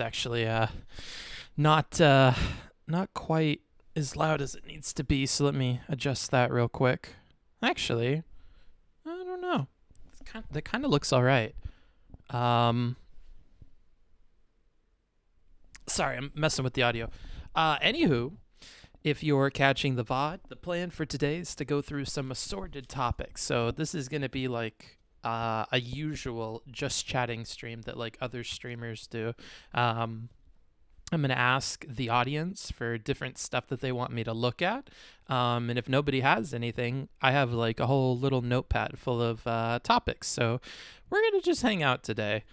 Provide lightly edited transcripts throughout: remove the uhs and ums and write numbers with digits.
actually not quite as loud as it needs to be, so let me adjust that real quick. Actually, I don't know. That kind of looks all right. Sorry, I'm messing with the audio. Anywho, if you're catching the VOD, the plan for today is to go through some assorted topics. So this is going to be like a usual just chatting stream that like other streamers do. I'm going to ask the audience for different stuff that they want me to look at. And if nobody has anything, I have like a whole little notepad full of topics. So we're going to just hang out today.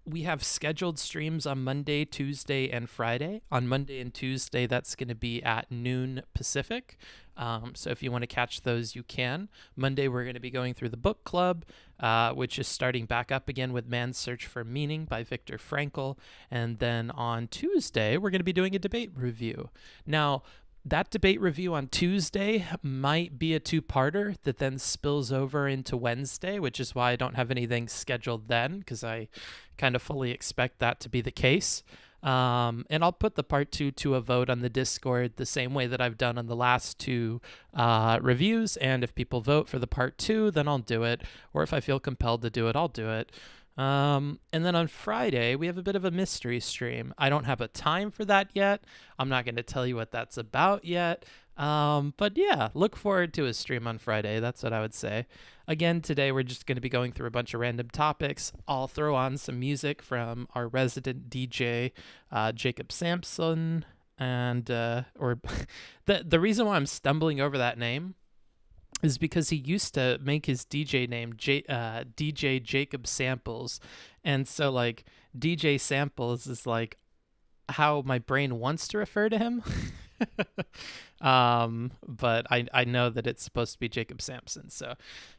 We have scheduled streams on Monday, Tuesday, and Friday. On Monday and Tuesday, that's going to be at noon Pacific. So if you want to catch those, you can. Monday, we're going to be going through the book club, which is starting back up again with Man's Search for Meaning by Viktor Frankl. And then on Tuesday, we're going to be doing a debate review. Now, that debate review on Tuesday might be a two-parter that then spills over into Wednesday, which is why I don't have anything scheduled then, because I kind of fully expect that to be the case. And I'll put the part 2 to a vote on the Discord the same way that I've done on the last two reviews. And if people vote for the part 2, then I'll do it. Or if I feel compelled to do it, I'll do it. And then on Friday, we have a bit of a mystery stream. I don't have a time for that yet. I'm not going to tell you what that's about yet. But yeah, look forward to a stream on Friday. That's what I would say. Again, today we're just going to be going through a bunch of random topics. I'll throw on some music from our resident DJ, Jacob Sampson. And, or the reason why I'm stumbling over that name is because he used to make his DJ name DJ Jacob Samples. And so like DJ Samples is like how my brain wants to refer to him. But I know that it's supposed to be Jacob Sampson. So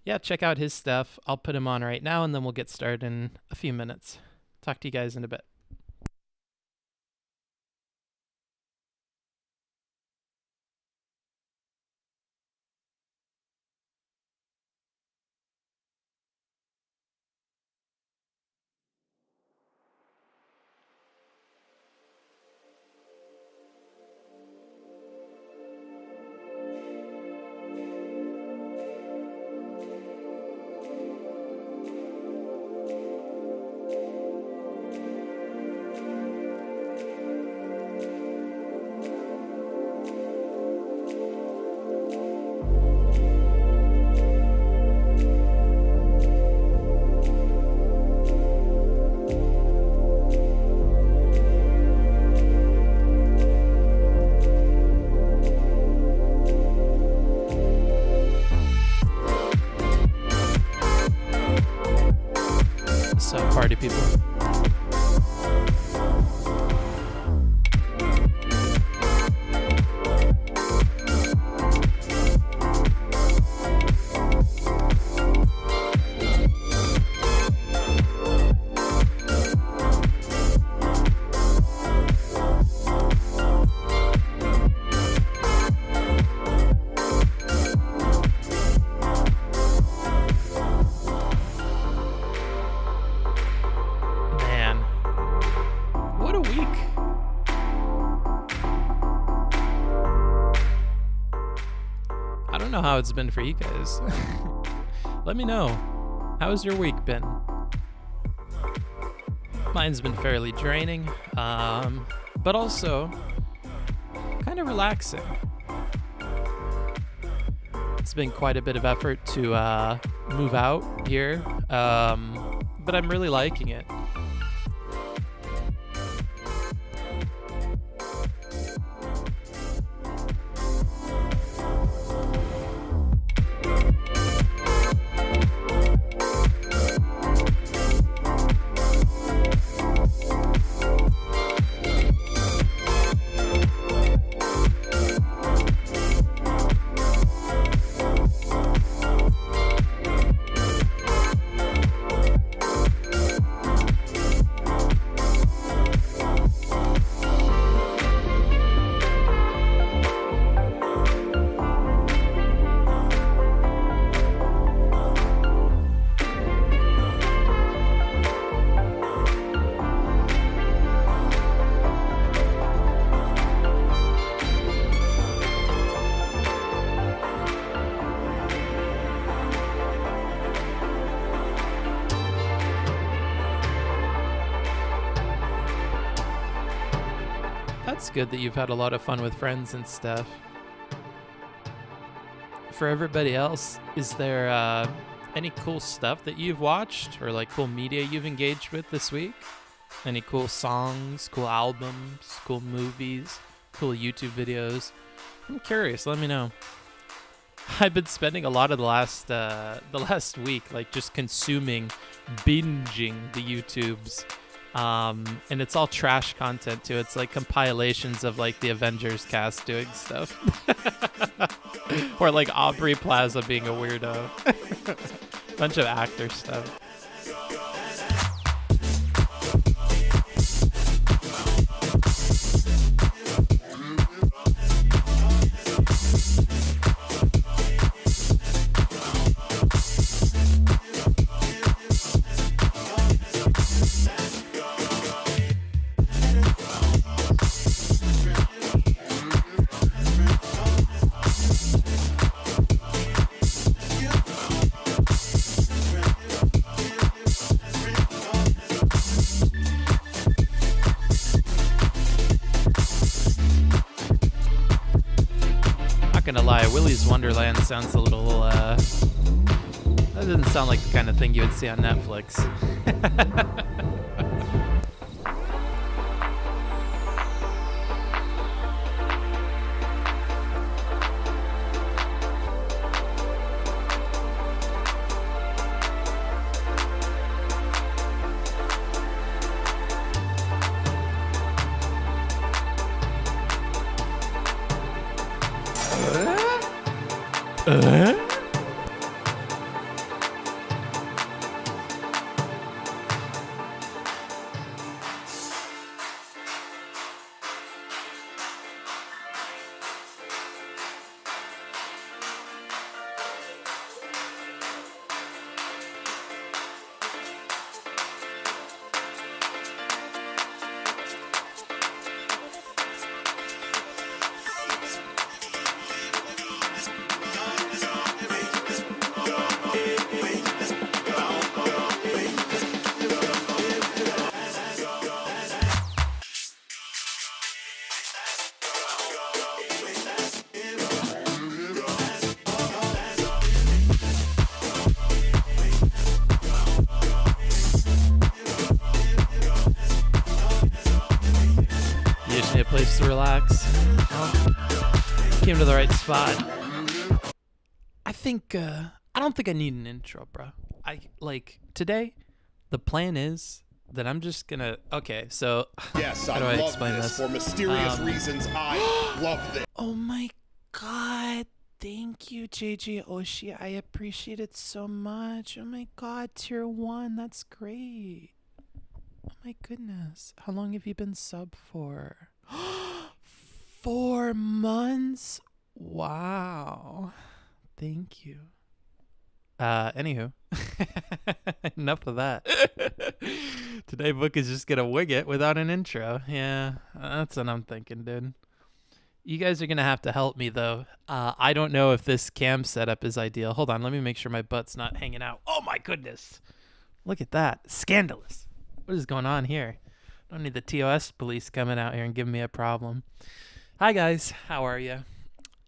yeah, check out his stuff. I'll put him on right now and then we'll get started in a few minutes. Talk to you guys in a bit. Party people. How it's been for you guys. Let me know. How's your week been? Mine's been fairly draining, but also kind of relaxing. It's been quite a bit of effort to move out here, but I'm really liking it. that's good that you've had a lot of fun with friends and stuff. For everybody else, is there any cool stuff that you've watched or like cool media you've engaged with this week? Any cool songs, cool albums, cool movies, cool YouTube videos? I'm curious. Let me know. I've been spending a lot of the last week like just consuming, binging the YouTubes, and it's all trash content too. It's like compilations of like the Avengers cast doing stuff, or like Aubrey Plaza being a weirdo. Bunch of actor stuff. Gonna lie, Willy's Wonderland sounds a little that doesn't sound like the kind of thing you would see on Netflix. Place to relax. Came to the right spot. I don't think I need an intro, bro. Today, the plan is that I'm just gonna. Okay, so yes, how do I explain this? For mysterious reasons, I love this. Oh my god! Thank you, JJ Oshi. I appreciate it so much. Oh my god, tier 1. That's great. Oh my goodness. How long have you been sub for? 4 months? Wow. Thank you. Anywho. Enough of that. Today Book is just gonna wing it without an intro. Yeah, that's what I'm thinking, dude. You guys are gonna have to help me though. I don't know if this cam setup is ideal. Hold on, let me make sure my butt's not hanging out. Oh my goodness. Look at that. Scandalous. What is going on here? Don't need the TOS police coming out here and giving me a problem. Hi guys, how are you?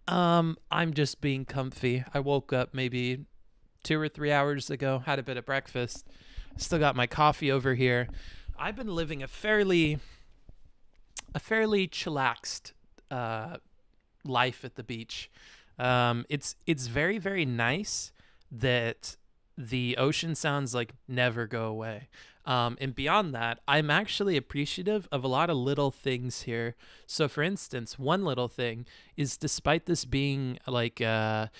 I'm just being comfy. I woke up maybe 2 or 3 hours ago, had a bit of breakfast. Still got my coffee over here. I've been living a fairly chillaxed life at the beach. It's very, very nice that the ocean sounds like never go away. And beyond that, I'm actually appreciative of a lot of little things here. So for instance, one little thing is despite this being like, a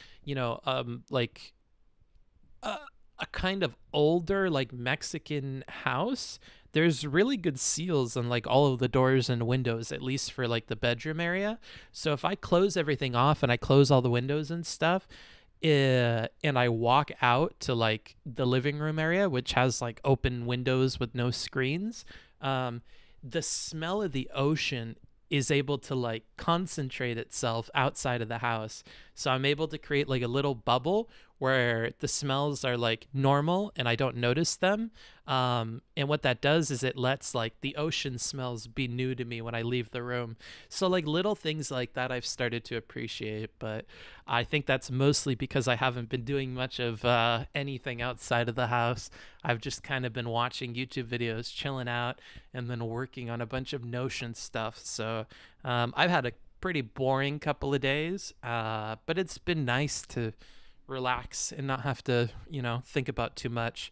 kind of older, like Mexican house, there's really good seals on like all of the doors and windows, at least for like the bedroom area. So if I close everything off and I close all the windows and stuff, and I walk out to like the living room area, which has like open windows with no screens, the smell of the ocean is able to like concentrate itself outside of the house. So I'm able to create like a little bubble where the smells are like normal and I don't notice them. And what that does is it lets like the ocean smells be new to me when I leave the room. So like little things like that I've started to appreciate, but I think that's mostly because I haven't been doing much of anything outside of the house. I've just kind of been watching YouTube videos, chilling out, and then working on a bunch of Notion stuff. So I've had a pretty boring couple of days, but it's been nice to relax and not have to, think about too much.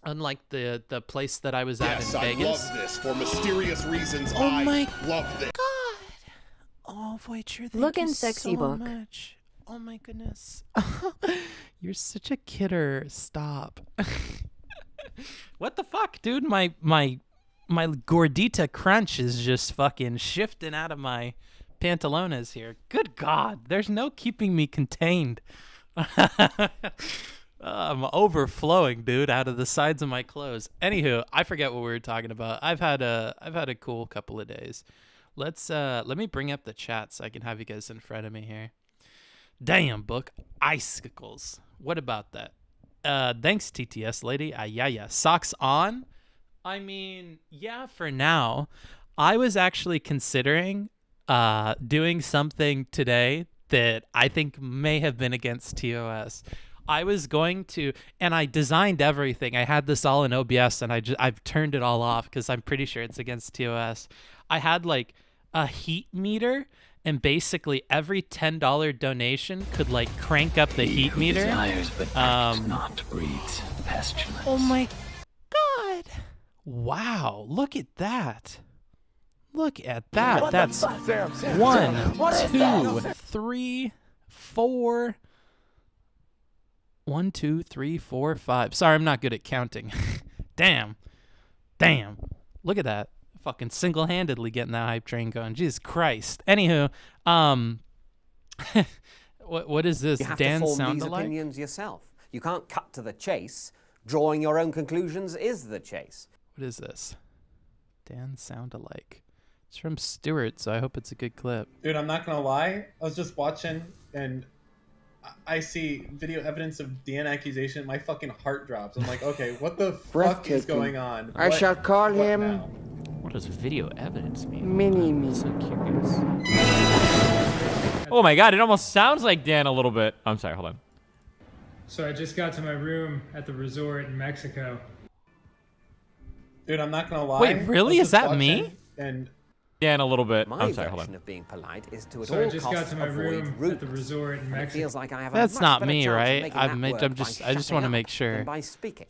Unlike the place that I was at in Vegas. I love this for mysterious reasons. Oh my love this. God! Oh, Voyager, thank Looking you sexy so book. much. Oh my goodness. You're such a kidder. Stop. What the fuck, dude? My gordita crunch is just fucking shifting out of my pantalones here. Good God, there's no keeping me contained. I'm overflowing, dude, out of the sides of my clothes. Anywho, I forget what we were talking about. I've had a cool couple of days. Let me bring up the chat so I can have you guys in front of me here. Damn, book icicles. What about that? Thanks, TTS lady. Yeah. Socks on. I mean, yeah, for now. I was actually considering doing something today that I think may have been against TOS. I was going to, and I designed everything. I had this all in OBS, and I've turned it all off because I'm pretty sure it's against TOS. I had like a heat meter, and basically every $10 donation could like crank up the heat meter. Desires, but not breeds pestilence. Oh my God! Wow! Look at that! Look at that! That's 1, 2, 3, 4. 1, 2, 3, 4, 5. Sorry, I'm not good at counting. Damn. Look at that. Fucking single-handedly getting that hype train going. Jesus Christ. Anywho, what is this? You have Dan to form sound these alike? opinions yourself. You can't cut to the chase. Drawing your own conclusions is the chase. What is this? Dan sound alike. It's from Stuart, so I hope it's a good clip. Dude, I'm not gonna lie. I was just watching and I see video evidence of Dan accusation. My fucking heart drops. I'm like, okay, what the fuck is going on? I shall call him now? What does video evidence mean? Mini-Me. I'm so curious. Oh my God, it almost sounds like Dan a little bit. I'm sorry, hold on. So I just got to my room at the resort in Mexico. Dude, I'm not gonna lie. Wait, really? I was Is just that me? watching And Dan a little bit. My I'm sorry, hold version on. of being polite is to at So all I just got costs to my avoid room at the rudeness. resort in And it Mexico. feels like I have That's a much not better me, chance of right? making I'm that ma- work I'm by just- I just shutting wanna up make sure. than by speaking.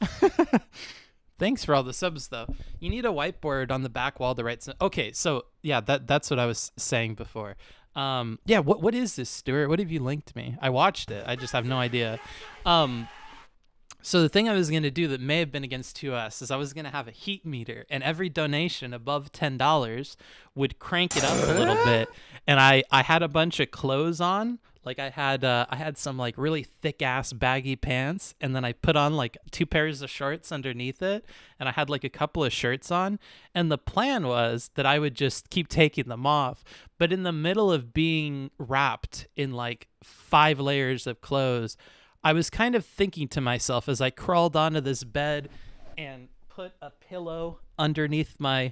Thanks for all the subs, though. You need a whiteboard on the back wall to write. Okay, so yeah, that's what I was saying before. Yeah, what is this, Stuart? What have you linked me? I watched it. I just have no idea. So the thing I was going to do that may have been against 2S is I was going to have a heat meter, and every donation above $10 would crank it up a little bit. And I had a bunch of clothes on. Like I had some like really thick ass baggy pants, and then I put on like 2 pairs of shorts underneath it, and I had like a couple of shirts on. And the plan was that I would just keep taking them off. But in the middle of being wrapped in like 5 layers of clothes, I was kind of thinking to myself as I crawled onto this bed and put a pillow underneath my,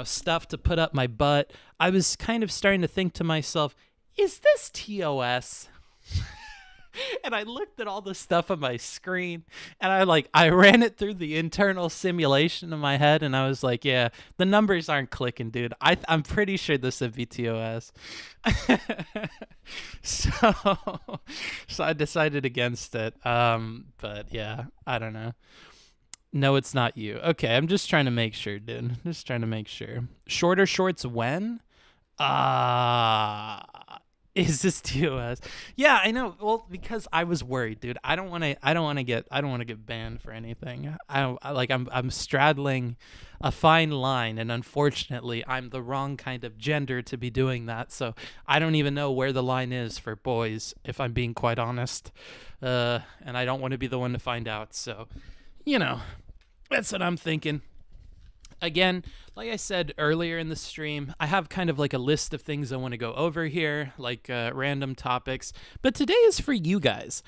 stuff to put up my butt. I was kind of starting to think to myself, is this TOS? And I looked at all the stuff on my screen, and I ran it through the internal simulation in my head, and I was like, yeah, the numbers aren't clicking, dude. I'm pretty sure this would be TOS. So I decided against it. But yeah, I don't know. No, it's not you. Okay, I'm just trying to make sure, dude. Just trying to make sure. Shorter shorts when? Is this TOS? Yeah, I know. Well, because I was worried, dude. I don't want to get banned for anything. I'm straddling a fine line, and unfortunately, I'm the wrong kind of gender to be doing that. So I don't even know where the line is for boys, if I'm being quite honest. And I don't want to be the one to find out. So, that's what I'm thinking. again, like I said earlier in the stream, I have kind of like a list of things I want to go over here, like random topics. But today is for you guys.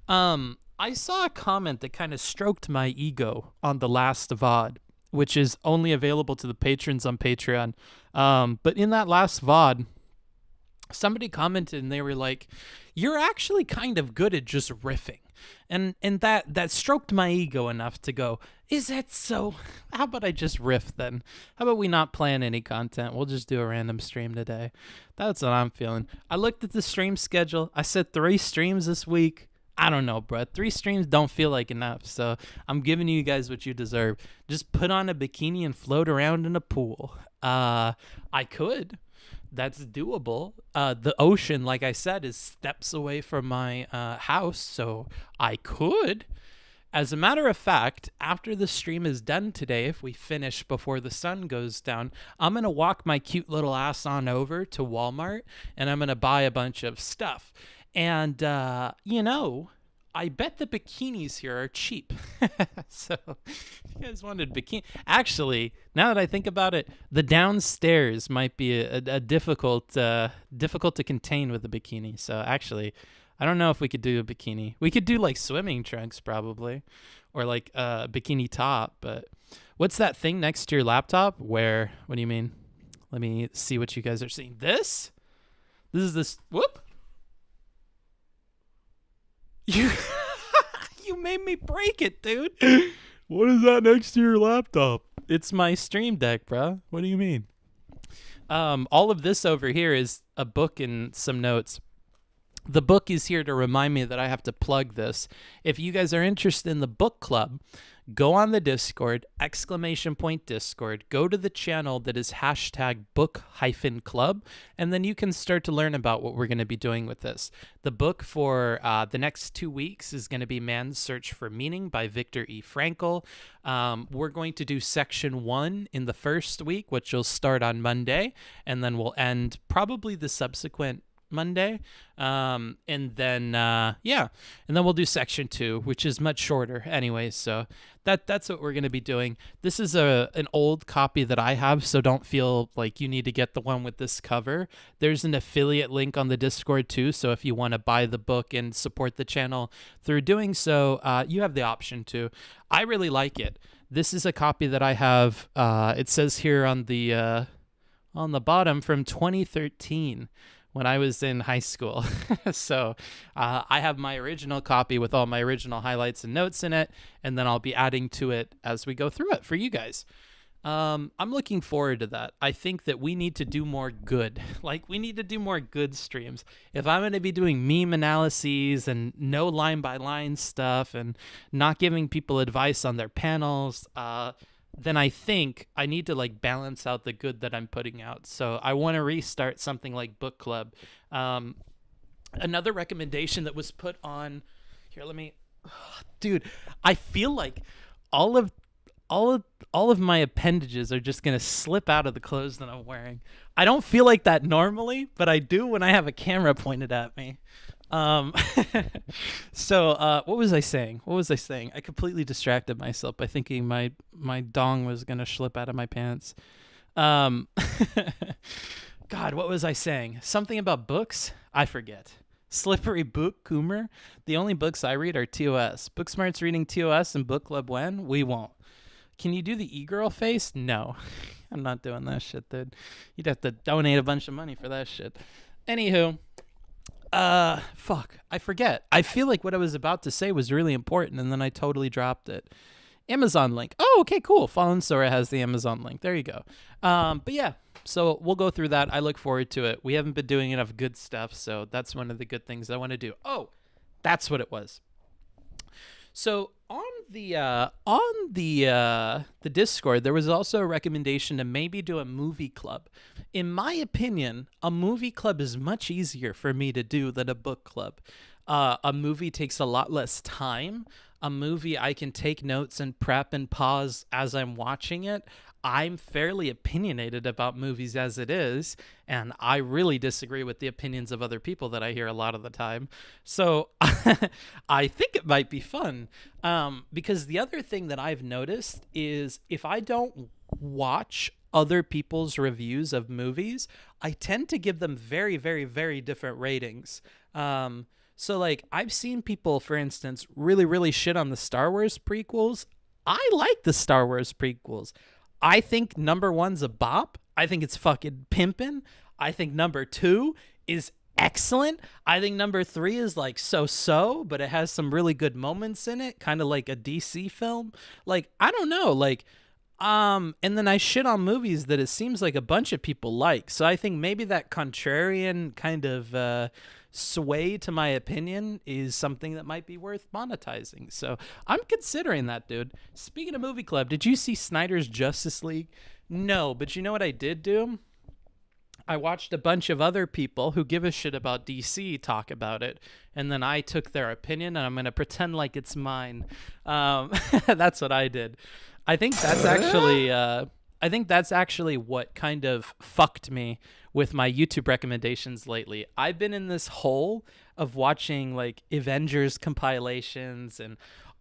I saw a comment that kind of stroked my ego on the last VOD, which is only available to the patrons on Patreon. But in that last VOD, somebody commented and they were like, "You're actually kind of good at just riffing." And that stroked my ego enough to go, is that so? How about I just riff then? How about we not plan any content? We'll just do a random stream today. That's what I'm feeling. I looked at the stream schedule. I said 3 streams this week. I don't know, bro. 3 streams don't feel like enough. So I'm giving you guys what you deserve. Just put on a bikini and float around in a pool. I could. That's doable. The ocean, like I said, is steps away from my house, so I could. As a matter of fact, after the stream is done today, if we finish before the sun goes down, I'm going to walk my cute little ass on over to Walmart, and I'm going to buy a bunch of stuff. And, you know, I bet the bikinis here are cheap. So if you guys wanted bikini, actually, now that I think about it, the downstairs might be a difficult to contain with the bikini. So actually, I don't know if we could do a bikini. We could do like swimming trunks probably, or like a bikini top. But what's that thing next to your laptop? Where? What do you mean? Let me see what you guys are seeing. This is this. Whoop. You made me break it, dude. What is that next to your laptop? It's my stream deck, bro. What do you mean? All of this over here is a book and some notes. The book is here to remind me that I have to plug this. If you guys are interested in the book club, go on the Discord, ! Discord, go to the channel that is #book-club, and then you can start to learn about what we're going to be doing with this. The book for the next 2 weeks is going to be Man's Search for Meaning by Viktor E. Frankl. We're going to do section 1 in the first week, which will start on Monday, and then we'll end probably the subsequent Monday, and then we'll do section 2, which is much shorter anyway. So that's what we're going to be doing. This is an old copy that I have, so don't feel like you need to get the one with this cover. There's an affiliate link on the Discord too, so if you want to buy the book and support the channel through doing so, you have the option to. I really like it. This is a copy that I have. It says here on the bottom, from 2013. When I was in high school. So I have my original copy with all my original highlights and notes in it, and then I'll be adding to it as we go through it for you guys. I'm looking forward to that. I think that we need to do more good. Like, we need to do more good streams. If I'm going to be doing meme analyses and no line-by-line stuff and not giving people advice on their panels, then I think I need to like balance out the good that I'm putting out. So I want to restart something like book club. Another recommendation that was put on here, dude, I feel like all of my appendages are just going to slip out of the clothes that I'm wearing. I don't feel like that normally, but I do when I have a camera pointed at me. So what was I saying? I completely distracted myself by thinking my dong was gonna slip out of my pants. God, what was I saying? Something about books? I forget. Slippery book Coomer. The only books I read are TOS. Booksmart's reading TOS and book club when? We won't. Can you do the e-girl face? No. I'm not doing that shit, dude. You'd have to donate a bunch of money for that shit. Anywho, fuck, I forget. I feel like what I was about to say was really important, and then I totally dropped it. Amazon link. Oh, okay, cool. Fallen Sora has the Amazon link. There you go. But yeah, so we'll go through that. I look forward to it. We haven't been doing enough good stuff, so that's one of the good things I want to do. Oh, that's what it was. So on the Discord, there was also a recommendation to maybe do a movie club. In my opinion, a movie club is much easier for me to do than a book club. A movie takes a lot less time. A movie, I can take notes and prep and pause as I'm watching it. I'm fairly opinionated about movies as it is, and I really disagree with the opinions of other people that I hear a lot of the time. So I think it might be fun, because the other thing that I've noticed is if I don't watch other people's reviews of movies, I tend to give them very, very, very different ratings. So like I've seen people, for instance, really, really shit on the Star Wars prequels. I like the Star Wars prequels. I think number 1's a bop. I think it's fucking pimpin'. I think number 2 is excellent. I think number 3 is like so, but it has some really good moments in it, kind of like a DC film. Like, I don't know, like, and then I shit on movies that it seems like a bunch of people like. So I think maybe that contrarian kind of sway to my opinion is something that might be worth monetizing. So I'm considering that, dude. Speaking of movie club, did you see Snyder's Justice League? No, but you know what I did do? I watched a bunch of other people who give a shit about DC talk about it, and then I took their opinion, and I'm going to pretend like it's mine. That's what I did. I think that's actually what kind of fucked me with my YouTube recommendations lately. I've been in this hole of watching like Avengers compilations and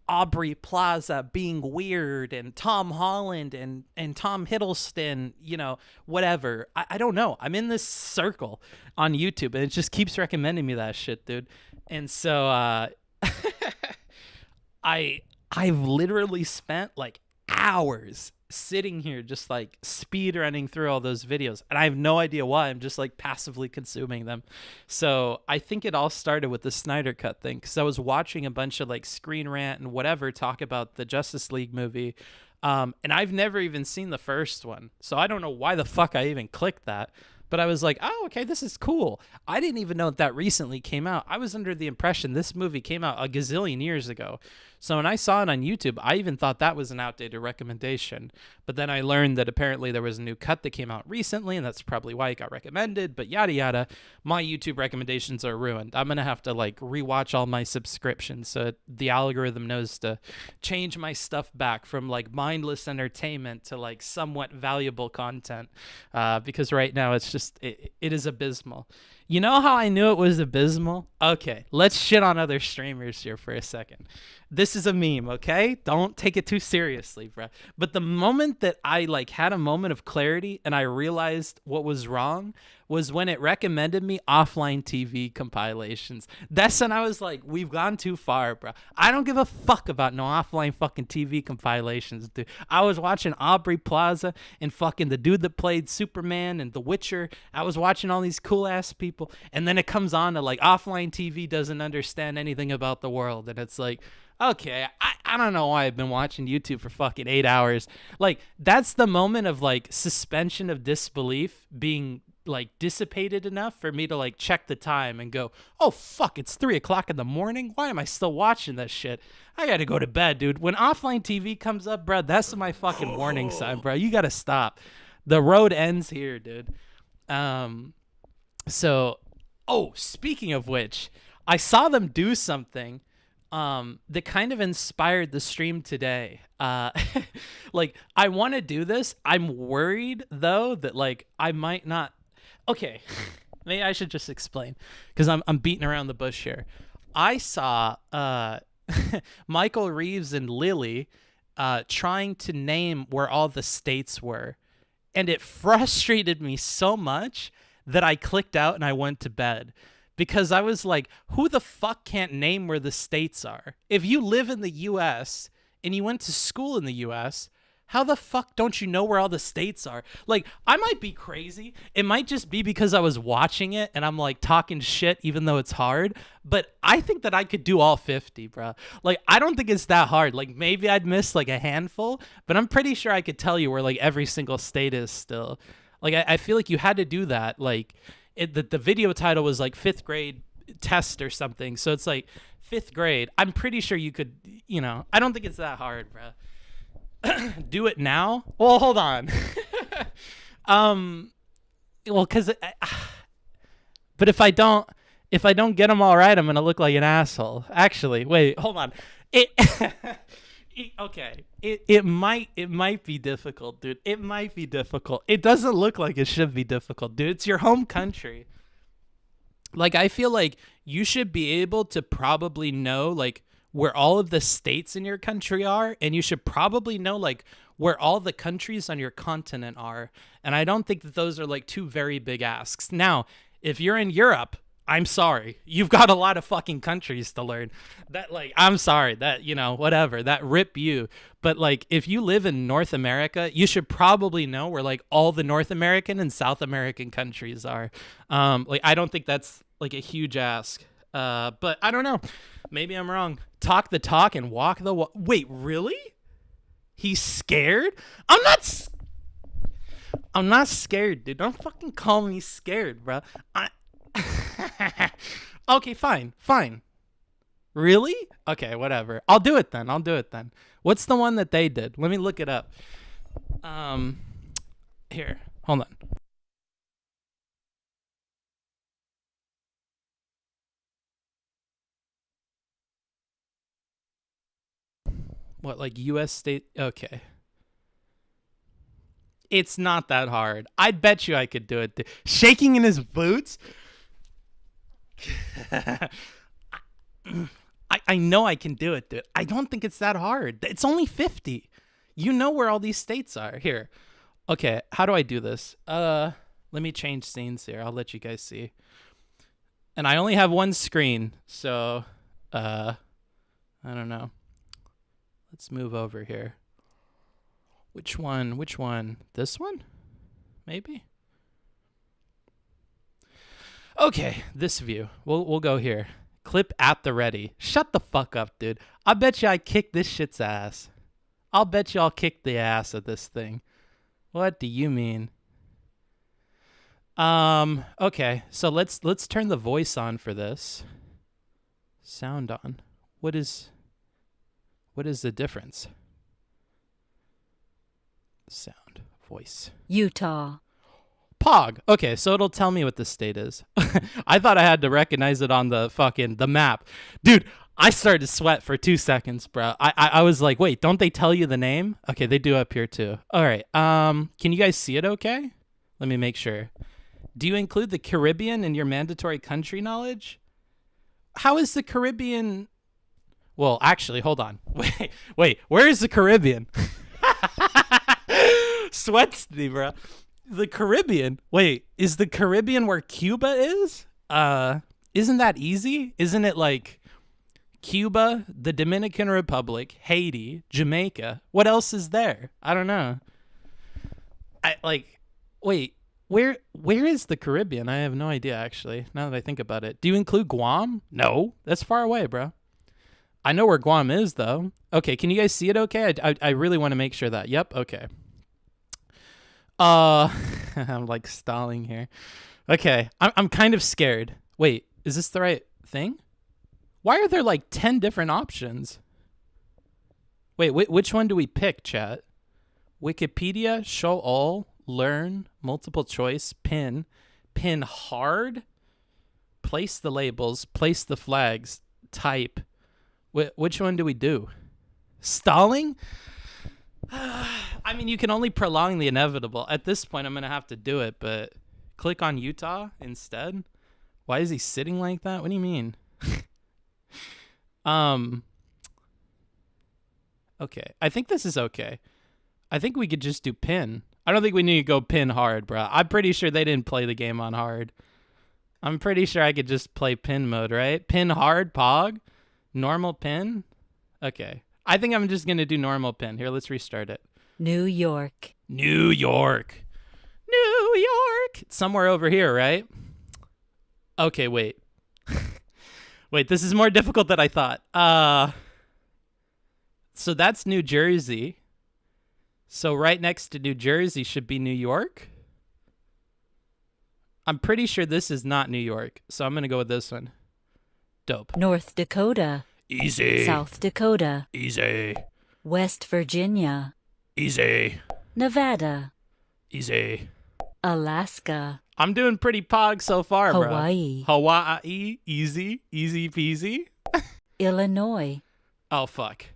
Aubrey Plaza being weird and Tom Holland and Tom Hiddleston, you know, whatever. I don't know. I'm in this circle on YouTube and it just keeps recommending me that shit, dude. And so I've literally spent like hours sitting here just like speed running through all those videos, and I have no idea why. I'm just like passively consuming them. So I think it all started with the Snyder Cut thing, because I was watching a bunch of like Screen Rant and whatever talk about the Justice League movie, and I've never even seen the first one, so I don't know why the fuck I even clicked that. But I was like, oh, okay, this is cool. I didn't even know that recently came out. I was under the impression this movie came out a gazillion years ago. So when I saw it on YouTube, I even thought that was an outdated recommendation. But then I learned that apparently there was a new cut that came out recently, and that's probably why it got recommended. But yada yada, my YouTube recommendations are ruined. I'm going to have to like rewatch all my subscriptions so the algorithm knows to change my stuff back from like mindless entertainment to like somewhat valuable content. Because right now it's just, it is abysmal. You know how I knew it was abysmal? Okay, let's shit on other streamers here for a second. This is a meme, okay? Don't take it too seriously, bro. But the moment that I like had a moment of clarity and I realized what was wrong was when it recommended me offline TV compilations. That's when I was like, we've gone too far, bro. I don't give a fuck about no offline fucking TV compilations, dude. I was watching Aubrey Plaza and fucking the dude that played Superman and The Witcher. I was watching all these cool ass people, and then it comes on to like offline TV doesn't understand anything about the world, and it's like, okay, I don't know why I've been watching YouTube for fucking 8 hours. Like, that's the moment of like suspension of disbelief being like dissipated enough for me to like check the time and go, oh fuck, it's 3 o'clock in the morning. Why am I still watching this shit? I gotta go to bed, dude. When offline TV comes up, bro, that's my fucking warning sign, bro. You gotta stop. The road ends here, dude. So, oh, speaking of which, I saw them do something that kind of inspired the stream today. Like, I want to do this. I'm worried though that like I might not. Okay, maybe I should just explain, because I'm beating around the bush here. I saw Michael Reeves and Lily trying to name where all the states were, and it frustrated me so much that I clicked out and I went to bed. Because I was like, who the fuck can't name where the states are? If you live in the U.S. and you went to school in the U.S., how the fuck don't you know where all the states are? Like, I might be crazy. It might just be because I was watching it and I'm like talking shit even though it's hard. But I think that I could do all 50, bro. Like, I don't think it's that hard. Like, maybe I'd miss like a handful, but I'm pretty sure I could tell you where like every single state is still. Like, I feel like you had to do that. Like, the video title was like 5th grade test or something. So it's like 5th grade. I'm pretty sure you could, you know, I don't think it's that hard, bro. Do it now? Well, hold on. Well, cause, but if I don't get them all right, I'm going to look like an asshole. Actually, wait, hold on. Okay. It might be difficult, dude. It might be difficult. It doesn't look like it should be difficult, dude. It's your home country. Like, I feel like you should be able to probably know like where all of the states in your country are, and you should probably know like where all the countries on your continent are. And I don't think that those are like two very big asks. Now, if you're in Europe, I'm sorry. You've got a lot of fucking countries to learn. That, like, I'm sorry. That, you know, whatever. That rip you. But, like, if you live in North America, you should probably know where, like, all the North American and South American countries are. Like, I don't think that's, like, a huge ask. But I don't know. Maybe I'm wrong. Talk the talk and walk the walk. Wait, really? He's scared? I'm not scared, dude. Don't fucking call me scared, bro. Okay, fine. Really? Okay, whatever. I'll do it then. What's the one that they did? Let me look it up. Here. Hold on. What, like US state? Okay. It's not that hard. I'd bet you I could do it. Shaking in his boots? I know I can do it, dude. I don't think it's that hard. It's only 50. You know where all these states are. Here. Okay, how do I do this? Let me change scenes here. I'll let you guys see. And I only have one screen, so I don't know. Let's move over here. Which one? This one? Maybe? Okay, this view. We'll go here. Clip at the ready. Shut the fuck up, dude. I bet you I kick this shit's ass. I'll bet you I'll kick the ass of this thing. What do you mean? Okay, so let's turn the voice on for this. Sound on. What is the difference? Sound, voice. Utah. Pog. Okay, so it'll tell me what the state is. I thought I had to recognize it on the map. Dude, I started to sweat for 2 seconds, bro. I was like, wait, don't they tell you the name? Okay, they do up here too. All right. Can you guys see it okay? Let me make sure. Do you include the Caribbean in your mandatory country knowledge? How is the Caribbean? Well, actually, hold on. Wait, where is the Caribbean? Sweats me, bro. The Caribbean. Wait, is the Caribbean where Cuba is? Isn't that easy? Isn't it like Cuba, the Dominican Republic, Haiti, Jamaica? What else is there? I don't know. Wait, where is the Caribbean? I have no idea, actually, now that I think about it. Do you include Guam? No, that's far away, bro. I know where Guam is, though. Okay, can you guys see it okay? I really want to make sure that. Yep, okay. I'm like stalling here. Okay, I'm kind of scared. Wait, is this the right thing? Why are there like 10 different options? Wait, which one do we pick, chat? Wikipedia, show all, learn, multiple choice, pin hard, place the labels, place the flags, type. Which one do we do? Stalling? I mean, you can only prolong the inevitable. At this point, I'm going to have to do it, but click on Utah instead? Why is he sitting like that? What do you mean? Okay. I think this is okay. I think we could just do pin. I don't think we need to go pin hard, bro. I'm pretty sure they didn't play the game on hard. I'm pretty sure I could just play pin mode, right? Pin hard, pog, normal pin. Okay. I think I'm just going to do normal pin. Here, let's restart it. New York. New York. It's somewhere over here, right? Okay, wait. Wait, this is more difficult than I thought. So that's New Jersey. So right next to New Jersey should be New York. I'm pretty sure this is not New York, so I'm going to go with this one. Dope. North Dakota. Easy. South Dakota. Easy. West Virginia. Easy. Nevada. Easy. Alaska. I'm doing pretty pog so far, bro. Hawaii. Hawaii. Easy. Easy peasy. Illinois. Oh, fuck.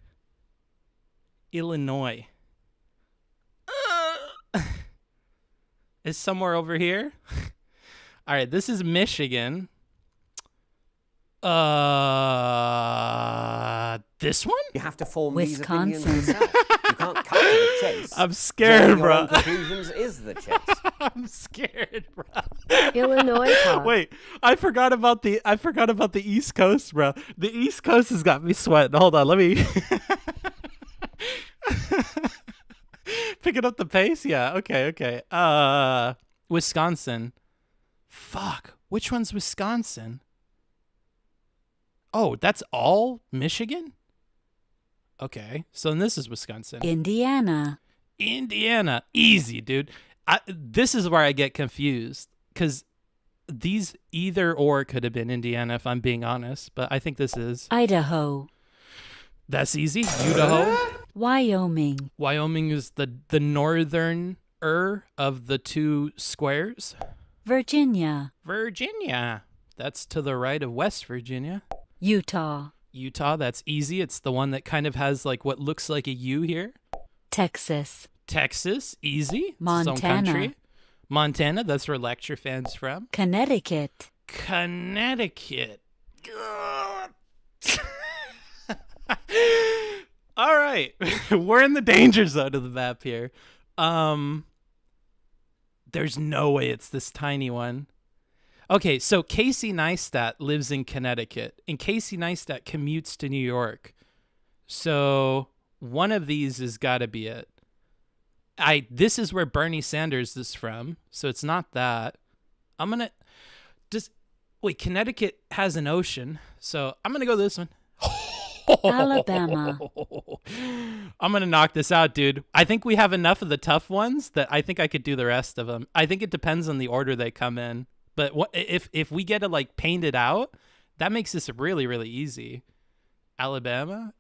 Illinois. Is somewhere over here? All right, this is Michigan. This one? You have to form Wisconsin. these opinions yourself. You can't cut to the chase. I'm scared, drawing your own bro. conclusions is the chase. I'm scared, bro. Illinois pop. Wait, I forgot about the East Coast, bro. The East Coast has got me sweating. Hold on, let me picking up the pace. Yeah, okay. Wisconsin. Fuck. Which one's Wisconsin? Oh, that's all Michigan? Okay. So then this is Wisconsin. Indiana. Indiana. Easy, dude. This is where I get confused because these either or could have been Indiana if I'm being honest, but I think this is. Idaho. That's easy. Idaho. Wyoming. Wyoming is the northern-er of the two squares. Virginia. Virginia. That's to the right of West Virginia. Utah. Utah, that's easy. It's the one that kind of has like what looks like a U here. Texas. Texas, easy. Montana. Its own country. Montana, that's where Lecture Fan's from. Connecticut. Connecticut. All right. We're in the danger zone of the map here. There's no way it's this tiny one. Okay, so Casey Neistat lives in Connecticut, and Casey Neistat commutes to New York. So one of these has got to be it. This is where Bernie Sanders is from, so it's not that. I'm going to wait, Connecticut has an ocean, so I'm going to go this one. Alabama. I'm going to knock this out, dude. I think we have enough of the tough ones that I think I could do the rest of them. I think it depends on the order they come in. But if we get to like paint it out, that makes this really, really easy. Alabama?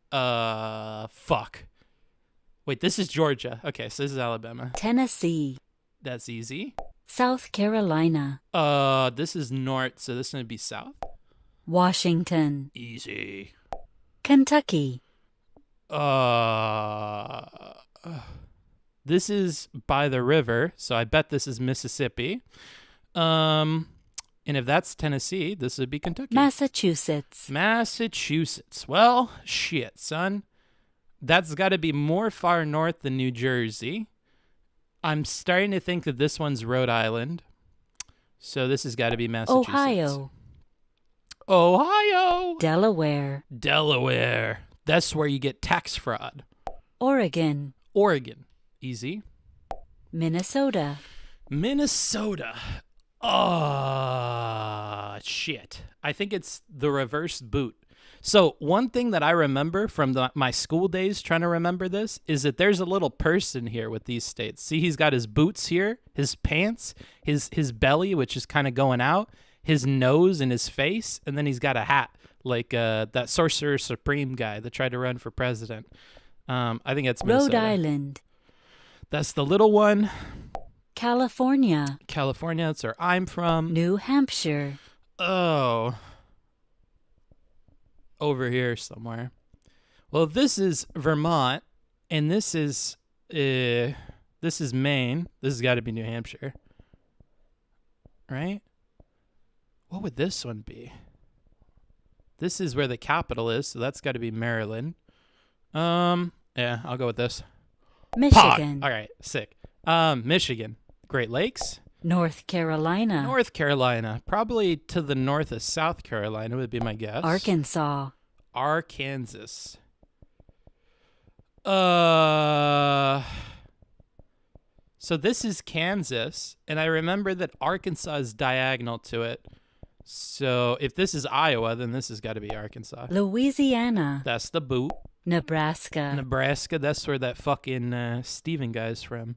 Fuck. Wait, this is Georgia. Okay, so this is Alabama. Tennessee. That's easy. South Carolina. This is north, so this is going to be south. Washington. Easy. Kentucky. This is by the river, so I bet this is Mississippi. And if that's Tennessee, this would be Kentucky. Massachusetts. Massachusetts. Well, shit, son. That's got to be more far north than New Jersey. I'm starting to think that this one's Rhode Island. So this has got to be Massachusetts. Ohio. Delaware. Delaware. That's where you get tax fraud. Oregon. Oregon. Easy. Minnesota. Minnesota. Shit. I think it's the reverse boot. So one thing that I remember from my school days trying to remember this is that there's a little person here with these states. See, he's got his boots here, his pants, his belly, which is kind of going out, his nose and his face, and then he's got a hat like that Sorcerer Supreme guy that tried to run for president. I think that's Minnesota. Rhode Island. That's the little one. California. California, that's where I'm from. New Hampshire. Oh. Over here somewhere. Well, this is Vermont, and this is Maine. This has got to be New Hampshire. Right? What would this one be? This is where the capital is, so that's got to be Maryland. Yeah, I'll go with this. Michigan. Pog. All right, sick. Michigan. Great Lakes. North Carolina. North Carolina. Probably to the north of South Carolina would be my guess. Arkansas. Arkansas. So this is Kansas, and I remember that Arkansas is diagonal to it. So if this is Iowa, then this has got to be Arkansas. Louisiana. That's the boot. Nebraska. Nebraska, that's where that fucking Steven guy's from.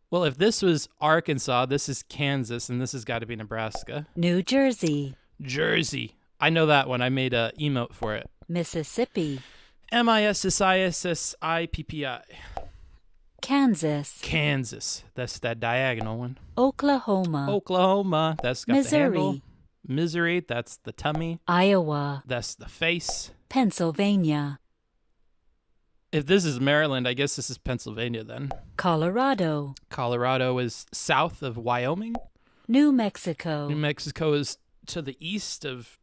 Well, if this was Arkansas, this is Kansas, and this has got to be Nebraska. New Jersey. Jersey. I know that one. I made a emote for it. Mississippi. Mississippi. Kansas. Kansas. That's that diagonal one. Oklahoma. Oklahoma. That's got Missouri. the handle. Missouri. That's the tummy. Iowa. That's the face. Pennsylvania. If this is Maryland, I guess this is Pennsylvania then. Colorado. Colorado is south of Wyoming. New Mexico. New Mexico is to the east of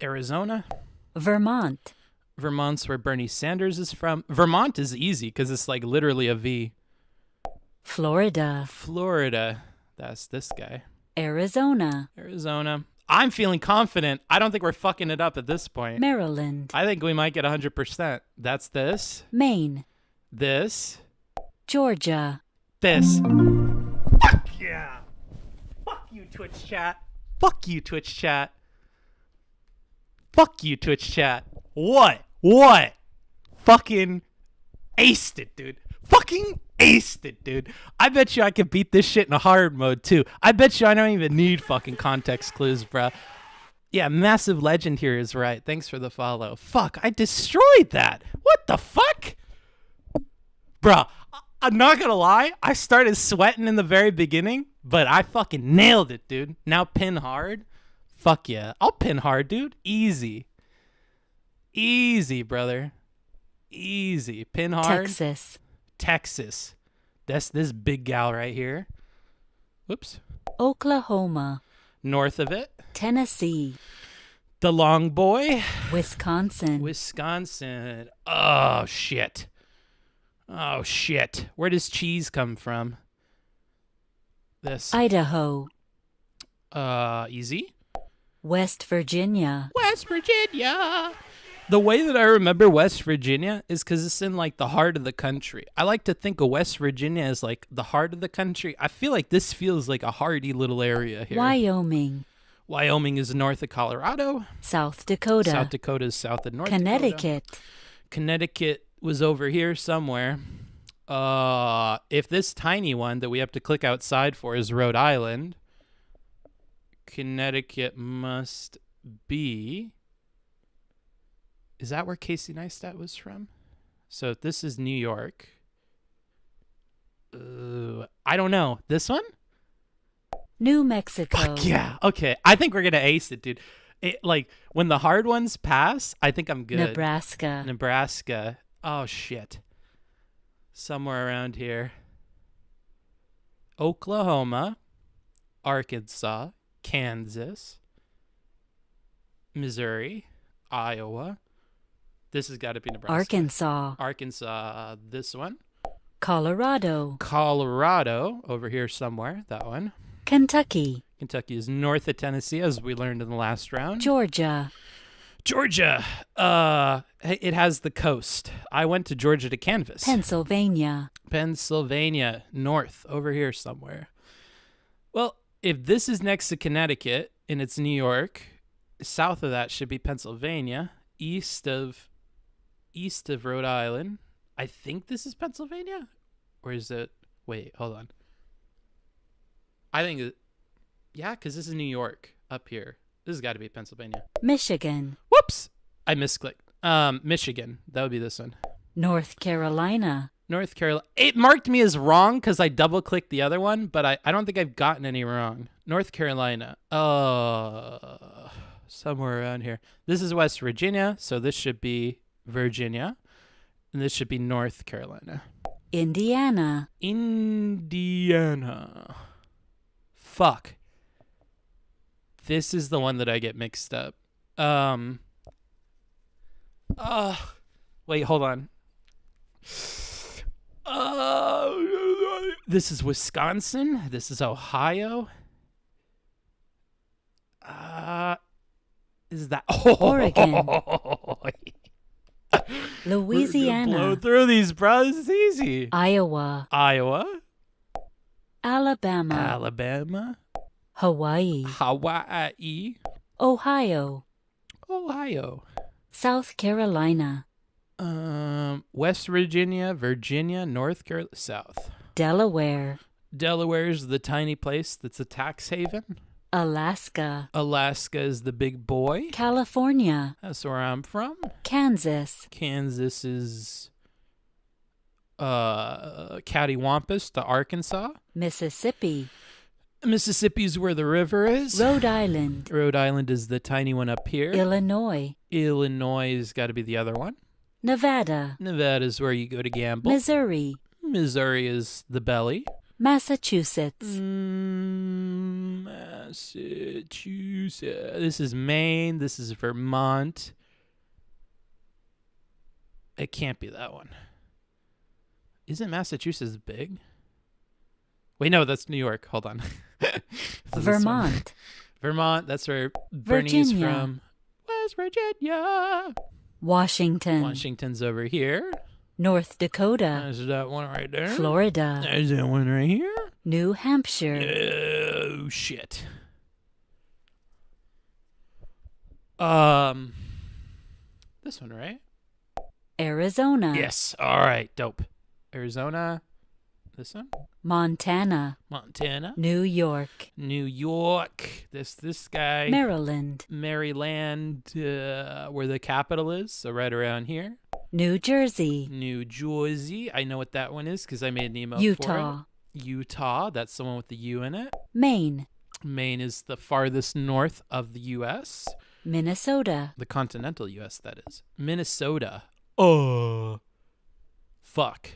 Arizona. Vermont. Vermont's where Bernie Sanders is from. Vermont is easy because it's like literally a V. Florida. Florida. That's this guy. Arizona. Arizona. I'm feeling confident. I don't think we're fucking it up at this point. Maryland. I think we might get 100%. That's this. Maine. This. Georgia. This. Fuck yeah. Fuck you, Twitch chat. Fuck you, Twitch chat. Fuck you, Twitch chat. What? Fucking aced it, dude. Fucking aced it, dude. I bet you I could beat this shit in a hard mode, too. I bet you I don't even need fucking context clues, bruh. Yeah, Massive Legend here is right. Thanks for the follow. Fuck, I destroyed that. What the fuck? Bruh, I'm not gonna lie. I started sweating in the very beginning, but I fucking nailed it, dude. Now pin hard. Fuck yeah. I'll pin hard, dude. Easy. Easy, brother. Easy. Pin hard. Texas. That's this big gal right here. Whoops. Oklahoma. North of it. Tennessee. The long boy. Wisconsin. Oh, shit. Where does cheese come from? This. Idaho. Easy. West Virginia. The way that I remember West Virginia is because it's in like the heart of the country. I like to think of West Virginia as like the heart of the country. I feel like this feels like a hardy little area here. Wyoming. Wyoming is north of Colorado. South Dakota. South Dakota is south of North Dakota. Connecticut. Connecticut was over here somewhere. If this tiny one that we have to click outside for is Rhode Island, Connecticut must be... Is that where Casey Neistat was from? So this is New York. I don't know. This one? New Mexico. Fuck yeah. Okay. I think we're going to ace it, dude. Like, when the hard ones pass, I think I'm good. Nebraska. Oh, shit. Somewhere around here. Oklahoma. Arkansas. Kansas. Missouri. Iowa. This has got to be Nebraska. Arkansas. This one. Colorado. Over here somewhere. That one. Kentucky. Kentucky is north of Tennessee, as we learned in the last round. Georgia. It has the coast. I went to Georgia to canvas. Pennsylvania. North. Over here somewhere. Well, if this is next to Connecticut and it's New York, south of that should be Pennsylvania. East of Rhode Island. I think this is Pennsylvania, or is it? Wait, hold on. I think yeah, because this is New York up here. This has got to be Pennsylvania. Michigan. Whoops, I misclicked. Michigan. That would be this one. North Carolina. It marked me as wrong because I double clicked the other one, but I don't think I've gotten any wrong. North Carolina. Somewhere around here. This is West Virginia, so this should be Virginia. And this should be North Carolina. Indiana. Fuck. This is the one that I get mixed up. Wait, hold on. This is Wisconsin. This is Ohio. Is that Oregon? Louisiana. Blow through these, bro. This is easy. Iowa. Alabama. Hawaii. Ohio. South Carolina. West Virginia, North Carolina, South. Delaware. Delaware's the tiny place that's a tax haven. Alaska. Alaska is the big boy. California. That's where I'm from. Kansas. Kansas is cattywampus to Arkansas. Mississippi. Mississippi's where the river is. Rhode Island. Rhode Island is the tiny one up here. Illinois. Illinois has got to be the other one. Nevada. Nevada's where you go to gamble. Missouri. Missouri is the belly. Massachusetts. Massachusetts. This is Maine. This is Vermont. It can't be that one. Isn't Massachusetts big? Wait, no, that's New York. Hold on. Vermont. Vermont, that's where Bernie's Virginia. from. West Virginia. Washington. Washington's over here. North Dakota. There's that one right there. Florida. There's that one right here. New Hampshire. Oh, shit. This one, right? Arizona. Yes. All right. Dope. Arizona. This one. Montana. Montana. New York. New York. This guy. Maryland. Maryland, where the capital is. So right around here. New Jersey. New Jersey. I know what that one is because I made an email Utah. for it. Utah. That's the one with the U in it. Maine. Maine is the farthest north of the U.S. Minnesota. The continental U.S., that is. Minnesota. Oh. Fuck.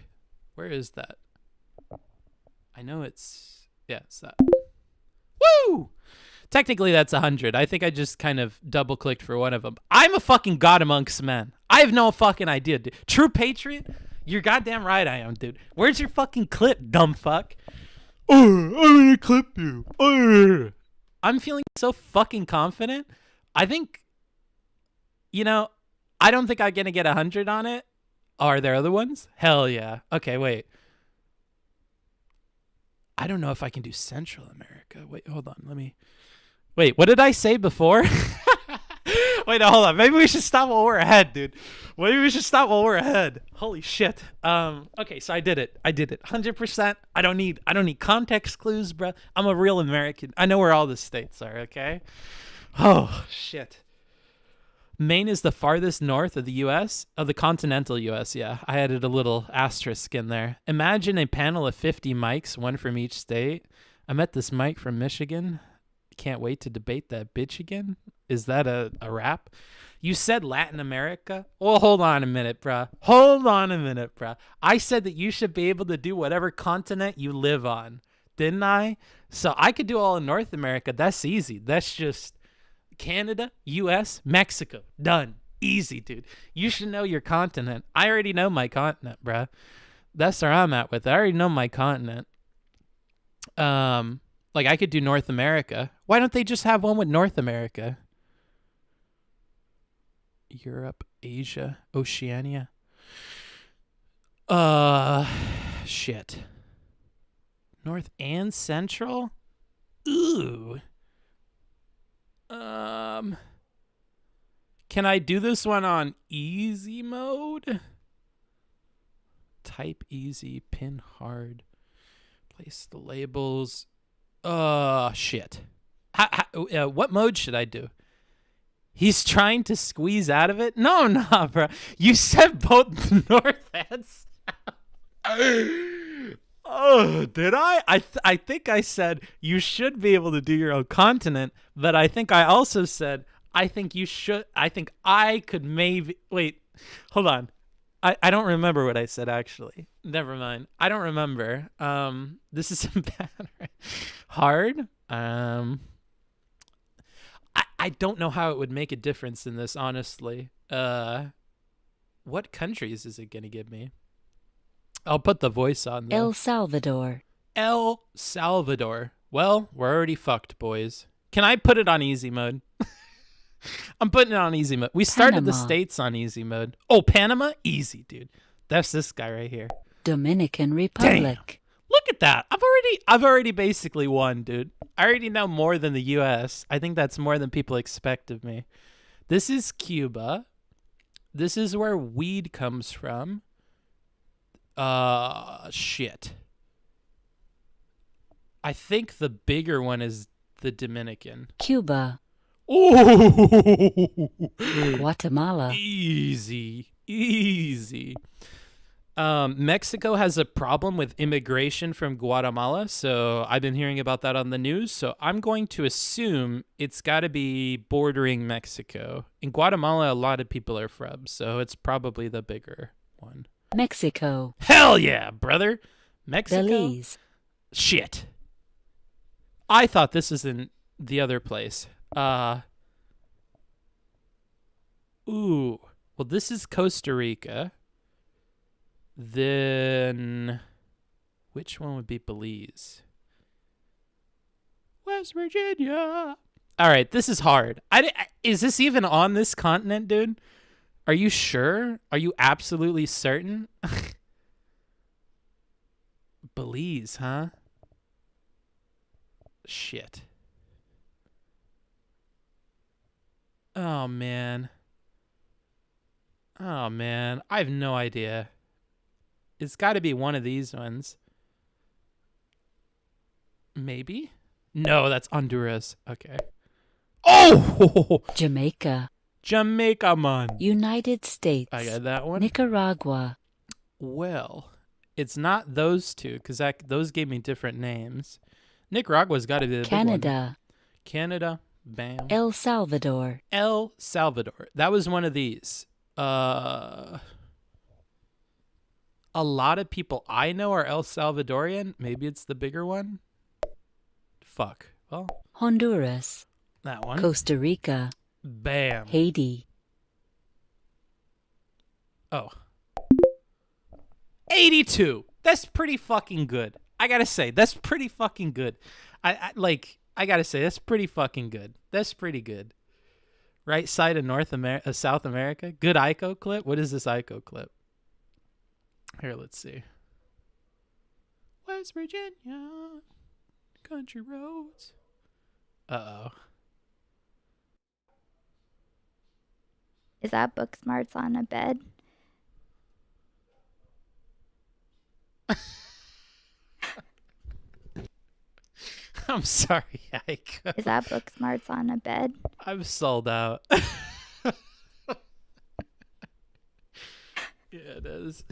Where is that? I know it's... Yeah, it's that. Woo! Technically, that's 100. I think I just kind of double-clicked for one of them. I'm a fucking god amongst men. I have no fucking idea, dude. True patriot? You're goddamn right I am, dude. Where's your fucking clip, dumb fuck? I'm gonna clip you. I'm feeling so fucking confident. I think, I don't think I'm gonna get 100 on it. Are there other ones? Hell yeah. Okay, wait. I don't know if I can do Central America. Wait, hold on. Wait, what did I say before? Wait, no, hold on. Maybe we should stop while we're ahead, dude. Maybe we should stop while we're ahead. Holy shit. Okay, so I did it. 100%. I don't need context clues, bro. I'm a real American. I know where all the states are, okay? Oh, shit. Maine is the farthest north of the U.S., of the continental U.S., yeah. I added a little asterisk in there. Imagine a panel of 50 mics, one from each state. I met this mic from Michigan. Can't wait to debate that bitch again. Is that a rap? You said Latin America? Well, hold on a minute, bruh. I said that you should be able to do whatever continent you live on, didn't I? So I could do all in North America. That's easy. That's just Canada, U.S., Mexico. Done. Easy, dude. You should know your continent. I already know my continent, bruh. That's where I'm at with it. I already know my continent. Like, I could do North America. Why don't they just have one with North America? Europe, Asia, Oceania. Shit. North and Central? Ooh. Can I do this one on easy mode? Type easy, pin hard. Place the labels. Shit. What mode should I do? He's trying to squeeze out of it? No, bro. You said both north and south. Oh, did I? I think I said you should be able to do your own continent, but I think I also said I think you should. I think I could maybe. Wait, hold on. I don't remember what I said, actually. Never mind. I don't remember. This is bad. Hard. I don't know how it would make a difference in this, honestly. What countries is it going to give me? I'll put the voice on there. El Salvador. El Salvador. Well, we're already fucked, boys. Can I put it on easy mode? I'm putting it on easy mode. We started the states on easy mode. Oh, Panama? Easy, dude. That's this guy right here. Dominican Republic. Damn. Look at that. I've already basically won, dude. I already know more than the US. I think that's more than people expect of me. This is Cuba. This is where weed comes from. Shit. I think the bigger one is the Dominican. Cuba. Oh, Guatemala. Easy. Mexico has a problem with immigration from Guatemala, so I've been hearing about that on the news, so I'm going to assume it's got to be bordering Mexico. In Guatemala, a lot of people are from, so it's probably the bigger one. Mexico. Hell yeah, brother. Mexico? Belize. Shit. I thought this was in the other place. Ooh. Well, this is Costa Rica. Then which one would be Belize? West Virginia. All right, this is hard. Is this even on this continent, dude? Are you sure? Are you absolutely certain? Belize, huh? Shit. Oh, man. Oh, man. I have no idea. It's got to be one of these ones. Maybe? No, that's Honduras. Okay. Oh! Jamaica. Jamaica, man. United States. I got that one. Nicaragua. Well, it's not those two because those gave me different names. Nicaragua's got to be the big one. Canada. Canada. Bam. El Salvador. El Salvador. That was one of these. A lot of people I know are El Salvadorian. Maybe it's the bigger one. Fuck. Well, Honduras. that one. Costa Rica. Bam. Haiti. Oh. 82. That's pretty fucking good. I gotta say, that's pretty fucking good. I gotta say, that's pretty fucking good. That's pretty good. Right side of South America. Good ICO clip. What is this ICO clip? Here, let's see. West Virginia. Country roads. Uh-oh. Is that Booksmarts on a bed? I'm sorry, Ike. Is that Booksmarts on a bed? I'm sold out. Yeah, it is.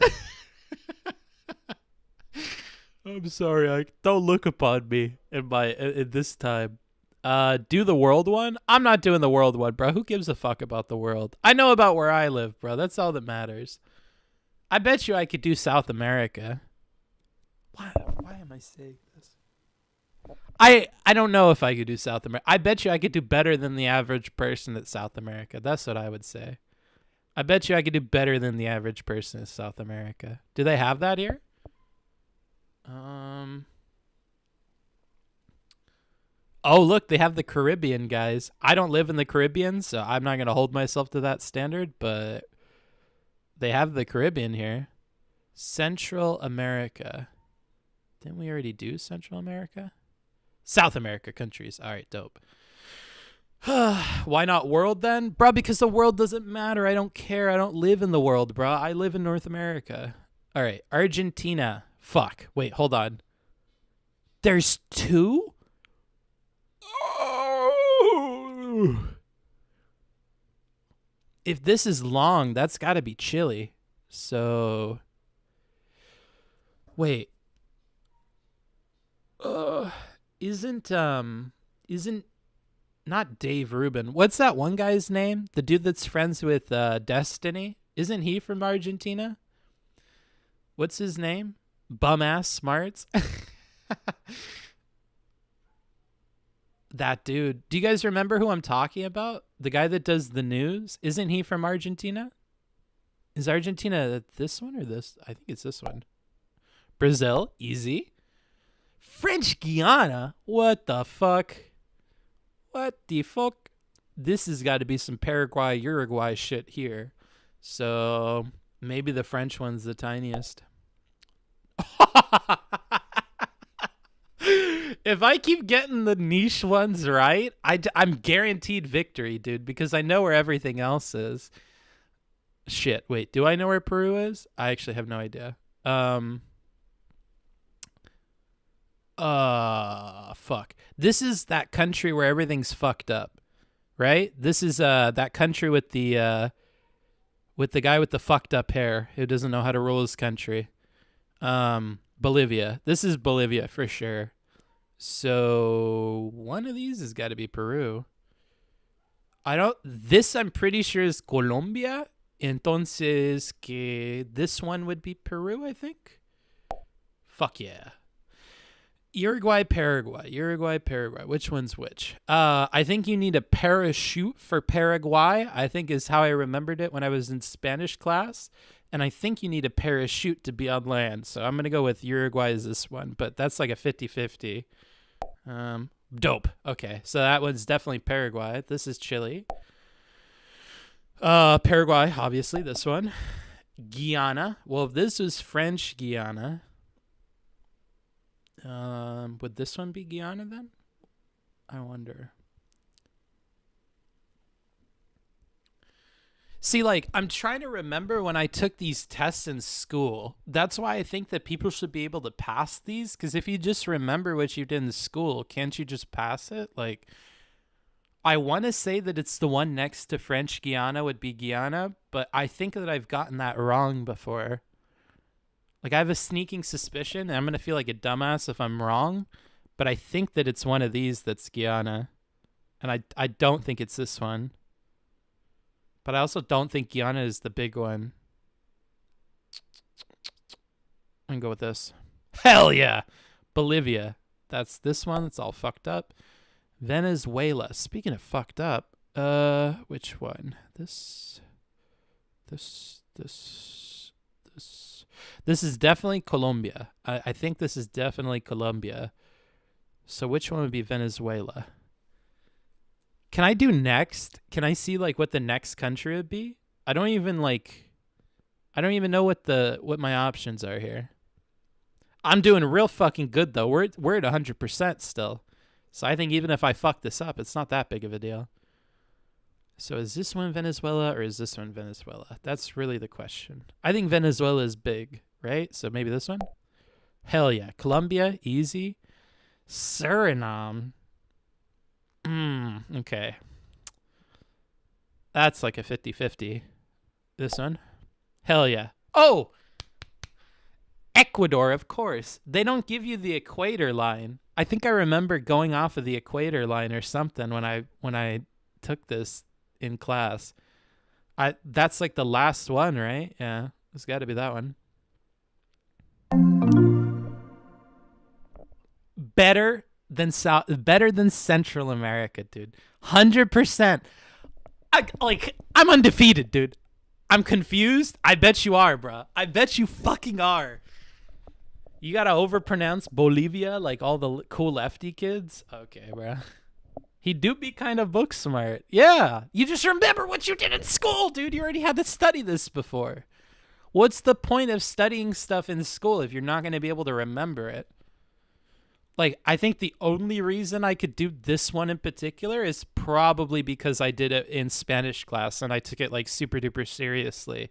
I'm sorry, Ike. Don't look upon me in this time. Do the world one? I'm not doing the world one, bro. Who gives a fuck about the world? I know about where I live, bro. That's all that matters. I bet you I could do South America. Why am I saying this? I don't know if I could do South America. I bet you I could do better than the average person at South America. That's what I would say. I bet you I could do better than the average person in South America. Do they have that here? Oh, look, they have the Caribbean, guys. I don't live in the Caribbean, so I'm not going to hold myself to that standard, but they have the Caribbean here. Central America. Didn't we already do Central America? South America countries. All right, dope. Why not world then? Bro, because the world doesn't matter. I don't care. I don't live in the world, bro. I live in North America. All right, Argentina. Fuck. Wait, hold on. There's two? Oh. If this is long, that's got to be Chile. So, wait. Isn't not Dave Rubin. What's that one guy's name? The dude that's friends with Destiny? Isn't he from Argentina? What's his name? Bum ass smarts. That dude. Do you guys remember who I'm talking about? The guy that does the news? Isn't he from Argentina? Is Argentina this one or this? I think it's this one. Brazil, easy. French Guiana? What the fuck? What the fuck? This has got to be some Paraguay, Uruguay shit here. So maybe the French one's the tiniest. If I keep getting the niche ones right, I'm guaranteed victory, dude, because I know where everything else is. Shit, wait, do I know where Peru is? I actually have no idea. Fuck. This is that country where everything's fucked up, right? This is that country with the guy with the fucked up hair who doesn't know how to rule his country. Bolivia. This is Bolivia for sure. So one of these has got to be Peru. This I'm pretty sure is Colombia. Entonces, this one would be Peru, I think. Fuck yeah. Uruguay, Paraguay. Which one's which? I think you need a parachute for Paraguay, I think is how I remembered it when I was in Spanish class. And I think you need a parachute to be on land. So I'm going to go with Uruguay as this one. But that's like a 50-50. Dope. Okay. So that one's definitely Paraguay. This is Chile. Paraguay, obviously, this one. Guyana. Well, if this was French Guyana, would this one be Guyana then? I wonder. See, like, I'm trying to remember when I took these tests in school. That's why I think that people should be able to pass these. Because if you just remember what you did in school, can't you just pass it? Like, I want to say that it's the one next to French Guiana would be Guyana, but I think that I've gotten that wrong before. Like, I have a sneaking suspicion, and I'm going to feel like a dumbass if I'm wrong, but I think that it's one of these that's Guyana. And I don't think it's this one. But I also don't think Guyana is the big one. I'm going to go with this. Hell yeah! Bolivia. That's this one. It's all fucked up. Venezuela. Speaking of fucked up, which one? This is definitely Colombia. I think this is definitely Colombia. So which one would be Venezuela? Can I do next? Can I see like what the next country would be? I don't even know what my options are here. I'm doing real fucking good though. We're at 100% still. So I think even if I fuck this up, it's not that big of a deal. So is this one Venezuela or is this one Venezuela? That's really the question. I think Venezuela is big, right? So maybe this one? Hell yeah. Colombia, easy. Suriname. Okay. That's like a 50-50. This one? Hell yeah. Oh! Ecuador, of course. They don't give you the equator line. I think I remember going off of the equator line or something when I took this in class. That's like the last one, right? Yeah. It's got to be that one. Better than Central America, dude. 100%. I'm undefeated, dude. I'm confused. I bet you are, bro. I bet you fucking are. You gotta overpronounce Bolivia like all the cool lefty kids? Okay, bro. He do be kind of book smart. Yeah. You just remember what you did in school, dude. You already had to study this before. What's the point of studying stuff in school if you're not going to be able to remember it? Like, I think the only reason I could do this one in particular is probably because I did it in Spanish class and I took it like super duper seriously.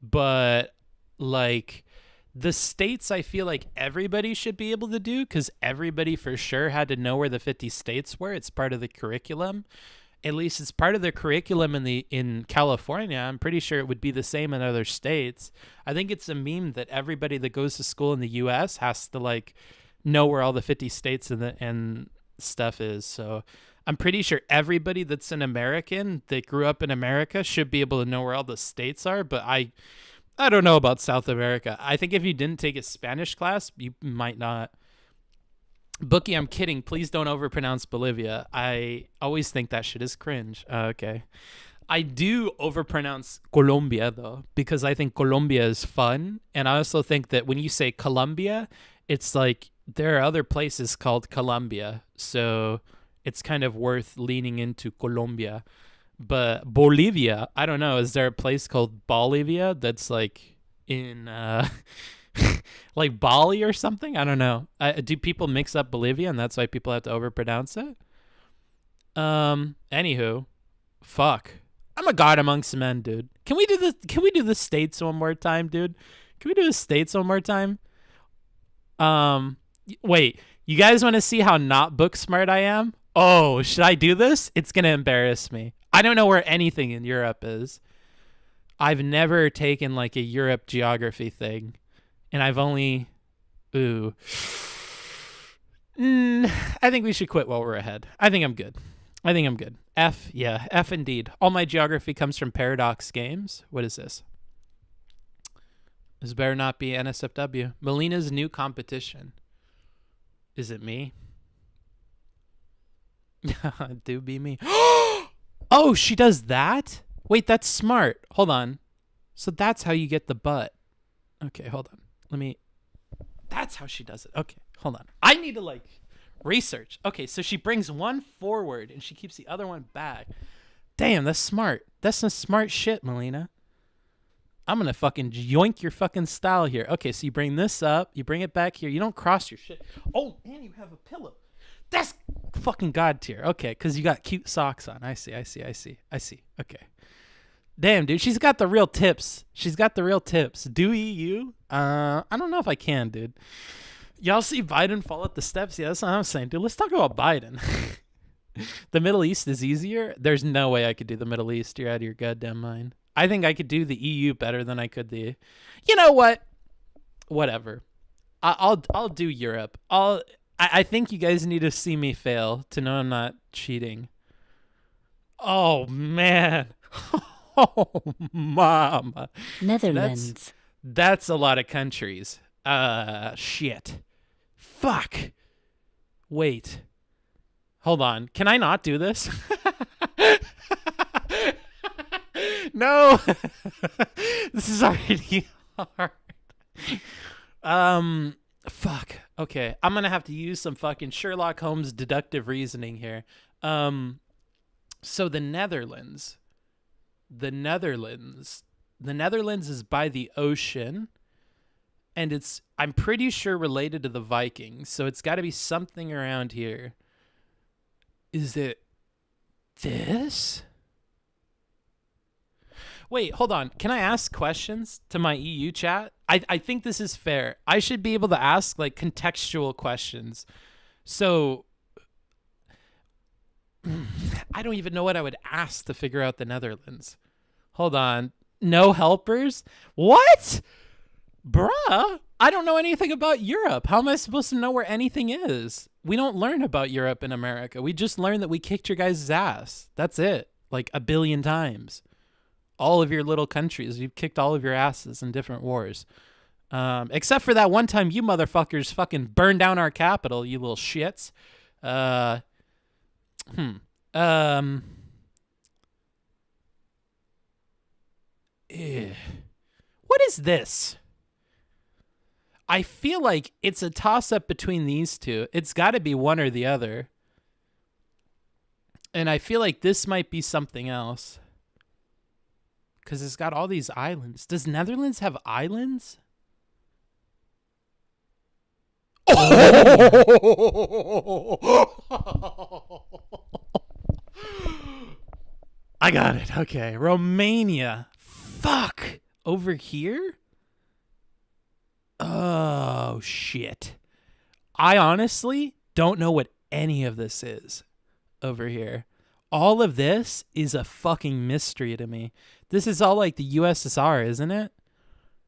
But like the states, I feel like everybody should be able to do because everybody for sure had to know where the 50 states were. It's part of the curriculum. At least it's part of the curriculum in California. I'm pretty sure it would be the same in other states. I think it's a meme that everybody that goes to school in the U.S. has to like know where all the 50 states and stuff is. So I'm pretty sure everybody that's an American that grew up in America should be able to know where all the states are. But I don't know about South America. I think if you didn't take a Spanish class, you might not. Bookie, I'm kidding. Please don't overpronounce Bolivia. I always think that shit is cringe. Okay. I do overpronounce Colombia, though, because I think Colombia is fun. And I also think that when you say Colombia, it's like there are other places called Colombia. So it's kind of worth leaning into Colombia. But Bolivia, I don't know. Is there a place called Bolivia that's like in like Bali or something? I don't know. Do people mix up Bolivia and that's why people have to overpronounce it? Anywho, fuck. I'm a god amongst men, dude. Can we do the states one more time, dude? Can we do the states one more time? Wait, you guys want to see how not book smart I am? Oh, should I do this? It's going to embarrass me. I don't know where anything in Europe is. I've never taken like a Europe geography thing. And I've only... Ooh. I think we should quit while we're ahead. I think I'm good. F, yeah, F indeed. All my geography comes from Paradox Games. What is this? This better not be NSFW. Melina's new competition. Is it me? Do be me. Oh, she does that? Wait, that's smart. Hold on. So that's how you get the butt. Okay, hold on. That's how she does it. Okay, hold on. I need to like research. Okay, so she brings one forward and she keeps the other one back. Damn, that's smart. That's some smart shit, Melina. I'm gonna fucking yoink your fucking style here. Okay, so you bring this up, you bring it back here. You don't cross your shit. Oh, and you have a pillow. That's fucking god tier. Okay, because you got cute socks on. I see. Okay. Damn, dude, she's got the real tips. Do you? I don't know if I can, dude. Y'all see Biden fall up the steps? Yeah, that's what I'm saying, dude. Let's talk about Biden. The Middle East is easier. There's no way I could do the Middle East. You're out of your goddamn mind. I think I could do the EU better than I could the. You know what? Whatever. I'll do Europe. I think you guys need to see me fail to know I'm not cheating. Oh man. Oh mama. Netherlands. That's a lot of countries. Shit. Fuck. Wait. Hold on. Can I not do this? No. This is already hard. Fuck. Okay. I'm going to have to use some fucking Sherlock Holmes deductive reasoning here. So the Netherlands is by the ocean, and I'm pretty sure related to the Vikings, so it's got to be something around here. Is it this? Wait, hold on. Can I ask questions to my EU chat? I think this is fair. I should be able to ask like contextual questions. So I don't even know what I would ask to figure out the Netherlands. Hold on. No helpers? What? Bruh, I don't know anything about Europe. How am I supposed to know where anything is? We don't learn about Europe in America. We just learn that we kicked your guys' ass. That's it. Like 1 billion times. All of your little countries, you've kicked all of your asses in different wars. Except for that one time you motherfuckers fucking burned down our capital, you little shits. What is this? I feel like it's a toss-up between these two. It's got to be one or the other. And I feel like this might be something else. Because it's got all these islands. Does Netherlands have islands? Oh! I got it. Okay. Romania. Fuck. Over here? Oh, shit. I honestly don't know what any of this is over here. All of this is a fucking mystery to me. This is all like the USSR, isn't it?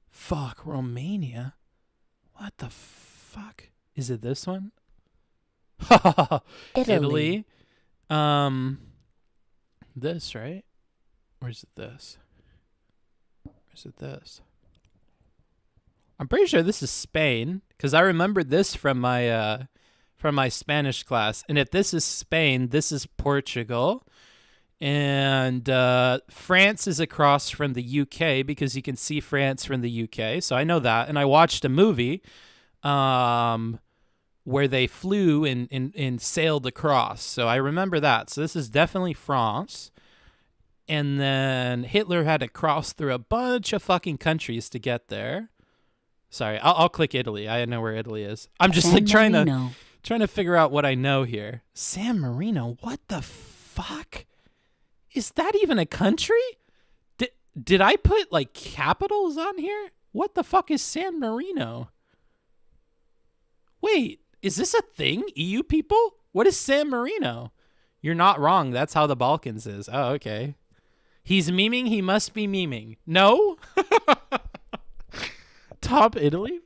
Fuck, Romania. What the fuck? Is it this one? Italy. This, right? Or is it this? Or is it this? I'm pretty sure this is Spain, because I remember this from my Spanish class. And if this is Spain, this is Portugal. And France is across from the UK, because you can see France from the UK. So I know that. And I watched a movie where they flew and sailed across. So I remember that. So this is definitely France. And then Hitler had to cross through a bunch of fucking countries to get there. Sorry, I'll click Italy. I know where Italy is. I'm just like trying to figure out what I know here. San Marino, what the fuck? Is that even a country? Did I put like capitals on here? What the fuck is San Marino? Wait, is this a thing, EU people? What is San Marino? You're not wrong. That's how the Balkans is. Oh, okay. He's memeing. He must be memeing. No? Top Italy?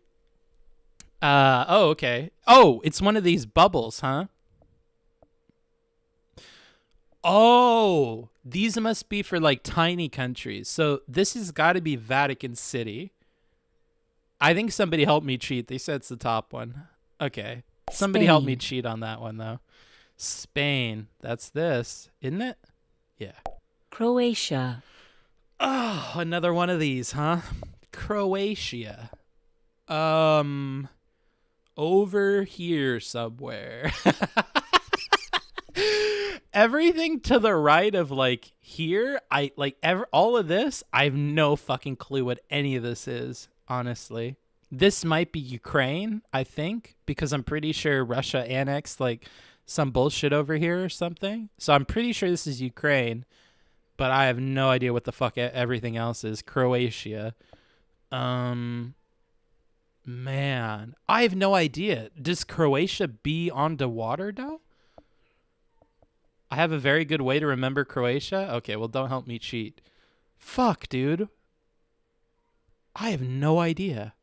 Oh, okay. Oh, it's one of these bubbles, huh? Oh, these must be for like tiny countries. So this has got to be Vatican City. I think somebody helped me cheat. They said it's the top one. Okay. Somebody helped me cheat on that one, though. Spain. That's this, isn't it? Yeah. Croatia. Oh, another one of these, huh? Croatia. Over here somewhere. Everything to the right of like here, all of this, I have no fucking clue what any of this is, honestly. This might be Ukraine, I think, because I'm pretty sure Russia annexed like some bullshit over here or something. So I'm pretty sure this is Ukraine, but I have no idea what the fuck everything else is. Croatia. Man, I have no idea. Does Croatia be on the water though? I have a very good way to remember Croatia. Okay, well, don't help me cheat. Fuck, dude. I have no idea.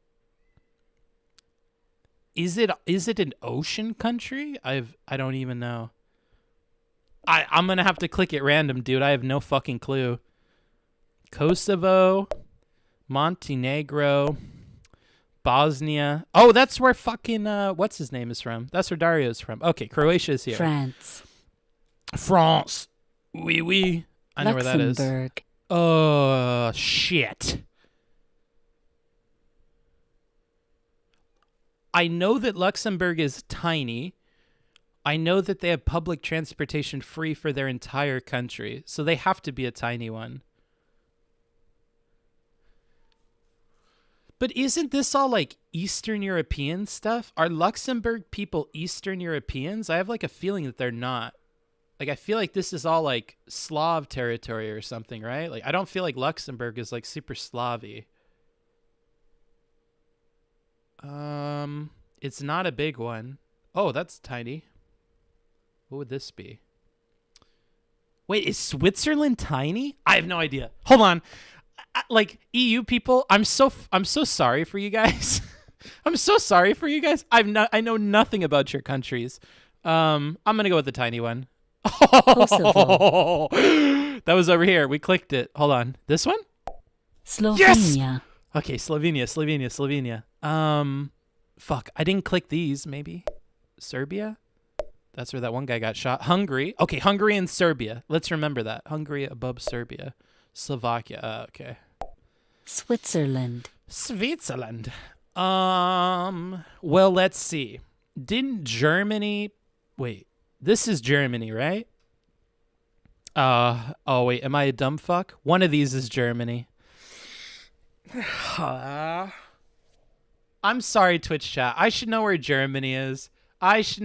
Is it an ocean country? I don't even know. I'm gonna have to click at random, dude. I have no fucking clue. Kosovo, Montenegro, Bosnia. Oh, that's where fucking what's his name is from. That's where Dario's from. Okay, Croatia's here. France. Oui, oui. I know where that is. Luxembourg. Oh, shit. I know that Luxembourg is tiny. I know that they have public transportation free for their entire country, so they have to be a tiny one. But isn't this all like Eastern European stuff? Are Luxembourg people Eastern Europeans? I have like a feeling that they're not. Like, I feel like this is all like Slav territory or something, right? Like, I don't feel like Luxembourg is like super Slavy. It's not a big one. Oh, that's tiny. What would this be? Wait, is Switzerland tiny? I have no idea. Hold on. Like, EU people, I'm so sorry for you guys. I'm so sorry for you guys. I know nothing about your countries. I'm gonna go with the tiny one. Kosovo. That was over here. We clicked it. Hold on. This one? Slovenia. Yes! Okay, Slovenia. Fuck. I didn't click these, maybe. Serbia? That's where that one guy got shot. Hungary. Okay, Hungary and Serbia. Let's remember that. Hungary above Serbia. Slovakia. Okay. Switzerland. Well, let's see. Didn't Germany... Wait. This is Germany, right? Oh, wait. Am I a dumb fuck? One of these is Germany. I'm sorry, Twitch chat. I should know where Germany is. It's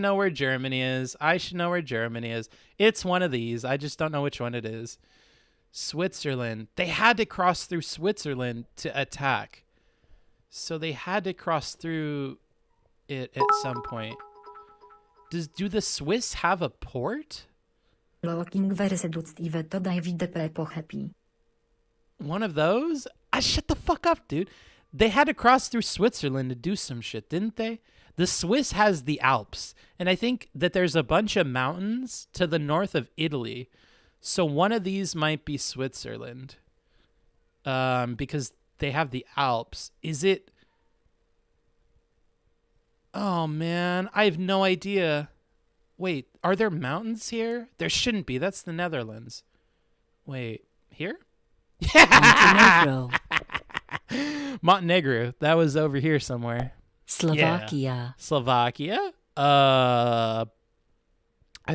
one of these. I just don't know which one it is. Switzerland. They had to cross through Switzerland to attack. So they had to cross through it at some point. Do the Swiss have a port? One of those? Shut the fuck up, dude. They had to cross through Switzerland to do some shit, didn't they? The Swiss has the Alps, and I think that there's a bunch of mountains to the north of Italy. So one of these might be Switzerland. Because they have the Alps. Is it... Oh, man. I have no idea. Wait, are there mountains here? There shouldn't be. That's the Netherlands. Wait, here? Montenegro. Montenegro. That was over here somewhere. Slovakia. Yeah. Slovakia? I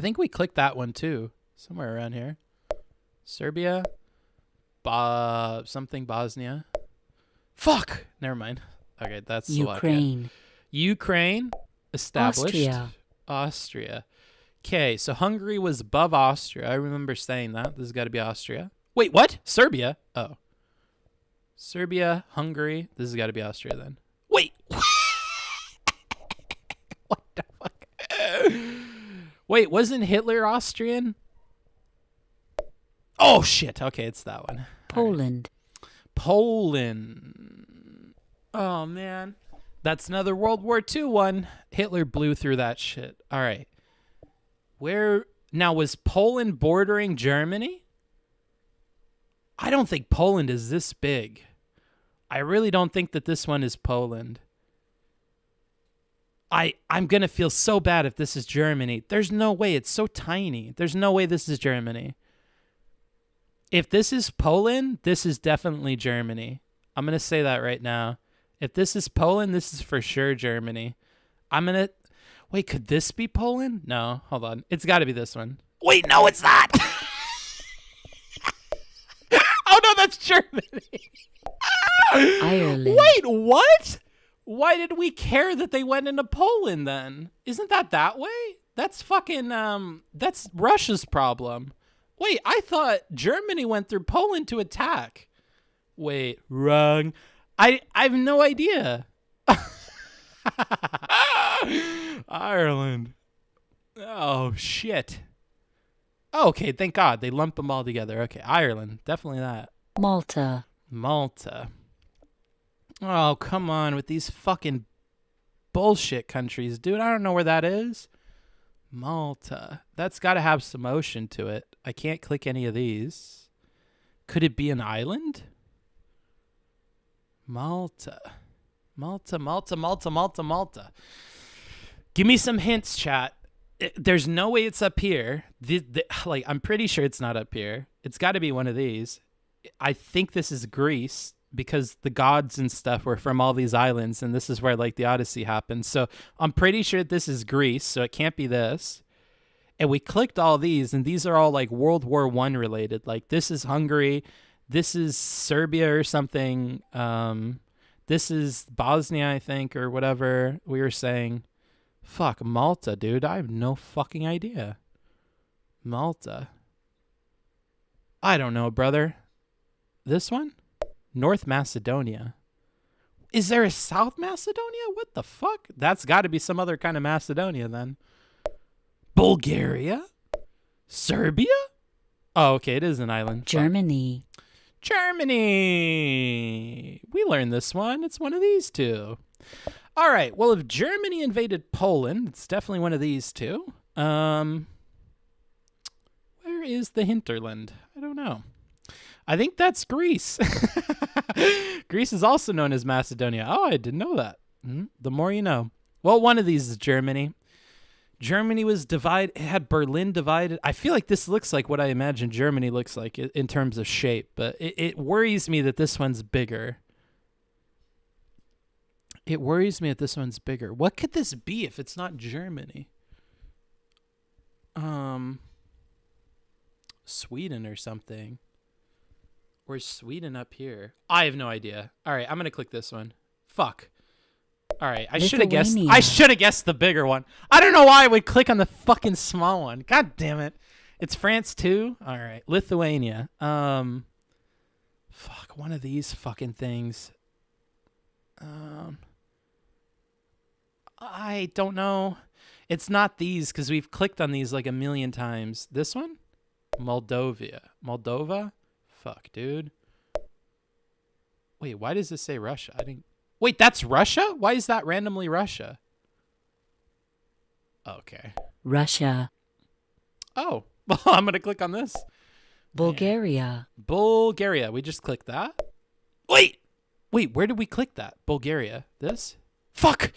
think we clicked that one too. Somewhere around here. Serbia. Something Bosnia. Fuck! Never mind. Okay, that's Slovakia. Ukraine. Established. Austria. Okay, so Hungary was above Austria. I remember saying that. This has got to be Austria. Wait, what? Serbia? Oh. Serbia, Hungary. This has got to be Austria then. Wait. What the fuck? Wait, wasn't Hitler Austrian? Oh, shit. Okay, it's that one. Poland. Poland. Oh, man. That's another World War II one. Hitler blew through that shit. All right. Now, was Poland bordering Germany? I don't think Poland is this big. I really don't think that this one is Poland. I'm going to feel so bad if this is Germany. There's no way. It's so tiny. There's no way this is Germany. If this is Poland, this is definitely Germany. I'm going to say that right now. If this is Poland, this is for sure Germany. Wait, could this be Poland? No, hold on. It's got to be this one. Wait, no, it's not. Oh, no, that's Germany. Ireland. Wait, what? Why did we care that they went into Poland then? Isn't that way? That's fucking, that's Russia's problem. Wait, I thought Germany went through Poland to attack. Wait, wrong. I have no idea. Ireland. Oh, shit. Oh, okay, thank God. They lumped them all together. Okay, Ireland. Definitely that. Malta. Oh, come on with these fucking bullshit countries. Dude, I don't know where that is. Malta. That's got to have some ocean to it. I can't click any of these. Could it be an island? Malta. Give me some hints, chat. There's no way it's up here. I'm pretty sure it's not up here. It's got to be one of these. I think this is Greece because the gods and stuff were from all these islands, and this is where like the Odyssey happened. So I'm pretty sure this is Greece, so it can't be this. And we clicked all these, and these are all like World War I related. Like this is Hungary, this is Serbia or something. This is Bosnia, I think, or whatever we were saying. Fuck, Malta, dude. I have no fucking idea. Malta. I don't know, brother. This one? North Macedonia. Is there a South Macedonia? What the fuck? That's got to be some other kind of Macedonia then. Bulgaria? Serbia? Oh, okay, it is an island. Germany. Germany. We learned this one. It's one of these two. All right. Well, if Germany invaded Poland, it's definitely one of these two. Where is the hinterland? I don't know. I think that's Greece. Greece is also known as Macedonia. Oh, I didn't know that. The more you know. Well, one of these is Germany. Germany was divided. It had Berlin divided. I feel like this looks like what I imagine Germany looks like in terms of shape, but it worries me that this one's bigger. It worries me that this one's bigger. What could this be if it's not Germany? Sweden or something. Or is Sweden up here? I have no idea. All right, I'm going to click this one. Fuck. All right, I should have guessed. I should have guessed the bigger one. I don't know why I would click on the fucking small one. God damn it! It's France too. All right, Lithuania. Fuck, one of these fucking things. I don't know. It's not these because we've clicked on these like a million times. This one, Moldova. Fuck, dude. Wait, why does this say Russia? I didn't. Wait, that's Russia? Why is that randomly Russia? Okay. Russia. Oh, well, I'm going to click on this. Bulgaria. Bulgaria. We just clicked that. Wait, where did we click that? Bulgaria. This? Fuck.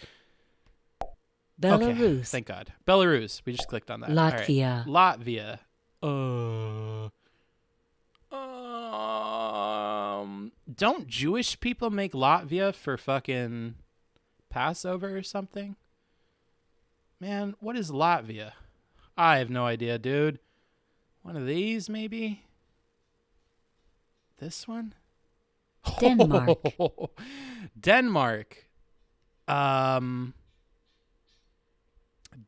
Belarus. Okay, thank God. Belarus. We just clicked on that. Latvia. Right. Latvia. Don't Jewish people make Latvia for fucking Passover or something? Man, what is Latvia? I have no idea, dude. One of these, maybe? This one? Denmark. Denmark.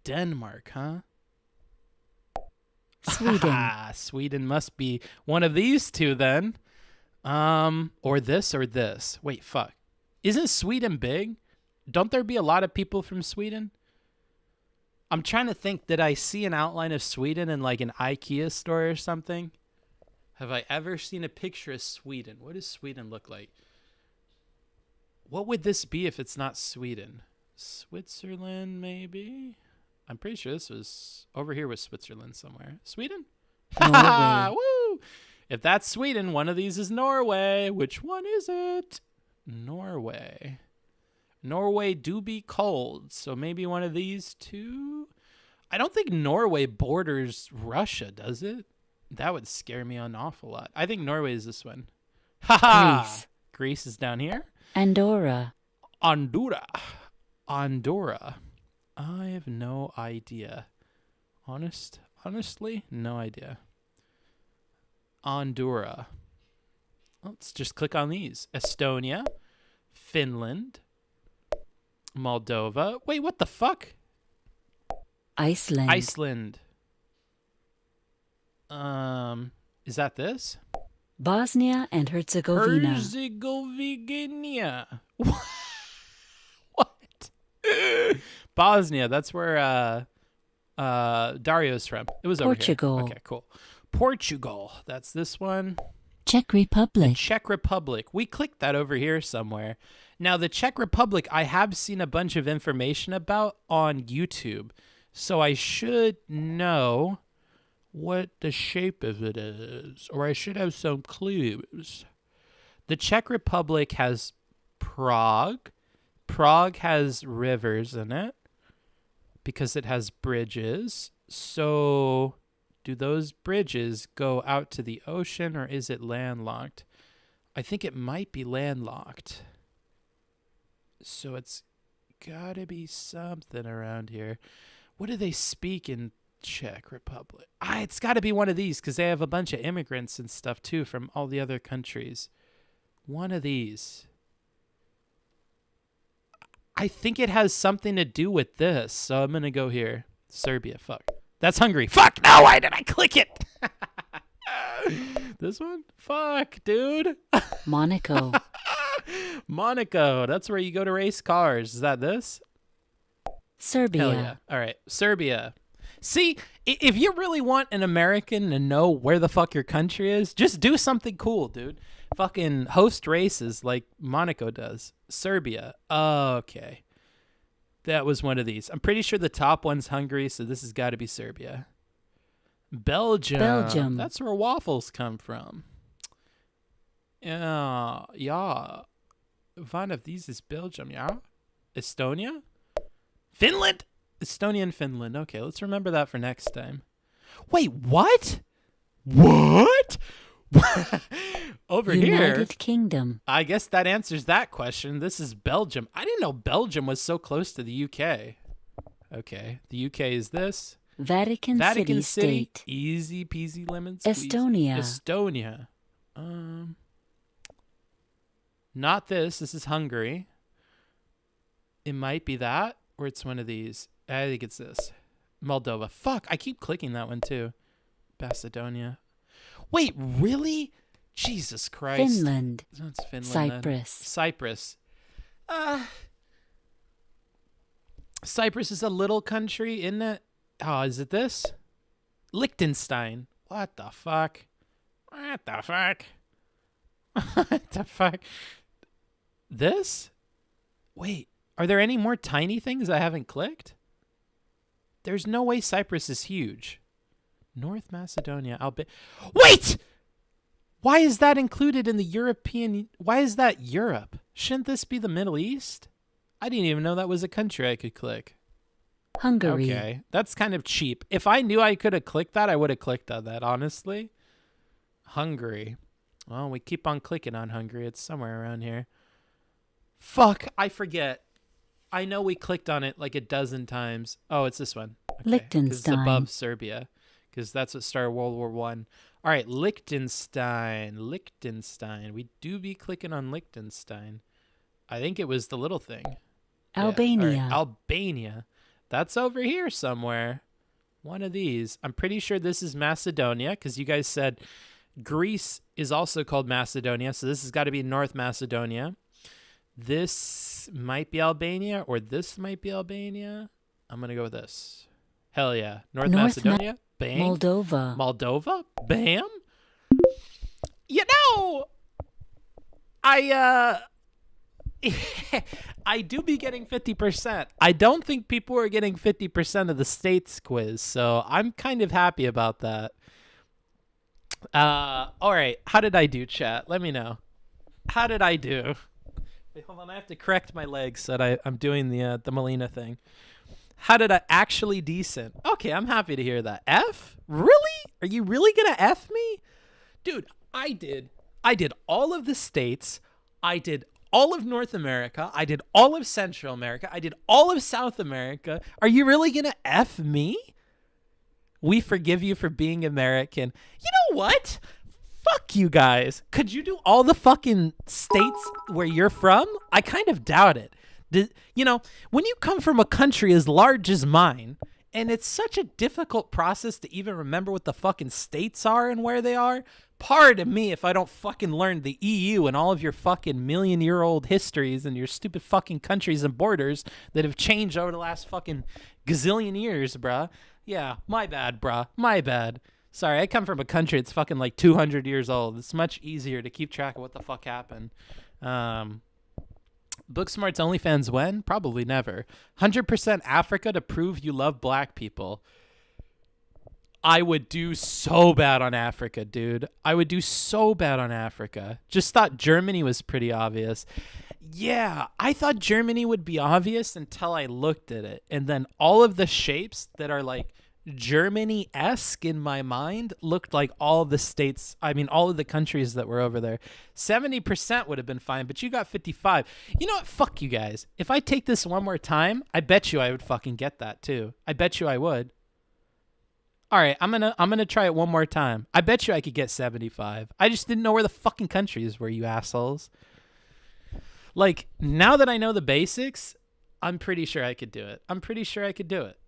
Denmark, huh? Sweden. Sweden must be one of these two then. Or this. Wait, fuck. Isn't Sweden big? Don't there be a lot of people from Sweden? I'm trying to think, did I see an outline of Sweden in like an IKEA store or something? Have I ever seen a picture of Sweden? What does Sweden look like? What would this be if it's not Sweden? Switzerland, maybe? I'm pretty sure this was over here with Switzerland somewhere. Sweden? Norway. Woo! If that's Sweden, one of these is Norway. Which one is it? Norway. Norway do be cold, so maybe one of these two? I don't think Norway borders Russia, does it? That would scare me an awful lot. I think Norway is this one. Ha! Greece. Greece is down here. Andorra. Andorra. I have no idea. Honestly, no idea. Andorra. Let's just click on these. Estonia, Finland, Moldova. Wait, what the fuck? Iceland. Iceland. Is that this? Bosnia and Herzegovina. Herzegovina. What? Bosnia. That's where Dario's from. It was Portugal. over here. Okay, cool. Portugal. That's this one. Czech Republic. Czech Republic. We clicked that over here somewhere. Now, the Czech Republic, I have seen a bunch of information about on YouTube, so I should know what the shape of it is, or I should have some clues. The Czech Republic has Prague. Prague has rivers in it because it has bridges. So do those bridges go out to the ocean, or is it landlocked? I think it might be landlocked. So it's got to be something around here. What do they speak in Czech Republic? It's got to be one of these because they have a bunch of immigrants and stuff too from all the other countries. One of these. I think it has something to do with this, so I'm going to go here. Serbia, fuck. That's Hungary. Fuck, no, why did I click it? This one? Fuck, dude. Monaco. Monaco, that's where you go to race cars. Is that this? Serbia. Hell yeah. All right, Serbia. See, if you really want an American to know where the fuck your country is, just do something cool, dude. Fucking host races like Monaco does. Serbia. Okay. That was one of these. I'm pretty sure the top one's Hungary, so this has got to be Serbia. Belgium. That's where waffles come from. Yeah. One of these is Belgium, yeah? Estonia? Finland? Estonia and Finland. Okay, let's remember that for next time. Wait, what? What? Over here. United Kingdom. I guess that answers that question. This is Belgium. I didn't know Belgium was so close to the UK. Okay, the UK is this. Vatican City. State. Easy peasy lemon squeezy. Estonia. Not this. This is Hungary. It might be that, or it's one of these. I think it's this. Moldova. Fuck, I keep clicking that one too. Macedonia. Wait, really? Jesus Christ. Finland. That's Finland. Cyprus. Then. Cyprus. Cyprus is a little country, isn't it? Oh, is it this? Liechtenstein. What the fuck? What the fuck? What the fuck? This? Wait, are there any more tiny things I haven't clicked? There's no way Cyprus is huge. North Macedonia, Wait! Why is that included in the European... Why is that Europe? Shouldn't this be the Middle East? I didn't even know that was a country I could click. Hungary. Okay, that's kind of cheap. If I knew I could have clicked that, I would have clicked on that, honestly. Hungary. Well, we keep on clicking on Hungary. It's somewhere around here. Fuck, I forget. I know we clicked on it like a dozen times. Oh, it's this one. Okay, Liechtenstein. it's above Serbia, because that's what started World War I. All right, Liechtenstein. We do be clicking on Liechtenstein. I think it was the little thing. Albania. Yeah, all right, Albania. That's over here somewhere. One of these. I'm pretty sure this is Macedonia, because you guys said Greece is also called Macedonia, so this has got to be North Macedonia. This might be Albania, or this might be Albania. I'm going to go with this. Hell yeah. North Macedonia. Bam. Moldova. Bam. You know, I do be getting 50%. I don't think people are getting 50% of the states quiz, so I'm kind of happy about that. All right. How did I do, chat? Let me know. How did I do? Wait, hold on. I have to correct my legs so that I'm doing the Melina thing. How did I actually decent? Okay, I'm happy to hear that. F? Really? Are you really gonna F me? Dude, I did all of the states. I did all of North America. I did all of Central America. I did all of South America. Are you really gonna F me? We forgive you for being American. You know what? Fuck you guys. Could you do all the fucking states where you're from? I kind of doubt it. You know, when you come from a country as large as mine, and it's such a difficult process to even remember what the fucking states are and where they are, pardon me if I don't fucking learn the EU and all of your fucking million-year-old histories and your stupid fucking countries and borders that have changed over the last fucking gazillion years, bruh. Yeah, my bad, bruh. My bad. Sorry, I come from a country that's fucking like 200 years old. It's much easier to keep track of what the fuck happened. Booksmart's OnlyFans when? Probably never. 100% Africa to prove you love black people. I would do so bad on Africa, dude. I would do so bad on Africa. Just thought Germany was pretty obvious. Yeah, I thought Germany would be obvious until I looked at it. And then all of the shapes that are like Germany-esque in my mind looked like all of the states, I mean, all of the countries that were over there. 70% would have been fine, but you got 55. You know what? Fuck you guys. If I take this one more time, I bet you I would fucking get that too. I bet you I would. All right, I'm gonna try it one more time. I bet you I could get 75. I just didn't know where the fucking countries were, you assholes. Like, now that I know the basics, I'm pretty sure I could do it.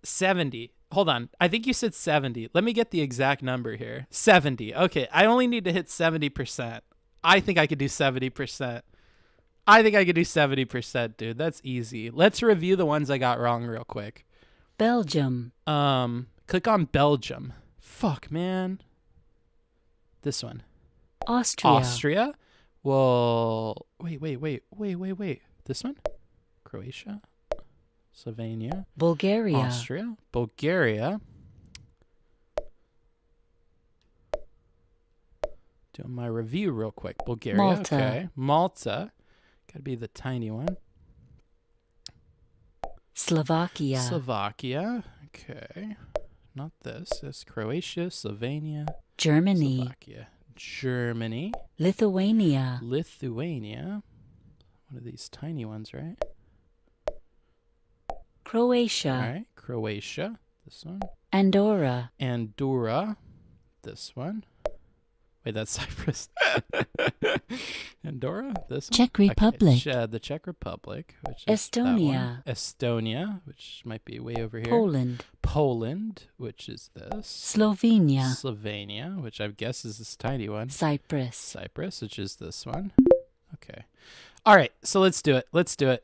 70. Hold on. I think you said 70. Let me get the exact number here. 70. Okay, I only need to hit 70%. I think I could do 70%. I think I could do 70%, dude. That's easy. Let's review the ones I got wrong real quick. Belgium. Click on Belgium. Fuck, man. This one. Austria. Well, wait. This one? Croatia. Slovenia. Bulgaria. Austria. Bulgaria. Doing my review real quick. Bulgaria. Malta. Okay. Malta. Gotta be the tiny one. Slovakia. Slovakia. Okay. Not this. It's Croatia, Slovenia. Germany. Slovakia. Germany. Lithuania. Lithuania. One of these tiny ones, right? Croatia. All right. Croatia. This one. Andorra. Andorra. This one. Wait, that's Cyprus. Andorra. This one. Czech Republic. Okay. The Czech Republic, which is Estonia. That one. Estonia, which might be way over here. Poland. Poland, which is this. Slovenia. Slovenia, which I guess is this tiny one. Cyprus. Cyprus, which is this one. Okay. All right, so let's do it. Let's do it.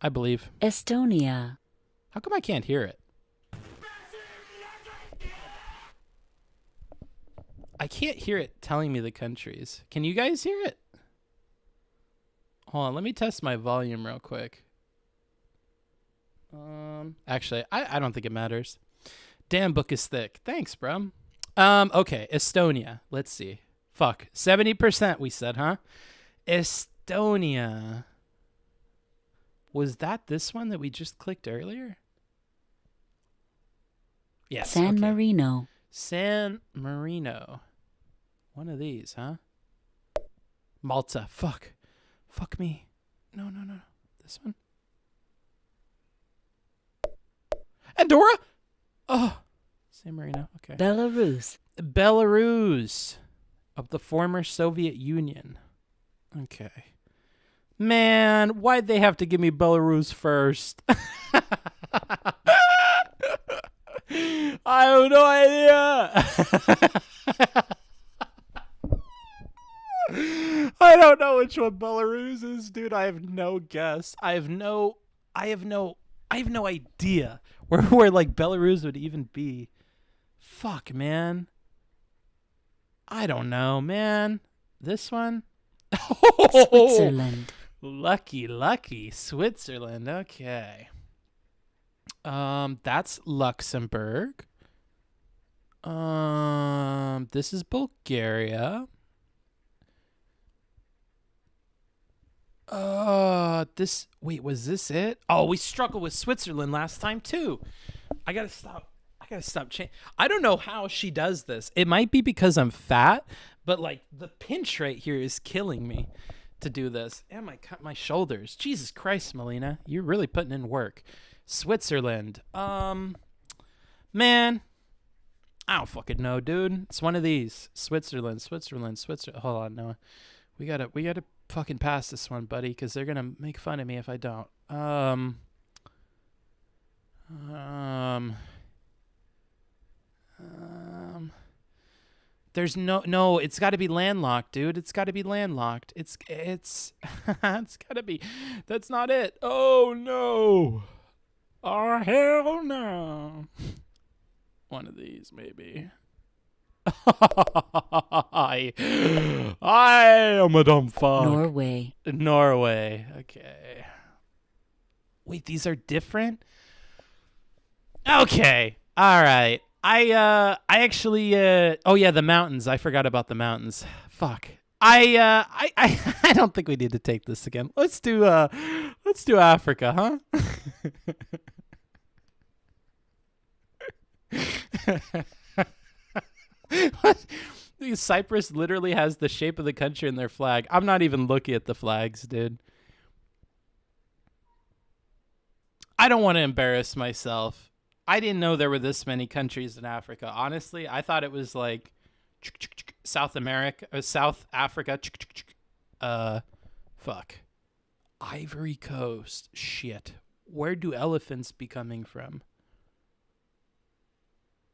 I believe. Estonia. How come I can't hear it? I can't hear it telling me the countries. Can you guys hear it? Hold on, let me test my volume real quick. Actually, I don't think it matters. Damn, book is thick. Thanks, bro. Okay, Estonia. Let's see. Fuck. 70% we said, huh? Estonia. Was that this one that we just clicked earlier? Yes. San Marino. San Marino. One of these, huh? Malta. Fuck. Fuck me. No. This one. Andorra? Oh. San Marino. Okay. Belarus. Belarus. Of the former Soviet Union. Okay. Man, why'd they have to give me Belarus first? I have no idea. I don't know which one Belarus is, dude. I have no guess. I have no idea where like Belarus would even be. Fuck, man. I don't know, man. This one? Switzerland. Lucky. Switzerland. Okay. That's Luxembourg. This is Bulgaria. Wait, was this it? Oh, we struggled with Switzerland last time too. I gotta stop gotta stop I don't know how she does this. It might be because I'm fat, but like the pinch right here is killing me to do this. And I cut my shoulders. Jesus Christ, Melina, you're really putting in work. Switzerland. Man, I don't fucking know, dude. It's one of these. Switzerland. Hold on, Noah. We gotta fucking pass this one, buddy, because they're gonna make fun of me if I don't. There's no, it's got to be landlocked, dude. It's got to be landlocked. It's it's got to be. That's not it. Oh no. Oh hell no. One of these maybe. I am a dumb fuck. Norway. Okay. Wait, these are different? Okay. All right. I actually oh yeah, the mountains. I forgot about the mountains. Fuck. I don't think we need to take this again. Let's do Africa, huh? What? Cyprus literally has the shape of the country in their flag. I'm not even looking at the flags, dude. I don't want to embarrass myself. I didn't know there were this many countries in Africa. Honestly, I thought it was like South America or South Africa. Fuck. Ivory Coast. Shit. Where do elephants be coming from?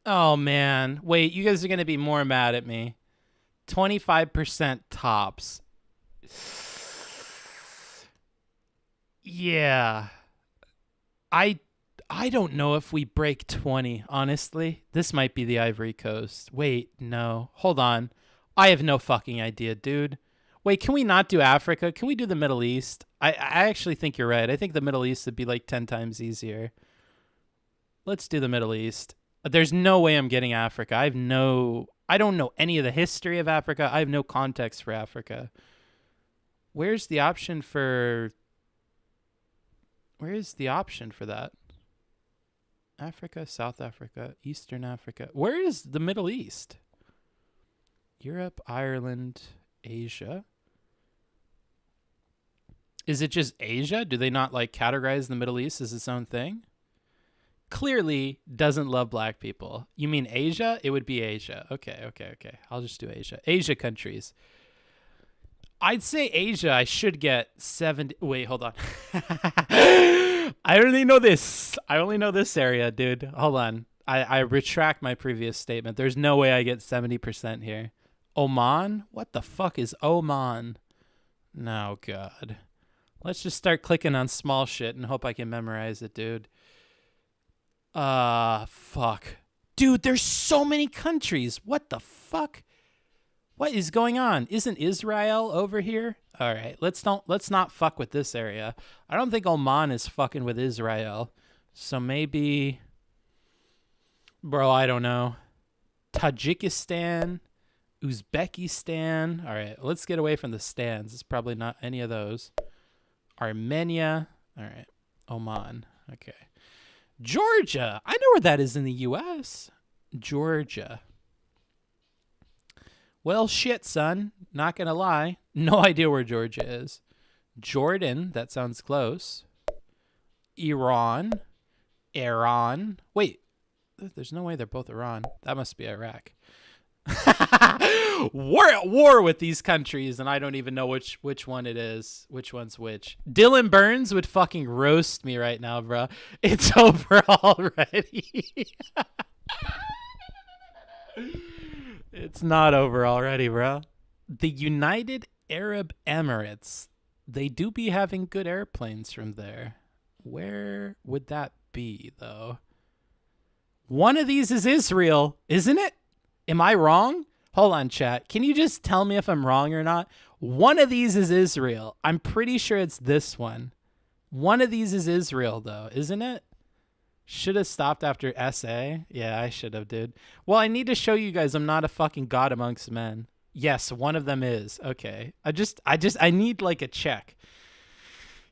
Oh, man. Wait, you guys are going to be more mad at me. 25% tops. Yeah. I don't know if we break 20, honestly. This might be the Ivory Coast. Wait, no. Hold on. I have no fucking idea, dude. Wait, can we not do Africa? Can we do the Middle East? I actually think you're right. I think the Middle East would be like 10 times easier. Let's do the Middle East. There's no way I'm getting Africa. I don't know any of the history of Africa. I have no context for Africa. Where's the option for that? Africa, South Africa, Eastern Africa. Where is the Middle East? Europe, Ireland, Asia. Is it just Asia? Do they not like categorize the Middle East as its own thing? Clearly doesn't love black people. You mean Asia? It would be Asia. Okay. I'll just do Asia. Asia countries. I'd say Asia, I should get 70. Wait, hold on. I only know this. I only know this area, dude. Hold on. I retract my previous statement. There's no way I get 70% here. Oman? What the fuck is Oman? No, God. Let's just start clicking on small shit and hope I can memorize it, dude. Fuck. Dude, there's so many countries. What the fuck? What is going on? Isn't Israel over here? All right, let's not fuck with this area. I don't think Oman is fucking with Israel. So maybe, bro, I don't know. Tajikistan, Uzbekistan. All right, let's get away from the stands. It's probably not any of those. Armenia. All right, Oman. Okay. Georgia. I know where that is in the U.S. Georgia. Well, shit, son. Not going to lie. No idea where Georgia is. Jordan. That sounds close. Iran. Wait. There's no way they're both Iran. That must be Iraq. We're at war with these countries, and I don't even know which one it is. Which one's which? Dylan Burns would fucking roast me right now, bro. It's over already. It's not over already, bro. The United Arab Emirates. They do be having good airplanes from there. Where would that be, though? One of these is Israel, isn't it? Am I wrong? Hold on, chat. Can you just tell me if I'm wrong or not? One of these is Israel. I'm pretty sure it's this one. One of these is Israel, though, isn't it? Should have stopped after SA. Yeah, I should have, dude. Well, I need to show you guys I'm not a fucking god amongst men. Yes, one of them is. Okay. I need like a check.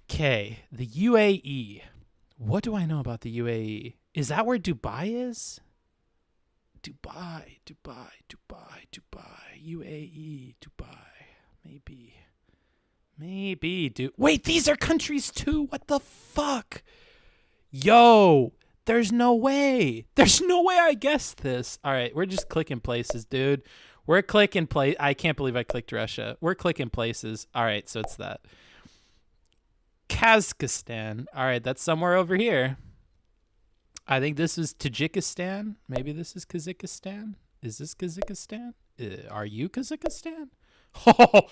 Okay. The UAE. What do I know about the UAE? Is that where Dubai is? Dubai, UAE, Dubai, maybe, wait, these are countries too? What the fuck? Yo, there's no way I guessed this. All right, we're just clicking places, dude. We're clicking I can't believe I clicked Russia. We're clicking places. All right, so it's that. Kazakhstan. All right, that's somewhere over here. I think this is Tajikistan. Maybe this is Kazakhstan. Is this Kazakhstan? Are you Kazakhstan? Oh,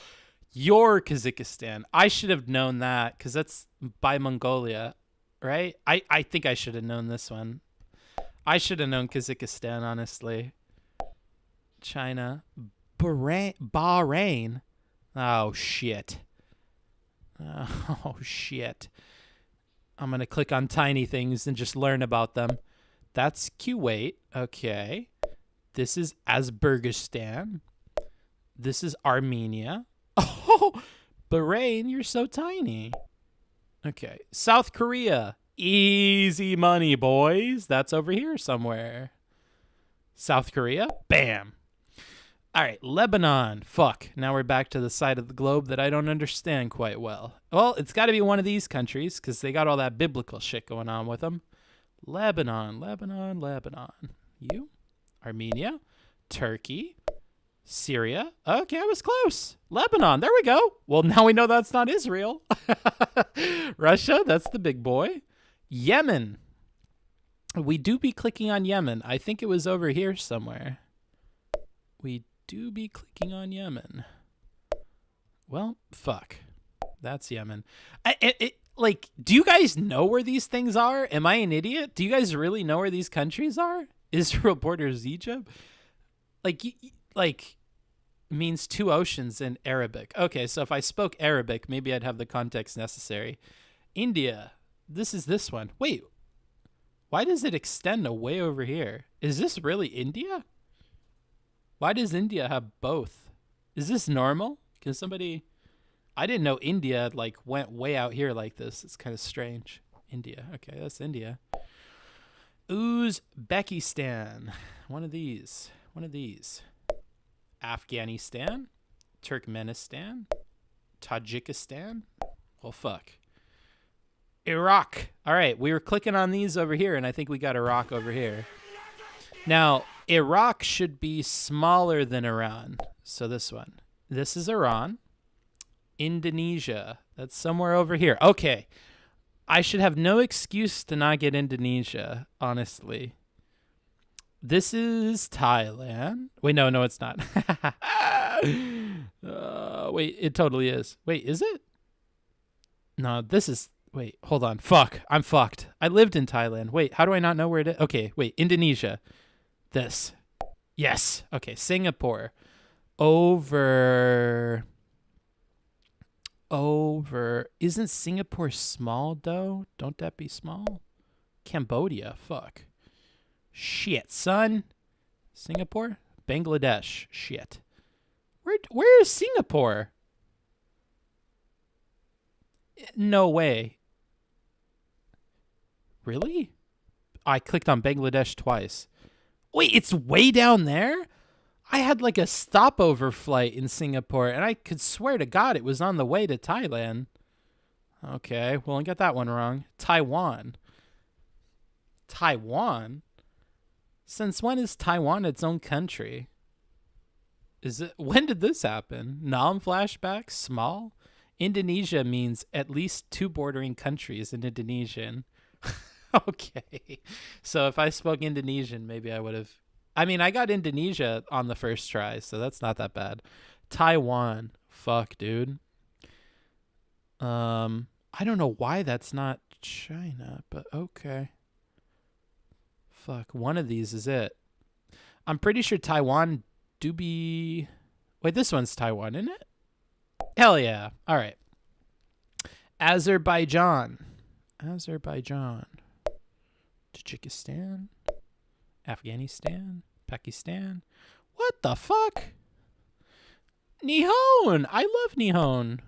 you're Kazakhstan. I should have known that because that's by Mongolia, right? I think I should have known this one. I should have known Kazakhstan, honestly. China. Bahrain. Oh, shit. Oh, shit. I'm going to click on tiny things and just learn about them. That's Kuwait. Okay. This is Azerbaijan. This is Armenia. Oh, Bahrain, you're so tiny. Okay. South Korea. Easy money, boys. That's over here somewhere. South Korea. Bam. All right, Lebanon. Fuck. Now we're back to the side of the globe that I don't understand quite well. Well, it's got to be one of these countries because they got all that biblical shit going on with them. Lebanon. You? Armenia. Turkey. Syria. Okay, I was close. Lebanon. There we go. Well, now we know that's not Israel. Russia. That's the big boy. Yemen. We do be clicking on Yemen. I think it was over here somewhere. We do be clicking on Yemen. Well, fuck. That's Yemen. Like, do you guys know where these things are? Am I an idiot? Do you guys really know where these countries are? Israel borders Egypt? Like means two oceans in Arabic. Okay, so if I spoke Arabic, maybe I'd have the context necessary. India. This is this one. Wait. Why does it extend away over here? Is this really India? Why does India have both? Is this normal? Can somebody... I didn't know India, like, went way out here like this. It's kind of strange. India. Okay, that's India. Uzbekistan. One of these. Afghanistan. Turkmenistan. Tajikistan. Well, fuck. Iraq. All right, we were clicking on these over here, and I think we got Iraq over here. Now... Iraq should be smaller than Iran. So this one. This is Iran. Indonesia. That's somewhere over here. Okay. I should have no excuse to not get Indonesia, honestly. This is Thailand. Wait, no, it's not. Wait, it totally is. Wait, is it? No, this is... Wait, hold on. Fuck. I'm fucked. I lived in Thailand. Wait, how do I not know where it is? Okay, wait. Indonesia. This. Yes. Okay, Singapore. Over. Isn't Singapore small, though? Don't that be small? Cambodia. Fuck. Shit, son. Singapore? Bangladesh. Shit. Where is Singapore? No way. Really? I clicked on Bangladesh twice. Wait, it's way down there? I had like a stopover flight in Singapore, and I could swear to God it was on the way to Thailand. Okay, well, I got that one wrong. Taiwan. Taiwan? Since when is Taiwan its own country? When did this happen? Non-flashback? Small? Indonesia means at least two bordering countries in Indonesian. Okay. So if I spoke Indonesian, maybe I would have... I mean, I got Indonesia on the first try, so that's not that bad. Taiwan. Fuck, dude. I don't know why that's not China, but okay. Fuck, one of these is it. I'm pretty sure Taiwan do be... Wait, this one's Taiwan, isn't it? Hell yeah. All right. Azerbaijan. Tajikistan, Afghanistan, Pakistan. What the fuck? Nihon! I love Nihon.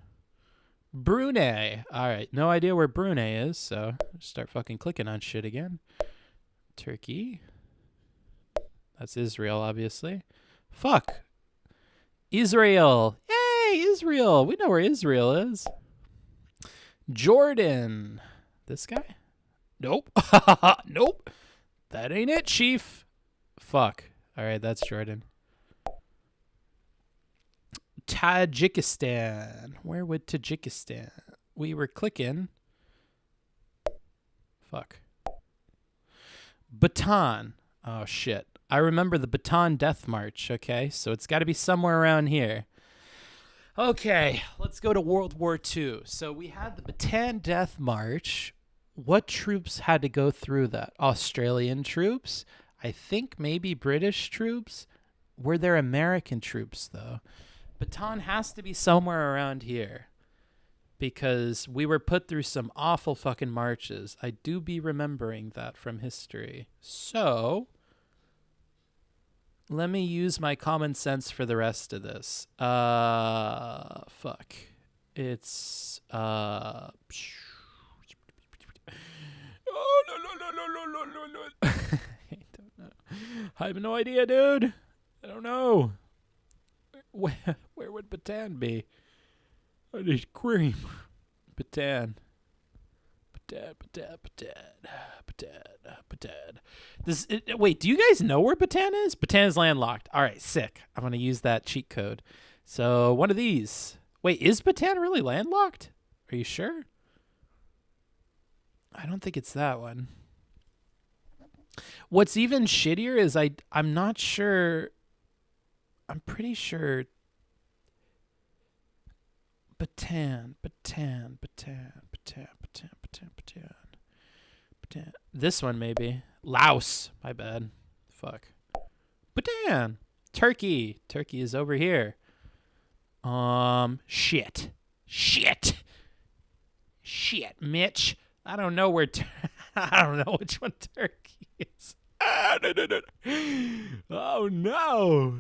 Brunei. All right, no idea where Brunei is, so start fucking clicking on shit again. Turkey. That's Israel, obviously. Fuck. Israel. Yay, Israel. We know where Israel is. Jordan. This guy? Nope. Nope. That ain't it, Chief. Fuck. All right, that's Jordan. Tajikistan. Where would Tajikistan? We were clicking. Fuck. Bhutan. Oh, shit. I remember the Bhutan Death March, okay? So it's got to be somewhere around here. Okay, let's go to World War II. So we had the Bhutan Death March. What troops had to go through that? Australian troops? I think maybe British troops? Were there American troops, though? Bhutan has to be somewhere around here. Because we were put through some awful fucking marches. I do be remembering that from history. So, let me use my common sense for the rest of this. Fuck. It's, oh, no. I don't know. I have no idea, dude. I don't know. Where would Bhutan be? I need cream. Bhutan. Wait, do you guys know where Bhutan is? Bhutan is landlocked. All right, sick. I'm going to use that cheat code. So one of these. Wait, is Bhutan really landlocked? Are you sure? I don't think it's that one. What's even shittier is I'm not sure. I'm pretty sure. Bhutan. This one maybe. Laos. My bad. Fuck. Bhutan. Turkey. Turkey is over here. Shit, Mitch. I don't know where. I don't know which one Turkey is. No. Oh no.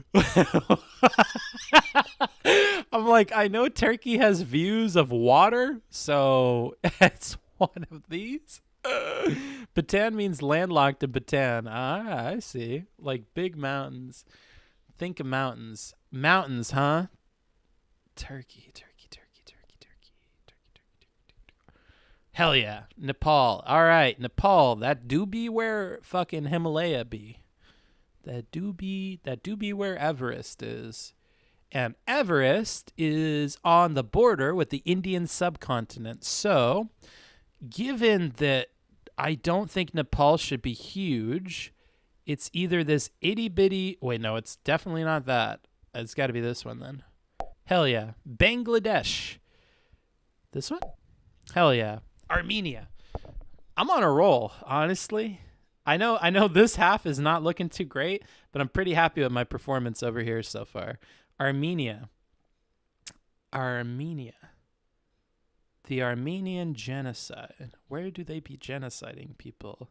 I'm like, I know Turkey has views of water, so it's one of these. Bhutan means landlocked in Bhutan. Ah, I see. Like big mountains. Think of mountains. Mountains, huh? Turkey. Hell yeah. Nepal. All right, Nepal. That do be where fucking Himalaya be. That do be where Everest is. And Everest is on the border with the Indian subcontinent. So, given that I don't think Nepal should be huge, it's either this itty-bitty... Wait, no, it's definitely not that. It's got to be this one then. Hell yeah. Bangladesh. This one? Hell yeah. Armenia. I'm on a roll, honestly. I know this half is not looking too great, but I'm pretty happy with my performance over here so far. Armenia. The Armenian genocide. Where do they be genociding people?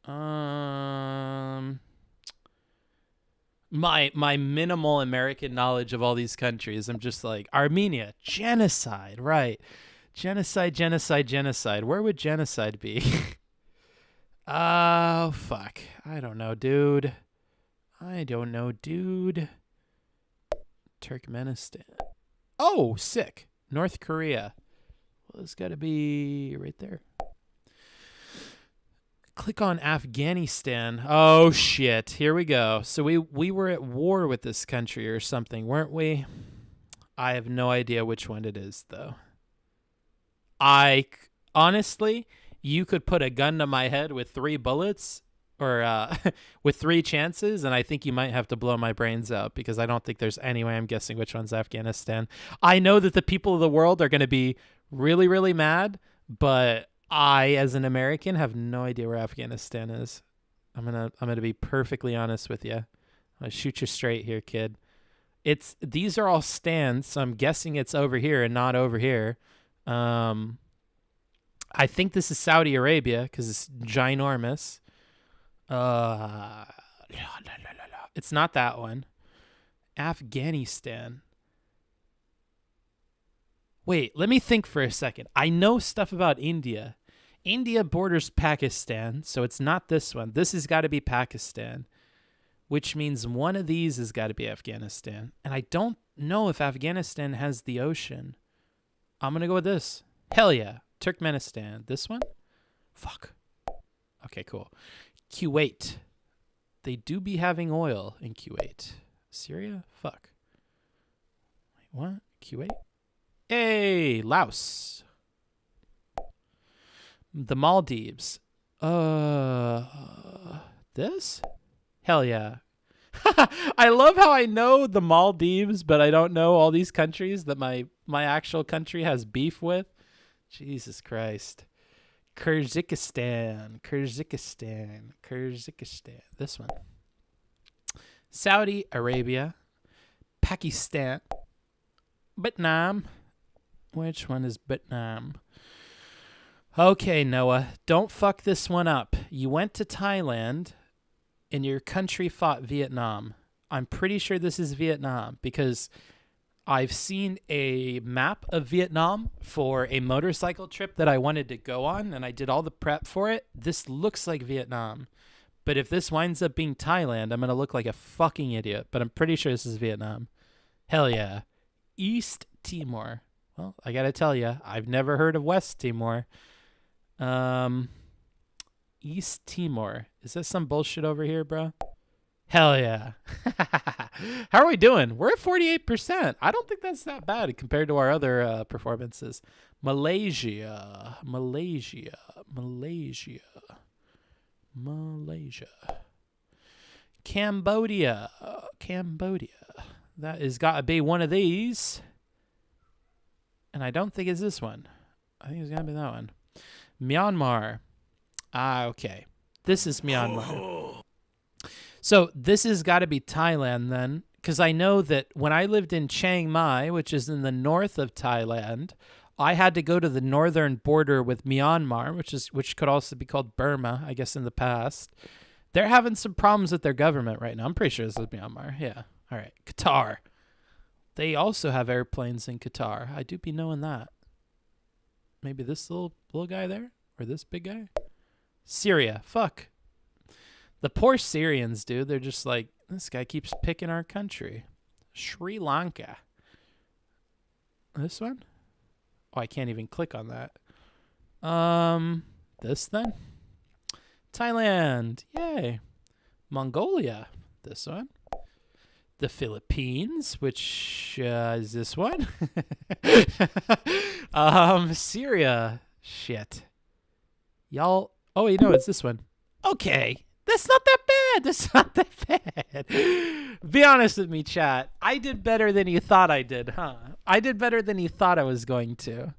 My minimal American knowledge of all these countries, I'm just like, Armenia, genocide, right. Genocide. Where would genocide be? Oh, fuck. I don't know, dude. Turkmenistan. Oh, sick. North Korea. Well, it's got to be right there. Click on Afghanistan. Oh, shit. Here we go. So we were at war with this country or something, weren't we? I have no idea which one it is, though. Honestly, you could put a gun to my head with 3 bullets or with 3 chances, and I think you might have to blow my brains out because I don't think there's any way I'm guessing which one's Afghanistan. I know that the people of the world are going to be really, really mad, but I, as an American, have no idea where Afghanistan is. I'm gonna be perfectly honest with you. I'll shoot you straight here, kid. These are all stands, so I'm guessing it's over here and not over here. I think this is Saudi Arabia because it's ginormous. It's not that one. Afghanistan. Wait, let me think for a second. I know stuff about India. India borders Pakistan, so it's not this one. This has got to be Pakistan. which means one of these has got to be Afghanistan. And I don't know if Afghanistan has the ocean. I'm going to go with this. Hell yeah. Turkmenistan. This one? Fuck. Okay, cool. Kuwait. They do be having oil in Kuwait. Syria? Fuck. Wait, what? Kuwait? Hey, Laos. The Maldives. This? Hell yeah. I love how I know the Maldives, but I don't know all these countries that my actual country has beef with. Jesus Christ. Kyrgyzstan. This one. Saudi Arabia. Pakistan. Vietnam. Which one is Vietnam? Okay, Noah, don't fuck this one up. You went to Thailand and your country fought Vietnam. I'm pretty sure this is Vietnam because I've seen a map of Vietnam for a motorcycle trip that I wanted to go on, and I did all the prep for it. This looks like Vietnam. But if this winds up being Thailand, I'm going to look like a fucking idiot. But I'm pretty sure this is Vietnam. Hell yeah. East Timor. Well, I got to tell you, I've never heard of West Timor. East Timor. Is that some bullshit over here, bro? Hell yeah. How are we doing? We're at 48%. I don't think that's that bad compared to our other performances. Malaysia. Cambodia. That has got to be one of these. And I don't think it's this one. I think it's got to be that one. Myanmar. Okay. This is Myanmar. So this has got to be Thailand then, because I know that when I lived in Chiang Mai, which is in the north of Thailand, I had to go to the northern border with Myanmar, which could also be called Burma, I guess, in the past. They're having some problems with their government right now. I'm pretty sure this is Myanmar. Yeah. All right. Qatar. They also have airplanes in Qatar. I do be knowing that. Maybe this little guy there? Or this big guy? Syria. Fuck. The poor Syrians, dude. They're just like, this guy keeps picking our country. Sri Lanka. This one? Oh, I can't even click on that. This then? Thailand. Yay. Mongolia. This one. The Philippines, which is this one. Syria. Shit. Y'all. Oh, you know, it's this one. Okay. That's not that bad. Be honest with me, chat. I did better than you thought I did, huh? I did better than you thought I was going to.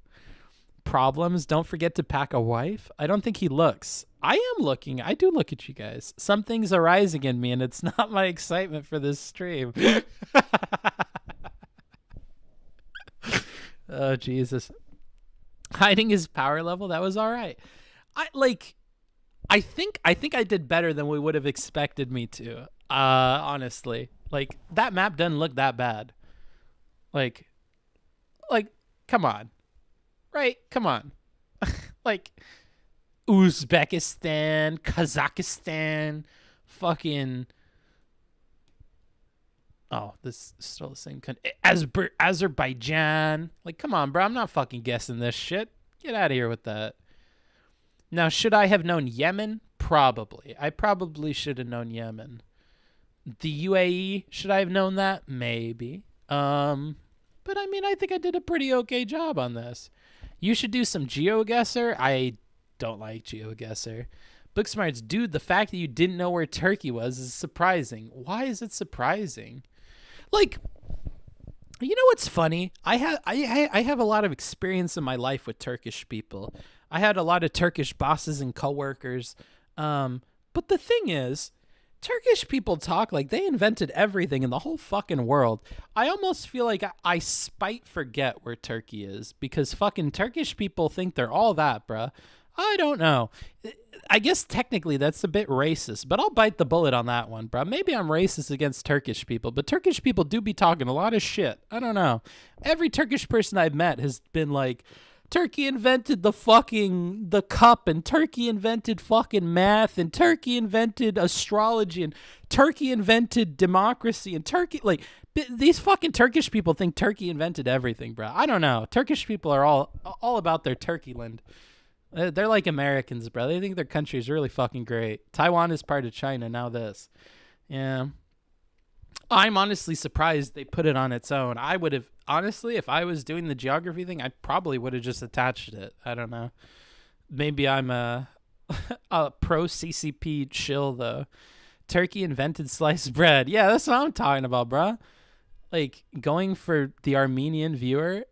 Problems. Don't forget to pack a wife. I don't think he looks. I am looking. I do look at you guys. Some things are rising in me, and it's not my excitement for this stream. Oh, Jesus. Hiding his power level. That was all right. I think I did better than we would have expected me to. Honestly, like that map doesn't look that bad. Like, come on, right? Come on, like Uzbekistan, Kazakhstan, fucking. Oh, this is still the same country. Azerbaijan. Like, come on, bro. I'm not fucking guessing this shit. Get out of here with that. Now, should I have known Yemen? Probably. I probably should have known Yemen. The UAE, should I have known that? Maybe. But I mean, I think I did a pretty okay job on this. You should do some GeoGuessr. I don't like GeoGuessr. Booksmarts, dude, the fact that you didn't know where Turkey was is surprising. Why is it surprising? Like, you know what's funny? I have a lot of experience in my life with Turkish people. I had a lot of Turkish bosses and coworkers. But the thing is, Turkish people talk like they invented everything in the whole fucking world. I almost feel like I spite forget where Turkey is because fucking Turkish people think they're all that, bruh. I don't know. I guess technically that's a bit racist, but I'll bite the bullet on that one, bro. Maybe I'm racist against Turkish people, but Turkish people do be talking a lot of shit. I don't know. Every Turkish person I've met has been like, Turkey invented the cup, and Turkey invented fucking math, and Turkey invented astrology, and Turkey invented democracy, and Turkey, like, these fucking Turkish people think Turkey invented everything, bro. I don't know. Turkish people are all about their turkey land. They're like Americans, bro. They think their country is really fucking great. Taiwan is part of China, now this. Yeah. I'm honestly surprised they put it on its own. I would have, honestly, if I was doing the geography thing, I probably would have just attached it. I don't know. Maybe I'm a pro-CCP chill, though. Turkey invented sliced bread. Yeah, that's what I'm talking about, bro. Like, going for the Armenian viewer.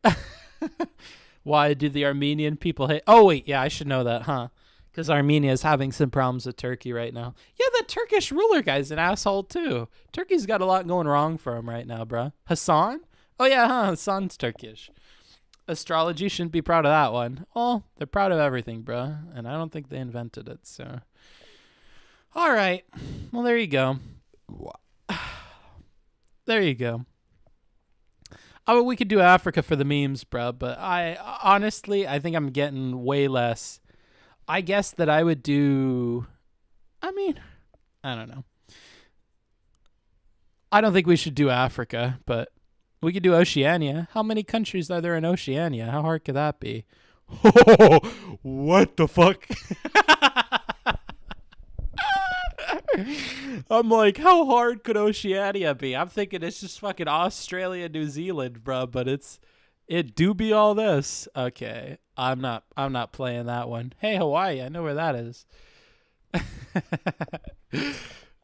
Why do the Armenian people hate? Oh, wait, yeah, I should know that, huh? Because Armenia is having some problems with Turkey right now. Yeah, the Turkish ruler guy's an asshole, too. Turkey's got a lot going wrong for him right now, bruh. Hassan? Oh, yeah, huh? Hassan's Turkish. Astrology shouldn't be proud of that one. Well, they're proud of everything, bruh. And I don't think they invented it, so. All right. Well, there you go. There you go. Oh, we could do Africa for the memes, bruh. But honestly, I think I'm getting way less. I guess that I would do, I mean, I don't know. I don't think we should do Africa, but we could do Oceania. How many countries are there in Oceania? How hard could that be? What the fuck? I'm like, how hard could Oceania be? I'm thinking it's just fucking Australia, New Zealand, bro, but it do be all this. Okay. I'm not playing that one. Hey, Hawaii, I know where that is.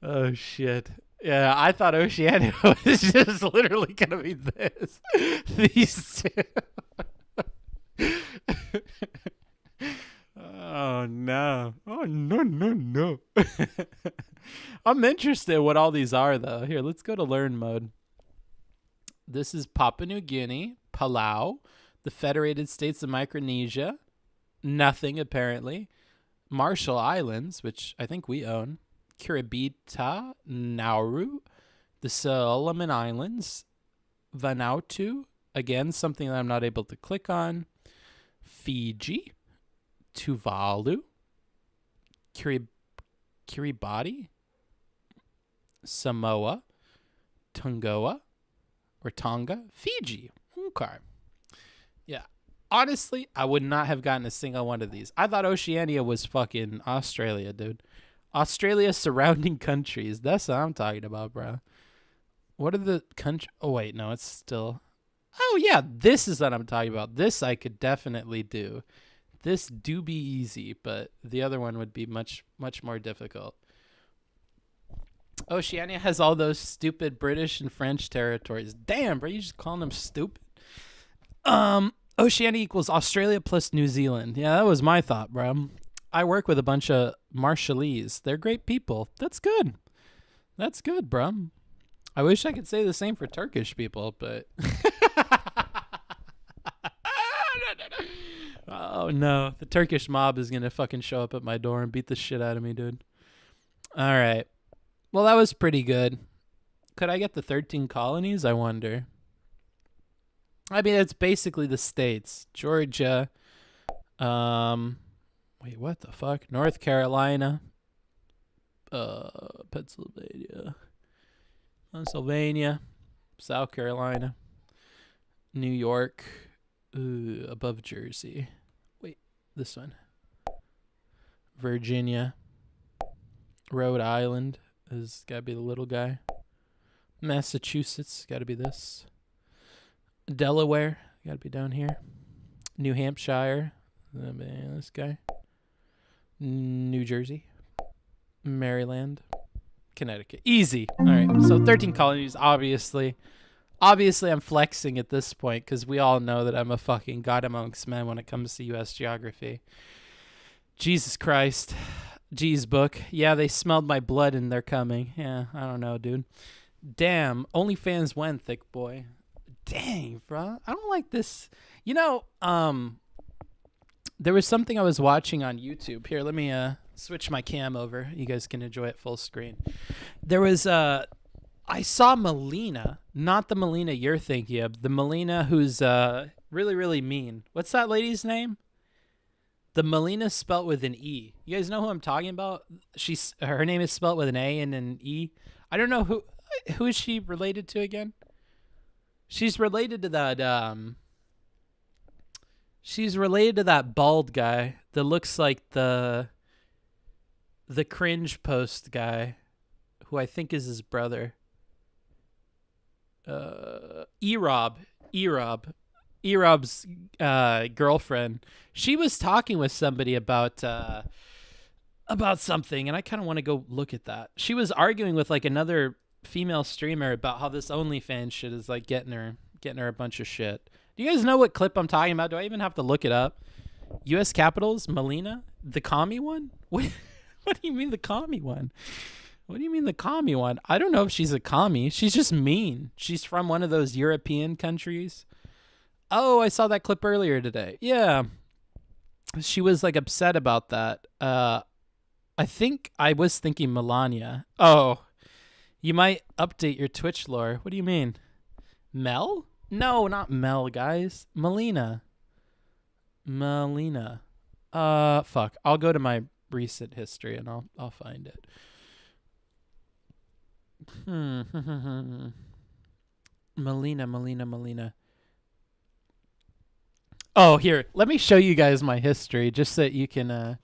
Oh shit. Yeah, I thought Oceania was just literally gonna be this. These two. Oh no. Oh no. I'm interested in what all these are though. Here, let's go to learn mode. This is Papua New Guinea, Palau, the Federated States of Micronesia, nothing apparently, Marshall Islands, which I think we own, Kiribati, Nauru, the Solomon Islands, Vanuatu, again, something that I'm not able to click on, Fiji, Tuvalu, Kiribati, Samoa, Tonga, or Tonga, Fiji. Okay. Yeah. Honestly, I would not have gotten a single one of these. I thought Oceania was fucking Australia, dude. Australia surrounding countries. That's what I'm talking about, bro. What are the countries? Oh, wait. No, it's still. Oh, yeah. This is what I'm talking about. This I could definitely do. This do be easy, but the other one would be much, much more difficult. Oceania has all those stupid British and French territories. Damn, bro. You just calling them stupid? Oceania equals Australia plus New Zealand. Yeah, that was my thought, bro. I work with a bunch of Marshallese. They're great people. That's good. That's good, bro. I wish I could say the same for Turkish people, but... Oh, no. The Turkish mob is going to fucking show up at my door and beat the shit out of me, dude. All right. Well, that was pretty good. Could I get the 13 colonies? I wonder. I mean, it's basically the states. Georgia. Wait, what the fuck? North Carolina. Pennsylvania. Pennsylvania. South Carolina. New York. Above Jersey. Wait, this one. Virginia. Rhode Island has got to be the little guy. Massachusetts, got to be this. Delaware, got to be down here. New Hampshire, this guy. New Jersey. Maryland. Connecticut. Easy. All right, so 13 colonies, obviously. Obviously, I'm flexing at this point because we all know that I'm a fucking god amongst men when it comes to U.S. geography. Jesus Christ. Jeez, book. Yeah, they smelled my blood and they're coming. Yeah, I don't know, dude. Damn, OnlyFans went, thick boy. Dang, bro. I don't like this. You know, there was something I was watching on YouTube. Here, let me switch my cam over. You guys can enjoy it full screen. There was I saw Melina, not the Melina you're thinking of, the Melina who's Really, really mean. What's that lady's name? The Melina spelt with an E. You guys know who I'm talking about? Her name is spelt with an A and an E. I don't know who is she related to again? She's related to that she's related to that bald guy that looks like the cringe post guy, who I think is his brother. Erob's girlfriend. She was talking with somebody about something, and I kind of want to go look at that. She was arguing with like another female streamer about how this OnlyFans shit is like getting her a bunch of shit. Do you guys know what clip I'm talking about? Do I even have to look it up? U.S. Capitals, Melina, the commie one? What do you mean the commie one? What do you mean the commie one? I don't know if she's a commie. She's just mean. She's from one of those European countries. Oh, I saw that clip earlier today. Yeah. She was like upset about that. I think I was thinking Melania. Oh, you might update your Twitch lore. What do you mean? Mel? No, not Mel, guys. Melina. Fuck. I'll go to my recent history and I'll find it. Melina. Oh, here. Let me show you guys my history just so you can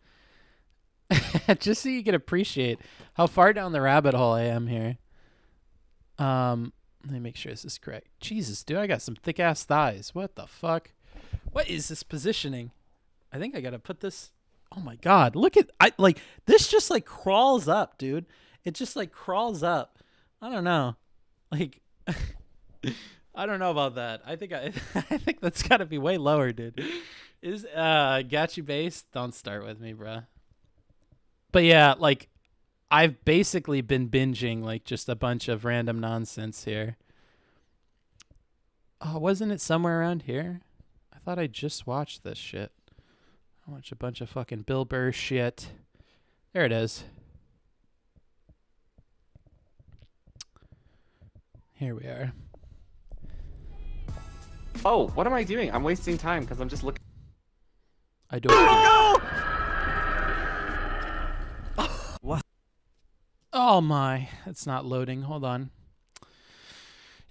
just so you can appreciate how far down the rabbit hole I am here. Let me make sure this is correct. Jesus, dude, I got some thick ass thighs. What the fuck? What is this positioning? I think I gotta put this. Oh my god, look at this just like crawls up, dude. It just like crawls up. I don't know. Like I don't know about that. I think that's gotta be way lower, dude. Is Gachi base? Don't start with me, bruh. But yeah, like I've basically been binging like just a bunch of random nonsense here. Oh, wasn't it somewhere around here? I thought I just watched this shit. I watched a bunch of fucking Bill Burr shit. There it is. Here we are. Oh, what am I doing? I'm wasting time because I'm just looking. I don't know. What? Oh my, it's not loading. Hold on.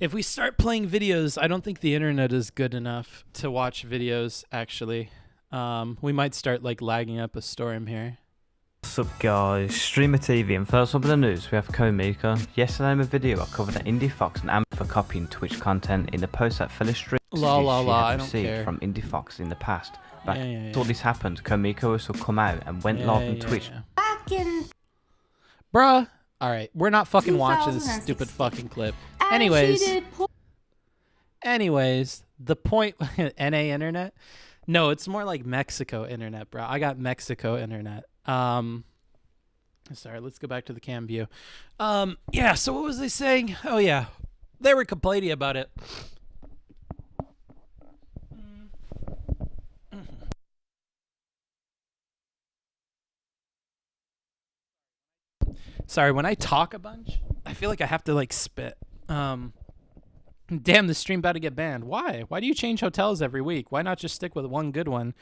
If we start playing videos, I don't think the internet is good enough to watch videos, actually. We might start like lagging up a storm here. What's up guys, Streamer TV, and first up in the news we have Komika. Yesterday in a video I covered that Indie Fox and Amber for copying Twitch content in the post that fell astray I don't care. from Indie Fox in the past. But Yeah. all this happened, Komika also come out and went live on Twitch. Back in Bruh. Alright, we're not fucking watching this stupid fucking clip. Anyways, the point... NA internet? No, it's more like Mexico internet, bro. I got Mexico internet. Sorry, let's go back to the cam view. Yeah, so what was they saying? Oh, yeah. They were complaining about it. Sorry, when I talk a bunch, I feel like I have to, like, spit. Damn, this stream about to get banned. Why? Why do you change hotels every week? Why not just stick with one good one?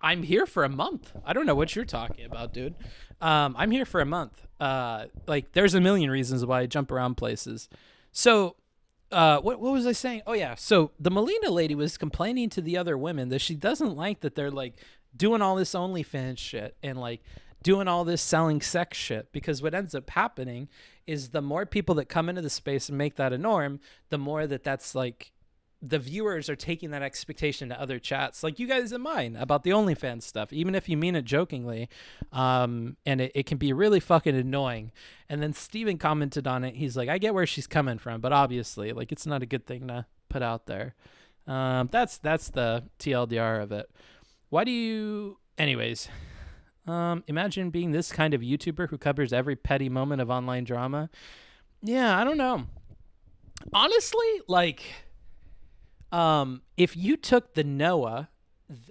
I'm here for a month. I don't know what you're talking about, dude. I'm here for a month. Like, there's a million reasons why I jump around places. So, what was I saying? Oh, yeah. So, the Melina lady was complaining to the other women that she doesn't like that they're, like, doing all this OnlyFans shit and, like, doing all this selling sex shit, because what ends up happening is the more people that come into the space and make that a norm, the more that's like the viewers are taking that expectation to other chats, like you guys and mine, about the OnlyFans stuff, even if you mean it jokingly. And it can be really fucking annoying. And then Steven commented on it. He's like, I get where she's coming from, but obviously, like, it's not a good thing to put out there. That's the TLDR of it. Why do you... Anyways... imagine being this kind of YouTuber who covers every petty moment of online drama. Yeah, I don't know. Honestly, like, if you took the Noah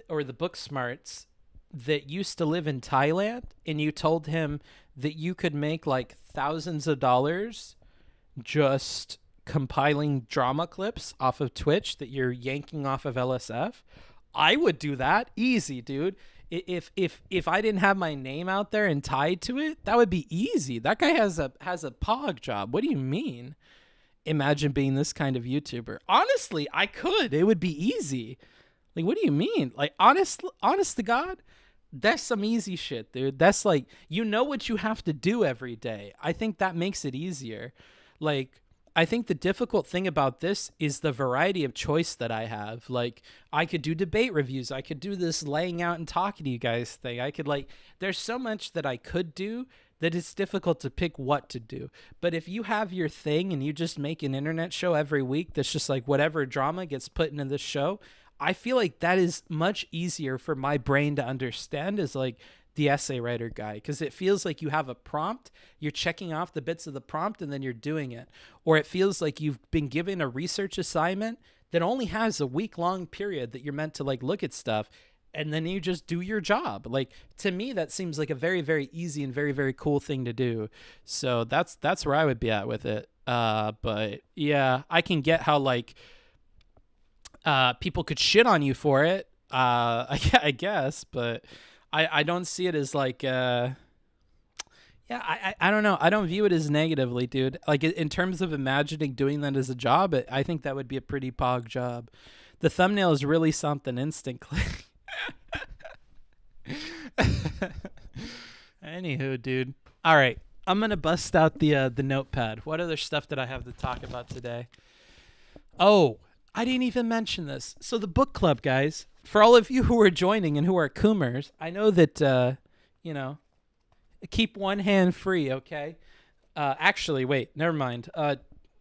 or the Booksmarts that used to live in Thailand and you told him that you could make like thousands of dollars just compiling drama clips off of Twitch that you're yanking off of LSF, I would do that easy, dude. If I didn't have my name out there and tied to it, that would be easy. That guy has a pog job. What do you mean? Imagine being this kind of YouTuber. Honestly, I could. It would be easy. Like, what do you mean? Like, honest to God, that's some easy shit, dude. That's like, you know what you have to do every day. I think that makes it easier. Like, I think the difficult thing about this is the variety of choice that I have. Like, I could do debate reviews. I could do this laying out and talking to you guys thing. I could, like, there's so much that I could do that it's difficult to pick what to do. But if you have your thing and you just make an internet show every week that's just like whatever drama gets put into this show, I feel like that is much easier for my brain to understand as like the essay writer guy, because it feels like you have a prompt, you're checking off the bits of the prompt and then you're doing it. Or it feels like you've been given a research assignment that only has a week-long period that you're meant to like look at stuff, and then you just do your job. Like, to me, that seems like a very, very easy and very, very cool thing to do. So that's where I would be at with it. But yeah, I can get how like people could shit on you for it, I guess, but I don't see it as like, I don't know. I don't view it as negatively, dude. Like, in terms of imagining doing that as a job, I think that would be a pretty pog job. The thumbnail is really something. Instant click. Anywho, dude. All right. I'm going to bust out the notepad. What other stuff did I have to talk about today? Oh, I didn't even mention this. So the book club, guys, for all of you who are joining and who are Coomers, I know that, keep one hand free, okay? Actually, wait, never mind.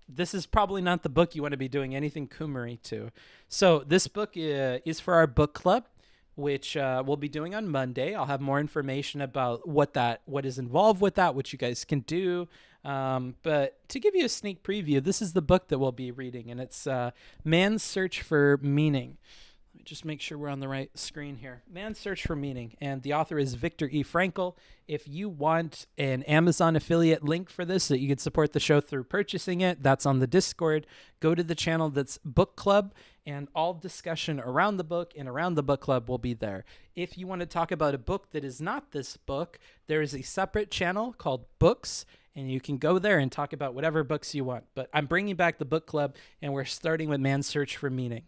This is probably not the book you want to be doing anything Coomery to. So this book is for our book club, which we'll be doing on Monday. I'll have more information about what is involved with that, what you guys can do. But to give you a sneak preview, this is the book that we'll be reading, and it's Man's Search for Meaning. Let me just make sure we're on the right screen here. Man's Search for Meaning, and the author is Viktor E. Frankl. If you want an Amazon affiliate link for this so that you can support the show through purchasing it, that's on the Discord. Go to the channel that's Book Club, and all discussion around the book and around the book club will be there. If you want to talk about a book that is not this book, there is a separate channel called Books, and you can go there and talk about whatever books you want. But I'm bringing back the book club, and we're starting with Man's Search for Meaning.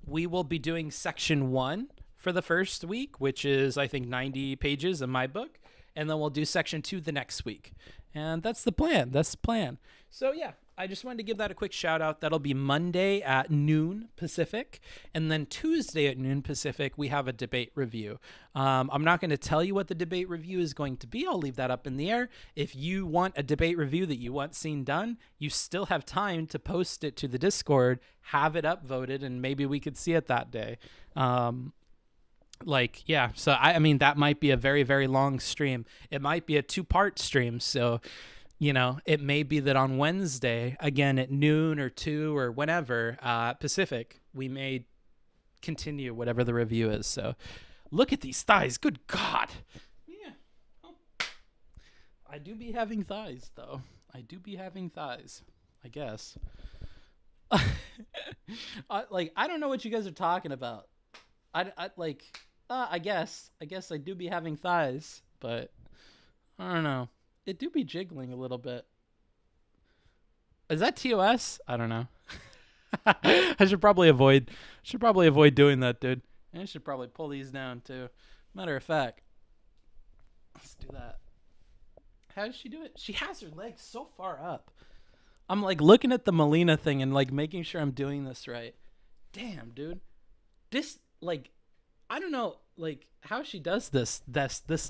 We will be doing section 1 for the first week, which is, I think, 90 pages in my book. And then we'll do section 2 the next week. And that's the plan. That's the plan. So, yeah, I just wanted to give that a quick shout out. That'll be Monday at noon Pacific. And then Tuesday at noon Pacific, we have a debate review. I'm not going to tell you what the debate review is going to be. I'll leave that up in the air. If you want a debate review that you want seen done, you still have time to post it to the Discord, have it upvoted, and maybe we could see it that day. So I mean, that might be a very, very long stream. It might be a 2-part stream. So, it may be that on Wednesday, again at noon or 2 or whenever, Pacific, we may continue whatever the review is. So look at these thighs. Good God. Yeah. Oh. I do be having thighs, though. I do be having thighs, I guess. I don't know what you guys are talking about. I guess I do be having thighs, but I don't know. It do be jiggling a little bit. Is that TOS? I don't know. I should probably avoid doing that, dude. And I should probably pull these down too. Matter of fact, let's do that. How does she do it? She has her legs so far up. I'm like looking at the Melina thing and like making sure I'm doing this right. Damn, dude. This I don't know, how she does this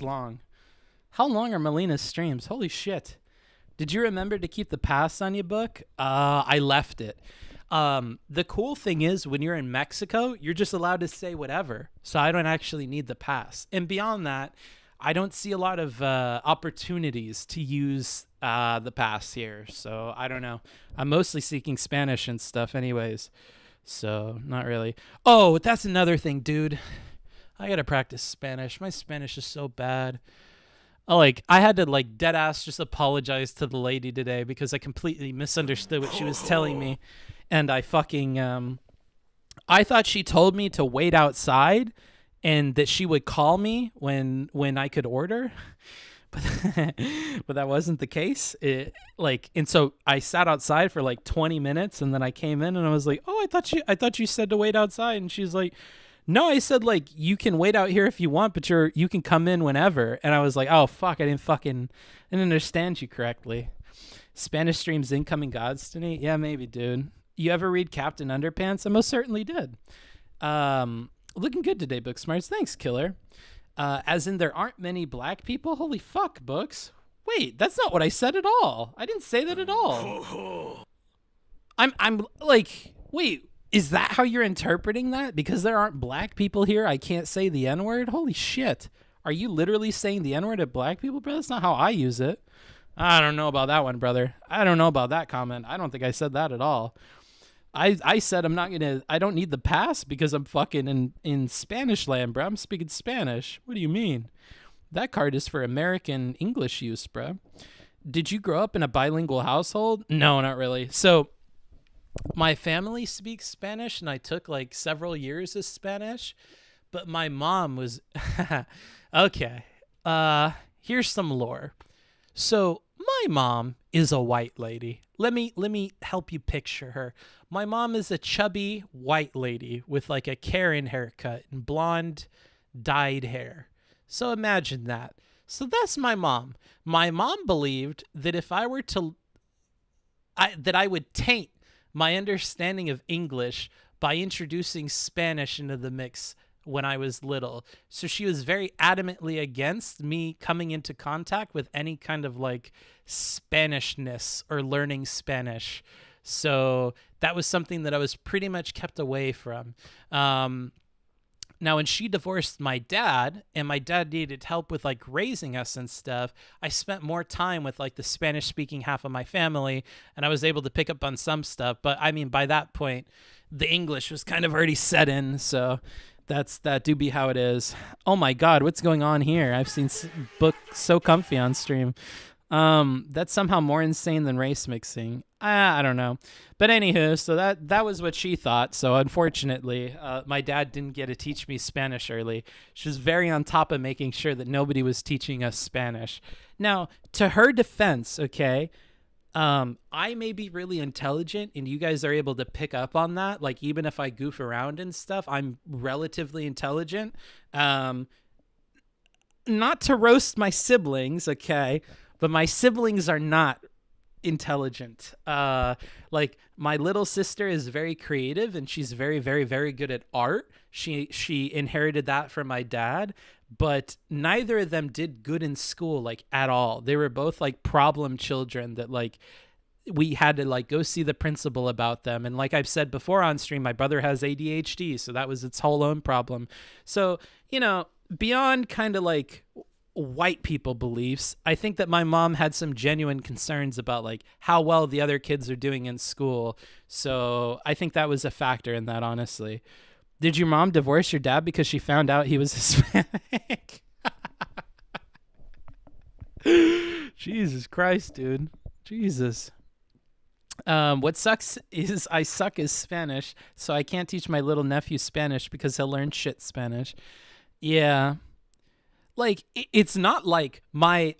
long. How long are Melina's streams? Holy shit. Did you remember to keep the pass on your book? I left it. The cool thing is when you're in Mexico, you're just allowed to say whatever. So I don't actually need the pass. And beyond that, I don't see a lot of opportunities to use the pass here. So I don't know. I'm mostly speaking Spanish and stuff anyways. So not really. Oh, that's another thing, dude. I got to practice Spanish. My Spanish is so bad. Like, I had to, like, dead ass just apologize to the lady today because I completely misunderstood what she was telling me. And I fucking, I thought she told me to wait outside and that she would call me when I could order. But that wasn't the case. And so I sat outside for like 20 minutes and then I came in and I was like, oh, I thought you said to wait outside. And she's like, no, I said, like, you can wait out here if you want, but you can come in whenever. And I was like, oh, fuck, I didn't understand you correctly. Spanish streams incoming gods to me? Yeah, maybe, dude. You ever read Captain Underpants? I most certainly did. Looking good today, Booksmarts. Thanks, Killer. As in there aren't many black people? Holy fuck, Books. Wait, that's not what I said at all. I didn't say that at all. I'm like, wait. Is that how you're interpreting that? Because there aren't black people here, I can't say the N-word? Holy shit. Are you literally saying the N-word at black people, bro? That's not how I use it. I don't know about that one, brother. I don't know about that comment. I don't think I said that at all. I said I don't need the pass because I'm fucking in Spanish land, bro. I'm speaking Spanish. What do you mean? That card is for American English use, bro. Did you grow up in a bilingual household? No, not really. So, my family speaks Spanish, and I took like several years of Spanish, but my mom was okay. Here's some lore. So my mom is a white lady. Let me help you picture her. My mom is a chubby white lady with like a Karen haircut and blonde dyed hair. So imagine that. So that's my mom. My mom believed that if I were to, that I would taint my understanding of English by introducing Spanish into the mix when I was little. So she was very adamantly against me coming into contact with any kind of like Spanishness or learning Spanish. So that was something that I was pretty much kept away from. Now, when she divorced my dad and my dad needed help with like raising us and stuff, I spent more time with like the Spanish speaking half of my family and I was able to pick up on some stuff. But I mean, by that point, the English was kind of already set in. So that do be how it is. Oh my God, what's going on here? I've seen Book so comfy on stream. That's somehow more insane than race mixing. I don't know. But anywho, so that was what she thought. So unfortunately, my dad didn't get to teach me Spanish early. She was very on top of making sure that nobody was teaching us Spanish. Now, to her defense, okay, I may be really intelligent and you guys are able to pick up on that. Like, even if I goof around and stuff, I'm relatively intelligent. Not to roast my siblings, okay, but my siblings are not intelligent. Like, my little sister is very creative and she's very, very, very good at art. She inherited that from my dad, but neither of them did good in school, like, at all. They were both like problem children that like we had to like go see the principal about them. And like I've said before on stream, my brother has ADHD, so that was its whole own problem. So, you know, beyond kind of like white people beliefs, I think that my mom had some genuine concerns about like how well the other kids are doing in school. So I think that was a factor in that, honestly. Did your mom divorce your dad because she found out he was Hispanic? Jesus Christ, dude. Jesus. What sucks is I suck at Spanish, so I can't teach my little nephew Spanish because he'll learn shit Spanish. Yeah. Like, it's not like my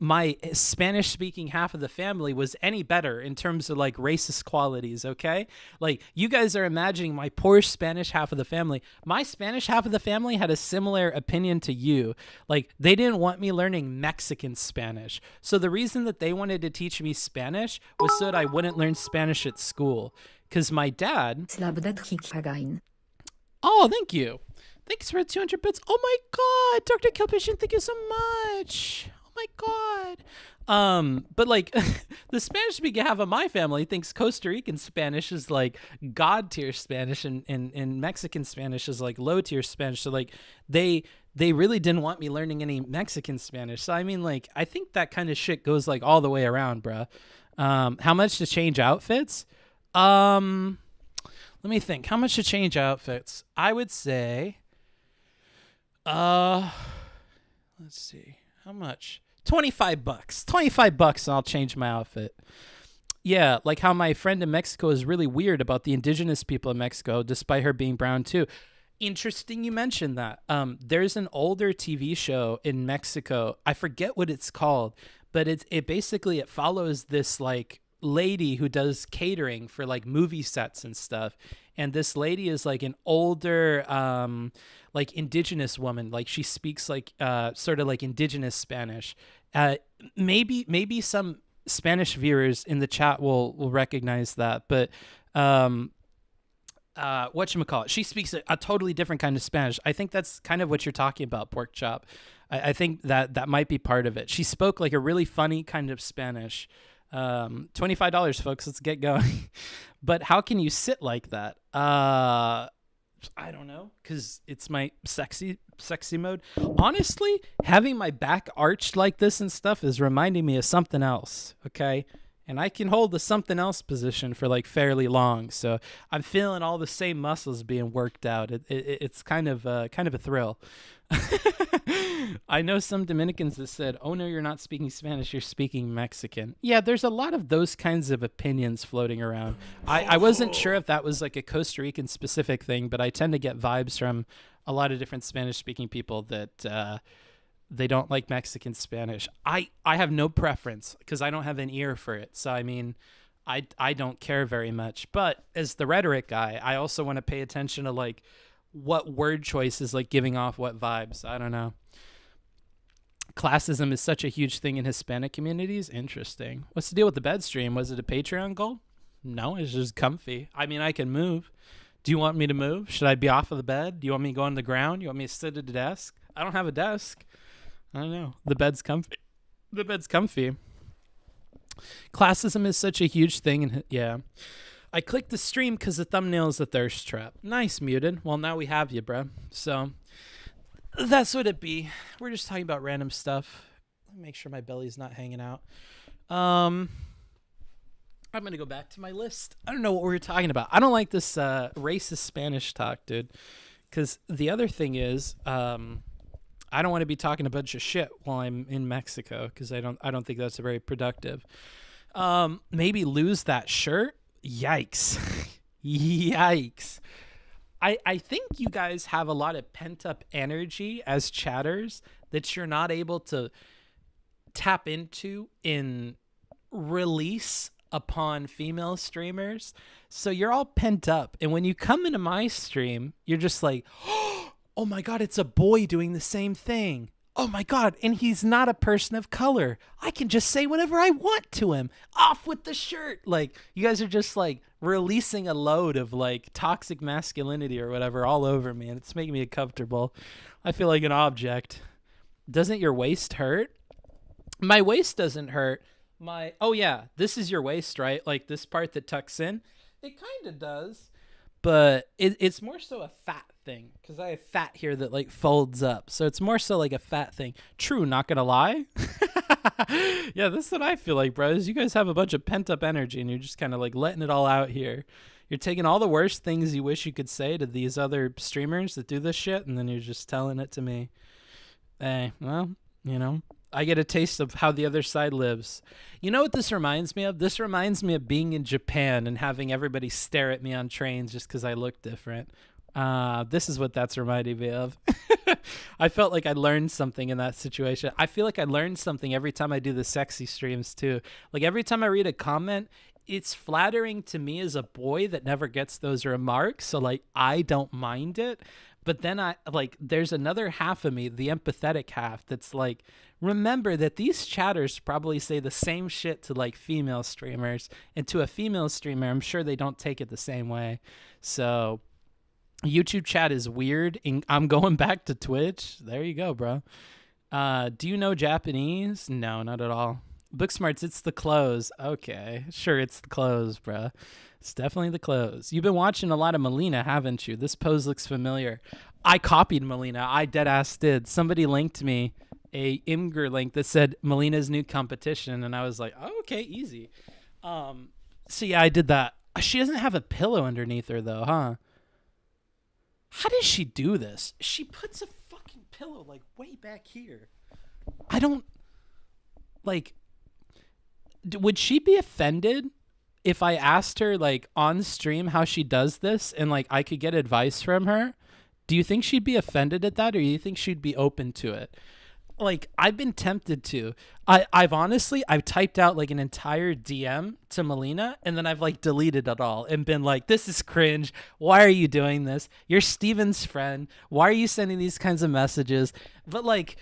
Spanish-speaking half of the family was any better in terms of, like, racist qualities, okay? Like, you guys are imagining my poor Spanish half of the family. My Spanish half of the family had a similar opinion to you. Like, they didn't want me learning Mexican Spanish. So the reason that they wanted to teach me Spanish was so that I wouldn't learn Spanish at school. Because my dad... Oh, thank you. Thanks for 200 bits. Oh my God, Dr. Killpatient, thank you so much. Oh my God. But like the Spanish speaking half of my family thinks Costa Rican Spanish is like God tier Spanish and Mexican Spanish is like low tier Spanish. So like they really didn't want me learning any Mexican Spanish. So I mean, like, I think that kind of shit goes like all the way around, bruh. How much to change outfits? Let me think. How much to change outfits? I would say let's see. How much? $25. $25 and I'll change my outfit. Yeah, like how my friend in Mexico is really weird about the indigenous people in Mexico, despite her being brown too. Interesting you mentioned that. There's an older TV show in Mexico. I forget what it's called, but it basically follows this like lady who does catering for like movie sets and stuff. And this lady is like an older like indigenous woman. Like she speaks like sort of like indigenous Spanish. Maybe some Spanish viewers in the chat will recognize that, but whatchamacallit, she speaks a totally different kind of Spanish. I think that's kind of what you're talking about, Pork Chop. I think that might be part of it. She spoke like a really funny kind of Spanish. $25, folks. Let's get going. But how can you sit like that? I don't know, because it's my sexy mode. Honestly, having my back arched like this and stuff is reminding me of something else, okay? And I can hold the something else position for like fairly long, so I'm feeling all the same muscles being worked out. It's kind of a thrill. I know some Dominicans that said, "Oh no, you're not speaking Spanish, you're speaking Mexican." Yeah, there's a lot of those kinds of opinions floating around. I wasn't sure if that was like a Costa Rican specific thing, but I tend to get vibes from a lot of different Spanish-speaking people that they don't like Mexican Spanish. I have no preference because I don't have an ear for it. So, I mean, I don't care very much. But as the rhetoric guy, I also want to pay attention to like what word choice is like giving off what vibes. I don't know. Classism is such a huge thing in Hispanic communities. Interesting. What's the deal with the bed stream? Was it a Patreon goal? No, it's just comfy. I mean, I can move. Do you want me to move? Should I be off of the bed? Do you want me to go on the ground? You want me to sit at a desk? I don't have a desk. I don't know. The bed's comfy. The bed's comfy. Classism is such a huge thing. And yeah. I clicked the stream because the thumbnail is a thirst trap. Nice, Muted. Well, now we have you, bro. So that's what it be. We're just talking about random stuff. Let me make sure my belly's not hanging out. I'm going to go back to my list. I don't know what we were talking about. I don't like this racist Spanish talk, dude. Because the other thing is, I don't want to be talking a bunch of shit while I'm in Mexico because I don't think that's very productive. Maybe lose that shirt. Yikes. Yikes. I think you guys have a lot of pent-up energy as chatters that you're not able to tap into in release upon female streamers. So you're all pent up. And when you come into my stream, you're just like, oh my God, it's a boy doing the same thing. Oh my God, and he's not a person of color. I can just say whatever I want to him. Off with the shirt. Like, you guys are just like releasing a load of like toxic masculinity or whatever all over me, and it's making me uncomfortable. I feel like an object. Doesn't your waist hurt? My waist doesn't hurt. Oh yeah, this is your waist, right? Like this part that tucks in. It kind of does, but it's more so a fat thing because I have fat here that like folds up, so it's more so like a fat thing. True, not gonna lie. Yeah, this is what I feel like, bros. You guys have a bunch of pent up energy and you're just kind of like letting it all out here. You're taking all the worst things you wish you could say to these other streamers that do this shit, and then you're just telling it to me. Hey, well, you know, I get a taste of how the other side lives. You know what this reminds me of? This reminds me of being in Japan and having everybody stare at me on trains just because I look different. This is what that's reminding me of. I felt like I learned something in that situation. I feel like I learned something every time I do the sexy streams too. Like every time I read a comment, it's flattering to me as a boy that never gets those remarks. So like, I don't mind it. But then there's another half of me, the empathetic half, that's like, remember that these chatters probably say the same shit to like female streamers, and to a female streamer, I'm sure they don't take it the same way. So YouTube chat is weird. I'm going back to Twitch. There you go, bro. Do you know Japanese? No, not at all. Booksmarts, it's the clothes. Okay, sure, it's the clothes, bro. It's definitely the clothes. You've been watching a lot of Melina, haven't you? This pose looks familiar. I copied Melina. I deadass did. Somebody linked me a Imgur link that said Melina's new competition, and I was like, oh, okay, easy. So yeah, I did that. She doesn't have a pillow underneath her though, huh? How does she do this? She puts a fucking pillow like way back here. like, would she be offended if I asked her like on stream how she does this and like I could get advice from her? Do you think she'd be offended at that, or do you think she'd be open to it? Like, I've been tempted to. I've honestly typed out like an entire DM to Melina, and then I've like deleted it all and been like, this is cringe. Why are you doing this? You're Steven's friend. Why are you sending these kinds of messages? But like,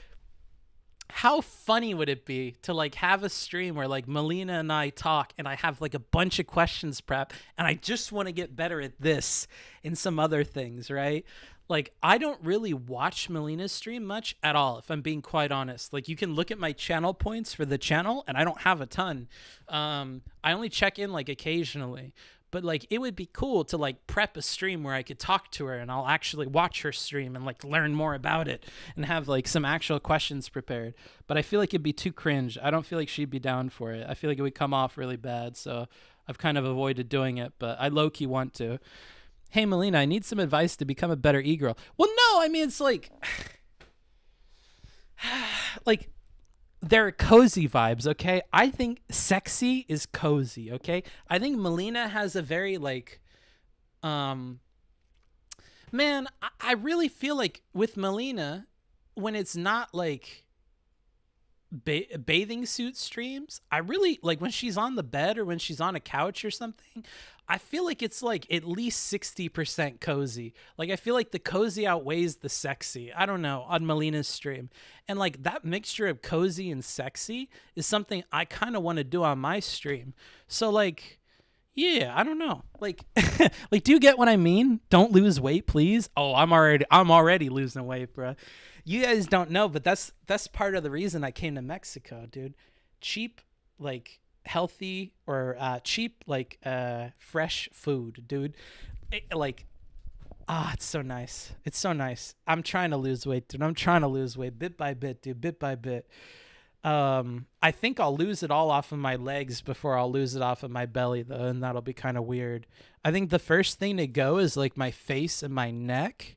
how funny would it be to like have a stream where like Melina and I talk and I have like a bunch of questions prep and I just want to get better at this and some other things, right? Like, I don't really watch Melina's stream much at all, if I'm being quite honest. Like, you can look at my channel points for the channel, and I don't have a ton. I only check in, like, occasionally. But, like, it would be cool to, like, prep a stream where I could talk to her, and I'll actually watch her stream and, like, learn more about it and have, like, some actual questions prepared. But I feel like it'd be too cringe. I don't feel like she'd be down for it. I feel like it would come off really bad, so I've kind of avoided doing it, but I low-key want to. Hey, Melina, I need some advice to become a better e-girl. Well, no, I mean, it's like, like, there are cozy vibes, okay? I think sexy is cozy, okay? I think Melina has a very, like, man, I really feel like with Melina, when it's not, like, bathing suit streams, I really, like, when she's on the bed or when she's on a couch or something, I feel like it's like at least 60% cozy. Like, I feel like the cozy outweighs the sexy. I don't know, on Melina's stream. And like that mixture of cozy and sexy is something I kind of want to do on my stream. So like, yeah, I don't know. Like, like, do you get what I mean? Don't lose weight, please. Oh, I'm already losing weight, bro. You guys don't know, but that's part of the reason I came to Mexico, dude. Cheap, like, healthy or cheap, like, fresh food, dude. It's so nice. It's so nice. I'm trying to lose weight, dude. I'm trying to lose weight bit by bit, dude. Bit by bit. I think I'll lose it all off of my legs before I'll lose it off of my belly, though, and that'll be kind of weird. I think the first thing to go is like my face and my neck,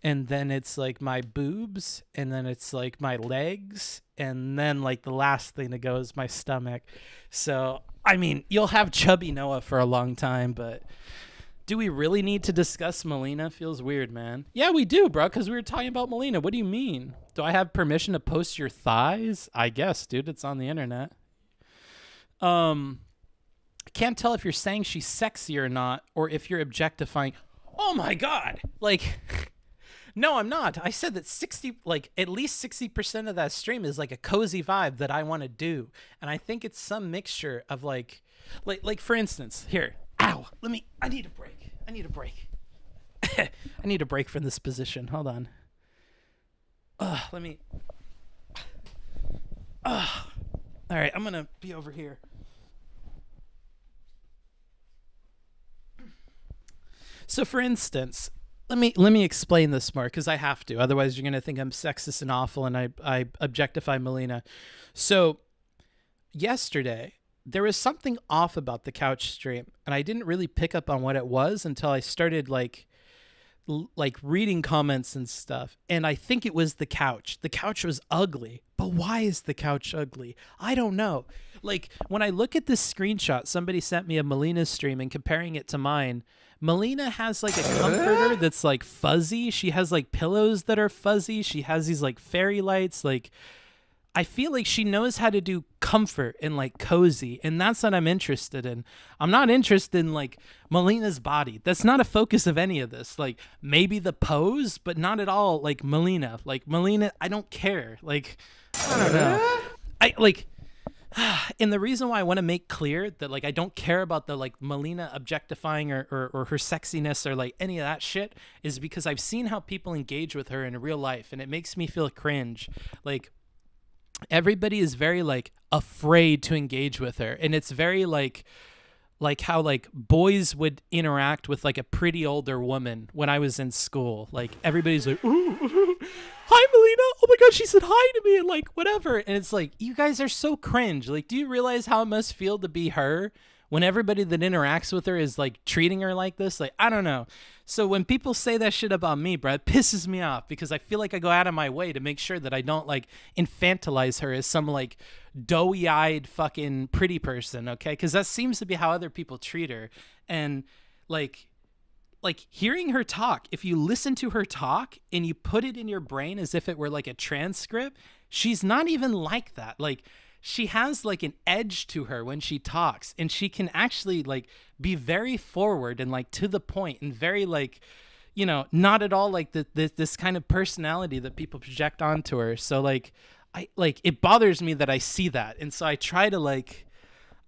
and then it's like my boobs, and then it's like my legs, and then like the last thing to go is my stomach. So, I mean, you'll have chubby Noah for a long time, but do we really need to discuss Melina? Feels weird, man. Yeah, we do, bro, because we were talking about Melina. What do you mean? Do I have permission to post your thighs? I guess, dude. It's on the internet. I can't tell if you're saying she's sexy or not, or if you're objectifying. Oh my God. Like, no, I'm not. I said that at least 60% of that stream is like a cozy vibe that I want to do. And I think it's some mixture of like for instance, here. Ow. I need a break. I need a break. I need a break from this position. Hold on. All right, I'm going to be over here. So for instance, let me explain this more, because I have to. Otherwise, you're going to think I'm sexist and awful and I objectify Melina. So yesterday, there was something off about the couch stream, and I didn't really pick up on what it was until I started like reading comments and stuff. And I think it was the couch. The couch was ugly. But why is the couch ugly? I don't know. Like, when I look at this screenshot, somebody sent me a Melina stream and comparing it to mine. Melina has like a comforter that's like fuzzy. She has like pillows that are fuzzy. She has these like fairy lights. Like, I feel like she knows how to do comfort and like cozy, and that's what I'm interested in. I'm not interested in like Melina's body. That's not a focus of any of this. Like, maybe the pose, but not at all like Melina. Like, Melina, I don't care. Like, I don't know. And the reason why I want to make clear that like I don't care about the like Melina objectifying or her sexiness or like any of that shit is because I've seen how people engage with her in real life, and it makes me feel cringe. Like, everybody is very like afraid to engage with her, and it's very like how like boys would interact with like a pretty older woman when I was in school. Like, everybody's like, ooh, hi Melina, oh my God, she said hi to me, and like whatever. And it's like, you guys are so cringe. Like, do you realize how it must feel to be her when everybody that interacts with her is like treating her like this. Like, I don't know. So when people say that shit about me, bro, it pisses me off because I feel like I go out of my way to make sure that I don't like infantilize her as some like doughy-eyed fucking pretty person, okay? Because that seems to be how other people treat her. And like hearing her talk, if you listen to her talk and you put it in your brain as if it were like a transcript, she's not even like that. Like, she has like an edge to her when she talks, and she can actually like be very forward and like to the point and very like, you know, not at all like this kind of personality that people project onto her. So like, it bothers me that I see that. And so I try to like,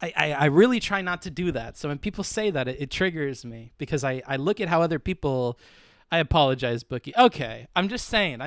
I really try not to do that. So when people say that, it triggers me because I look at how other people, I apologize, Bookie. Okay. I'm just saying,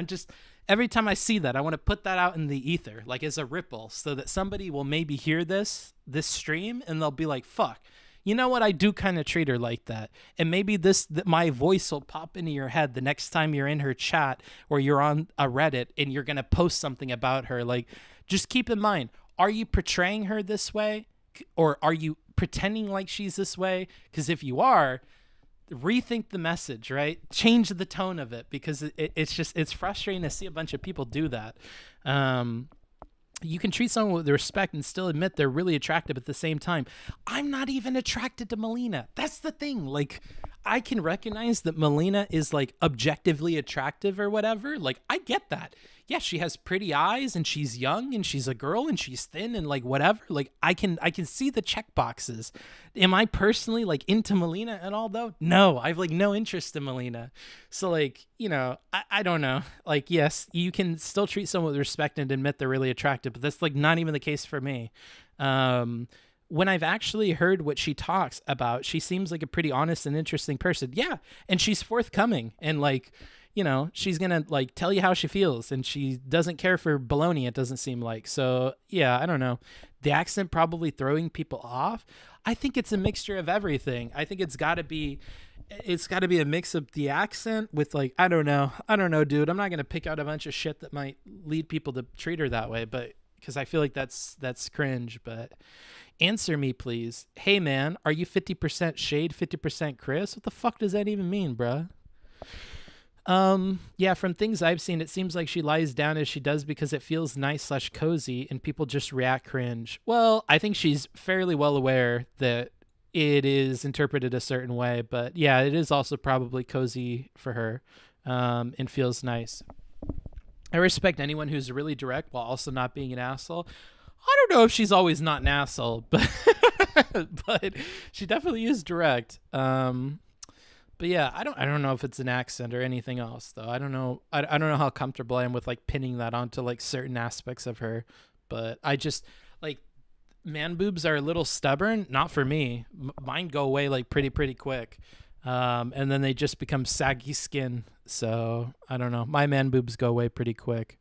every time I see that, I want to put that out in the ether, like as a ripple, so that somebody will maybe hear this stream and they'll be like, fuck, you know what? I do kind of treat her like that. And maybe my voice will pop into your head the next time you're in her chat or you're on a Reddit and you're going to post something about her. Like, just keep in mind, are you portraying her this way? Or are you pretending like she's this way? Because if you are, rethink the message, right? Change the tone of it, because it's frustrating to see a bunch of people do that. You can treat someone with respect and still admit they're really attractive at the same time. I'm not even attracted to Melina. That's the thing. Like, I can recognize that Melina is like objectively attractive or whatever. Like, I get that. Yeah, she has pretty eyes and she's young and she's a girl and she's thin and like whatever. Like, I can see the check boxes. Am I personally like into Melina at all though? No, I've like no interest in Melina. So like, you know, I don't know. Like, yes, you can still treat someone with respect and admit they're really attractive, but that's like not even the case for me. When I've actually heard what she talks about, she seems like a pretty honest and interesting person. Yeah. And she's forthcoming and like, you know, she's going to like tell you how she feels, and she doesn't care for baloney, it doesn't seem like. So yeah, I don't know. The accent probably throwing people off. I think it's a mixture of everything. I think it's got to be a mix of the accent with like, I don't know, dude. I'm not going to pick out a bunch of shit that might lead people to treat her that way, but because I feel like that's cringe. But answer me, please. Hey man, are you 50% Shade, 50% Chris? What the fuck does that even mean, bruh? Yeah, from things I've seen, it seems like she lies down as she does because it feels nice / cozy and people just react cringe. Well, I think she's fairly well aware that it is interpreted a certain way, but yeah, it is also probably cozy for her, and feels nice. I respect anyone who's really direct while also not being an asshole. I don't know if she's always not an asshole, but but she definitely is direct. But yeah, I don't know if it's an accent or anything else though. I don't know. I don't know how comfortable I am with like pinning that onto like certain aspects of her. But I just like, man boobs are a little stubborn. Not for me. Mine go away like pretty quick, and then they just become saggy skin. So I don't know. My man boobs go away pretty quick.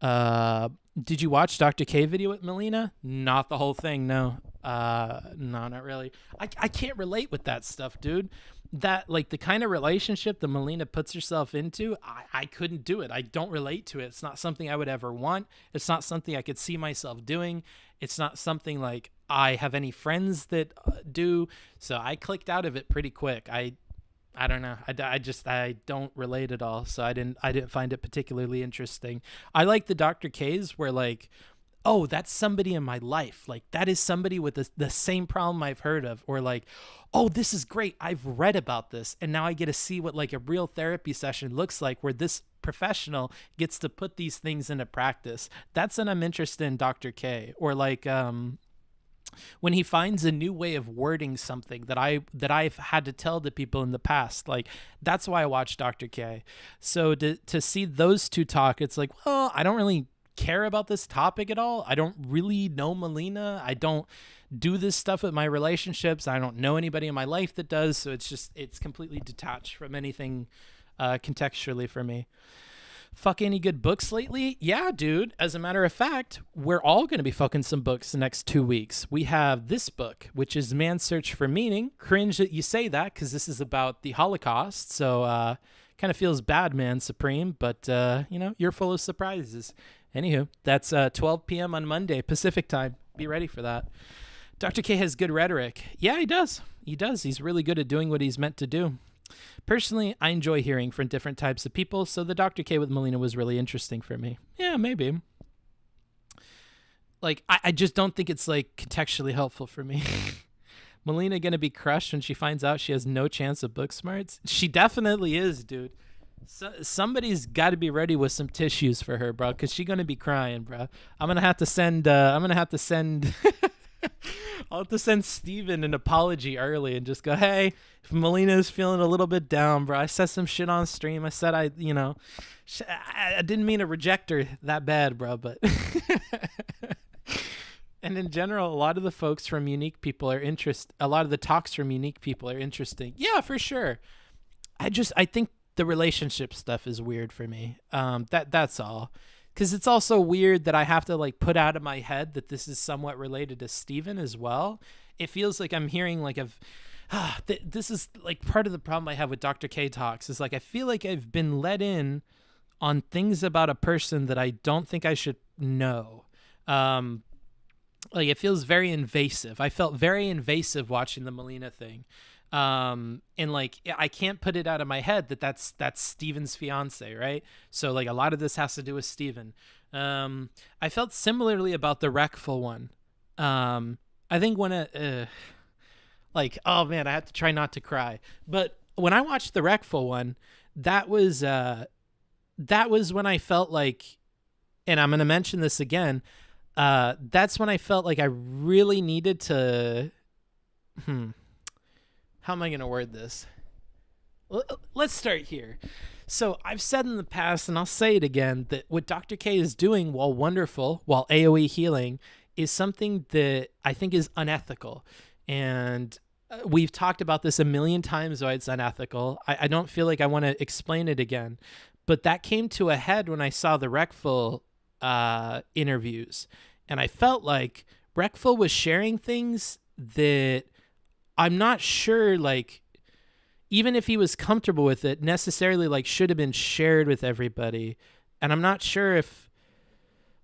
Did you watch Dr. K video with Melina? Not the whole thing. No, not really. I can't relate with that stuff, dude. That like the kind of relationship that Melina puts herself into, I couldn't do it. I don't relate to it. It's not something I would ever want. It's not something I could see myself doing. It's not something like I have any friends that do. So I clicked out of it pretty quick. I don't know. I don't relate at all. So I didn't find it particularly interesting. I like the Dr. K's where like, oh, that's somebody in my life. Like that is somebody with the same problem I've heard of, or like, oh, this is great. I've read about this. And now I get to see what like a real therapy session looks like, where this professional gets to put these things into practice. That's when I'm interested in Dr. K. Or like, when he finds a new way of wording something that I've had to tell to people in the past, like that's why I watch Dr. K. So to see those two talk, it's like, well, I don't really care about this topic at all. I don't really know Melina. I don't do this stuff with my relationships. I don't know anybody in my life that does. So it's completely detached from anything contextually for me. Fuck any good books lately? Yeah, dude. As a matter of fact, we're all going to be fucking some books the next 2 weeks. We have this book, which is Man's Search for Meaning. Cringe that you say that, because this is about the Holocaust. So kind of feels bad, man, Supreme. But, you know, you're full of surprises. Anywho, that's 12 p.m. on Monday, Pacific time. Be ready for that. Dr. K has good rhetoric. Yeah, he does. He does. He's really good at doing what he's meant to do. Personally, I enjoy hearing from different types of people, so the Dr. K with Melina was really interesting for me. Yeah, maybe. Like, I just don't think it's, like, contextually helpful for me. Melina gonna be crushed when she finds out she has no chance of book smarts? She definitely is, dude. Somebody's got to be ready with some tissues for her, bro, because she's gonna be crying, bro. I'm gonna have to send I'll have to send Steven an apology early and just go, hey, if Melina is feeling a little bit down, bro, I said some shit on stream. I said I didn't mean to reject her that bad, bro, but and in general, a lot of the folks from Unique People are a lot of the talks from Unique People are interesting. Yeah, for sure. I think the relationship stuff is weird for me. That's all. Because it's also weird that I have to like put out of my head that this is somewhat related to Steven as well. It feels like I'm hearing like this is like part of the problem I have with Dr. K talks is like I feel like I've been let in on things about a person that I don't think I should know. Like it feels very invasive. I felt very invasive watching the Melina thing. And like I can't put it out of my head that's Steven's fiance, right? So like a lot of this has to do with Steven. I felt similarly about the Wreckful one. I think when like, oh man, I have to try not to cry. But when I watched the Wreckful one, that was when I felt like, and I'm gonna mention this again. That's when I felt like I really needed to. How am I going to word this? Let's start here. So I've said in the past, and I'll say it again, that what Dr. K is doing, while wonderful, while AoE healing, is something that I think is unethical. And we've talked about this a million times, why it's unethical. I don't feel like I want to explain it again. But that came to a head when I saw the Wreckful interviews. And I felt like Wreckful was sharing things that I'm not sure, like, even if he was comfortable with it, necessarily, like, should have been shared with everybody. And I'm not sure if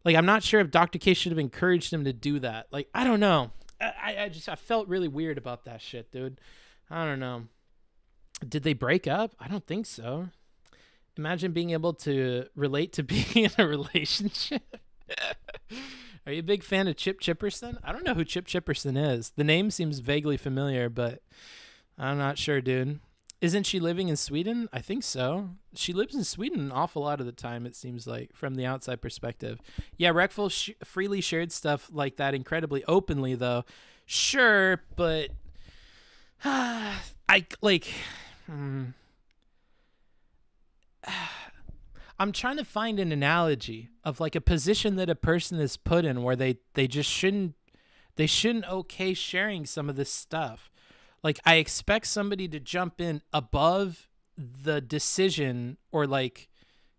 Dr. K should have encouraged him to do that. Like, I don't know. I felt really weird about that shit, dude. I don't know. Did they break up? I don't think so. Imagine being able to relate to being in a relationship. Are you a big fan of Chip Chipperson? I don't know who Chip Chipperson is. The name seems vaguely familiar, but I'm not sure, dude. Isn't she living in Sweden? I think so. She lives in Sweden an awful lot of the time, it seems like, from the outside perspective. Yeah, Wreckful freely shared stuff like that incredibly openly, though. Sure, but I'm trying to find an analogy of like a position that a person is put in where they just shouldn't okay sharing some of this stuff. Like I expect somebody to jump in above the decision or like,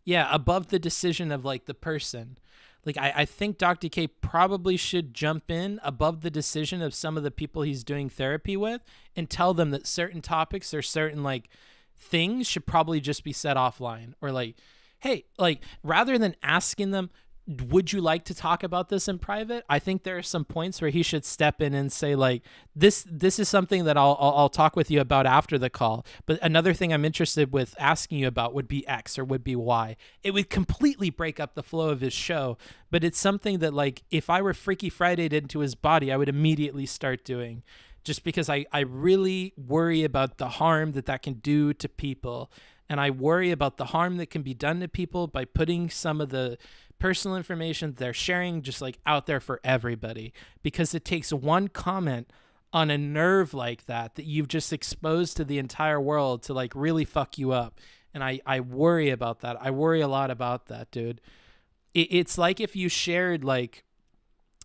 yeah, above the decision of like the person. Like I think Dr. K probably should jump in above the decision of some of the people he's doing therapy with and tell them that certain topics or certain like things should probably just be set offline or like, hey, like rather than asking them, would you like to talk about this in private? I think there are some points where he should step in and say like, this is something that I'll talk with you about after the call. But another thing I'm interested with asking you about would be X or would be Y. It would completely break up the flow of his show. But it's something that like, if I were Freaky Friday'd into his body, I would immediately start doing. Just because I really worry about the harm that can do to people. And I worry about the harm that can be done to people by putting some of the personal information they're sharing just like out there for everybody. Because it takes one comment on a nerve like that you've just exposed to the entire world to like really fuck you up. And I worry about that. I worry a lot about that, dude. It's like if you shared like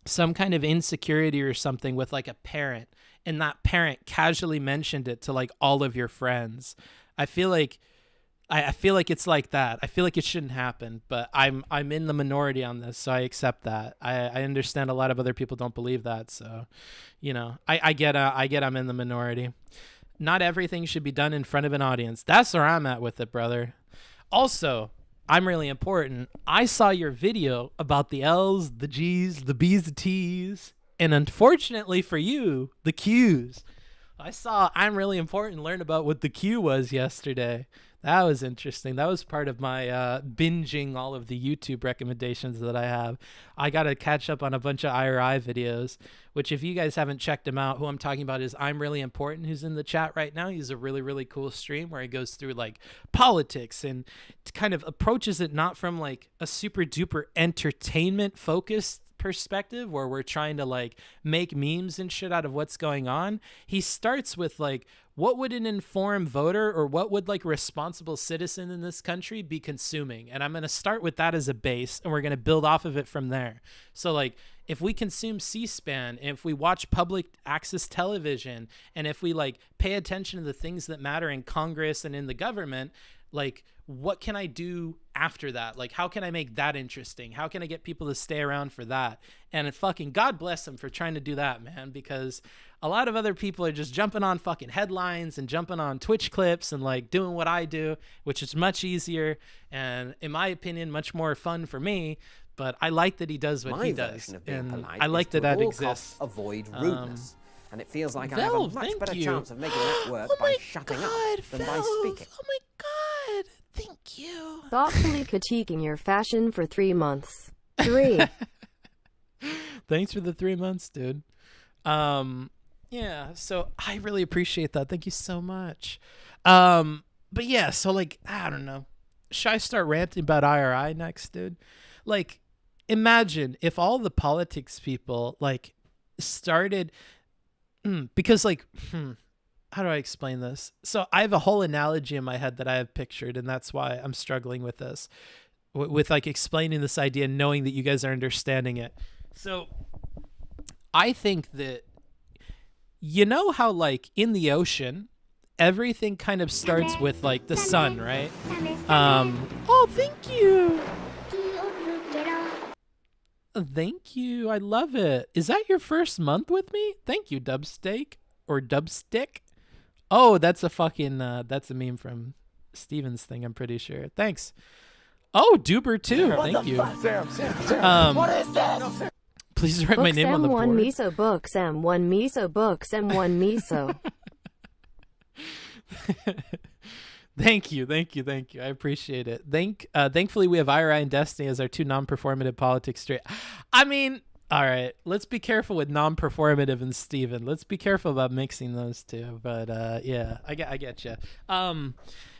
some kind of insecurity or something with like a parent and that parent casually mentioned it to like all of your friends. I feel like it's like that. I feel like it shouldn't happen, but I'm in the minority on this, so I accept that. I understand a lot of other people don't believe that, so you know, I get I'm in the minority. Not everything should be done in front of an audience. That's where I'm at with it, brother. Also, I'm really important. I saw your video about the L's, the G's, the B's, the T's. And unfortunately for you, the Qs. I saw I'm Really Important learn about what the Q was yesterday. That was interesting. That was part of my binging all of the YouTube recommendations that I have. I got to catch up on a bunch of IRI videos, which if you guys haven't checked him out, who I'm talking about is I'm Really Important, who's in the chat right now. He's a really, really cool stream where he goes through like politics and kind of approaches it not from like a super duper entertainment focused perspective where we're trying to like make memes and shit out of what's going on. He starts with like, what would an informed voter or what would like a responsible citizen in this country be consuming? And I'm going to start with that as a base and we're going to build off of it from there. So like if we consume C-SPAN, if we watch public access television, and if we like pay attention to the things that matter in Congress and in the government, like what can I do after that? Like, how can I make that interesting? How can I get people to stay around for that? And fucking God bless them for trying to do that, man, because a lot of other people are just jumping on fucking headlines and jumping on Twitch clips and like doing what I do, which is much easier and in my opinion, much more fun for me. But I like that he does what he does. And I like that that exists. Avoid rudeness. And it feels like I have a much better chance of making that work by shutting up than by speaking. Oh my God. Thank you. Thoughtfully critiquing your fashion for 3 months. 3. Thanks for the 3 months, dude. Yeah, so I really appreciate that. Thank you so much. But yeah, so like, I don't know. Should I start ranting about IRI next, dude? Like, imagine if all the politics people like started because like how do I explain this? So I have a whole analogy in my head that I have pictured, and that's why I'm struggling with this, with like explaining this idea, knowing that you guys are understanding it. So I think that, you know how like in the ocean, everything kind of starts with like the sun, right? Oh, thank you. Thank you. I love it. Is that your first month with me? Thank you, Dubsteak or Dubstick. Oh, that's a fucking, that's a meme from Steven's thing, I'm pretty sure. Thanks. Oh, Duber too. Thank you. What is this? Please write my name on the board. M1 miso books, M1 miso books, M1 miso. Thank you. I appreciate it. Thankfully, we have IRI and Destiny as our two non-performative politics straight. I mean, all right, let's be careful with non-performative and Steven. Let's be careful about mixing those two. But yeah, I get you.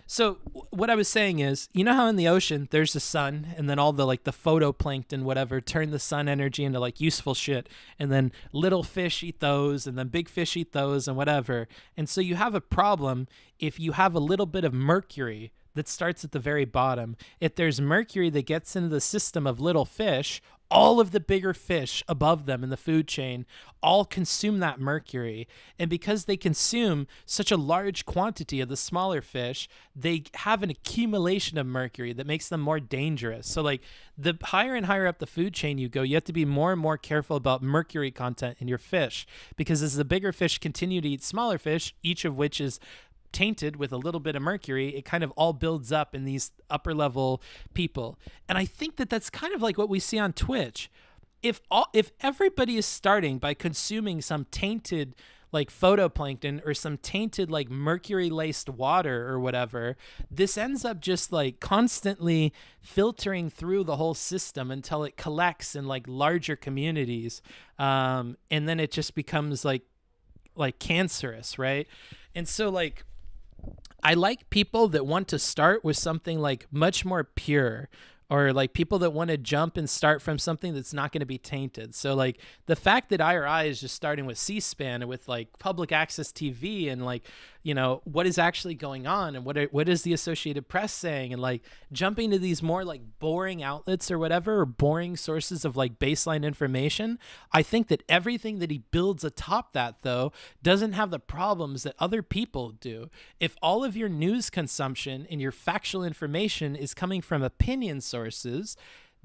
So what I was saying is, you know how in the ocean there's the sun, and then all the like the photoplankton whatever turn the sun energy into like useful shit, and then little fish eat those, and then big fish eat those, and whatever. And so you have a problem if you have a little bit of mercury that starts at the very bottom. If there's mercury that gets into the system of little fish, all of the bigger fish above them in the food chain all consume that mercury. And because they consume such a large quantity of the smaller fish, they have an accumulation of mercury that makes them more dangerous. So like the higher and higher up the food chain you go, you have to be more and more careful about mercury content in your fish, because as the bigger fish continue to eat smaller fish, each of which is tainted with a little bit of mercury, it kind of all builds up in these upper level people. And I think that that's kind of like what we see on Twitch. If everybody is starting by consuming some tainted like photoplankton or some tainted like mercury laced water or whatever, this ends up just like constantly filtering through the whole system until it collects in like larger communities, and then it just becomes like cancerous, right? And so like I like people that want to start with something like much more pure, or like people that want to jump and start from something that's not going to be tainted. So like the fact that IRI is just starting with C-SPAN and with like public access TV and like, you know, what is actually going on and what is the Associated Press saying, and like jumping to these more like boring outlets or whatever, or boring sources of like baseline information. I think that everything that he builds atop that though doesn't have the problems that other people do. If all of your news consumption and your factual information is coming from opinion sources,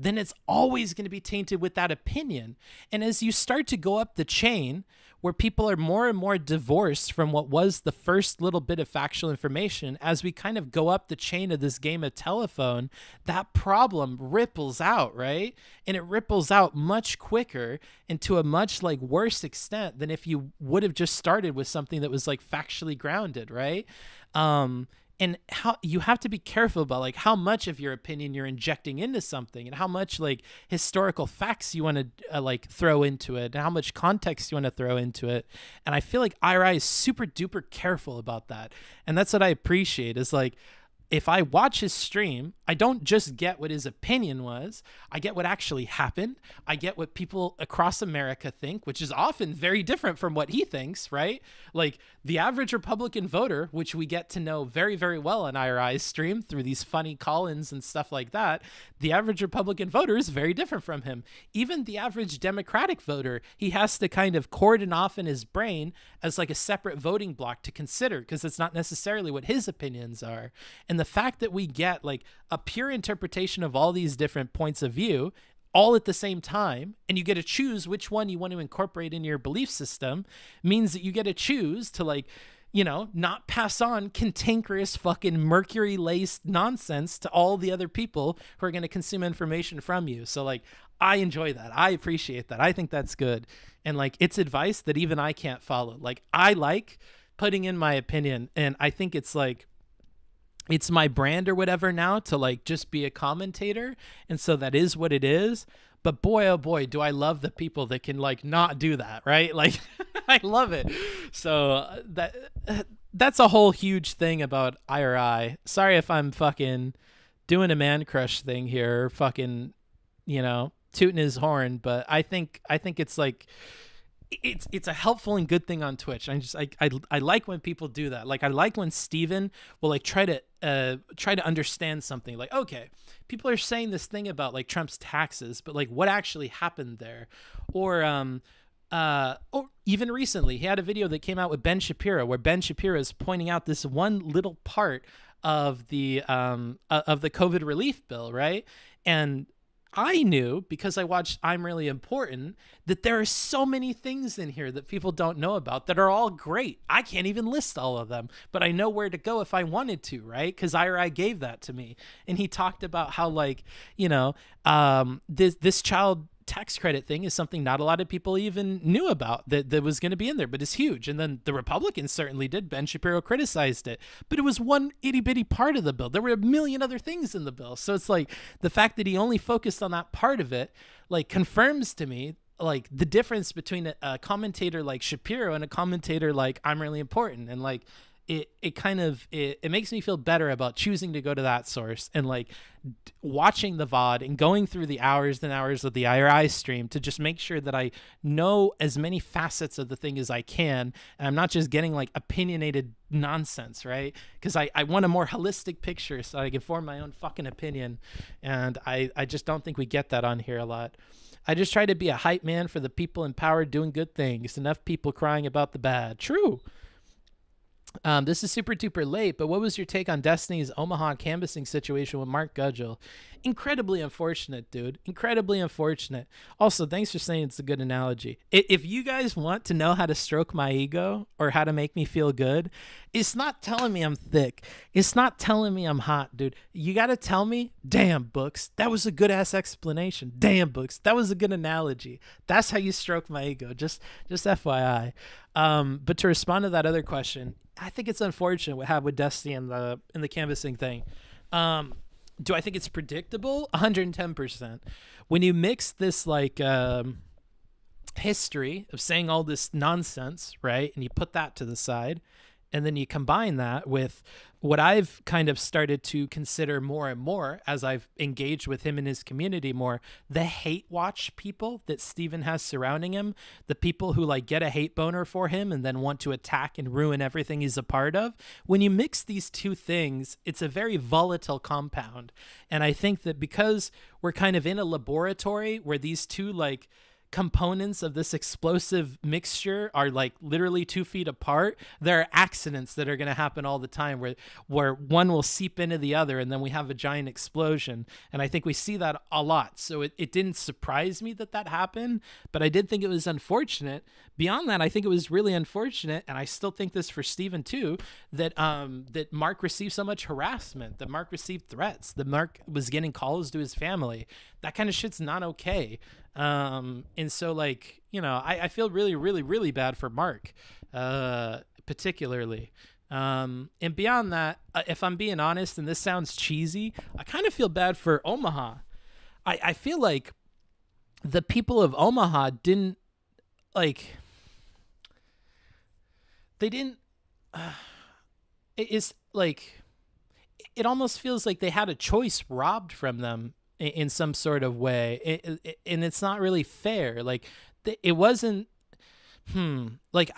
then it's always going to be tainted with that opinion. And as you start to go up the chain, where people are more and more divorced from what was the first little bit of factual information, as we kind of go up the chain of this game of telephone, that problem ripples out, right? And it ripples out much quicker and to a much like worse extent than if you would have just started with something that was like factually grounded, right? And how you have to be careful about like how much of your opinion you're injecting into something, and how much like historical facts you want to like throw into it, and how much context you want to throw into it. And I feel like IRI is super duper careful about that. And that's what I appreciate, is like, if I watch his stream, I don't just get what his opinion was. I get what actually happened. I get what people across America think, which is often very different from what he thinks, right? Like the average Republican voter, which we get to know very, very well on IRI's stream through these funny call-ins and stuff like that. The average Republican voter is very different from him. Even the average Democratic voter, he has to kind of cordon off in his brain as like a separate voting block to consider, because it's not necessarily what his opinions are. And the fact that we get like a pure interpretation of all these different points of view all at the same time, and you get to choose which one you want to incorporate in your belief system, means that you get to choose to like, you know, not pass on cantankerous fucking mercury-laced nonsense to all the other people who are going to consume information from you. So like, I enjoy that. I appreciate that. I think that's good. And like, it's advice that even I can't follow. Like, I like putting in my opinion, and I think it's like, it's my brand or whatever now to like just be a commentator. And so that is what it is. But boy, oh boy, do I love the people that can like not do that, right? Like, I love it. So that's a whole huge thing about IRI. Sorry if I'm fucking doing a man crush thing here, fucking, you know, tooting his horn. But I think it's like, it's a helpful and good thing on Twitch. I like when people do that. Like, I like when Steven will like try to understand something. Like, okay, people are saying this thing about like Trump's taxes, but like what actually happened there? Or even recently, he had a video that came out with Ben Shapiro, where Ben Shapiro is pointing out this one little part of the COVID relief bill, right? And I knew, because I watched I'm Really Important, that there are so many things in here that people don't know about that are all great. I can't even list all of them, but I know where to go if I wanted to, right? Because IRI gave that to me. And he talked about how, like, you know, this child tax credit thing is something not a lot of people even knew about that was going to be in there, but it's huge. And then the Republicans certainly did. Ben Shapiro criticized it, but it was one itty bitty part of the bill. There were a million other things in the bill. So it's like the fact that he only focused on that part of it, like, confirms to me like the difference between a commentator like Shapiro and a commentator like I'm Really Important. And like, it kind of makes me feel better about choosing to go to that source and like watching the VOD and going through the hours and hours of the IRI stream to just make sure that I know as many facets of the thing as I can. And I'm not just getting like opinionated nonsense, right? Because I want a more holistic picture so I can form my own fucking opinion. And I just don't think we get that on here a lot. I just try to be a hype man for the people in power doing good things. Enough people crying about the bad. True. This is super duper late, but what was your take on Destiny's Omaha canvassing situation with Mark Gudgel? Incredibly unfortunate, dude. Incredibly unfortunate. Also, thanks for saying it's a good analogy. If you guys want to know how to stroke my ego or how to make me feel good, it's not telling me I'm thick. It's not telling me I'm hot, dude. You got to tell me, damn, Books, that was a good ass explanation. Damn, Books, that was a good analogy. That's how you stroke my ego. Just FYI. But to respond to that other question, I think it's unfortunate what happened with Destiny in the canvassing thing. Do I think it's predictable? 110%. When you mix this like history of saying all this nonsense, right, and you put that to the side, and then you combine that with what I've kind of started to consider more and more as I've engaged with him in his community more, the hate watch people that Steven has surrounding him, the people who like get a hate boner for him and then want to attack and ruin everything he's a part of. When you mix these two things, it's a very volatile compound. And I think that because we're kind of in a laboratory where these two like components of this explosive mixture are like literally 2 feet apart, there are accidents that are going to happen all the time where one will seep into the other and then we have a giant explosion. And I think we see that a lot. So it didn't surprise me that happened, but I did think it was unfortunate. Beyond that, I think it was really unfortunate, and I still think this for Steven too, that Mark received so much harassment, that Mark received threats, that Mark was getting calls to his family. That kind of shit's not okay. And so, like, you know, I feel really, really, really bad for Mark, particularly. And beyond that, if I'm being honest, and this sounds cheesy, I kind of feel bad for Omaha. I feel like the people of Omaha didn't, like, they didn't, it's like, it almost feels like they had a choice robbed from them in some sort of way. And it's not really fair. Like, it wasn't, like,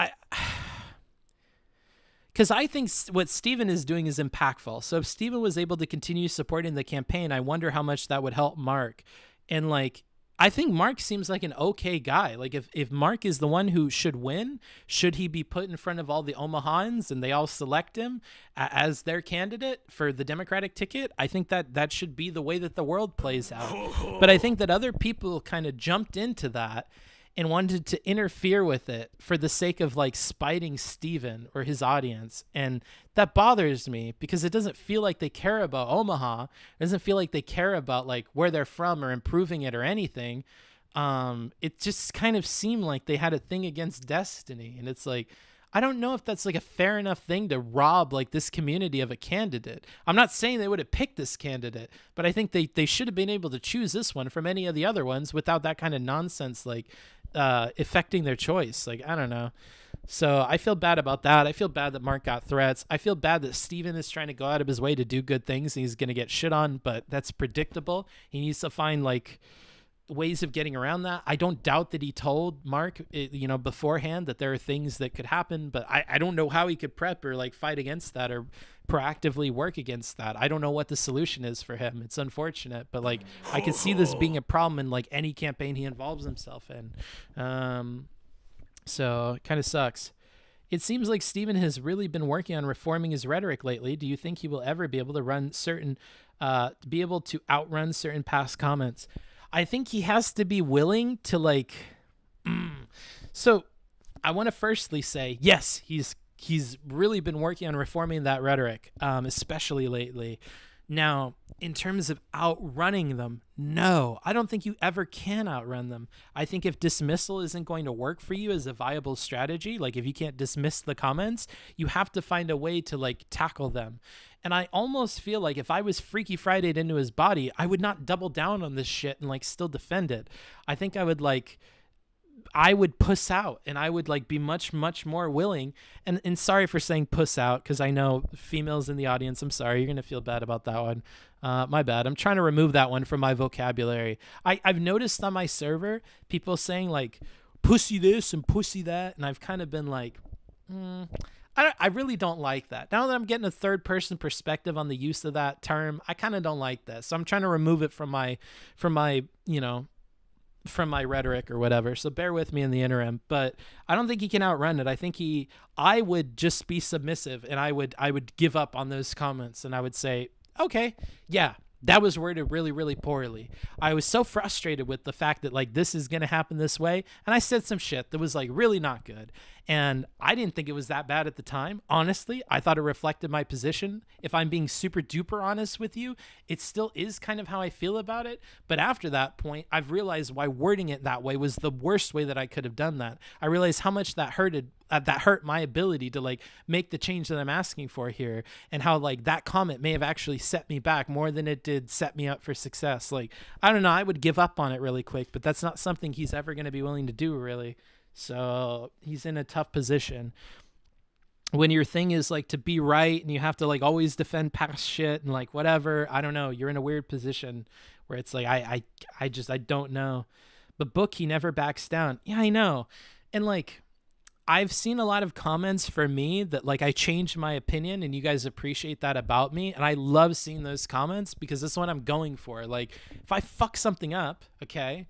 because I think what Steven is doing is impactful. So if Steven was able to continue supporting the campaign, I wonder how much that would help Mark. And, like, I think Mark seems like an okay guy. Like, if Mark is the one who should win, should he be put in front of all the Omahans and they all select him as their candidate for the Democratic ticket? I think that should be the way that the world plays out. But I think that other people kind of jumped into that and wanted to interfere with it for the sake of, like, spiting Steven or his audience. And that bothers me because it doesn't feel like they care about Omaha. It doesn't feel like they care about, like, where they're from or improving it or anything. It just kind of seemed like they had a thing against Destiny. And it's like, I don't know if that's, like, a fair enough thing to rob, like, this community of a candidate. I'm not saying they would have picked this candidate, but I think they should have been able to choose this one from any of the other ones without that kind of nonsense, like, affecting their choice. Like, I don't know. So I feel bad about that. I feel bad that Mark got threats. I feel bad that Steven is trying to go out of his way to do good things and he's going to get shit on, but that's predictable. He needs to find, like, ways of getting around that. I don't doubt that he told Mark, you know, beforehand that there are things that could happen, but I don't know how he could prep or, like, fight against that or proactively work against that. I don't know what the solution is for him. It's unfortunate, but, like, I could see this being a problem in, like, any campaign he involves himself in. So it kind of sucks. It seems like Steven has really been working on reforming his rhetoric lately. Do you think he will ever be able to outrun certain past comments? I think he has to be willing to, like, so I want to firstly say, yes, he's really been working on reforming that rhetoric, especially lately. Now, in terms of outrunning them, no, I don't think you ever can outrun them. I think if dismissal isn't going to work for you as a viable strategy, like if you can't dismiss the comments, you have to find a way to, like, tackle them. And I almost feel like if I was Freaky Friday'd into his body, I would not double down on this shit and, like, still defend it. I think I would puss out, and I would, like, be much, much more willing. And sorry for saying puss out, because I know females in the audience, I'm sorry, you're going to feel bad about that one. My bad. I'm trying to remove that one from my vocabulary. I've noticed on my server, people saying, like, pussy this and pussy that, and I've kind of been like, I really don't like that. Now that I'm getting a third-person perspective on the use of that term, I kind of don't like that. So I'm trying to remove it from my rhetoric or whatever. So bear with me in the interim. But I don't think he can outrun it. I think I would just be submissive, and I would give up on those comments, and I would say, okay, yeah, that was worded really, really poorly. I was so frustrated with the fact that, like, this is going to happen this way. And I said some shit that was, like, really not good. And I didn't think it was that bad at the time. Honestly, I thought it reflected my position. If I'm being super duper honest with you, it still is kind of how I feel about it. But after that point, I've realized why wording it that way was the worst way that I could have done that. I realized how much that hurt my ability to, like, make the change that I'm asking for here, and how, like, that comment may have actually set me back more than it did set me up for success. Like, I don't know, I would give up on it really quick, but that's not something he's ever going to be willing to do, really. So he's in a tough position when your thing is, like, to be right and you have to, like, always defend past shit and, like, whatever. I don't know, you're in a weird position where it's like, I don't know. But Book, he never backs down. Yeah, I know. And, like, I've seen a lot of comments for me that, like, I changed my opinion, and you guys appreciate that about me. And I love seeing those comments because that's what I'm going for. Like, if I fuck something up, okay,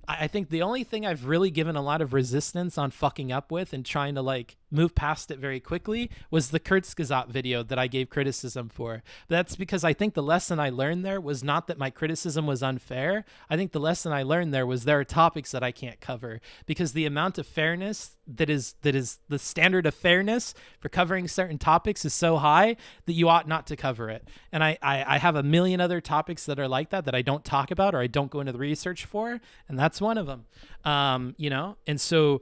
I think the only thing I've really given a lot of resistance on fucking up with and trying to like move past it very quickly was the Kurzgesagt video that I gave criticism for. But that's because I think the lesson I learned there was not that my criticism was unfair. I think the lesson I learned there was there are topics that I can't cover because the amount of fairness that is the standard of fairness for covering certain topics is so high that you ought not to cover it. And I have a million other topics that are like that I don't talk about or I don't go into the research for, and that's one of them. And so,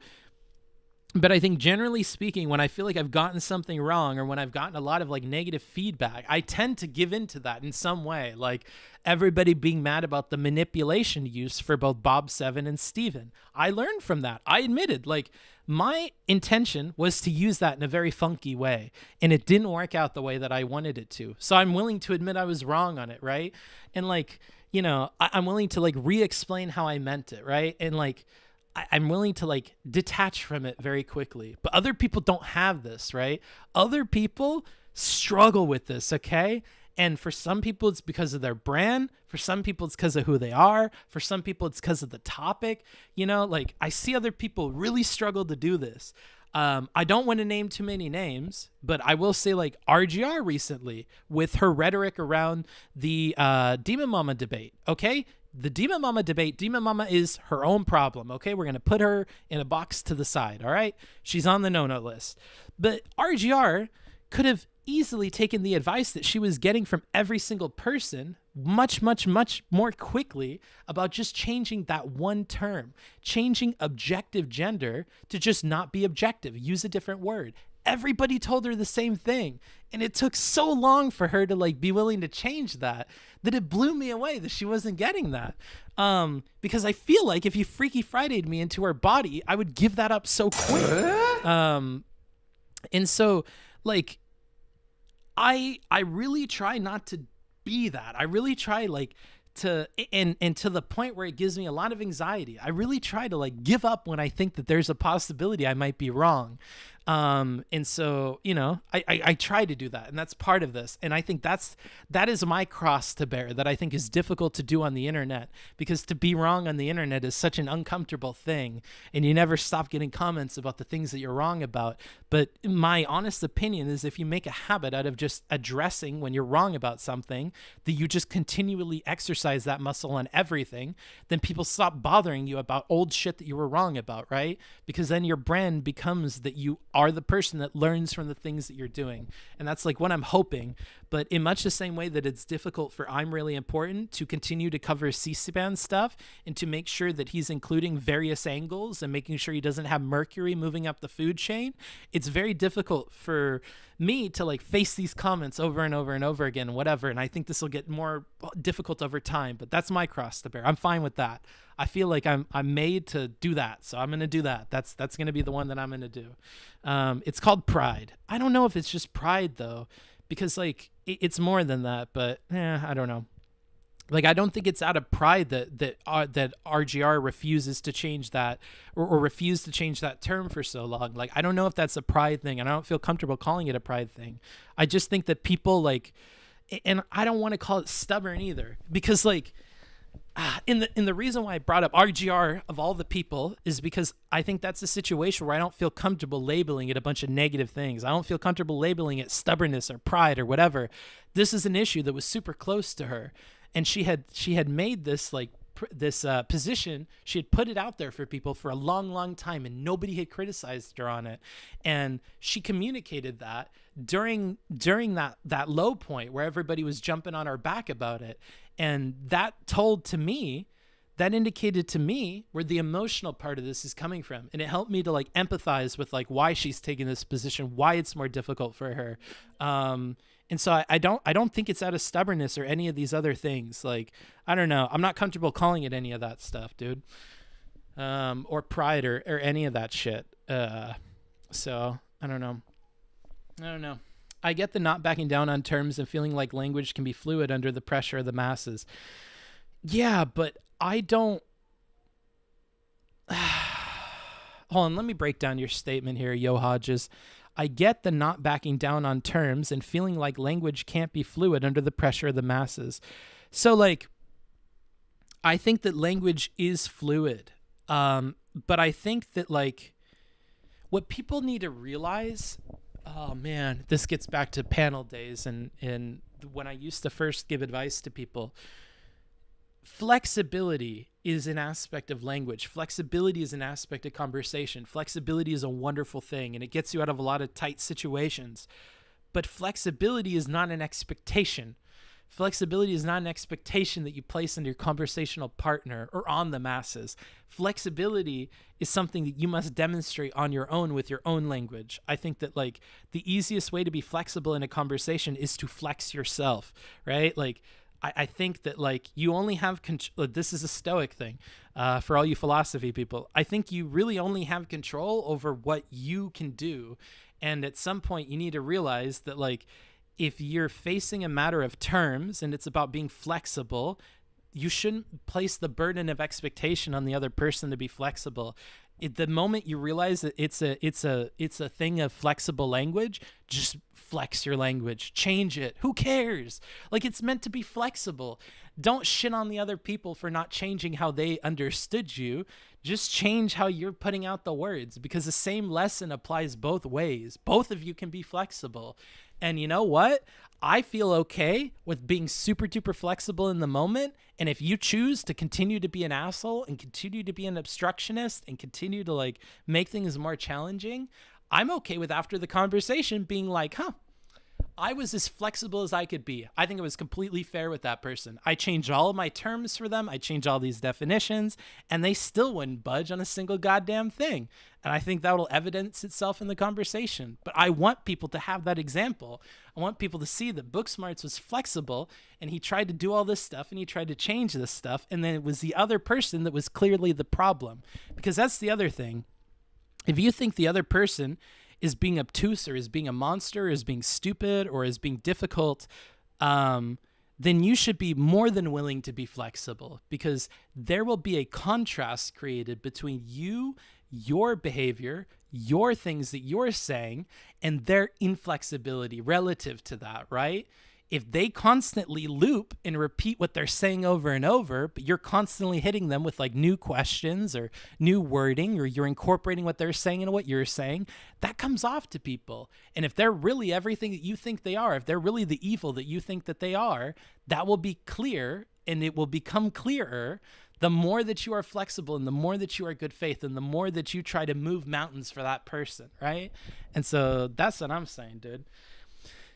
but I think generally speaking, when I feel like I've gotten something wrong or when I've gotten a lot of like negative feedback, I tend to give into that in some way. Like everybody being mad about the manipulation use for both Bob 7 and Steven. I learned from that. I admitted, like, my intention was to use that in a very funky way, and it didn't work out the way that I wanted it to. So I'm willing to admit I was wrong on it, right? And like, I'm willing to like re-explain how I meant it, right? And like, I'm willing to like detach from it very quickly. But other people don't have this, right? Other people struggle with this, okay? And for some people, it's because of their brand. For some people, it's because of who they are. For some people, it's because of the topic. Like I see other people really struggle to do this. I don't want to name too many names, but I will say like RGR recently with her rhetoric around the Demon Mama debate, okay? The Demon Mama debate, Demon Mama is her own problem, okay? We're going to put her in a box to the side, all right? She's on the no-no list. But RGR could have easily taken the advice that she was getting from every single person much, much, much more quickly about just changing that one term, changing objective gender to just not be objective, use a different word. Everybody told her the same thing. And it took so long for her to like be willing to change that it blew me away that she wasn't getting that. Because I feel like if you Freaky Friday'd me into her body, I would give that up so quick. And so like, I really try not to be that. I really try like to, and to the point where it gives me a lot of anxiety. I really try to like give up when I think that there's a possibility I might be wrong. And so, I try to do that, and that's part of this. And I think that is my cross to bear that I think is difficult to do on the internet, because to be wrong on the internet is such an uncomfortable thing, and you never stop getting comments about the things that you're wrong about. But my honest opinion is if you make a habit out of just addressing when you're wrong about something, that you just continually exercise that muscle on everything, then people stop bothering you about old shit that you were wrong about, right? Because then your brand becomes that you are the person that learns from the things that you're doing. And that's like what I'm hoping. But in much the same way that it's difficult for I'm Really Important to continue to cover C-SPAN stuff and to make sure that he's including various angles and making sure he doesn't have Mercury moving up the food chain, it's very difficult for me to like face these comments over and over and over again, whatever. And I think this will get more difficult over time, but that's my cross to bear. I'm fine with that. I feel like I'm made to do that, so I'm gonna do that. That's gonna be the one that I'm gonna do. It's called Pride. I don't know if it's just pride though, because like it's more than that. But I don't know. Like I don't think it's out of pride that RGR refuses to change that or refused to change that term for so long. Like I don't know if that's a pride thing, and I don't feel comfortable calling it a pride thing. I just think that people like, and I don't want to call it stubborn either, because like. In the reason why I brought up RGR of all the people is because I think that's a situation where I don't feel comfortable labeling it a bunch of negative things. I don't feel comfortable labeling it stubbornness or pride or whatever. This is an issue that was super close to her, and she had made this like this position. She had put it out there for people for a long time, and nobody had criticized her on it. And she communicated that during that low point where everybody was jumping on her back about it. And that indicated to me where the emotional part of this is coming from. And it helped me to like empathize with like why she's taking this position, why it's more difficult for her. And so I don't think it's out of stubbornness or any of these other things. Like, I don't know. I'm not comfortable calling it any of that stuff, dude. Or pride or any of that shit. So I don't know. I get the not backing down on terms and feeling like language can be fluid under the pressure of the masses. Yeah, but I don't... Hold on, let me break down your statement here, Yo Hodges. I get the not backing down on terms and feeling like language can't be fluid under the pressure of the masses. So, like, I think that language is fluid. But I think that, like, what people need to realize, oh man, this gets back to panel days and when I used to first give advice to people. Flexibility is an aspect of language. Flexibility is an aspect of conversation. Flexibility is a wonderful thing, and it gets you out of a lot of tight situations. But flexibility is not an expectation. Flexibility is not an expectation that you place on your conversational partner or on the masses. Flexibility is something that you must demonstrate on your own with your own language. I think that, like, the easiest way to be flexible in a conversation is to flex yourself, right? Like, I think that, like, you only have control. This is a Stoic thing for all you philosophy people. I think you really only have control over what you can do. And at some point you need to realize that, like, if you're facing a matter of terms and it's about being flexible, you shouldn't place the burden of expectation on the other person to be flexible. The moment you realize that it's a thing of flexible language, just flex your language, change it. Who cares? Like, it's meant to be flexible. Don't shit on the other people for not changing how they understood you. Just change how you're putting out the words, because the same lesson applies both ways. Both of you can be flexible. And you know what? I feel okay with being super duper flexible in the moment. And if you choose to continue to be an asshole and continue to be an obstructionist and continue to, like, make things more challenging, I'm okay with, after the conversation, being like, I was as flexible as I could be. I think it was completely fair with that person. I changed all of my terms for them. I changed all these definitions, and they still wouldn't budge on a single goddamn thing. And I think that will evidence itself in the conversation. But I want people to have that example. I want people to see that Booksmarts was flexible, and he tried to do all this stuff, and he tried to change this stuff, and then it was the other person that was clearly the problem. Because that's the other thing. If you think the other person is being obtuse or is being a monster, or is being stupid, or is being difficult, then you should be more than willing to be flexible, because there will be a contrast created between you, your behavior, your things that you're saying, and their inflexibility relative to that, right? If they constantly loop and repeat what they're saying over and over, but you're constantly hitting them with, like, new questions or new wording, or you're incorporating what they're saying into what you're saying, that comes off to people. And if they're really everything that you think they are, if they're really the evil that you think that they are, that will be clear, and it will become clearer the more that you are flexible, and the more that you are good faith, and the more that you try to move mountains for that person, right? And so that's what I'm saying, dude.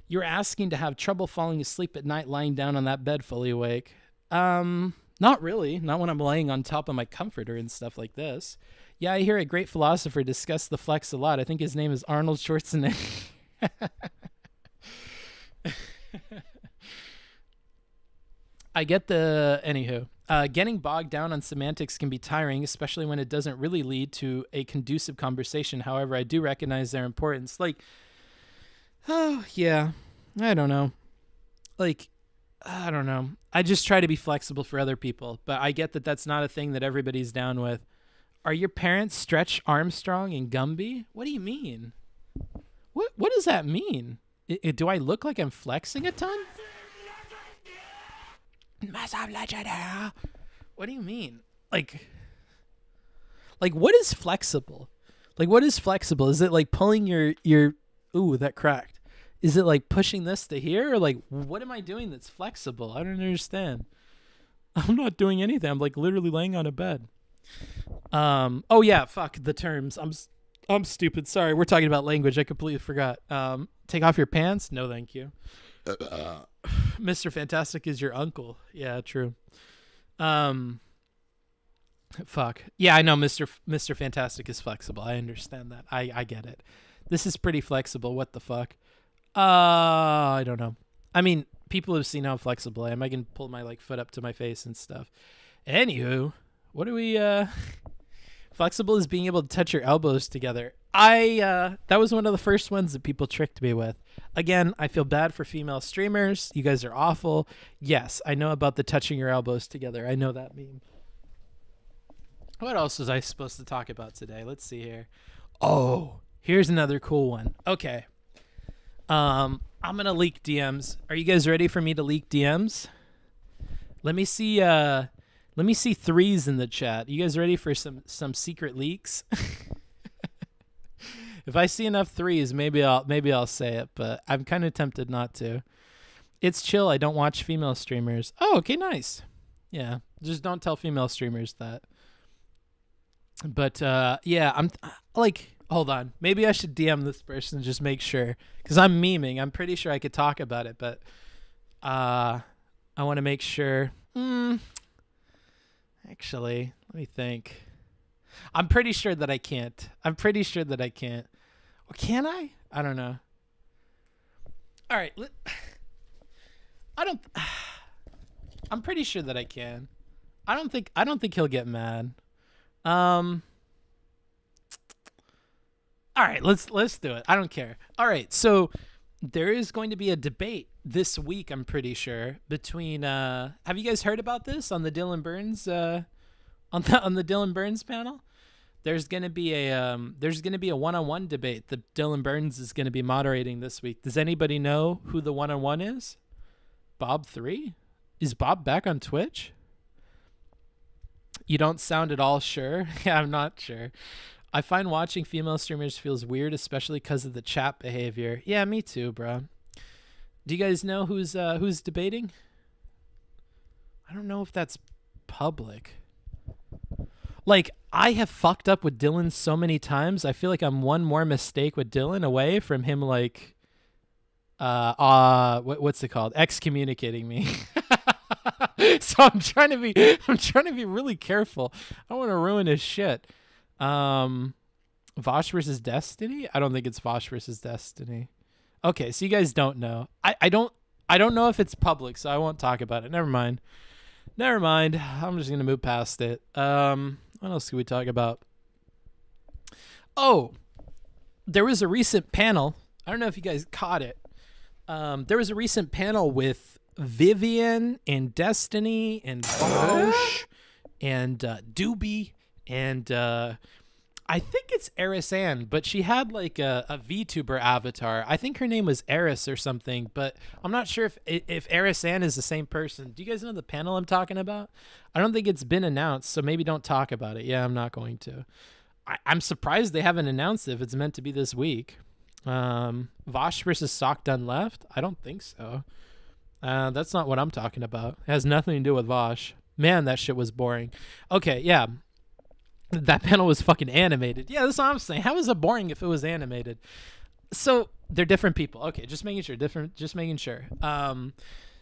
You're asking to have trouble falling asleep at night lying down on that bed fully awake. Not really. Not when I'm laying on top of my comforter and stuff like this. Yeah, I hear a great philosopher discuss the flex a lot. I think his name is Arnold Schwarzenegger. I get the... Anywho. Getting bogged down on semantics can be tiring, especially when it doesn't really lead to a conducive conversation. However, I do recognize their importance. Like... Oh, yeah. I don't know. Like, I don't know. I just try to be flexible for other people, but I get that that's not a thing that everybody's down with. Are your parents Stretch Armstrong and Gumby? What do you mean? What does that mean? Do I look like I'm flexing a ton? What do you mean? Like, what is flexible? Like, what is flexible? Is it like pulling your... Ooh, that cracked. Is it like pushing this to here? Or like, what am I doing that's flexible? I don't understand. I'm not doing anything. I'm like literally laying on a bed. Oh yeah, fuck the terms. I'm stupid. Sorry, we're talking about language. I completely forgot. Take off your pants? No, thank you. Mr. Fantastic is your uncle. Yeah, true. Fuck. Yeah, I know Mr. Fantastic is flexible. I understand that. I get it. This is pretty flexible. What the fuck? I don't know. I mean, people have seen how flexible I am. I can pull my like foot up to my face and stuff. Anywho, what do we flexible is being able to touch your elbows together. That was one of the first ones that people tricked me with. Again, I feel bad for female streamers. You guys are awful. Yes, I know about the touching your elbows together. I know that meme. What else was I supposed to talk about today? Let's see here. Oh, here's another cool one. Okay. I'm going to leak DMs. Are you guys ready for me to leak DMs? Let me see Let me see threes in the chat. You guys ready for some secret leaks? If I see enough threes, maybe I'll say it, but I'm kind of tempted not to. It's chill. I don't watch female streamers. Oh, okay, nice. Yeah, just don't tell female streamers that. But yeah, I'm like, hold on. Maybe I should DM this person and just make sure, because I'm memeing. I'm pretty sure I could talk about it, but I want to make sure. Actually, let me think. I'm pretty sure that I can't. Or can I? I don't know. All right. I'm pretty sure that I can. I don't think he'll get mad. All right, let's do it. I don't care. All right, so there is going to be a debate this week, I'm pretty sure, between have you guys heard about this on the Dylan Burns on the Dylan Burns panel? There's going to be a one-on-one debate that Dylan Burns is going to be moderating this week. Does anybody know who the one-on-one is? Bob 3? Is Bob back on Twitch? You don't sound at all sure. Yeah, I'm not sure. I find watching female streamers feels weird, especially because of the chat behavior. Yeah, me too, bro. Do you guys know who's debating? I don't know if that's public. Like, I have fucked up with Dylan so many times. I feel like I'm one more mistake with Dylan away from him, like, what's it called? Excommunicating me. So I'm trying to be really careful. I don't want to ruin his shit. Vosh versus Destiny? I don't think it's Vosh versus Destiny. Okay, so you guys don't know. I don't know if it's public, so I won't talk about it. Never mind. I'm just gonna move past it. What else can we talk about? Oh, there was a recent panel. I don't know if you guys caught it. There was a recent panel with Vivian and Destiny and Vosh and Doobie and I think it's Eris Ann, but she had like a VTuber avatar. I think her name was Eris or something, but I'm not sure if Eris Ann is the same person. Do you guys know the panel I'm talking about? I don't think it's been announced, so maybe don't talk about it. Yeah, I'm not going to. I'm surprised they haven't announced it if it's meant to be this week. Vosh versus Sock Done Left? I don't think so. That's not what I'm talking about. It has nothing to do with Vosh. Man, that shit was boring. Okay, yeah. That panel was fucking animated. Yeah, that's what I'm saying. How is it boring if it was animated? So they're different people. Okay, just making sure.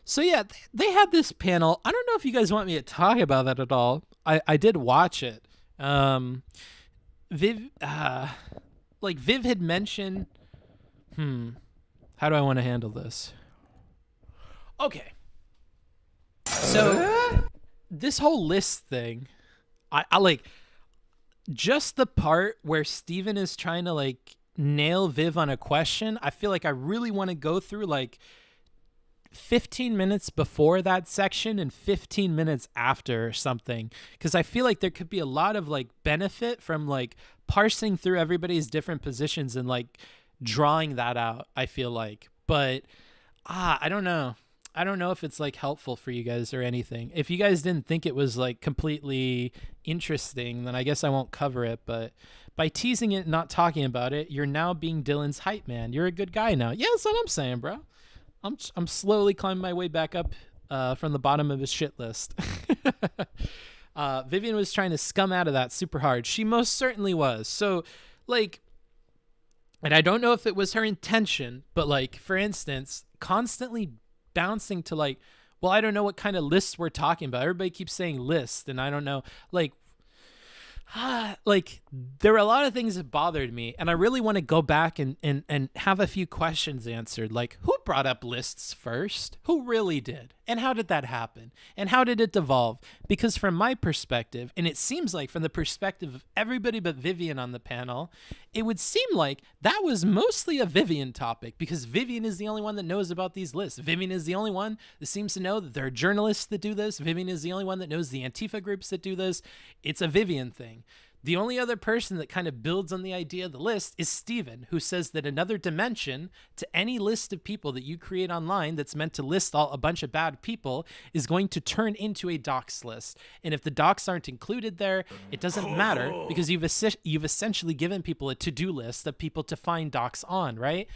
So yeah, they had this panel. I don't know if you guys want me to talk about that at all. I did watch it. Viv had mentioned. How do I want to handle this? Okay. So this whole list thing, I like. Just the part where Steven is trying to like nail Viv on a question, I feel like I really want to go through like 15 minutes before that section and 15 minutes after or something, because I feel like there could be a lot of like benefit from like parsing through everybody's different positions and like drawing that out, I feel like. But I don't know. I don't know if it's like helpful for you guys or anything. If you guys didn't think it was like completely interesting, then I guess I won't cover it. But by teasing it and not talking about it, you're now being Dylan's hype man. You're a good guy now. Yeah, that's what I'm saying, bro. I'm slowly climbing my way back up from the bottom of his shit list. Vivian was trying to scum out of that super hard. She most certainly was. So like, and I don't know if it was her intention, but like, for instance, constantly bouncing to like, well, I don't know what kind of lists we're talking about. Everybody keeps saying list, and I don't know, like there were a lot of things that bothered me, and I really want to go back and have a few questions answered. Like, who brought up lists first? Who really did? And how did that happen? And how did it devolve? Because from my perspective, and it seems like from the perspective of everybody but Vivian on the panel, it would seem like that was mostly a Vivian topic, because Vivian is the only one that knows about these lists. Vivian is the only one that seems to know that there are journalists that do this. Vivian is the only one that knows the Antifa groups that do this. It's a Vivian thing. The only other person that kind of builds on the idea of the list is Steven, who says that another dimension to any list of people that you create online that's meant to list a bunch of bad people is going to turn into a dox list. And if the docs aren't included there, it doesn't matter because you've essentially given people a to-do list of people to find docs on, right?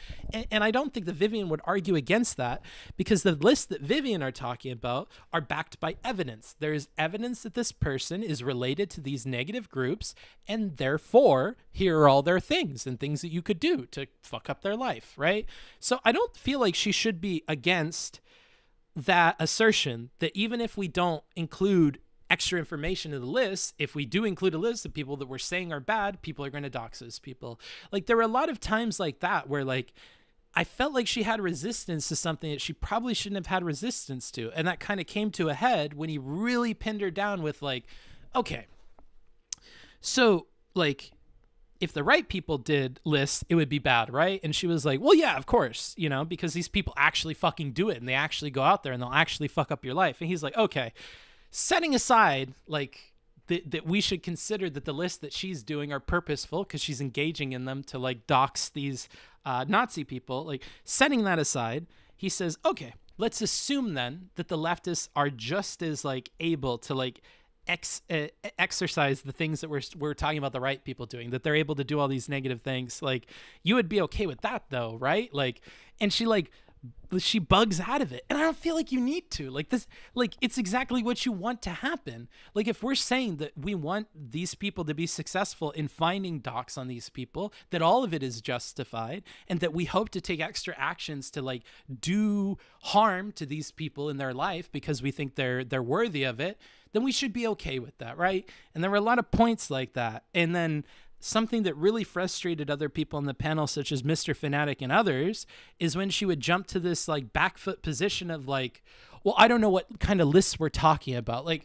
And I don't think that Vivian would argue against that because the lists that Vivian are talking about are backed by evidence. There is evidence that this person is related to these negative groups, and therefore here are all their things and things that you could do to fuck up their life, right? So I don't feel like she should be against that assertion that even if we don't include extra information in the list, if we do include a list of people that we're saying are bad, people are going to dox those people. Like there were a lot of times like that where like I felt like she had resistance to something that she probably shouldn't have had resistance to. And that kind of came to a head when he really pinned her down with like, okay, so like if the right people did lists, it would be bad, right? And she was like, well, yeah, of course, you know, because these people actually fucking do it and they actually go out there and they'll actually fuck up your life. And he's like, okay, setting aside like that we should consider that the lists that she's doing are purposeful because she's engaging in them to like dox these Nazi people, like setting that aside, he says, okay, let's assume then that the leftists are just as like able to like exercise the things that we're talking about the right people doing, that they're able to do all these negative things. Like you would be okay with that though, right? Like, and she bugs out of it, and I don't feel like you need to like this. Like it's exactly what you want to happen. Like if we're saying that we want these people to be successful in finding docs on these people, that all of it is justified, and that we hope to take extra actions to like do harm to these people in their life because we think they're worthy of it, then we should be okay with that, right? And there were a lot of points like that, and then something that really frustrated other people on the panel, such as Mr. Fanatic and others, is when she would jump to this like back foot position of like, well, I don't know what kind of lists we're talking about. Like,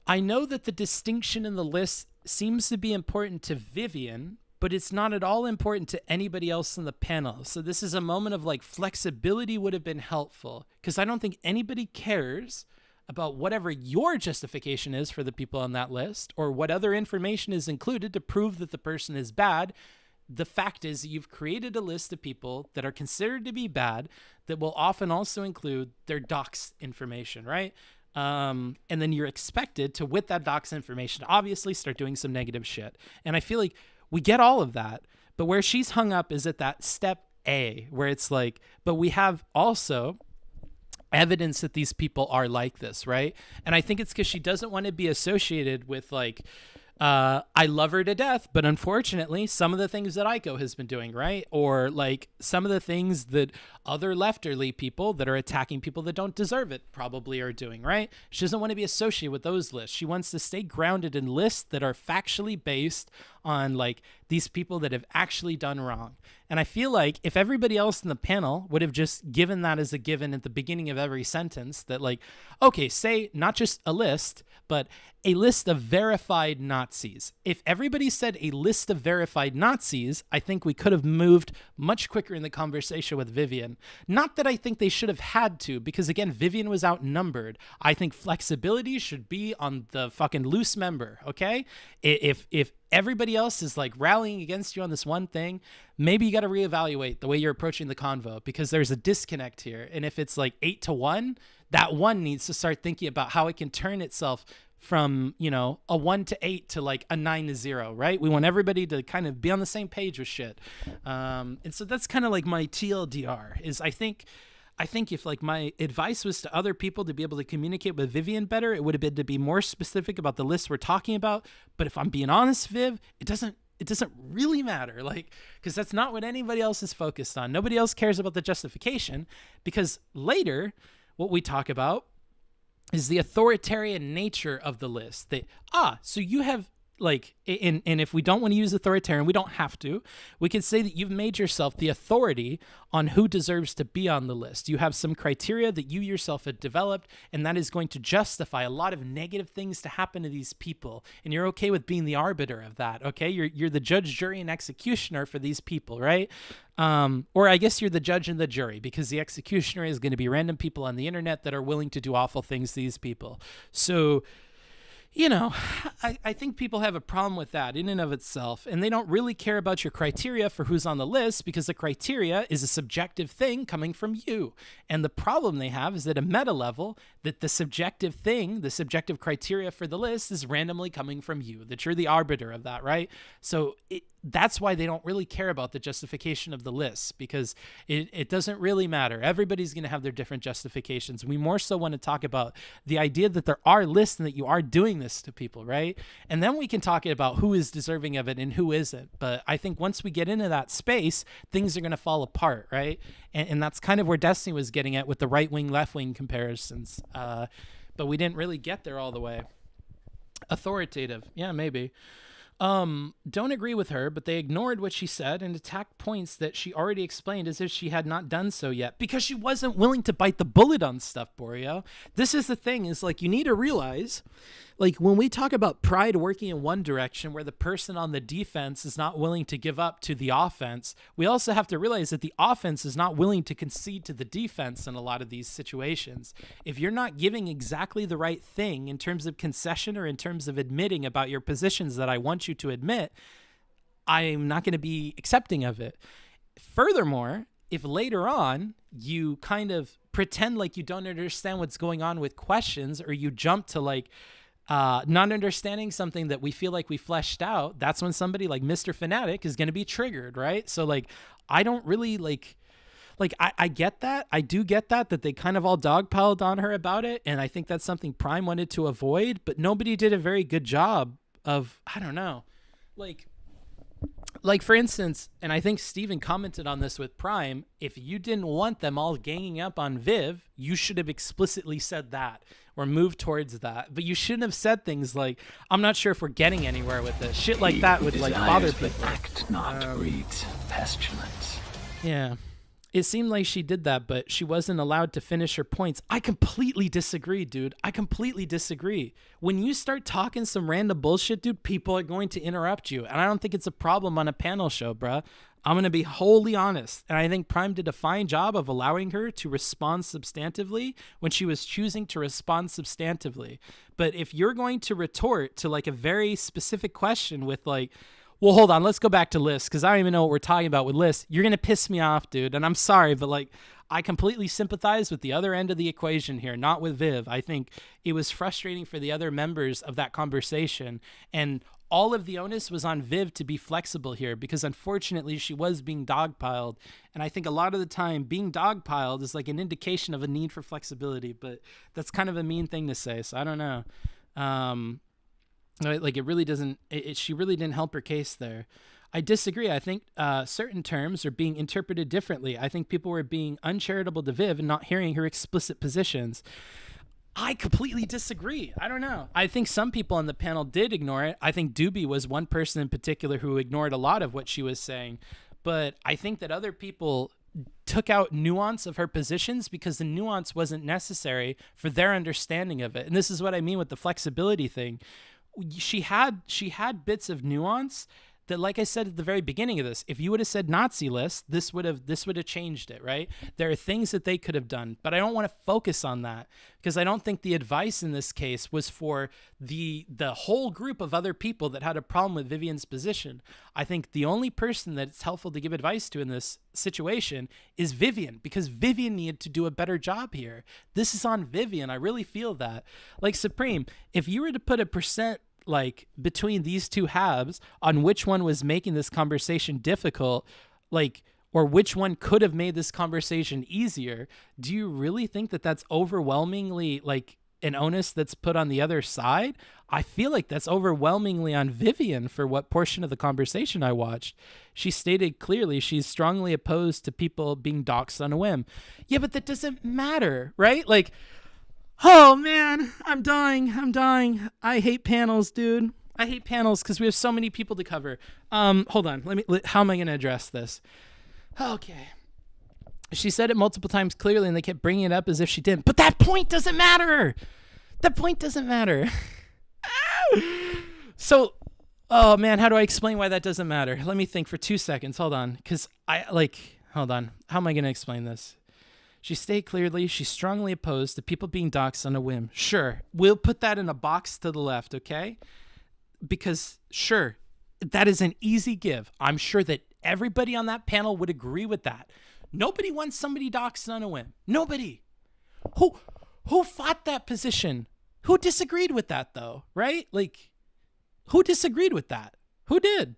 I know that the distinction in the list seems to be important to Vivian, but it's not at all important to anybody else in the panel. So this is a moment of like flexibility would have been helpful because I don't think anybody cares about whatever your justification is for the people on that list or what other information is included to prove that the person is bad. The fact is that you've created a list of people that are considered to be bad that will often also include their docs information, right? And then you're expected to, with that docs information, obviously start doing some negative shit. And I feel like we get all of that, but where she's hung up is at that step A, where it's like, but we have also evidence that these people are like this, right? And I think it's because she doesn't want to be associated with like, I love her to death, but unfortunately, some of the things that Aiko has been doing, right? Or like some of the things that other lefterly people that are attacking people that don't deserve it probably are doing, right? She doesn't want to be associated with those lists. She wants to stay grounded in lists that are factually based on like these people that have actually done wrong. And I feel like if everybody else in the panel would have just given that as a given at the beginning of every sentence, that like, okay, say not just a list, but a list of verified Nazis. If everybody said a list of verified Nazis, I think we could have moved much quicker in the conversation with Vivian. Not that I think they should have had to, because again, Vivian was outnumbered. I think flexibility should be on the fucking loose member, okay? If everybody else is like rallying against you on this one thing, maybe you got to reevaluate the way you're approaching the convo because there's a disconnect here. And if it's like 8-1, that one needs to start thinking about how it can turn itself from, you know, a 1 to 8 to like a 9 to 0, right? We want everybody to kind of be on the same page with shit. And so that's kind of like my TLDR is I think if like my advice was to other people to be able to communicate with Vivian better, it would have been to be more specific about the lists we're talking about. But if I'm being honest, Viv, it doesn't really matter, like, because that's not what anybody else is focused on. Nobody else cares about the justification because later what we talk about is the authoritarian nature of the list. That, so you have like, and if we don't want to use authoritarian, we don't have to. We can say that you've made yourself the authority on who deserves to be on the list. You have some criteria that you yourself have developed, and that is going to justify a lot of negative things to happen to these people. And you're okay with being the arbiter of that, okay? You're the judge, jury, and executioner for these people, right? Or I guess you're the judge and the jury, because the executioner is going to be random people on the internet that are willing to do awful things to these people. So You know, I think people have a problem with that in and of itself, and they don't really care about your criteria for who's on the list because the criteria is a subjective thing coming from you. And the problem they have is at a meta level that the subjective thing, the subjective criteria for the list is randomly coming from you, that you're the arbiter of that, right? So that's why they don't really care about the justification of the list, because it doesn't really matter. Everybody's going to have their different justifications. We more so want to talk about the idea that there are lists and that you are doing this to people, right? And then we can talk about who is deserving of it and who isn't. But I think once we get into that space, things are going to fall apart, right? And that's kind of where Destiny was getting at with the right wing, left wing comparisons. But we didn't really get there all the way. Authoritative. Yeah, maybe. Don't agree with her, but they ignored what she said and attacked points that she already explained as if she had not done so yet, because she wasn't willing to bite the bullet on stuff, Borio. This is the thing, is like, you need to realize, like, when we talk about pride working in one direction where the person on the defense is not willing to give up to the offense, we also have to realize that the offense is not willing to concede to the defense in a lot of these situations. If you're not giving exactly the right thing in terms of concession or in terms of admitting about your positions that I want you to admit, I'm not going to be accepting of it. Furthermore, if later on you kind of pretend like you don't understand what's going on with questions, or you jump to like not understanding something that we feel like we fleshed out, that's when somebody like Mr. Fanatic is going to be triggered, right? So like, I don't really like I get that. I do get that they kind of all dogpiled on her about it. And I think that's something Prime wanted to avoid, but nobody did a very good job of, I don't know, like for instance, and I think Steven commented on this with Prime, if you didn't want them all ganging up on Viv, you should have explicitly said that or moved towards that. But you shouldn't have said things like, I'm not sure if we're getting anywhere with this. Shit like that would like bother people. Act not breeds pestilence. Yeah. It seemed like she did that, but she wasn't allowed to finish her points. I completely disagree, dude. I completely disagree. When you start talking some random bullshit, dude, people are going to interrupt you. And I don't think it's a problem on a panel show, bruh. I'm going to be wholly honest. And I think Prime did a fine job of allowing her to respond substantively when she was choosing to respond substantively. But if you're going to retort to like a very specific question with like, well, hold on, let's go back to lists, because I don't even know what we're talking about with lists. You're going to piss me off, dude. And I'm sorry, but like, I completely sympathize with the other end of the equation here, not with Viv. I think it was frustrating for the other members of that conversation. And all of the onus was on Viv to be flexible here, because unfortunately she was being dogpiled. And I think a lot of the time being dogpiled is like an indication of a need for flexibility, but that's kind of a mean thing to say. So I don't know. Like it really doesn't, she really didn't help her case there. I disagree. I think certain terms are being interpreted differently. I think people were being uncharitable to Viv and not hearing her explicit positions. I completely disagree. I don't know. I think some people on the panel did ignore it. I think Doobie was one person in particular who ignored a lot of what she was saying. But I think that other people took out nuance of her positions because the nuance wasn't necessary for their understanding of it. And this is what I mean with the flexibility thing. She had bits of nuance that, like I said at the very beginning of this, if you would have said Nazi list, this would have changed it, right? There are things that they could have done, but I don't want to focus on that because I don't think the advice in this case was for the whole group of other people that had a problem with Vivian's position. I think the only person that it's helpful to give advice to in this situation is Vivian, because Vivian needed to do a better job here. This is on Vivian. I really feel that. Like Supreme, if you were to put a percent like between these two halves on which one was making this conversation difficult, like, or which one could have made this conversation easier, do you really think that that's overwhelmingly like an onus that's put on the other side? I feel like that's overwhelmingly on Vivian for what portion of the conversation I watched. She stated clearly she's strongly opposed to people being doxxed on a whim. Yeah, but that doesn't matter, right? Like, oh man, I'm dying. I hate panels, dude. I hate panels because we have so many people to cover. Hold on. How am I going to address this? Okay. She said it multiple times clearly and they kept bringing it up as if she didn't. But that point doesn't matter. That point doesn't matter. So, oh man, how do I explain why that doesn't matter? Let me think for 2 seconds. Hold on. Hold on. How am I going to explain this? She stated clearly she's strongly opposed to people being doxxed on a whim. Sure, we'll put that in a box to the left, okay? Because, sure, that is an easy give. I'm sure that everybody on that panel would agree with that. Nobody wants somebody doxxed on a whim. Nobody. Who fought that position? Who disagreed with that, though, right? Like, who disagreed with that? Who did?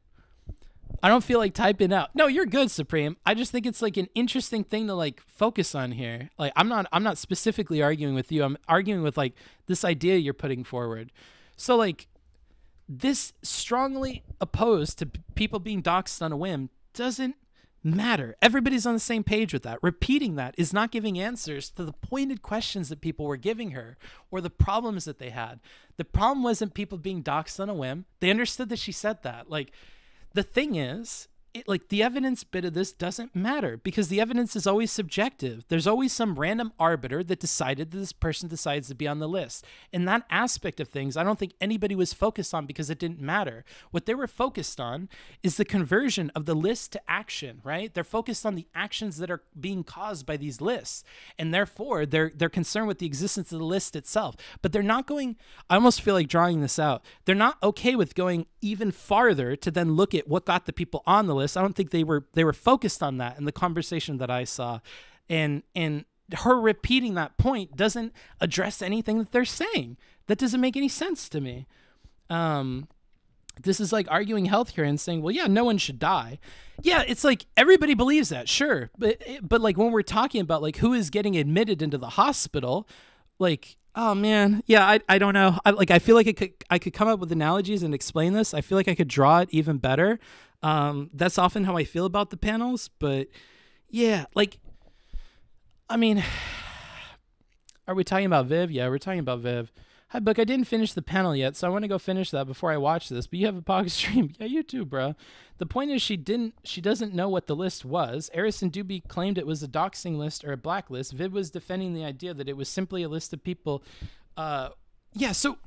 I don't feel like typing out. No, you're good, Supreme. I just think it's like an interesting thing to like focus on here. Like, I'm not specifically arguing with you. I'm arguing with like this idea you're putting forward. So like, this strongly opposed to people being doxxed on a whim doesn't matter. Everybody's on the same page with that. Repeating that is not giving answers to the pointed questions that people were giving her or the problems that they had. The problem wasn't people being doxxed on a whim. They understood that she said that. Like, the thing is, like the evidence bit of this doesn't matter because the evidence is always subjective. There's always some random arbiter that decided that this person decides to be on the list. And that aspect of things, I don't think anybody was focused on because it didn't matter. What they were focused on is the conversion of the list to action, right? They're focused on the actions that are being caused by these lists. And therefore, they're concerned with the existence of the list itself. But they're not going, I almost feel like drawing this out. They're not okay with going even farther to then look at what got the people on the list. I don't think they were focused on that in the conversation that I saw, and her repeating that point doesn't address anything that they're saying. That doesn't make any sense to me. This is like arguing healthcare and saying, well, yeah, no one should die. Yeah, it's like everybody believes that, sure, but like when we're talking about like who is getting admitted into the hospital, like, oh man, yeah, I don't know. I feel like I could come up with analogies and explain this. I feel like I could draw it even better. That's often how I feel about the panels, but yeah, like, I mean, are we talking about Viv? Yeah, we're talking about Viv. Hi, Book. I didn't finish the panel yet, so I want to go finish that before I watch this, but you have a POG stream. Yeah, you too, bro. The point is she doesn't know what the list was. Eris and Doobie claimed it was a doxing list or a blacklist. Viv was defending the idea that it was simply a list of people. Yeah, so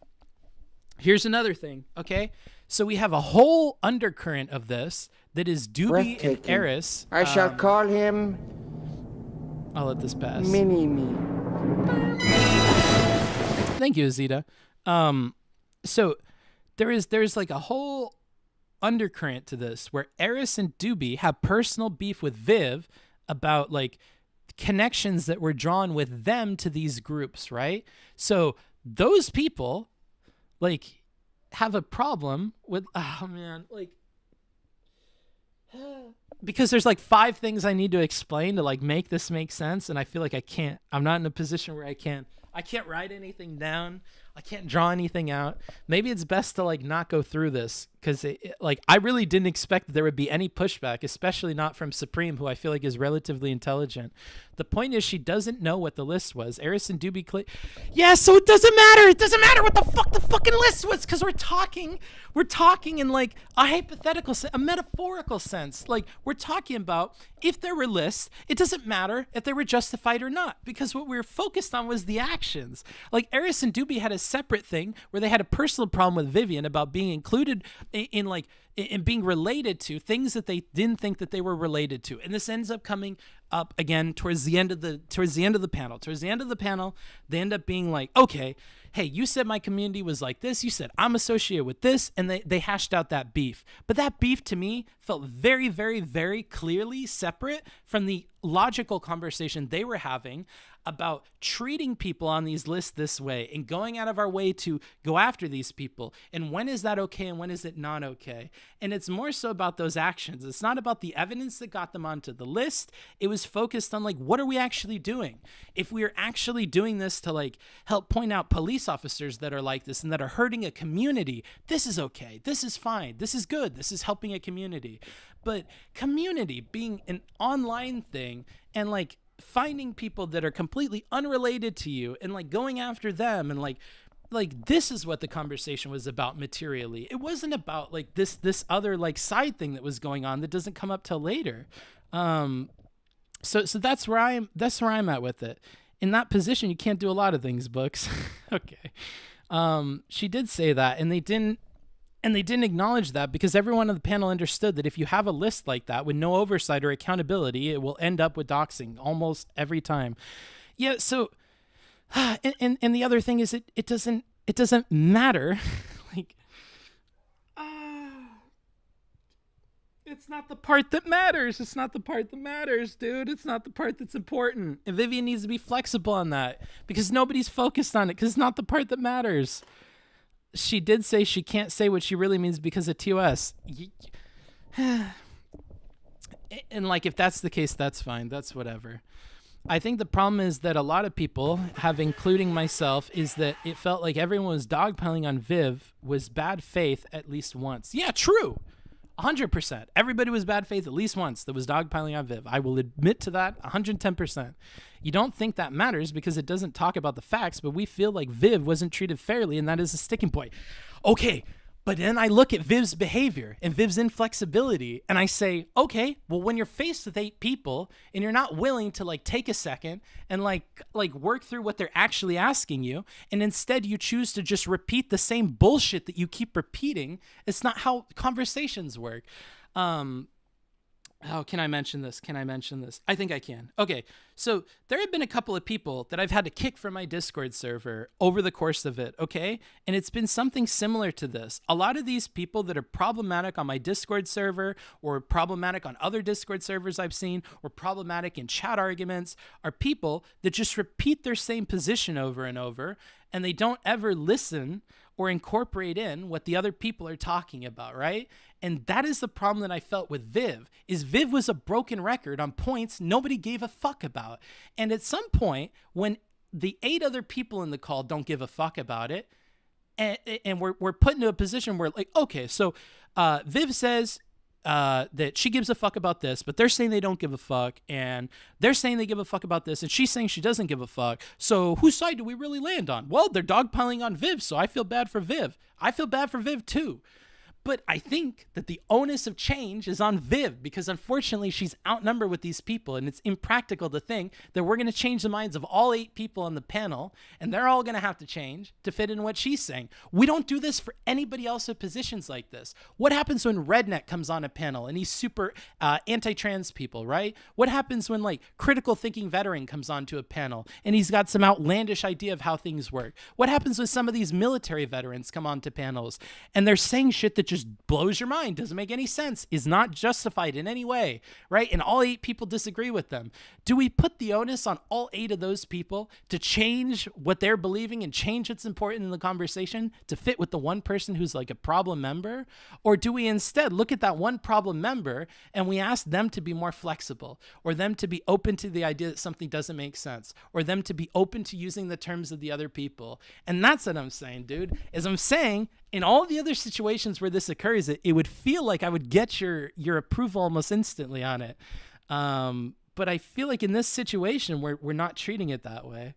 here's another thing, okay? So we have a whole undercurrent of this that is Doobie and Eris. I shall call him... I'll let this pass. Mini-Me. Thank you, Azita. So there's like a whole undercurrent to this where Eris and Doobie have personal beef with Viv about like connections that were drawn with them to these groups, right? So those people like have a problem with, oh man, like, because there's like 5 things I need to explain to like make this make sense, and I feel like I'm not in a position where I can't write anything down. I can't draw anything out. Maybe it's best to like not go through this because like I really didn't expect that there would be any pushback, especially not from Supreme, who I feel like is relatively intelligent. The point is she doesn't know what the list was. Eris and Doobie yeah, so it doesn't matter. It doesn't matter what the fuck the fucking list was because we're talking in like a hypothetical, a metaphorical sense. Like we're talking about if there were lists, it doesn't matter if they were justified or not because what we were focused on was the actions. Like Eris and Doobie had a separate thing where they had a personal problem with Vivian about being included in being related to things that they didn't think that they were related to, and this ends up coming up again towards the end of the panel. Towards the end of the panel, they end up being like, okay, hey, you said my community was like this. You said I'm associated with this, and they hashed out that beef. But that beef to me felt very, very, very clearly separate from the logical conversation they were having about treating people on these lists this way and going out of our way to go after these people. And when is that okay and when is it not okay? And it's more so about those actions. It's not about the evidence that got them onto the list. It was focused on like, what are we actually doing? If we are actually doing this to like help point out police officers that are like this and that are hurting a community, this is okay. This is fine. This is good. This is helping a community. But community being an online thing and like finding people that are completely unrelated to you and like going after them and like this is what the conversation was about materially. It wasn't about like this other like side thing that was going on that doesn't come up till later. So that's where I'm at with it. In that position, you can't do a lot of things, Books. Okay. She did say that, and they didn't And they didn't acknowledge that because everyone on the panel understood that if you have a list like that with no oversight or accountability, it will end up with doxing almost every time. Yeah, so and the other thing is it doesn't matter. Like it's not the part that matters. It's not the part that matters, dude. It's not the part that's important. And Vivian needs to be flexible on that because nobody's focused on it because it's not the part that matters. She did say she can't say what she really means because of TOS. And like, if that's the case, that's fine. That's whatever. I think the problem is that a lot of people have, including myself, is that it felt like everyone was dogpiling on Viv was bad faith at least once. Yeah, true. 100%. Everybody was bad faith at least once that was dogpiling on Viv. I will admit to that 110%. You don't think that matters because it doesn't talk about the facts, but we feel like Viv wasn't treated fairly, and that is a sticking point. Okay, but then I look at Viv's behavior and Viv's inflexibility, and I say, okay, well, when you're faced with 8 people and you're not willing to like take a second and like work through what they're actually asking you, and instead you choose to just repeat the same bullshit that you keep repeating, it's not how conversations work. Oh, can I mention this? Can I mention this? I think I can. Okay, so there have been a couple of people that I've had to kick from my Discord server over the course of it, okay? And it's been something similar to this. A lot of these people that are problematic on my Discord server or problematic on other Discord servers I've seen or problematic in chat arguments are people that just repeat their same position over and over, and they don't ever listen or incorporate in what the other people are talking about, right? And that is the problem that I felt with Viv, is Viv was a broken record on points nobody gave a fuck about. And at some point, when the 8 other people in the call don't give a fuck about it, and we're put into a position where, like, okay, so Viv says that she gives a fuck about this, but they're saying they don't give a fuck, and they're saying they give a fuck about this, and she's saying she doesn't give a fuck. So whose side do we really land on? Well, they're dogpiling on Viv, so I feel bad for Viv. I feel bad for Viv too. But I think that the onus of change is on Viv because unfortunately she's outnumbered with these people, and it's impractical to think that we're going to change the minds of all 8 people on the panel and they're all going to have to change to fit in what she's saying. We don't do this for anybody else in positions like this. What happens when Redneck comes on a panel and he's super anti-trans people, right? What happens when like critical thinking veteran comes onto a panel and he's got some outlandish idea of how things work? What happens when some of these military veterans come onto panels and they're saying shit that just blows your mind, doesn't make any sense, is not justified in any way, right? And all 8 people disagree with them. Do we put the onus on all 8 of those people to change what they're believing and change what's important in the conversation to fit with the one person who's like a problem member? Or do we instead look at that one problem member and we ask them to be more flexible, or them to be open to the idea that something doesn't make sense, or them to be open to using the terms of the other people? And that's what I'm saying, dude, is I'm saying in all the other situations where this occurs, it would feel like I would get your approval almost instantly on it. But I feel like in this situation, we're not treating it that way.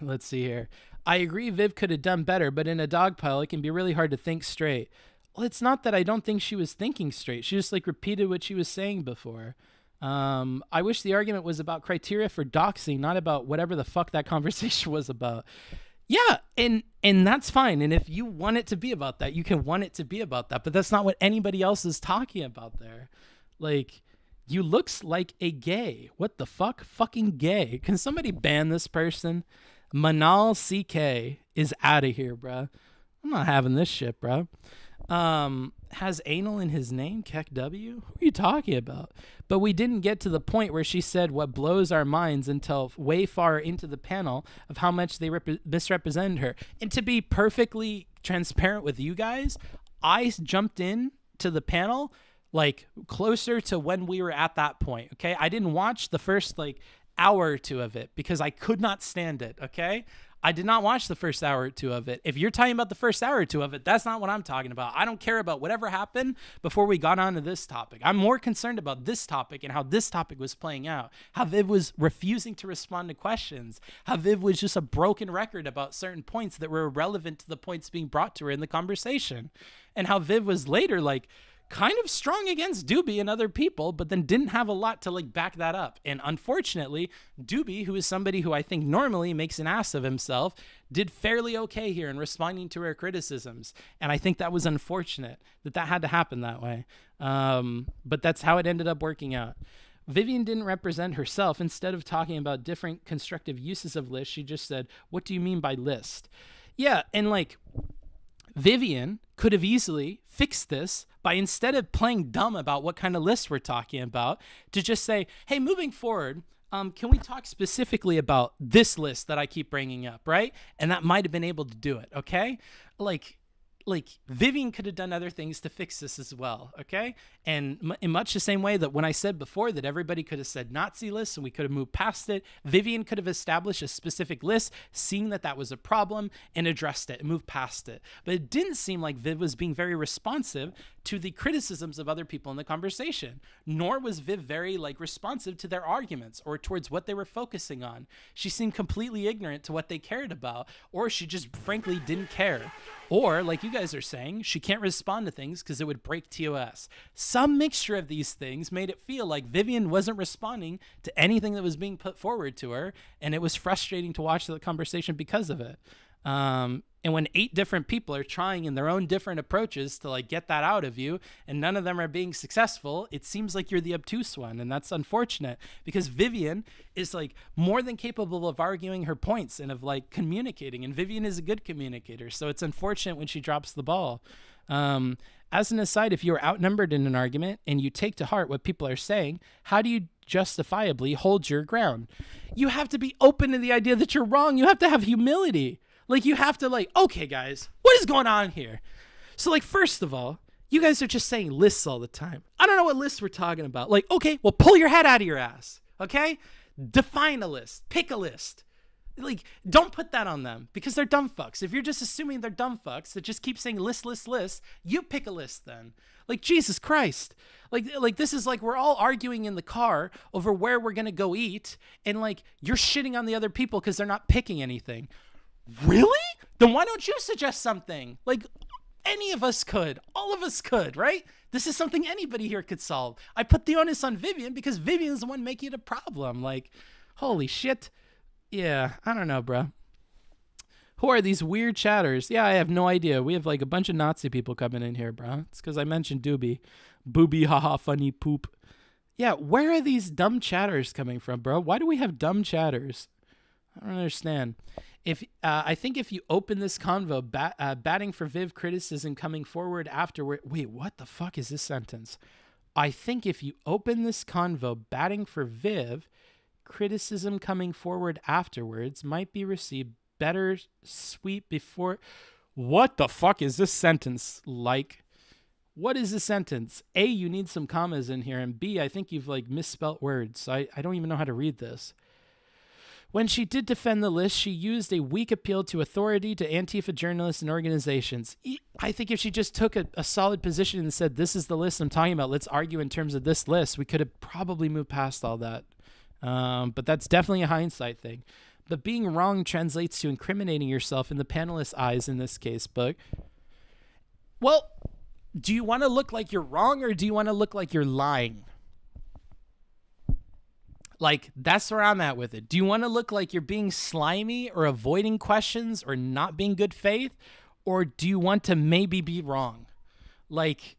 Let's see here. I agree Viv could have done better, but in a dogpile, it can be really hard to think straight. Well, it's not that I don't think she was thinking straight. She just like repeated what she was saying before. I wish the argument was about criteria for doxing, not about whatever the fuck that conversation was about. Yeah, and that's fine. And if you want it to be about that, you can want it to be about that. But that's not what anybody else is talking about there. Like, you looks like a gay. What the fuck? Fucking gay. Can somebody ban this person? Manal CK is out of here, bruh. I'm not having this shit, bruh. Has anal in his name, Keck W? Who are you talking about? But we didn't get to the point where she said what blows our minds until way far into the panel of how much they misrepresented her. And to be perfectly transparent with you guys, I jumped in to the panel like closer to when we were at that point, okay? I didn't watch the first like hour or 2 of it because I could not stand it, okay? I did not watch the first hour or 2 of it. If you're talking about the first hour or 2 of it, that's not what I'm talking about. I don't care about whatever happened before we got onto this topic. I'm more concerned about this topic and how this topic was playing out. How Viv was refusing to respond to questions. How Viv was just a broken record about certain points that were irrelevant to the points being brought to her in the conversation. And how Viv was later like kind of strong against Doobie and other people, but then didn't have a lot to like back that up. And unfortunately, Doobie, who is somebody who I think normally makes an ass of himself, did fairly okay here in responding to her criticisms. And I think that was unfortunate that had to happen that way. But that's how it ended up working out. Vivian didn't represent herself. Instead of talking about different constructive uses of list, she just said, "What do you mean by list?" Yeah, and like Vivian could have easily fixed this by, instead of playing dumb about what kind of list we're talking about, to just say, hey, moving forward, can we talk specifically about this list that I keep bringing up, right? And that might have been able to do it, okay? Like Vivian could have done other things to fix this as well, okay? And in much the same way that when I said before that everybody could have said Nazi lists and we could have moved past it, Vivian could have established a specific list, seeing that was a problem, and addressed it and moved past it. But it didn't seem like Viv was being very responsive to the criticisms of other people in the conversation, nor was Viv very like responsive to their arguments or towards what they were focusing on. She seemed completely ignorant to what they cared about, or she just frankly didn't care. Or, like you guys are saying, she can't respond to things because it would break TOS. Some mixture of these things made it feel like Vivian wasn't responding to anything that was being put forward to her, and it was frustrating to watch the conversation because of it. And when 8 different people are trying in their own different approaches to like get that out of you, and none of them are being successful, it seems like you're the obtuse one. And that's unfortunate, because Vivian is like more than capable of arguing her points and of like communicating. And Vivian is a good communicator. So it's unfortunate when she drops the ball. As an aside, if you're outnumbered in an argument and you take to heart what people are saying, how do you justifiably hold your ground? You have to be open to the idea that you're wrong. You have to have humility. Like, you have to like, okay, guys, what is going on here? So like, first of all, you guys are just saying lists all the time. I don't know what lists we're talking about. Like, okay, well, pull your head out of your ass. Okay. Define a list, pick a list. Like, don't put that on them because they're dumb fucks. If you're just assuming they're dumb fucks that just keep saying list, you pick a list then. Like, Jesus Christ. Like this is like we're all arguing in the car over where we're going to go eat. And like, you're shitting on the other people because they're not picking anything. Really? Then why don't you suggest something? Like, any of us could. All of us could, right? This is something anybody here could solve. I put the onus on Vivian because Vivian's the one making it a problem. Like, holy shit. Yeah, I don't know, bro. Who are these weird chatters? Yeah, I have no idea. We have like a bunch of Nazi people coming in here, bro. It's because I mentioned Doobie. Booby, haha, funny poop. Yeah, where are these dumb chatters coming from, bro? Why do we have dumb chatters? I don't understand. I think if you open this convo, batting for Viv, criticism coming forward afterward. Wait, what the fuck is this sentence? I think if you open this convo, batting for Viv, criticism coming forward afterwards might be received better sweep before. What the fuck is this sentence like? What is this sentence? A, you need some commas in here, and B, I think you've like misspelt words. I don't even know how to read this. When she did defend the list, she used a weak appeal to authority, to Antifa journalists and organizations. I think if she just took a solid position and said, this is the list I'm talking about, let's argue in terms of this list, we could have probably moved past all that. But that's definitely a hindsight thing. But being wrong translates to incriminating yourself in the panelist's eyes in this case, Book. Well, do you want to look like you're wrong, or do you want to look like you're lying? Like, that's where I'm at with it. Do you want to look like you're being slimy or avoiding questions or not being good faith? Or do you want to maybe be wrong? Like,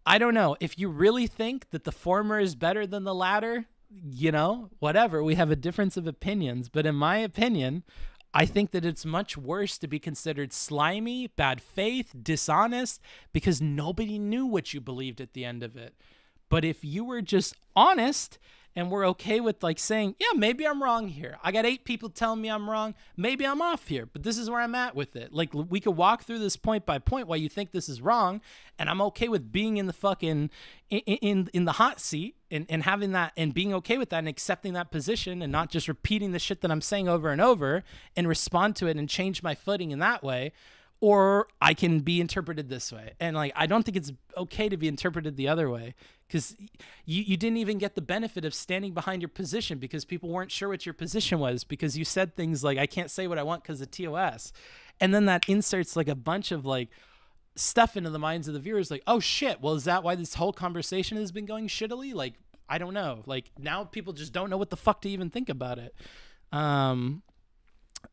I don't know. If you really think that the former is better than the latter, you know, whatever. We have a difference of opinions. But in my opinion, I think that it's much worse to be considered slimy, bad faith, dishonest, because nobody knew what you believed at the end of it. But if you were just honest and we're okay with like saying, yeah, maybe I'm wrong here. I got 8 people telling me I'm wrong. Maybe I'm off here, but this is where I'm at with it. Like, we could walk through this point by point why you think this is wrong. And I'm okay with being in the fucking, in the hot seat and having that and being okay with that and accepting that position and not just repeating the shit that I'm saying over and over and respond to it and change my footing in that way. Or I can be interpreted this way. And like, I don't think it's okay to be interpreted the other way, because you didn't even get the benefit of standing behind your position because people weren't sure what your position was, because you said things like, I can't say what I want because of TOS. And then that inserts like a bunch of like stuff into the minds of the viewers like, oh shit, well, is that why this whole conversation has been going shittily? Like, I don't know. Like, now people just don't know what the fuck to even think about it.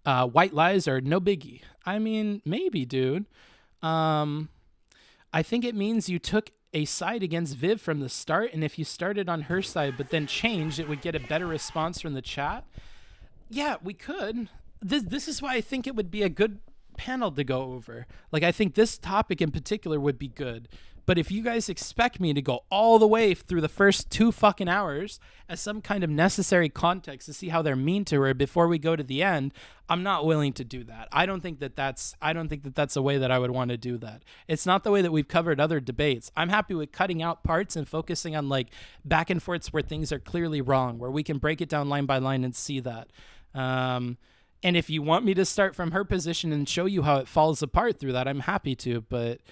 White lies are no biggie. I mean, maybe, dude. I think it means you took a side against Viv from the start, and if you started on her side but then changed, it would get a better response from the chat. Yeah, we could. This is why I think it would be a good panel to go over. Like, I think this topic in particular would be good. But if you guys expect me to go all the way through the first 2 fucking hours as some kind of necessary context to see how they're mean to her before we go to the end, I'm not willing to do that. I don't think that that's a way that I would want to do that. It's not the way that we've covered other debates. I'm happy with cutting out parts and focusing on like back and forths where things are clearly wrong, where we can break it down line by line and see that. And if you want me to start from her position and show you how it falls apart through that, I'm happy to. But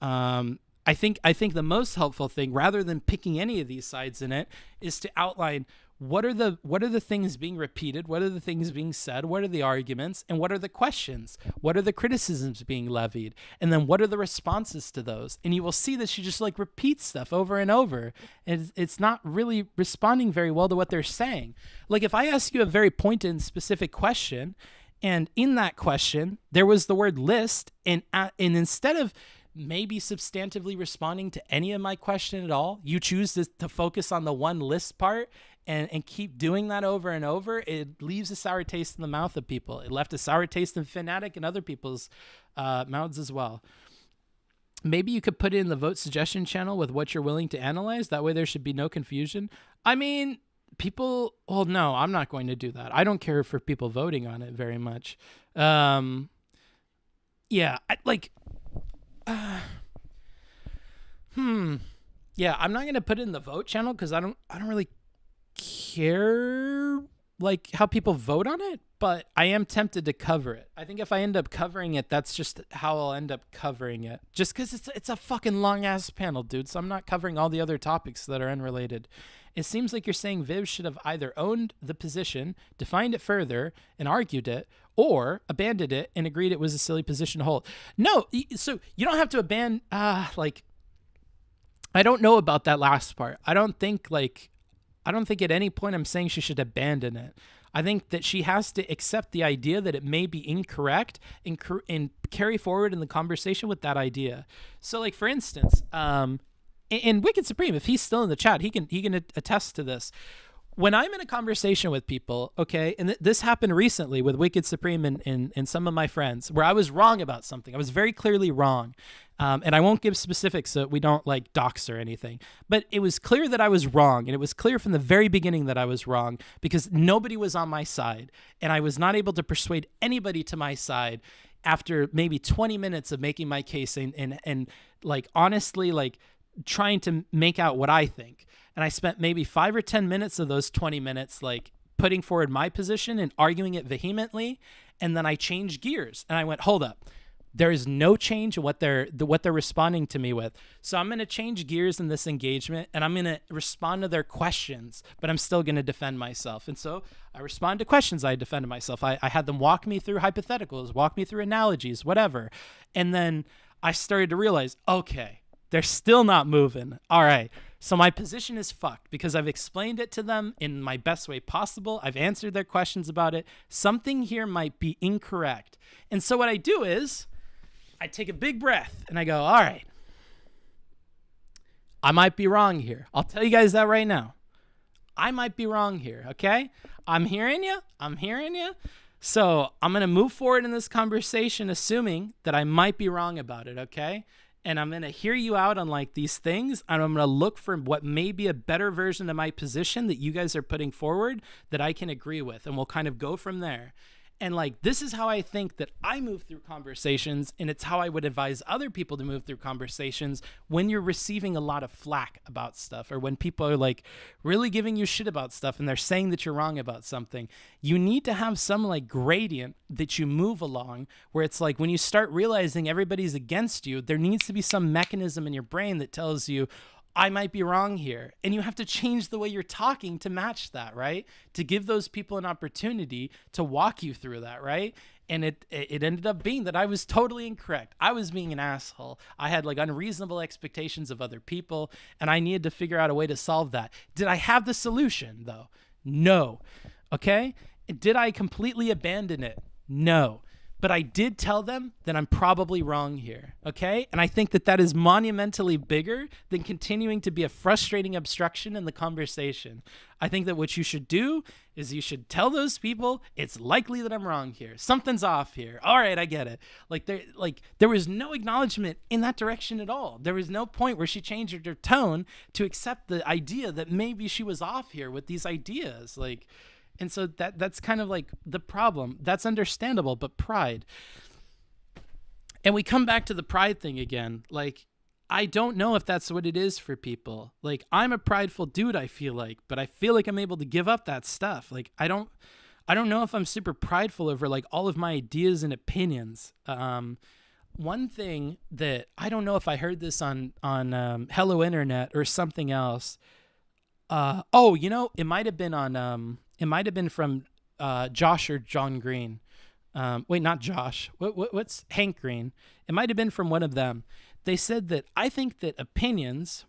I think the most helpful thing, rather than picking any of these sides in it, is to outline what are the things being repeated, what are the things being said, what are the arguments, and what are the questions, what are the criticisms being levied, and then what are the responses to those. And you will see that she just like repeats stuff over and over, and it's not really responding very well to what they're saying. Like, if I ask you a very pointed and specific question, and in that question there was the word list, and instead of maybe substantively responding to any of my question at all, you choose to focus on the one list part and keep doing that over and over, it leaves a sour taste in the mouth of people. It left a sour taste in Fanatic and other people's mouths as well. Maybe you could put it in the vote suggestion channel with what you're willing to analyze. That way there should be no confusion. I mean, people, well, no, I'm not going to do that. I don't care for people voting on it very much. Yeah, yeah, I'm not going to put it in the vote channel because I don't really care like how people vote on it, but I am tempted to cover it. I think if I end up covering it, that's just how I'll end up covering it. Just because it's a fucking long ass panel, dude. So I'm not covering all the other topics that are unrelated. It seems like you're saying Viv should have either owned the position, defined it further, and argued it, or abandoned it and agreed it was a silly position to hold. No, so you don't have to abandon. I don't know about that last part. I don't think at any point I'm saying she should abandon it. I think that she has to accept the idea that it may be incorrect and carry forward in the conversation with that idea. So, like, for instance, in Wicked Supreme, if he's still in the chat, he can attest to this. When I'm in a conversation with people, okay, and this happened recently with Wicked Supreme and some of my friends, where I was wrong about something. I was very clearly wrong. And I won't give specifics so we don't like dox or anything. But it was clear that I was wrong. And it was clear from the very beginning that I was wrong because nobody was on my side. And I was not able to persuade anybody to my side after maybe 20 minutes of making my case and like honestly like trying to make out what I think. And I spent maybe 5 or 10 minutes of those 20 minutes like putting forward my position and arguing it vehemently. And then I changed gears and I went, hold up. There is no change in what they're responding to me with. So I'm going to change gears in this engagement and I'm going to respond to their questions, but I'm still going to defend myself. And so I respond to questions. I defended myself. I had them walk me through hypotheticals, walk me through analogies, whatever. And then I started to realize, okay, they're still not moving. All right. So my position is fucked because I've explained it to them in my best way possible. I've answered their questions about it. Something here might be incorrect. And so what I do is I take a big breath and I go, all right, I might be wrong here. I'll tell you guys that right now. I might be wrong here, okay? I'm hearing you. So I'm going to move forward in this conversation assuming that I might be wrong about it, okay? And I'm going to hear you out on like these things. And I'm going to look for what may be a better version of my position that you guys are putting forward that I can agree with. And we'll kind of go from there. And like, this is how I think that I move through conversations. And it's how I would advise other people to move through conversations when you're receiving a lot of flack about stuff, or when people are like really giving you shit about stuff and they're saying that you're wrong about something. You need to have some like gradient that you move along where it's like when you start realizing everybody's against you, there needs to be some mechanism in your brain that tells you, I might be wrong here. And you have to change the way you're talking to match that, right? To give those people an opportunity to walk you through that, right? And it ended up being that I was totally incorrect. I was being an asshole. I had like unreasonable expectations of other people, and I needed to figure out a way to solve that. Did I have the solution though? No. Okay? Did I completely abandon it? No. But I did tell them that I'm probably wrong here, okay? And I think that that is monumentally bigger than continuing to be a frustrating obstruction in the conversation. I think that what you should do is you should tell those people it's likely that I'm wrong here. Something's off here. All right, I get it. There was no acknowledgement in that direction at all. There was no point where she changed her tone to accept the idea that maybe she was off here with these ideas. And so that's kind of like the problem. That's understandable, but pride. And we come back to the pride thing again. Like, I don't know if that's what it is for people. Like, I'm a prideful dude, I feel like, but I feel like I'm able to give up that stuff. Like, I don't know if I'm super prideful over like all of my ideas and opinions. One thing that I don't know if I heard this on Hello Internet or something else. It might have been on it might have been from Josh or John Green. Wait, not Josh. What's Hank Green? It might have been from one of them. They said that I think that opinions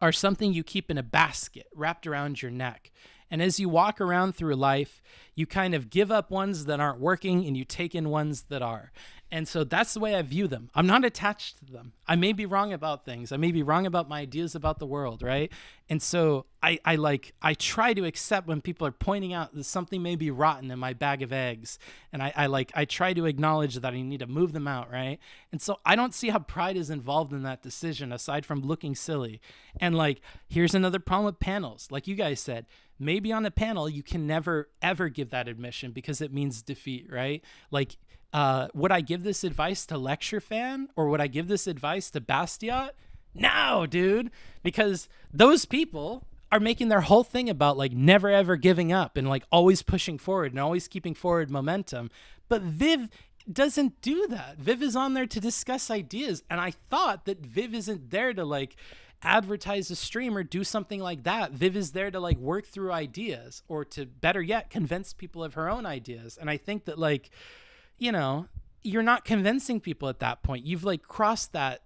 are something you keep in a basket wrapped around your neck. And as you walk around through life, you kind of give up ones that aren't working and you take in ones that are. And so that's the way I view them. I'm not attached to them. I may be wrong about things. I may be wrong about my ideas about the world, right? And so I try to accept when people are pointing out that something may be rotten in my bag of eggs. And I try to acknowledge that I need to move them out, right? And so I don't see how pride is involved in that decision aside from looking silly. And like, here's another problem with panels. Like you guys said, maybe on a panel, you can never, ever give that admission because it means defeat, right? Like, would I give this advice to Lecture Fan or would I give this advice to Bastiat? No, dude, because those people are making their whole thing about like never ever giving up and like always pushing forward and always keeping forward momentum. But Viv doesn't do that. Viv is on there to discuss ideas. And I thought that Viv isn't there to like advertise a stream or do something like that. Viv is there to like work through ideas or to better yet convince people of her own ideas. And I think that like, you know, you're not convincing people at that point. You've like crossed that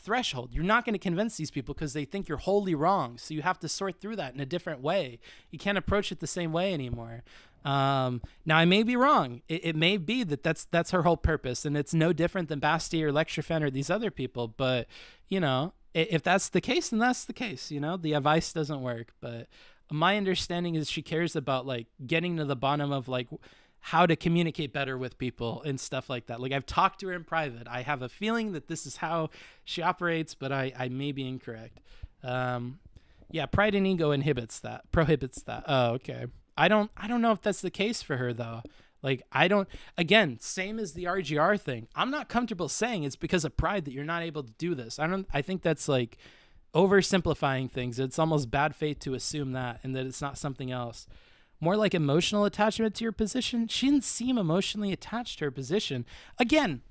threshold. You're not going to convince these people because they think you're wholly wrong. So you have to sort through that in a different way. You can't approach it the same way anymore. Now I may be wrong. It may be that's her whole purpose, and it's no different than Basti or Lecture Fan or these other people. But you know, if that's the case, then that's the case. You know, the advice doesn't work. But my understanding is she cares about like getting to the bottom of like how to communicate better with people and stuff like that. Like I've talked to her in private. I have a feeling that this is how she operates, but I may be incorrect. Yeah, pride and ego prohibits that. Oh, okay. I don't know if that's the case for her though. Like again, same as the RGR thing. I'm not comfortable saying it's because of pride that you're not able to do this. I think that's like oversimplifying things. It's almost bad faith to assume that and that it's not something else. More like emotional attachment to your position. She didn't seem emotionally attached to her position. Again,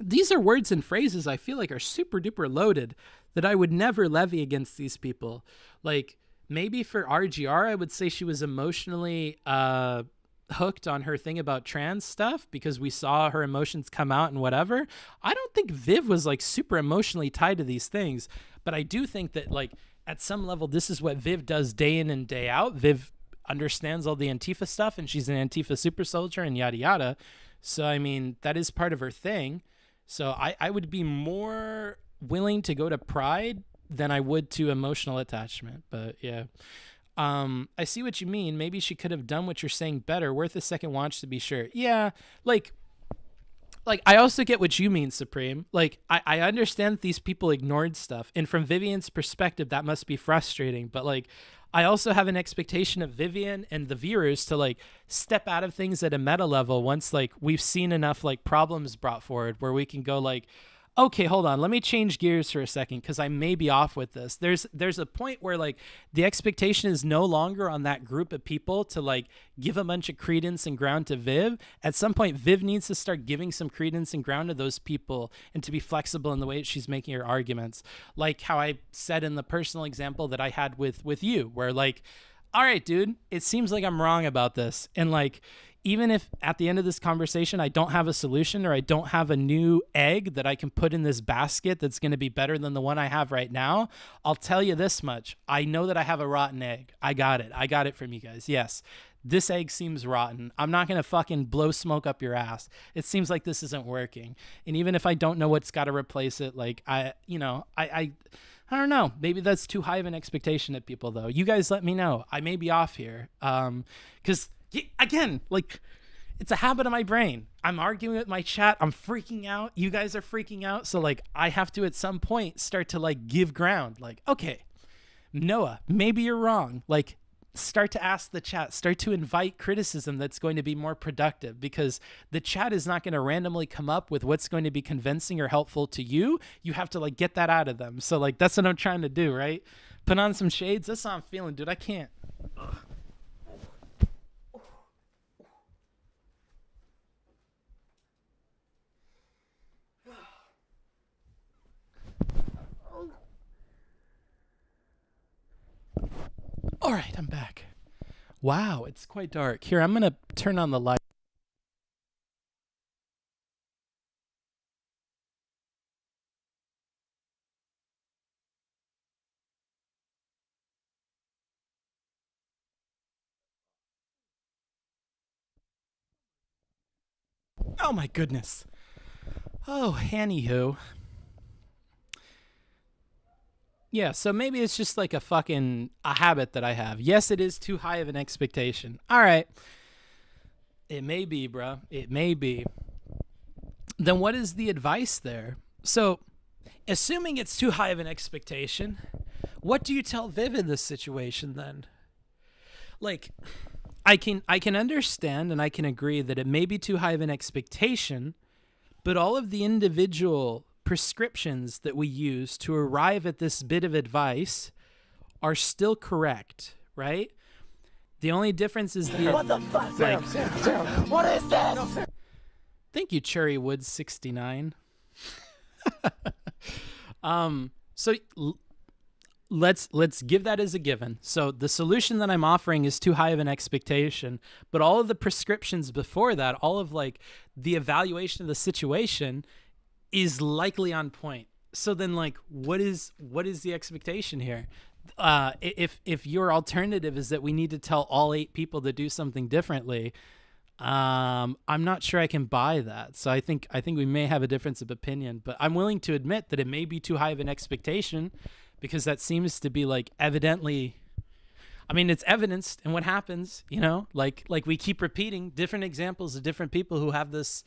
these are words and phrases I feel like are super duper loaded that I would never levy against these people. Like maybe for RGR, I would say she was emotionally hooked on her thing about trans stuff because we saw her emotions come out and whatever. I don't think Viv was like super emotionally tied to these things, but I do think that like at some level, this is what Viv does day in and day out. Viv understands all the Antifa stuff and she's an Antifa super soldier and yada yada. So I mean that is part of her thing. So I would be more willing to go to pride than I would to emotional attachment. But yeah, I see what you mean. Maybe she could have done what you're saying better. Worth a second watch to be sure. Yeah, like I also get what you mean, Supreme. Like I understand that these people ignored stuff, and from Vivian's perspective that must be frustrating, but like I also have an expectation of Vivian and the viewers to like step out of things at a meta level once like we've seen enough like problems brought forward where we can go like, okay, hold on. Let me change gears for a second because I may be off with this. There's a point where like the expectation is no longer on that group of people to like give a bunch of credence and ground to Viv. At some point, Viv needs to start giving some credence and ground to those people and to be flexible in the way she's making her arguments. Like how I said in the personal example that I had with you, where like, all right, dude, it seems like I'm wrong about this. And like, even if at the end of this conversation, I don't have a solution or I don't have a new egg that I can put in this basket that's going to be better than the one I have right now, I'll tell you this much. I know that I have a rotten egg. I got it. I got it from you guys. Yes, this egg seems rotten. I'm not going to fucking blow smoke up your ass. It seems like this isn't working. And even if I don't know what's got to replace it, like I don't know. Maybe that's too high of an expectation of people, though. You guys let me know. I may be off here. Because again, like, it's a habit of my brain. I'm arguing with my chat. I'm freaking out. You guys are freaking out. So like, I have to at some point start to like give ground. Like, okay, Noah, maybe you're wrong. Like, start to ask the chat, start to invite criticism that's going to be more productive, because the chat is not going to randomly come up with what's going to be convincing or helpful to you. You have to like get that out of them. So like, that's what I'm trying to do, right? Put on some shades. That's how I'm feeling, dude. I can't. Ugh. All right, I'm back. Wow, it's quite dark. Here, I'm going to turn on the light. Oh my goodness. Oh, anywho. Yeah, so maybe it's just like a habit that I have. Yes, it is too high of an expectation. All right. It may be, bro. It may be. Then what is the advice there? So, assuming it's too high of an expectation, what do you tell Viv in this situation then? Like, I can understand and I can agree that it may be too high of an expectation, but all of the individual prescriptions that we use to arrive at this bit of advice are still correct, right? The only difference is the what the fuck? Like, what is this? Thank you, Cherrywood69. So let's give that as a given. So the solution that I'm offering is too high of an expectation, but all of the prescriptions before that, all of like the evaluation of the situation is likely on point. So then like, what is the expectation here? If your alternative is that we need to tell all 8 people to do something differently, I'm not sure I can buy that. So I think we may have a difference of opinion, but I'm willing to admit that it may be too high of an expectation, because that seems to be like evidently, I mean, it's evidenced in what happens, you know, like we keep repeating different examples of different people who have this,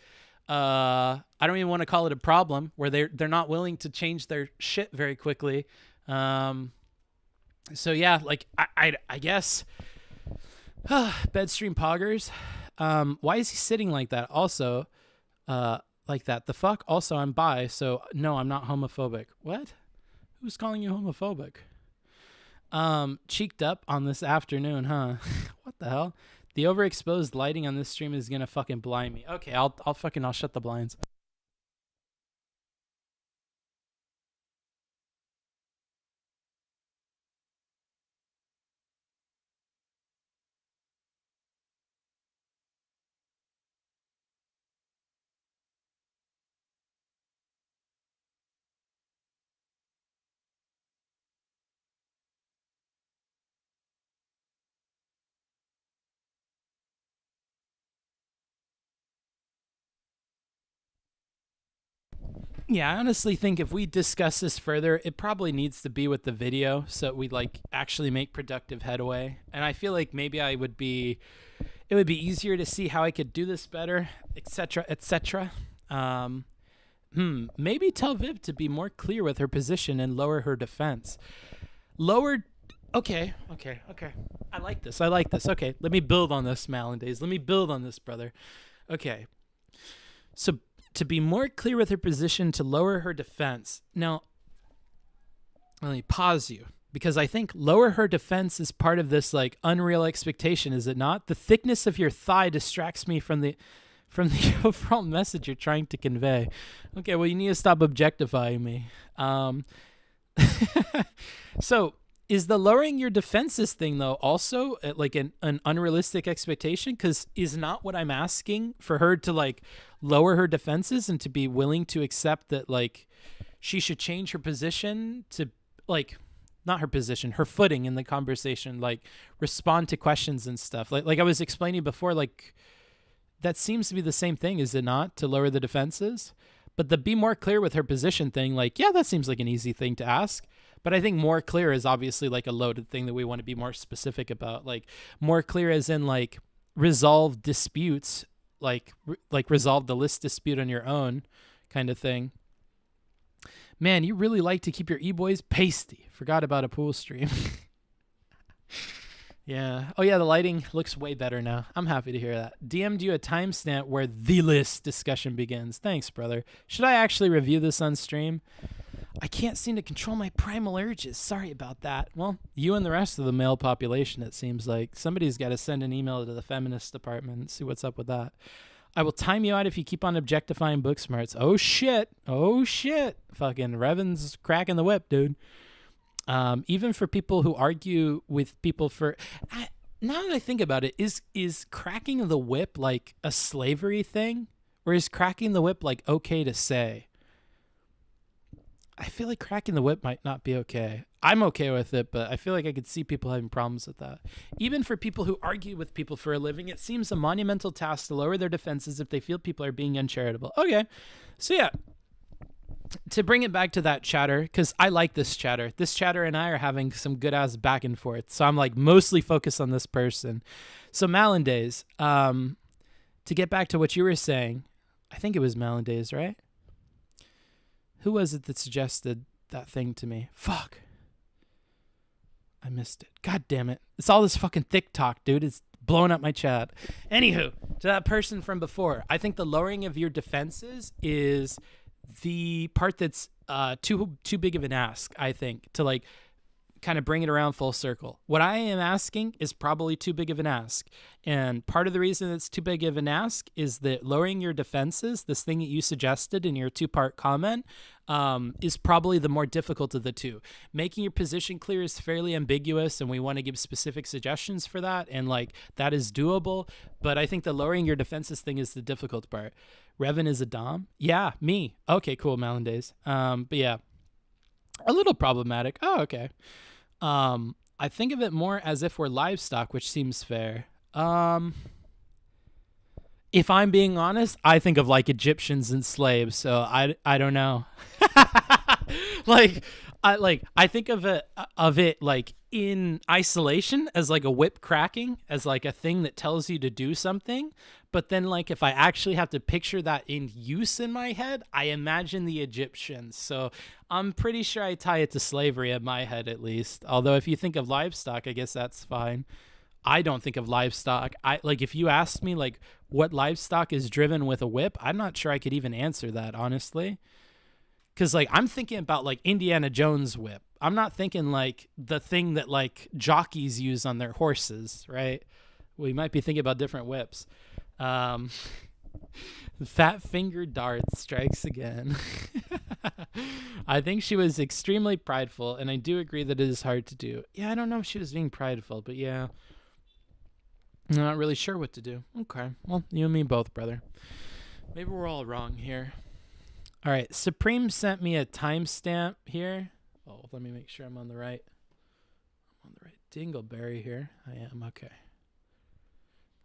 I don't even want to call it a problem, where they're not willing to change their shit very quickly. So yeah, like I guess, Bedstream Poggers, why is he sitting like that? Also, like that, the fuck? Also, I'm bi, so no, I'm not homophobic. What? Who's calling you homophobic? Cheeked up on this afternoon, huh? What the hell? The overexposed lighting on this stream is gonna fucking blind me. Okay, I'll shut the blinds. Yeah, I honestly think if we discuss this further, it probably needs to be with the video, so we like actually make productive headway. And I feel like maybe it would be easier to see how I could do this better, etc., etc. Maybe tell Viv to be more clear with her position and lower her defense. Okay. I like this. Okay, let me build on this, Malandays. Let me build on this, brother. Okay. So to be more clear with her position to lower her defense. Now, let me pause you, because I think lower her defense is part of this like unreal expectation, is it not? The thickness of your thigh distracts me from the overall message you're trying to convey. Okay, well, you need to stop objectifying me. So is the lowering your defenses thing, though, also like an unrealistic expectation? Because is not what I'm asking for her to like lower her defenses and to be willing to accept that like she should change her position to like, not her position, her footing in the conversation, like respond to questions and stuff. Like I was explaining before, like that seems to be the same thing, is it not, to lower the defenses? But the be more clear with her position thing, like, yeah, that seems like an easy thing to ask. But I think more clear is obviously like a loaded thing that we want to be more specific about. Like more clear as in like resolve disputes, like resolve the list dispute on your own kind of thing. Man, you really like to keep your e-boys pasty. Forgot about a pool stream. Yeah. Oh, yeah, the lighting looks way better now. I'm happy to hear that. DM'd you a timestamp where the list discussion begins. Thanks, brother. Should I actually review this on stream? I can't seem to control my primal urges. Sorry about that. Well, you and the rest of the male population, it seems like. Somebody's got to send an email to the feminist department and see what's up with that. I will time you out if you keep on objectifying book smarts. Oh, shit. Oh, shit. Fucking Revan's cracking the whip, dude. Even for people who argue with people for... now that I think about it, is cracking the whip like a slavery thing? Or is cracking the whip like okay to say? I feel like cracking the whip might not be okay. I'm okay with it, but I feel like I could see people having problems with that. Even for people who argue with people for a living, it seems a monumental task to lower their defenses if they feel people are being uncharitable. Okay, so yeah. To bring it back to that chatter, because I like this chatter. This chatter and I are having some good-ass back and forth, so I'm like mostly focused on this person. So Malindays, to get back to what you were saying, I think it was Malindays, right? Who was it that suggested that thing to me? Fuck. I missed it. God damn it. It's all this fucking thick talk, dude. It's blowing up my chat. Anywho, to that person from before, I think the lowering of your defenses is the part that's too big of an ask, I think, to like kind of bring it around full circle. What I am asking is probably too big of an ask. And part of the reason it's too big of an ask is that lowering your defenses, this thing that you suggested in your two-part comment, is probably the more difficult of the two. Making your position clear is fairly ambiguous, and we want to give specific suggestions for that, and like that is doable. But I think the lowering your defenses thing is the difficult part. Revan is a dom? Yeah, me. Okay, cool, Malindays. But yeah, a little problematic. Oh, okay. I think of it more as if we're livestock, which seems fair. If I'm being honest, I think of like Egyptians and slaves, so I don't know. I think of it like in isolation as like a whip cracking, as like a thing that tells you to do something. But then like if I actually have to picture that in use in my head, I imagine the Egyptians. So I'm pretty sure I tie it to slavery in my head at least. Although if you think of livestock, I guess that's fine. I don't think of livestock. If you asked me like what livestock is driven with a whip, I'm not sure I could even answer that, honestly. Because like I'm thinking about like Indiana Jones whip. I'm not thinking like the thing that like jockeys use on their horses, right? We might be thinking about different whips. Fat finger dart strikes again. I think she was extremely prideful, and I do agree that it is hard to do. Yeah, I don't know if she was being prideful, but yeah. I'm not really sure what to do. Okay, well, you and me both, brother. Maybe we're all wrong here. All right, Supreme sent me a timestamp here. Oh, let me make sure I'm on the right. I'm on the right dingleberry here. I am, okay.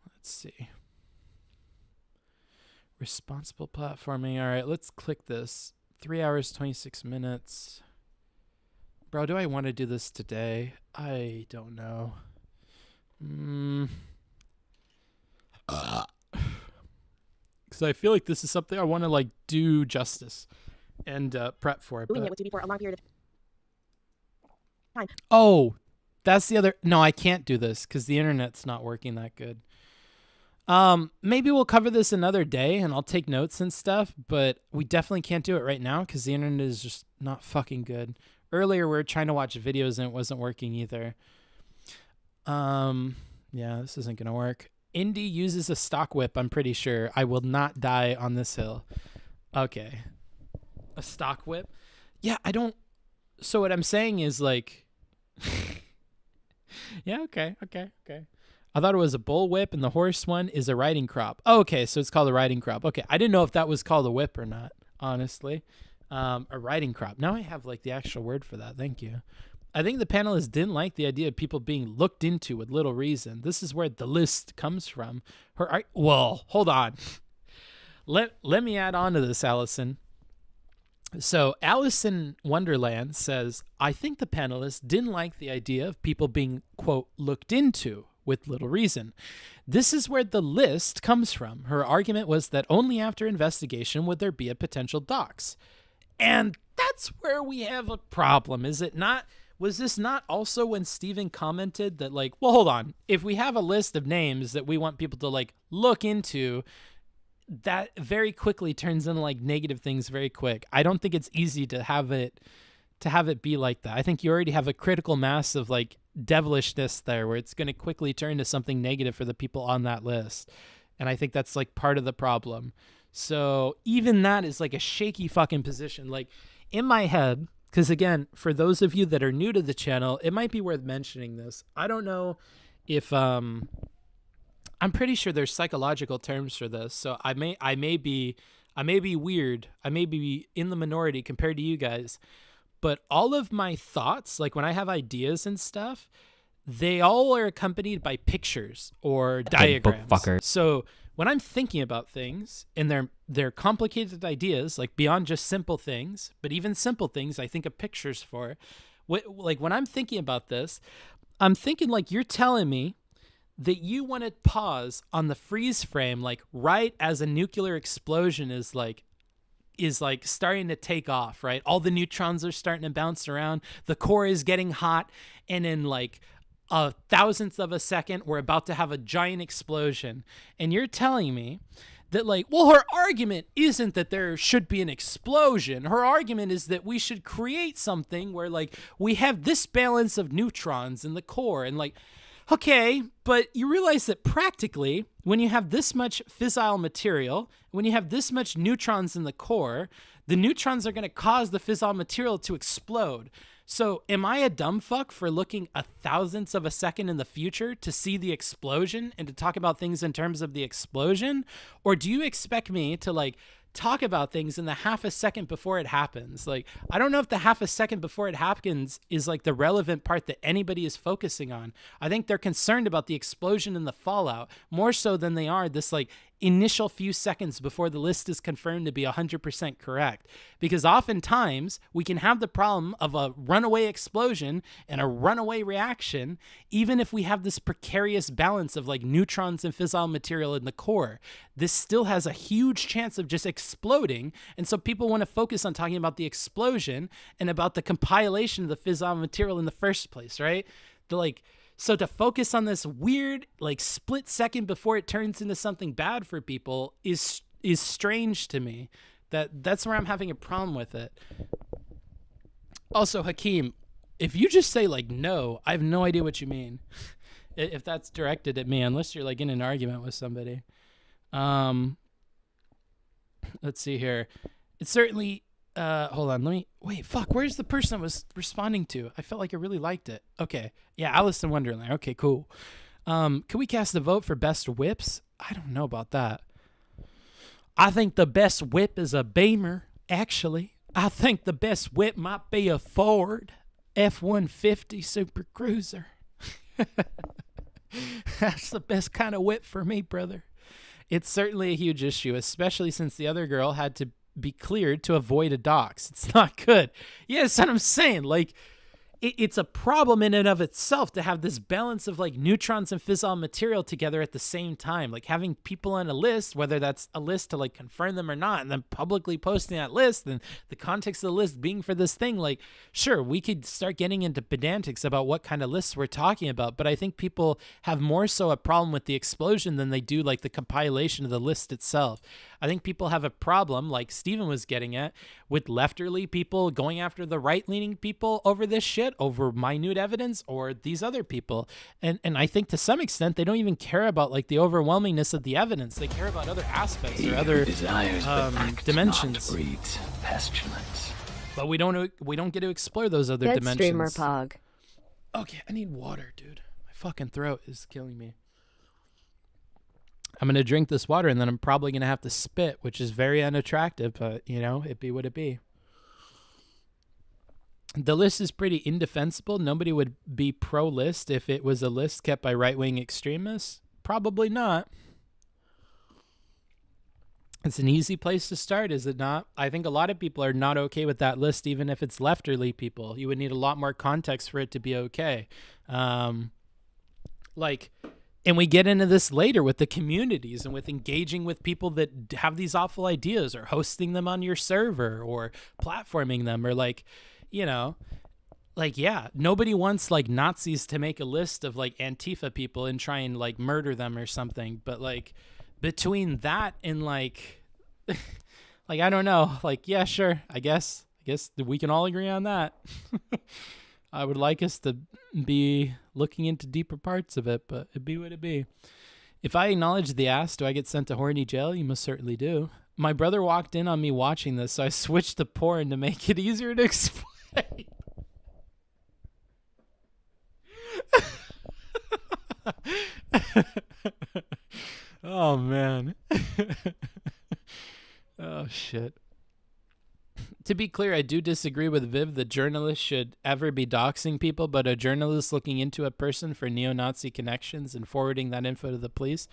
Let's see. Responsible platforming. All right, let's click this. 3 hours, 26 minutes. Bro, do I want to do this today? I don't know. Because I feel like this is something I want to like do justice and prep for. Doing it with you for a long period of time. Oh, that's the other. No, I can't do this because the internet's not working that good. Maybe we'll cover this another day and I'll take notes and stuff, but we definitely can't do it right now because the internet is just not fucking good. Earlier we were trying to watch videos and it wasn't working either. Yeah, this isn't gonna work. Indy uses a stock whip, I'm pretty sure. I will not die on this hill. Okay. A stock whip? Yeah, I don't... So what I'm saying is like... Yeah, okay. I thought it was a bull whip and the horse one is a riding crop. Oh, okay, so it's called a riding crop. Okay, I didn't know if that was called a whip or not, honestly. A riding crop. Now I have like the actual word for that. Thank you. I think the panelists didn't like the idea of people being looked into with little reason. This is where the list comes from. Well, hold on. Let me add on to this, Allison. So Allison Wonderland says, I think the panelists didn't like the idea of people being, quote, looked into with little reason. This is where the list comes from. Her argument was that only after investigation would there be a potential dox. And that's where we have a problem, is it not? Was this not also when Steven commented that, like, well, hold on. If we have a list of names that we want people to, like, look into, that very quickly turns into, like, negative things very quick. I don't think it's easy to have it be like that. I think you already have a critical mass of, like, devilishness there where it's going to quickly turn to something negative for the people on that list. And I think that's, like, part of the problem. So even that is, like, a shaky fucking position. Like, in my head... Because, again, for those of you that are new to the channel, it might be worth mentioning this. I don't know if I'm pretty sure there's psychological terms for this. So I may be weird. I may be in the minority compared to you guys. But all of my thoughts, like when I have ideas and stuff, they all are accompanied by pictures or diagrams. So when I'm thinking about things and they're complicated ideas, like beyond just simple things, but even simple things I think of pictures for. Like when I'm thinking about this, I'm thinking like you're telling me that you want to pause on the freeze frame, like right as a nuclear explosion is like starting to take off, right? All the neutrons are starting to bounce around. The core is getting hot. And in like a thousandth of a second, we're about to have a giant explosion. And you're telling me that like, well, her argument isn't that there should be an explosion. Her argument is that we should create something where like we have this balance of neutrons in the core and like, okay, but you realize that practically when you have this much fissile material, when you have this much neutrons in the core, the neutrons are going to cause the fissile material to explode. So am I a dumb fuck for looking a thousandth of a second in the future to see the explosion and to talk about things in terms of the explosion? Or do you expect me to like talk about things in the half a second before it happens? Like, I don't know if the half a second before it happens is like the relevant part that anybody is focusing on. I think they're concerned about the explosion and the fallout more so than they are this like initial few seconds before the list is confirmed to be 100% correct. Because oftentimes we can have the problem of a runaway explosion and a runaway reaction, even if we have this precarious balance of like neutrons and fissile material in the core. This still has a huge chance of just exploding. And so people want to focus on talking about the explosion and about the compilation of the fissile material in the first place, right? So to focus on this weird, like, split second before it turns into something bad for people is strange to me. That's where I'm having a problem with it. Also, Hakeem, if you just say, like, no, I have no idea what you mean. If that's directed at me, unless you're, like, in an argument with somebody. Let's see here. It's certainly... hold on, where's the person I was responding to? I felt like I really liked it. Okay, yeah, Alice in Wonderland. Okay, cool. Can we cast a vote for best whips? I don't know about that. I think the best whip is a Beamer, actually. I think the best whip might be a Ford F-150 Super Cruiser. That's the best kind of whip for me, brother. It's certainly a huge issue, especially since the other girl had to be cleared to avoid a dox. It's not good. Yeah, that's what I'm saying. Like, it's a problem in and of itself to have this balance of like neutrons and fissile material together at the same time. Like having people on a list, whether that's a list to like confirm them or not, and then publicly posting that list, and the context of the list being for this thing. Like, sure, we could start getting into pedantics about what kind of lists we're talking about, but I think people have more so a problem with the explosion than they do like the compilation of the list itself. I think people have a problem, like Steven was getting at, with lefterly people going after the right-leaning people over this shit, over minute evidence, or these other people. And I think to some extent they don't even care about like the overwhelmingness of the evidence. They care about other aspects or other dimensions. Breeds pestilence. But we don't get to explore those other Good dimensions. streamer Pog. Okay, I need water, dude. My fucking throat is killing me. I'm going to drink this water, and then I'm probably going to have to spit, which is very unattractive, but, you know, it be what it be. The list is pretty indefensible. Nobody would be pro-list if it was a list kept by right-wing extremists. Probably not. It's an easy place to start, is it not? I think a lot of people are not okay with that list, even if it's lefterly people. You would need a lot more context for it to be okay. And we get into this later with the communities and with engaging with people that have these awful ideas, or hosting them on your server, or platforming them, or like, you know, like, yeah, nobody wants like Nazis to make a list of like Antifa people and try and like murder them or something. But like between that and like, like, I don't know, like, yeah, sure. I guess we can all agree on that. I would like us to be looking into deeper parts of it, but it be what it be. If I acknowledge the ass, do I get sent to horny jail? You most certainly do. My brother walked in on me watching this, so I switched to porn to make it easier to explain. Oh, man. Oh, shit. To be clear, I do disagree with Viv that journalists should ever be doxing people, but a journalist looking into a person for neo-Nazi connections and forwarding that info to the police,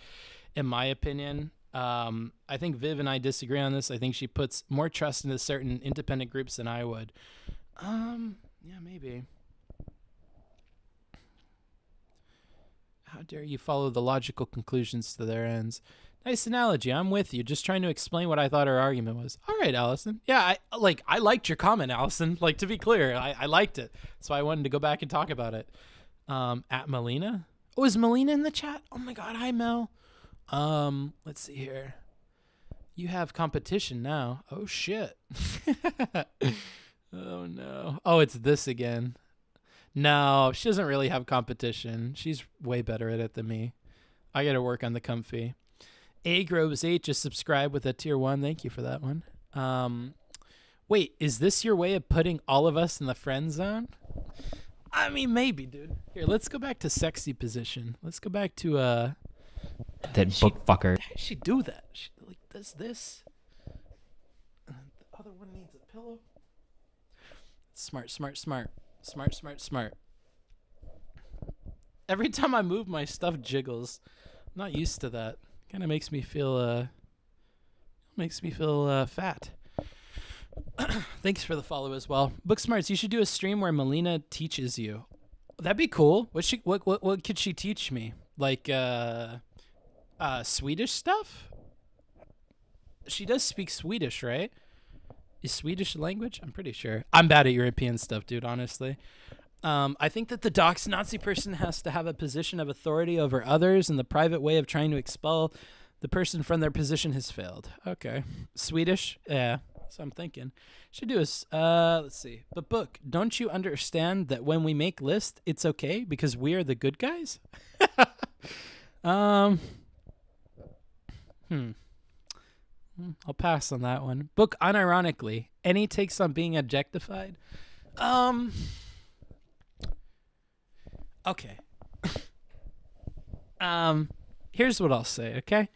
in my opinion, I think Viv and I disagree on this. I think she puts more trust into certain independent groups than I would. Yeah, maybe. How dare you follow the logical conclusions to their ends? Nice analogy. I'm with you. Just trying to explain what I thought our argument was. All right, Allison. Yeah, I liked your comment, Allison. Like, to be clear, I liked it. So I wanted to go back and talk about it. At Melina? Oh, is Melina in the chat? Oh my God. Hi, Mel. Let's see here. You have competition now. Oh, shit. Oh, no. Oh, it's this again. No, she doesn't really have competition. She's way better at it than me. I got to work on the comfy. A-Groves8 just subscribed with a tier 1. Thank you for that one. Wait, is this your way of putting all of us in the friend zone? I mean, maybe, dude. Here, let's go back to sexy position. Let's go back to that book fucker. How does she do that? She like does this. And then the other one needs a pillow. Smart. Every time I move, my stuff jiggles. I'm not used to that. Kind of makes me feel fat. Thanks for the follow as well. Booksmarts, you should do a stream where Melina teaches you. That'd be cool. What could she teach me? Like Swedish stuff? She does speak Swedish, right? Is Swedish a language? I'm pretty sure. I'm bad at European stuff, dude, honestly. I think that the dox Nazi person has to have a position of authority over others, and the private way of trying to expel the person from their position has failed. Okay. Swedish? Yeah, that's what I'm thinking. Should do this. Let's see. But Book, don't you understand that when we make lists, it's okay because we are the good guys? I'll pass on that one. Book, unironically, any takes on being objectified? Okay. Here's what I'll say, okay?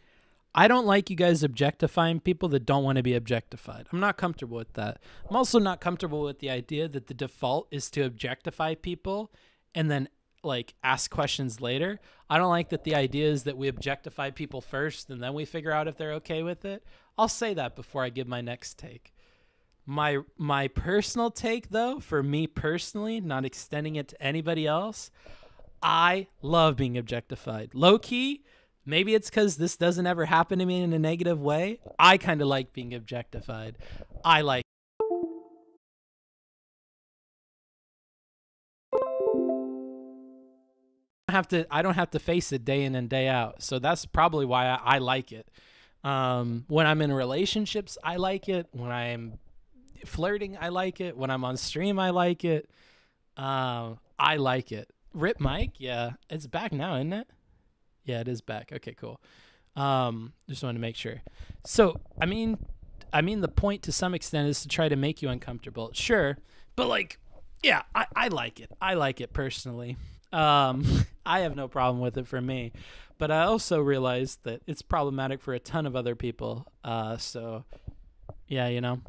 I don't like you guys objectifying people that don't want to be objectified. I'm not comfortable with that. I'm also not comfortable with the idea that the default is to objectify people and then like ask questions later. I don't like that the idea is that we objectify people first and then we figure out if they're okay with it. I'll say that before I give my next take. My personal take, though, for me personally, not extending it to anybody else, I love being objectified. Low key, maybe it's because this doesn't ever happen to me in a negative way. I kind of like being objectified. I like. I don't have to face it day in and day out. So that's probably why I like it. When I'm in relationships, I like it. When I'm flirting, I like it. When I'm on stream, I like it. I like it. Rip Mike, yeah, it's back now, isn't it? Yeah, it is back. Okay, cool. Just wanted to make sure. So, I mean, the point to some extent is to try to make you uncomfortable, sure, but like, yeah, I like it. I like it personally. I have no problem with it for me, but I also realized that it's problematic for a ton of other people. So, yeah, you know.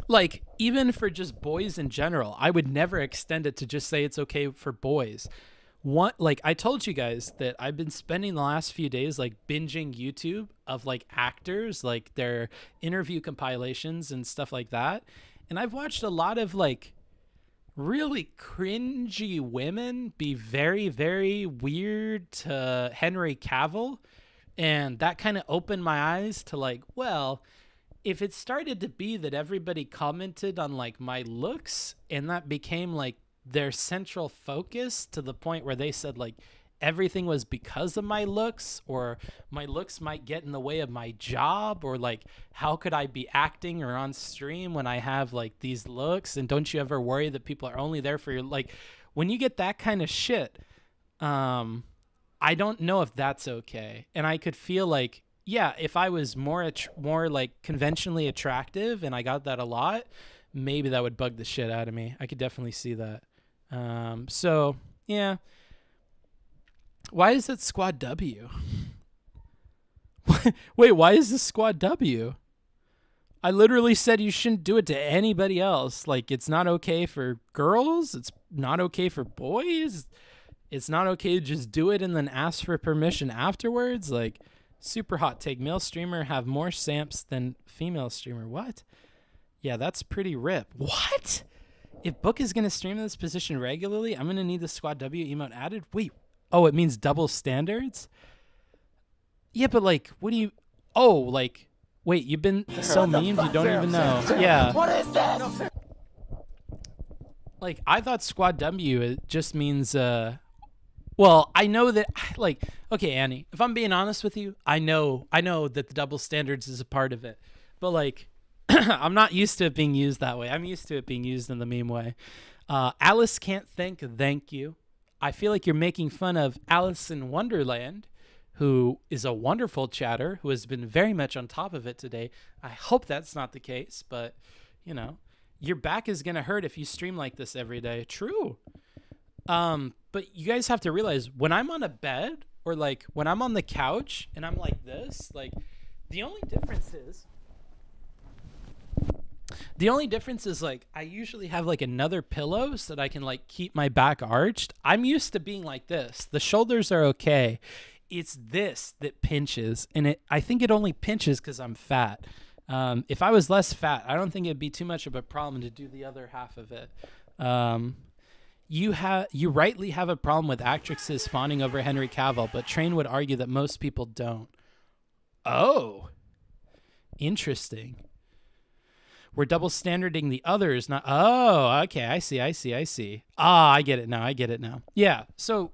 Like, even for just boys in general, I would never extend it to just say it's okay for boys. Like, I told you guys that I've been spending the last few days, like, binging YouTube of, like, actors, like, their interview compilations and stuff like that. And I've watched a lot of, like, really cringy women be very, very weird to Henry Cavill. And that kind of opened my eyes to, like, well, if it started to be that everybody commented on like my looks and that became like their central focus to the point where they said like everything was because of my looks, or my looks might get in the way of my job, or like how could I be acting or on stream when I have like these looks, and don't you ever worry that people are only there for your, like, when you get that kind of shit, I don't know if that's okay. And I could feel like, yeah, if I was more like conventionally attractive and I got that a lot, maybe that would bug the shit out of me. I could definitely see that. So yeah. Why is it Squad W? Wait, why is this Squad W? I literally said you shouldn't do it to anybody else. Like, it's not okay for girls. It's not okay for boys. It's not okay to just do it and then ask for permission afterwards. Like, super hot take. Male streamer have more samps than female streamer. What? Yeah, that's pretty rip. What? If Book is going to stream in this position regularly, I'm going to need the Squad W emote added? Wait. Oh, it means double standards? Yeah, but like, what do you... Oh, like... Wait, you've been so memed you don't even know. Yeah. What is this? Like, I thought Squad W it just means... Well, I know that, like, okay, Annie, if I'm being honest with you, I know that the double standards is a part of it. But, like, I'm not used to it being used that way. I'm used to it being used in the meme way. Alice Can't Think, thank you. I feel like you're making fun of Alice in Wonderland, who is a wonderful chatter, who has been very much on top of it today. I hope that's not the case, but, you know, your back is going to hurt if you stream like this every day. True. But you guys have to realize, when I'm on a bed or like when I'm on the couch and I'm like this, like the only difference is like I usually have like another pillow so that I can like keep my back arched. I'm used to being like this. The shoulders are okay. It's this that pinches, and I think it only pinches because I'm fat. If I was less fat, I don't think it'd be too much of a problem to do the other half of it. You rightly have a problem with actresses fawning over Henry Cavill, but Train would argue that most people don't. Oh, interesting. We're double standarding the others, not... Oh, okay, I see. Ah, I get it now. Yeah, so...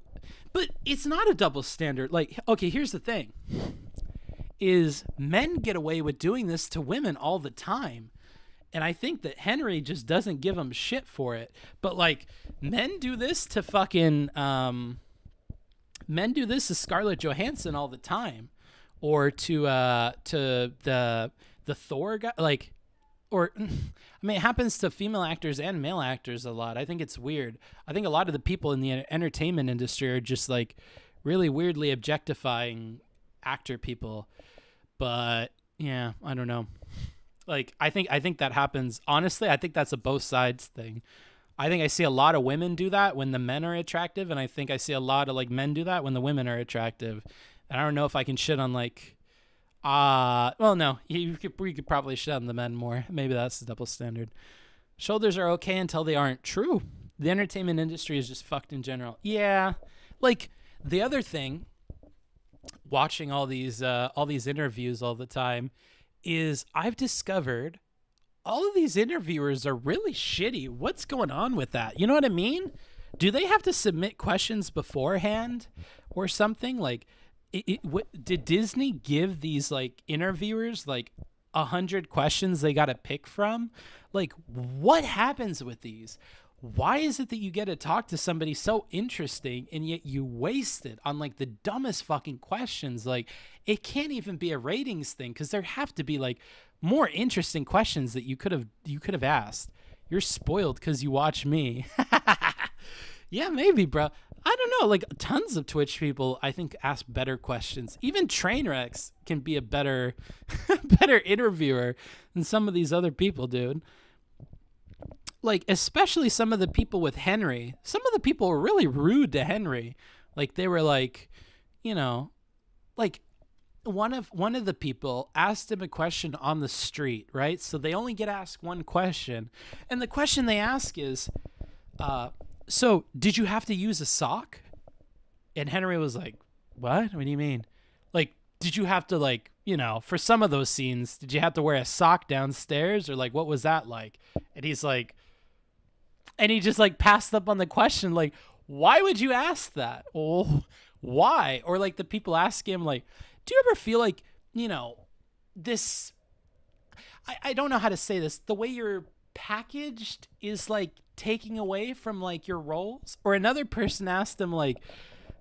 But it's not a double standard. Like, okay, here's the thing. Is men get away with doing this to women all the time. And I think that Henry just doesn't give them shit for it. But, like, men do this to fucking... men do this to Scarlett Johansson all the time. Or to the Thor guy. Like... Or, I mean, it happens to female actors and male actors a lot. I think it's weird. I think a lot of the people in the entertainment industry are just, like, really weirdly objectifying actor people. But, yeah, I don't know. Like, I think that happens. Honestly, I think that's a both sides thing. I think I see a lot of women do that when the men are attractive, and I think I see a lot of, like, men do that when the women are attractive. And I don't know if I can shit on, like... Well, no, we could probably shun the men more. Maybe that's the double standard. Shoulders are okay until they aren't. True. The entertainment industry is just fucked in general. Yeah. Like, the other thing, watching all these interviews all the time, is I've discovered all of these interviewers are really shitty. What's going on with that? You know what I mean? Do they have to submit questions beforehand or something? Like, did Disney give these like interviewers like 100 questions they got to pick from? Like, what happens with these? Why is it that you get to talk to somebody so interesting and yet you waste it on like the dumbest fucking questions? Like, it can't even be a ratings thing, because there have to be like more interesting questions that you could have asked. You're spoiled because you watch me. Yeah, maybe, bro. I don't know. Like, tons of Twitch people, I think, ask better questions. Even Trainwrecks can be a better interviewer than some of these other people, dude. Like, especially some of the people with Henry. Some of the people were really rude to Henry. Like, they were like, you know, like one of the people asked him a question on the street, right? So they only get asked one question. And the question they ask is, so did you have to use a sock? And Henry was like, what? What do you mean? Like, did you have to, like, you know, for some of those scenes, did you have to wear a sock downstairs, or like, what was that like? And he's like, and he just like passed up on the question. Like, why would you ask that? Oh, why? Or like the people ask him, like, do you ever feel like, you know, this, I don't know how to say this, the way you're packaged is like taking away from like your roles? Or another person asked him, like,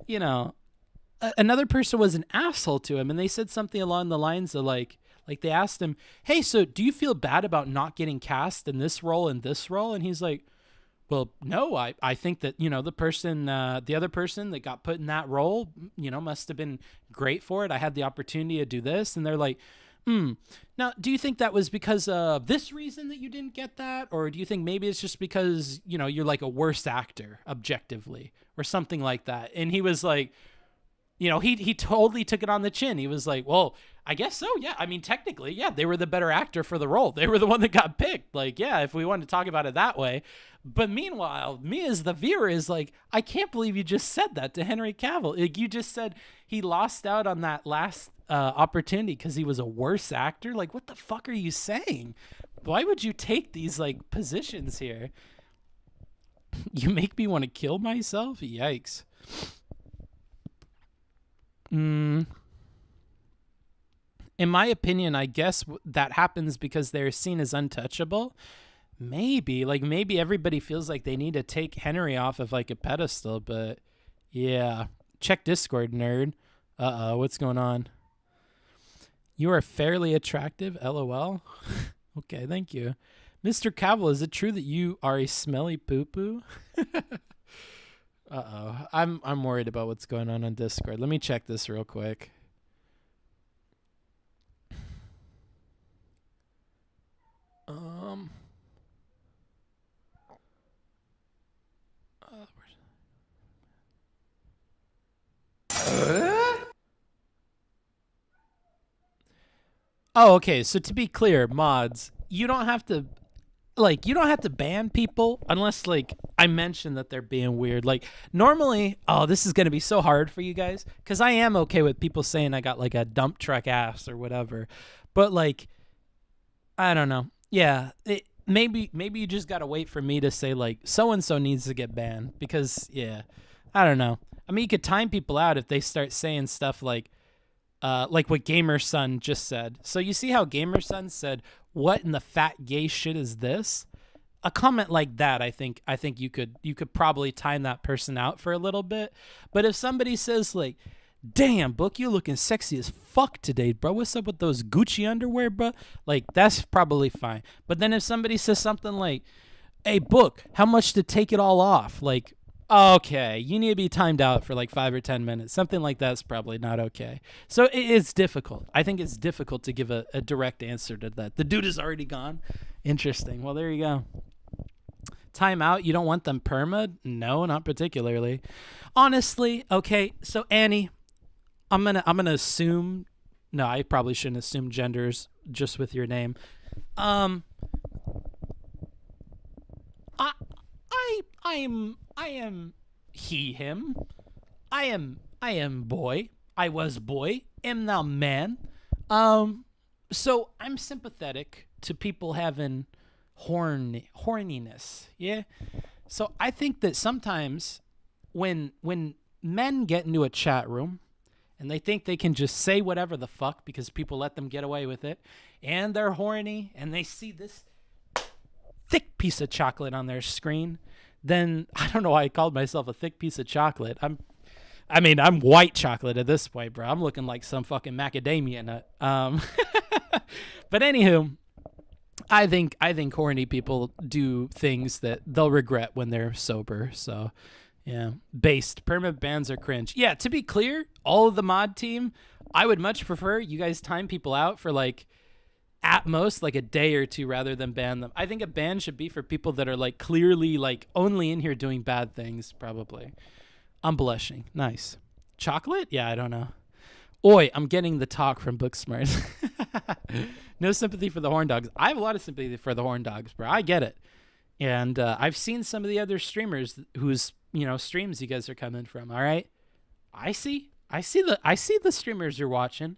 you know, another person was an asshole to him, and they said something along the lines of like they asked him, hey, so do you feel bad about not getting cast in this role and this role? And he's like, well, no, I think that, you know, the other person that got put in that role, you know, must have been great for it. I had the opportunity to do this. And they're like, now, do you think that was because of this reason that you didn't get that? Or do you think maybe it's just because, you know, you're like a worse actor objectively or something like that? And he was like, you know, he totally took it on the chin. He was like, well, I guess so. Yeah. I mean, technically, yeah, they were the better actor for the role. They were the one that got picked. Like, yeah, if we wanted to talk about it that way. But meanwhile, me as the viewer is like, I can't believe you just said that to Henry Cavill. Like, you just said he lost out on that last opportunity because he was a worse actor. Like, what the fuck are you saying? Why would you take these like positions here? You make me want to kill myself? Yikes. In my opinion, I guess that happens because they're seen as untouchable. Maybe everybody feels like they need to take Henry off of like a pedestal, but yeah. Check Discord, nerd. What's going on? You are fairly attractive, LOL. Okay, thank you. Mr. Cavill, is it true that you are a smelly poo-poo? I'm worried about what's going on Discord. Let me check this real quick. Oh, okay. So to be clear, mods, you don't have to ban people unless like I mention that they're being weird. Like normally, oh, this is going to be so hard for you guys because I am okay with people saying I got like a dump truck ass or whatever. But like, I don't know. Yeah, maybe you just got to wait for me to say like so-and-so needs to get banned because, yeah, I don't know. I mean, you could time people out if they start saying stuff like what Gamer Son just said. So you see how Gamer Son said, "What in the fat gay shit is this?" A comment like that, I think you could probably time that person out for a little bit. But if somebody says like, "Damn, Book, you looking sexy as fuck today, bro. What's up with those Gucci underwear, bro?" Like that's probably fine. But then if somebody says something like, "Hey, Book, how much to take it all off?" Like, okay, you need to be timed out for like 5 or 10 minutes. Something like that's probably not okay. So it's difficult. I think it's difficult to give a direct answer to that. The dude is already gone. Interesting. Well, there you go. Time out. You don't want them perma? No, not particularly. Honestly, okay. So Annie, I'm gonna assume No, I probably shouldn't assume genders just with your name. I am he, him. I am boy. I was boy. Am now man. So I'm sympathetic to people having horniness. Yeah. So I think that sometimes when men get into a chat room and they think they can just say whatever the fuck because people let them get away with it, and they're horny and they see this thick piece of chocolate on their screen, then I don't know why I called myself a thick piece of chocolate. I'm white chocolate at this point, bro. I'm looking like some fucking macadamia nut. But anywho, I think horny people do things that they'll regret when they're sober. So, yeah. Based. Permanent bans are cringe. Yeah, to be clear, all of the mod team, I would much prefer you guys time people out for like at most like a day or two rather than ban them. I think a ban should be for people that are like clearly like only in here doing bad things, probably. I'm blushing. Nice. Chocolate? Yeah, I don't know. Oi, I'm getting the talk from Booksmart. No sympathy for the horn dogs. I have a lot of sympathy for the horn dogs, bro. I get it. And I've seen some of the other streamers whose, streams you guys are coming from, all right? I see the streamers you're watching.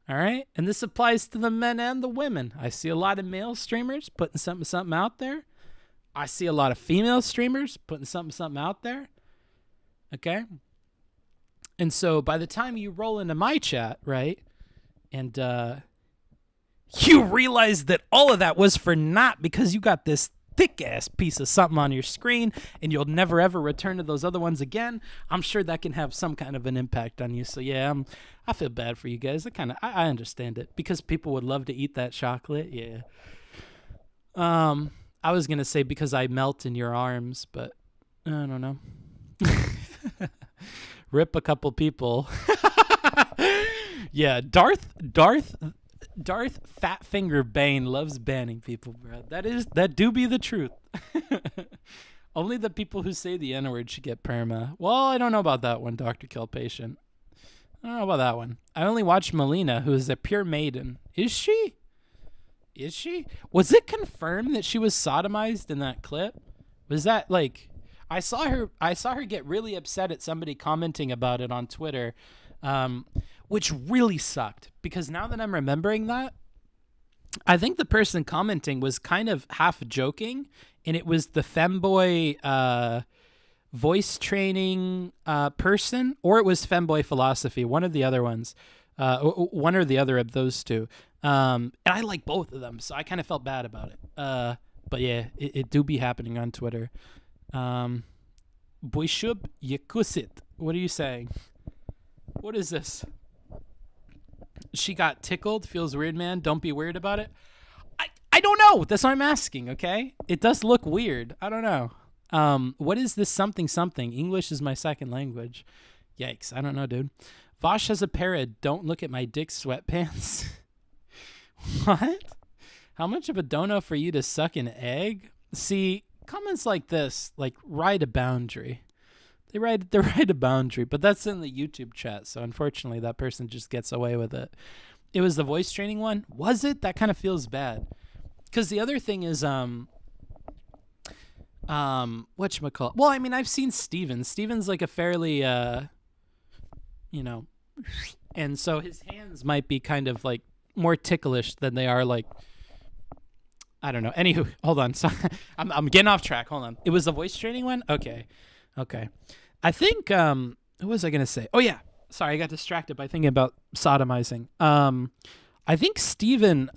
All right? And this applies to the men and the women. I see a lot of male streamers putting something out there. I see a lot of female streamers putting something out there. Okay? And so by the time you roll into my chat, right, and you realize that all of that was for naught because you got this thick-ass piece of something on your screen and you'll never, ever return to those other ones again, I'm sure that can have some kind of an impact on you. So, yeah, I feel bad for you guys. I understand it because people would love to eat that chocolate, yeah. I was going to say because I melt in your arms, but I don't know. Rip a couple people. Yeah, Darth Fat Finger Bane loves banning people, bro. That do be the truth. Only the people who say the N-word should get perma. Well, I don't know about that one, Dr. Kill Patient. I don't know about that one. I only watched Melina, who is a pure maiden. Is she? Was it confirmed that she was sodomized in that clip? Was that like... I saw her get really upset at somebody commenting about it on Twitter, which really sucked because now that I'm remembering that, I think the person commenting was kind of half joking, and it was the femboy voice training person, or it was femboy philosophy, one of the other ones, one or the other of those two. And I like both of them, so I kind of felt bad about it. But yeah, it do be happening on Twitter. Boyshub Yakusit. What are you saying? What is this? She got tickled. Feels weird, man. Don't be weird about it. I don't know. That's what I'm asking, okay? It does look weird. I don't know. What is this something? English is my second language. Yikes. I don't know, dude. Vosh has a pair of don't look at my dick sweatpants. What? How much of a dono for you to suck an egg? See, comments like this, like, ride a boundary. They ride a boundary, but that's in the YouTube chat, so unfortunately that person just gets away with it. It was the voice training one? Was it? That kind of feels bad. Because the other thing is, whatchamacallit? Well, I mean, I've seen Steven. Steven's like a fairly, and so his hands might be kind of like more ticklish than they are like, I don't know. Anywho, hold on. So I'm getting off track. Hold on. It was the voice training one? Okay. I think, what was I going to say? Oh, yeah. Sorry, I got distracted by thinking about sodomizing. I think Steven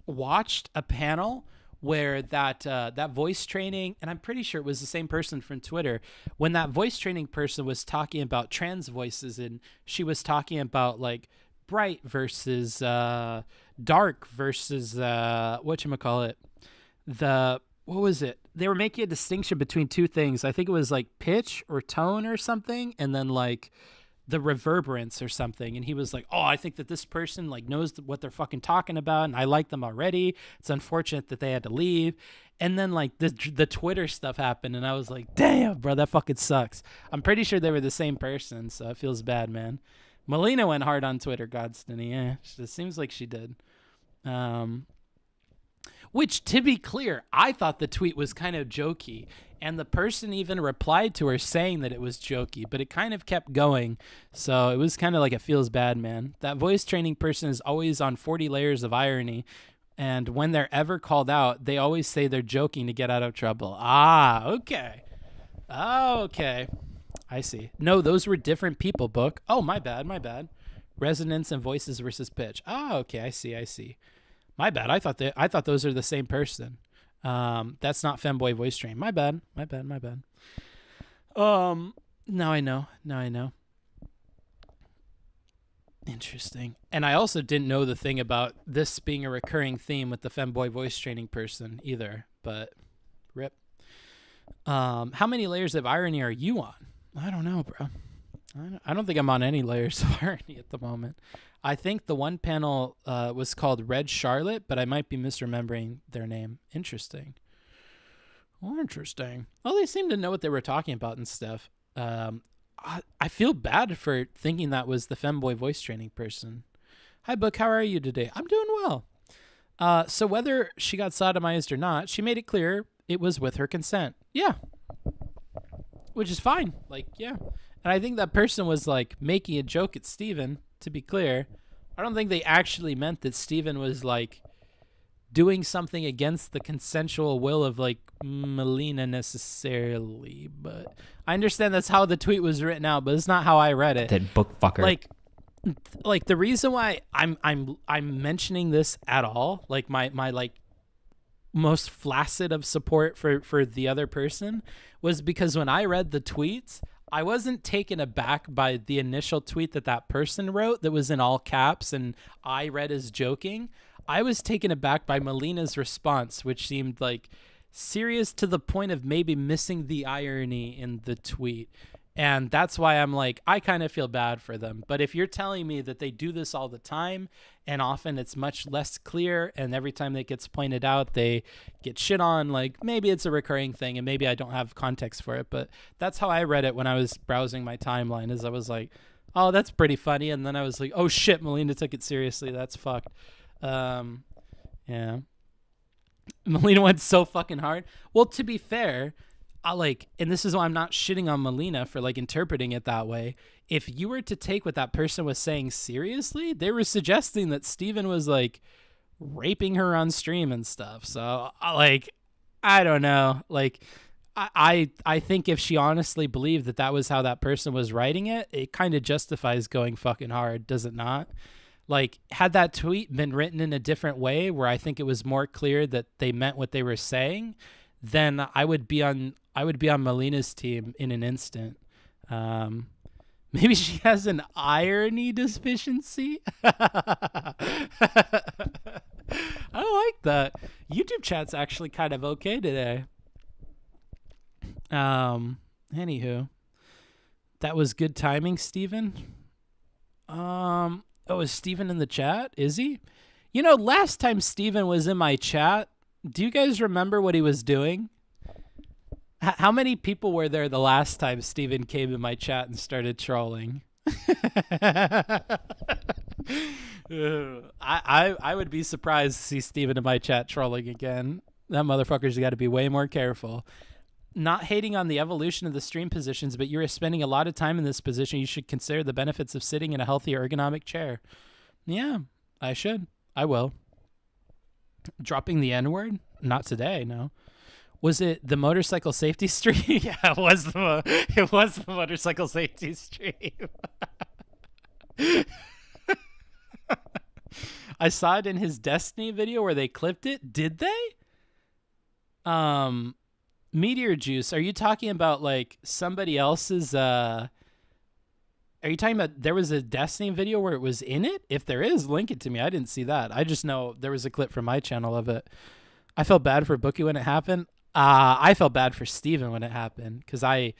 watched a panel where that voice training, and I'm pretty sure it was the same person from Twitter, when that voice training person was talking about trans voices, and she was talking about like bright versus dark versus whatchamacallit, what was it? They were making a distinction between two things. I think it was like pitch or tone or something, and then like the reverberance or something. And he was like, oh, I think that this person like knows what they're fucking talking about, and I like them already. It's unfortunate that they had to leave. And then like the Twitter stuff happened, and I was like, damn, bro, that fucking sucks. I'm pretty sure they were the same person, so it feels bad, man. Melina went hard on Twitter, Godstony. Yeah, it seems like she did. Which, to be clear, I thought the tweet was kind of jokey. And the person even replied to her saying that it was jokey, but it kind of kept going. So it was kind of like it feels bad, man. That voice training person is always on 40 layers of irony. And when they're ever called out, they always say they're joking to get out of trouble. Ah, okay. Okay. I see. No, those were different people, Book. Oh, my bad. Resonance and voices versus pitch. Oh, okay. I see. My bad. I thought those are the same person. That's not Femboy Voice Train. My bad. Now I know. Interesting. And I also didn't know the thing about this being a recurring theme with the Femboy Voice Training person either, but rip. How many layers of irony are you on? I don't know, bro. I don't think I'm on any layers of irony at the moment. I think the one panel was called Red Charlotte, but I might be misremembering their name. Interesting. Well, they seem to know what they were talking about and stuff. I feel bad for thinking that was the Femboy Voice Training person. Hi, Book. How are you today? I'm doing well. So whether she got sodomized or not, she made it clear it was with her consent. Yeah. Which is fine. Like, yeah. And I think that person was, like, making a joke at Steven, to be clear. I don't think they actually meant that Steven was, like, doing something against the consensual will of, like, Melina necessarily. But I understand that's how the tweet was written out, but it's not how I read it. That book fucker. Like the reason why I'm mentioning this at all, like my like most flaccid of support for the other person, was because when I read the tweets, I wasn't taken aback by the initial tweet that person wrote that was in all caps and I read as joking. I was taken aback by Melina's response, which seemed like serious to the point of maybe missing the irony in the tweet. And that's why I'm like, I kind of feel bad for them. But if you're telling me that they do this all the time and often it's much less clear and every time that gets pointed out, they get shit on, like maybe it's a recurring thing and maybe I don't have context for it. But that's how I read it when I was browsing my timeline, is I was like, oh, that's pretty funny. And then I was like, oh shit, Melina took it seriously. That's fucked. Yeah. Melina went so fucking hard. Well, to be fair, and this is why I'm not shitting on Melina for like interpreting it that way. If you were to take what that person was saying seriously, they were suggesting that Steven was like raping her on stream and stuff. So I don't know. Like, I think if she honestly believed that was how that person was writing it, it kind of justifies going fucking hard, does it not? Like, had that tweet been written in a different way where I think it was more clear that they meant what they were saying, then I would be on Melina's team in an instant. Maybe she has an irony deficiency. I like that. YouTube chat's actually kind of okay today. Anywho, that was good timing, Steven. Oh, is Steven in the chat? Is he? You know, last time Steven was in my chat, do you guys remember what he was doing? How many people were there the last time Steven came in my chat and started trolling? I would be surprised to see Steven in my chat trolling again. That motherfucker's got to be way more careful. Not hating on the evolution of the stream positions, but you're spending a lot of time in this position. You should consider the benefits of sitting in a healthy ergonomic chair. Yeah, I should. I will. Dropping the N-word? Not today, no. Was it the motorcycle safety stream? Yeah, it was the motorcycle safety stream. I saw it in his Destiny video where they clipped it. Did they? Meteor Juice, are you talking about like somebody else's are you talking about there was a Destiny video where it was in it? If there is, link it to me. I didn't see that. I just know there was a clip from my channel of it. I felt bad for Bookie when it happened. I felt bad for Steven when it happened because I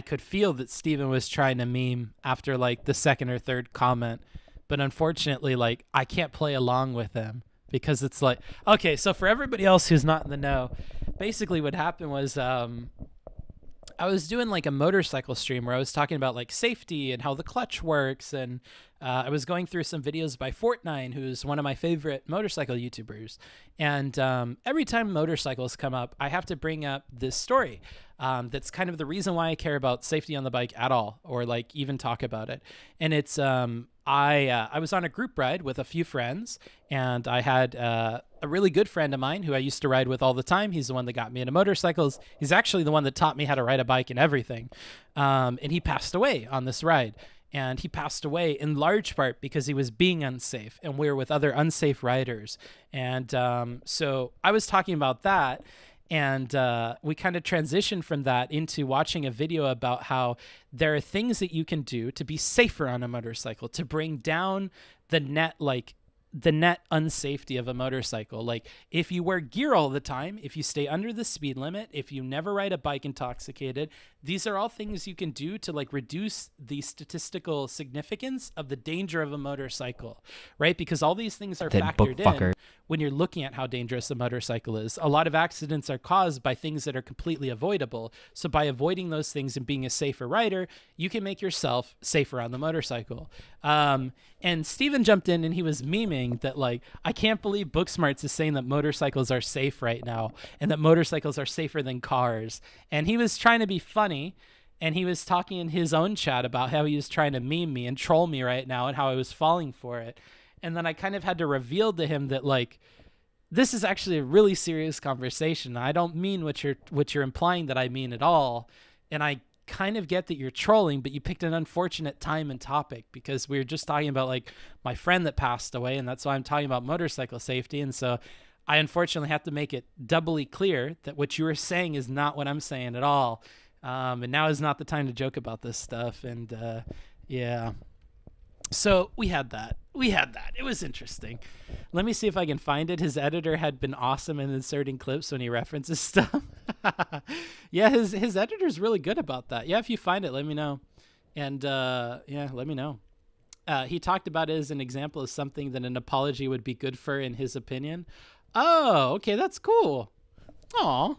could feel that Steven was trying to meme after like the second or third comment, but unfortunately, like, I can't play along with him because it's like, okay, so for everybody else who's not in the know, basically what happened was I was doing like a motorcycle stream where I was talking about like safety and how the clutch works, and I was going through some videos by Fortnite, who's one of my favorite motorcycle YouTubers. And every time motorcycles come up, I have to bring up this story that's kind of the reason why I care about safety on the bike at all, or like even talk about it. And it's I was on a group ride with a few friends, and I had a really good friend of mine who I used to ride with all the time. He's the one that got me into motorcycles. He's actually the one that taught me how to ride a bike and everything. And he passed away on this ride. And he passed away in large part because he was being unsafe, and we were with other unsafe riders. And so I was talking about that, and we kind of transitioned from that into watching a video about how there are things that you can do to be safer on a motorcycle, to bring down the net unsafety of a motorcycle. Like if you wear gear all the time, if you stay under the speed limit, if you never ride a bike intoxicated, these are all things you can do to like reduce the statistical significance of the danger of a motorcycle, right? Because all these things are factored in when you're looking at how dangerous a motorcycle is. A lot of accidents are caused by things that are completely avoidable. So by avoiding those things and being a safer rider, you can make yourself safer on the motorcycle. And Steven jumped in and he was memeing that like, I can't believe Booksmarts is saying that motorcycles are safe right now and that motorcycles are safer than cars. And he was trying to be funny, and he was talking in his own chat about how he was trying to meme me and troll me right now and how I was falling for it. And then I kind of had to reveal to him that like, this is actually a really serious conversation. I don't mean what you're implying that I mean at all. And I kind of get that you're trolling, but you picked an unfortunate time and topic because we were just talking about like my friend that passed away, and that's why I'm talking about motorcycle safety. And so I unfortunately have to make it doubly clear that what you were saying is not what I'm saying at all. And now is not the time to joke about this stuff. And yeah. So we had that. It was interesting. Let me see if I can find it. His editor had been awesome in inserting clips when he references stuff. Yeah, his editor's really good about that. Yeah, if you find it, let me know. And yeah, let me know. He talked about it as an example of something that an apology would be good for in his opinion. Oh, okay, that's cool. Aw.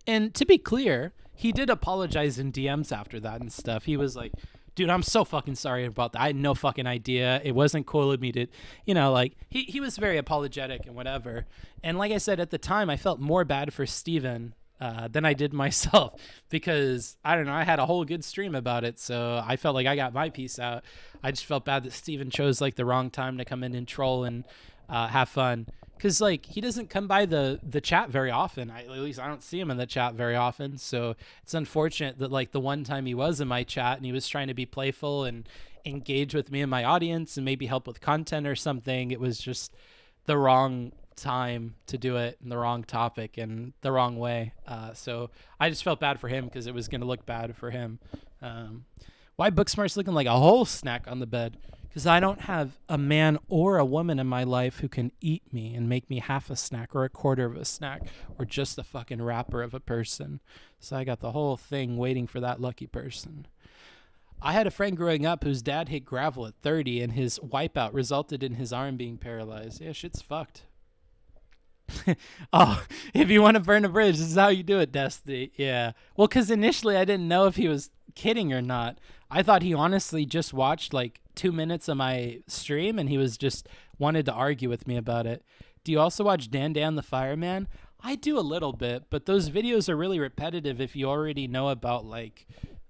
And to be clear, he did apologize in DMs after that and stuff. He was like, dude, I'm so fucking sorry about that. I had no fucking idea. It wasn't cool of me to, you know, like, he was very apologetic and whatever. And like I said, at the time, I felt more bad for Steven than I did myself because, I don't know, I had a whole good stream about it. So I felt like I got my piece out. I just felt bad that Steven chose, like, the wrong time to come in and troll and have fun. Because, like, he doesn't come by the chat very often. At least I don't see him in the chat very often. So it's unfortunate that, like, the one time he was in my chat and he was trying to be playful and engage with me and my audience and maybe help with content or something, it was just the wrong time to do it and the wrong topic and the wrong way. So I just felt bad for him because it was going to look bad for him. Why Booksmart's looking like a whole snack on the bed? Because I don't have a man or a woman in my life who can eat me and make me half a snack or a quarter of a snack or just a fucking wrapper of a person. So I got the whole thing waiting for that lucky person. I had a friend growing up whose dad hit gravel at 30 and his wipeout resulted in his arm being paralyzed. Yeah, shit's fucked. Oh, if you want to burn a bridge, this is how you do it, Destiny. Yeah. Well, because initially I didn't know if he was kidding or not. I thought he honestly just watched like 2 minutes of my stream and he was just wanted to argue with me about it. Do you also watch Dan the Fireman? I do a little bit, but those videos are really repetitive if you already know about like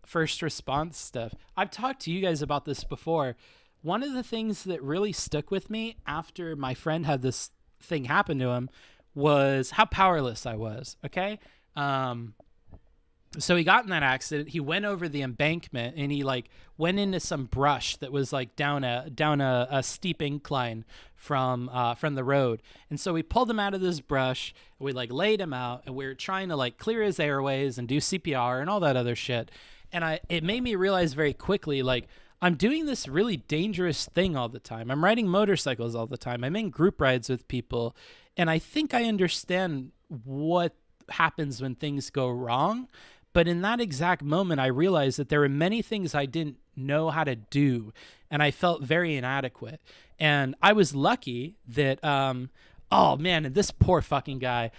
first response stuff. I've talked to you guys about this before. One of the things that really stuck with me after my friend had this thing happen to him was how powerless I was. Okay. So he got in that accident. He went over the embankment and he like went into some brush that was like down a steep incline from the road. And so we pulled him out of this brush and we like laid him out and we were trying to like clear his airways and do CPR and all that other shit. And it made me realize very quickly, like, I'm doing this really dangerous thing all the time. I'm riding motorcycles all the time. I'm in group rides with people. And I think I understand what happens when things go wrong. But in that exact moment, I realized that there were many things I didn't know how to do. And I felt very inadequate. And I was lucky that, oh man, and this poor fucking guy.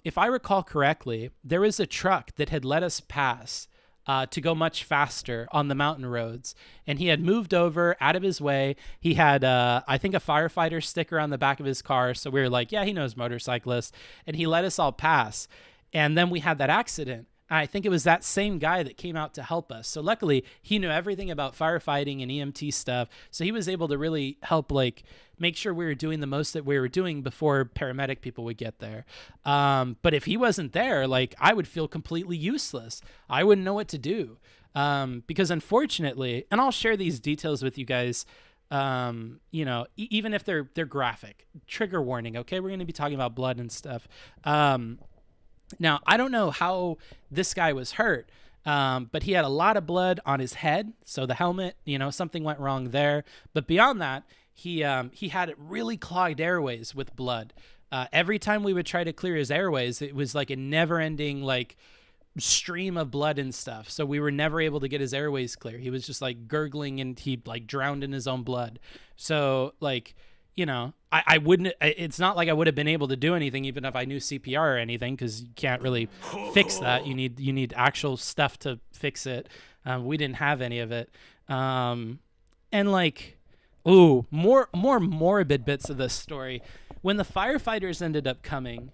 if I recall correctly, there was a truck that had let us pass to go much faster on the mountain roads. And he had moved over out of his way. He had, I think, a firefighter sticker on the back of his car. So we were like, yeah, he knows motorcyclists. And he let us all pass. And then we had that accident. I think it was that same guy that came out to help us. So luckily, he knew everything about firefighting and EMT stuff. So he was able to really help, like, make sure we were doing the most that we were doing before paramedic people would get there. But if he wasn't there, like, I would feel completely useless. I wouldn't know what to do. Because unfortunately, and I'll share these details with you guys, you know, even if they're graphic, trigger warning. Okay. We're going to be talking about blood and stuff. Now, I don't know how this guy was hurt, but he had a lot of blood on his head. So the helmet, you know, something went wrong there. But beyond that, he had really clogged airways with blood. Every time we would try to clear his airways, it was like a never-ending, like, stream of blood and stuff. So we were never able to get his airways clear. He was just, like, gurgling, and he, like, drowned in his own blood. So, like, you know, I wouldn't, it's not like I would have been able to do anything even if I knew CPR or anything, because you can't really fix that. You need actual stuff to fix it. We didn't have any of it. And like, ooh, more morbid bits of this story. When the firefighters ended up coming,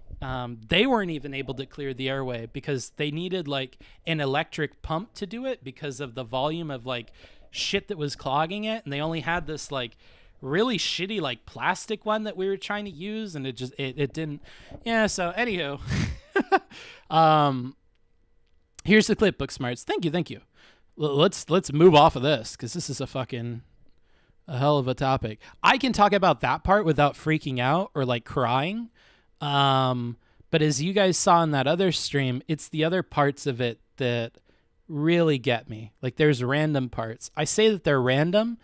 they weren't even able to clear the airway because they needed like an electric pump to do it because of the volume of like shit that was clogging it. And they only had this like really shitty like plastic one that we were trying to use, and it just it didn't. Yeah, so anywho, here's the clip, Booksmarts. Thank you. Let's move off of this because this is a hell of a topic. I can talk about that part without freaking out or like crying, but as you guys saw in that other stream, it's the other parts of it that really get me. Like, there's random parts. I say that they're random,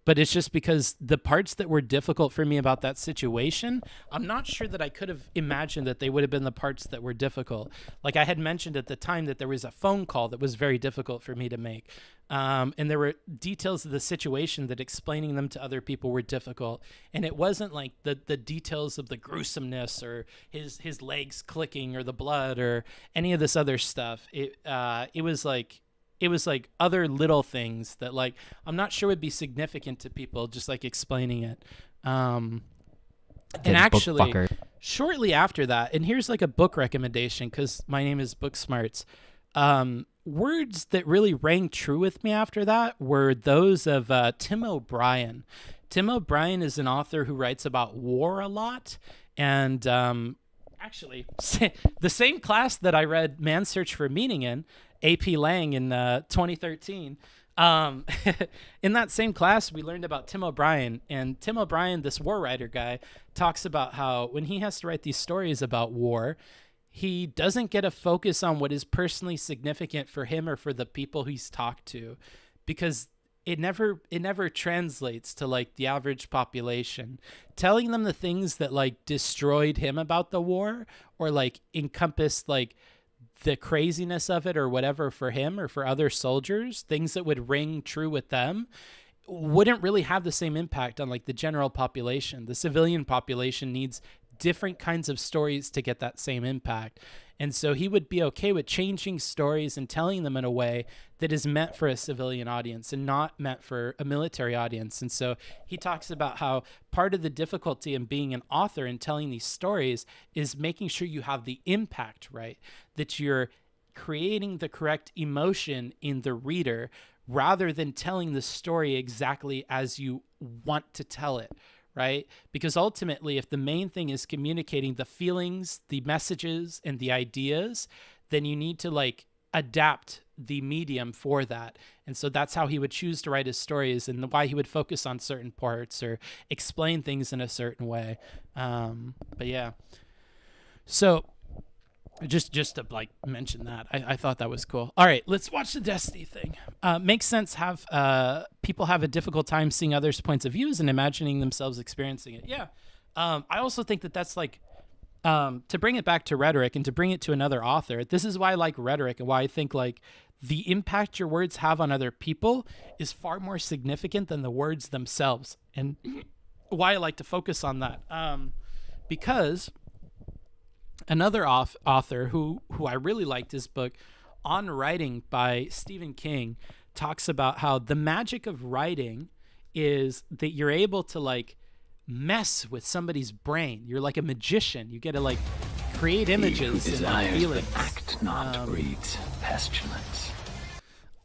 but it's just because the parts that were difficult for me about that situation, I'm not sure that I could have imagined that they would have been the parts that were difficult. Like I had mentioned at the time that there was a phone call that was very difficult for me to make. And there were details of the situation that explaining them to other people were difficult. And it wasn't like the details of the gruesomeness or his legs clicking or the blood or any of this other stuff. It was like other little things that like I'm not sure would be significant to people, just like explaining it. And actually, shortly after that, and here's like a book recommendation because my name is Booksmarts. Words that really rang true with me after that were those of Tim O'Brien. Tim O'Brien is an author who writes about war a lot, and actually, the same class that I read Man's Search for Meaning in, AP Lang in 2013. In that same class, we learned about Tim O'Brien. And Tim O'Brien, this war writer guy, talks about how when he has to write these stories about war, he doesn't get a focus on what is personally significant for him or for the people he's talked to, because it never translates to like the average population. Telling them the things that like destroyed him about the war or like encompassed like the craziness of it or whatever for him or for other soldiers, things that would ring true with them, wouldn't really have the same impact on like the general population. The civilian population needs different kinds of stories to get that same impact. And so he would be okay with changing stories and telling them in a way that is meant for a civilian audience and not meant for a military audience. And so he talks about how part of the difficulty in being an author and telling these stories is making sure you have the impact right, that you're creating the correct emotion in the reader rather than telling the story exactly as you want to tell it. Right? Because ultimately, if the main thing is communicating the feelings, the messages, and the ideas, then you need to like adapt the medium for that. And so that's how he would choose to write his stories and why he would focus on certain parts or explain things in a certain way. But yeah. So just to like mention that, I thought that was cool. All right, let's watch the Destiny thing. Makes sense. People have a difficult time seeing others' points of views and imagining themselves experiencing it. Yeah. I also think that that's like, to bring it back to rhetoric and to bring it to another author. This is why I like rhetoric and why I think like the impact your words have on other people is far more significant than the words themselves, and why I like to focus on that. Because Another author who I really liked his book, On Writing by Stephen King, talks about how the magic of writing is that you're able to like mess with somebody's brain. You're like a magician. You get to like create images and feelings. Act not breed pestilence.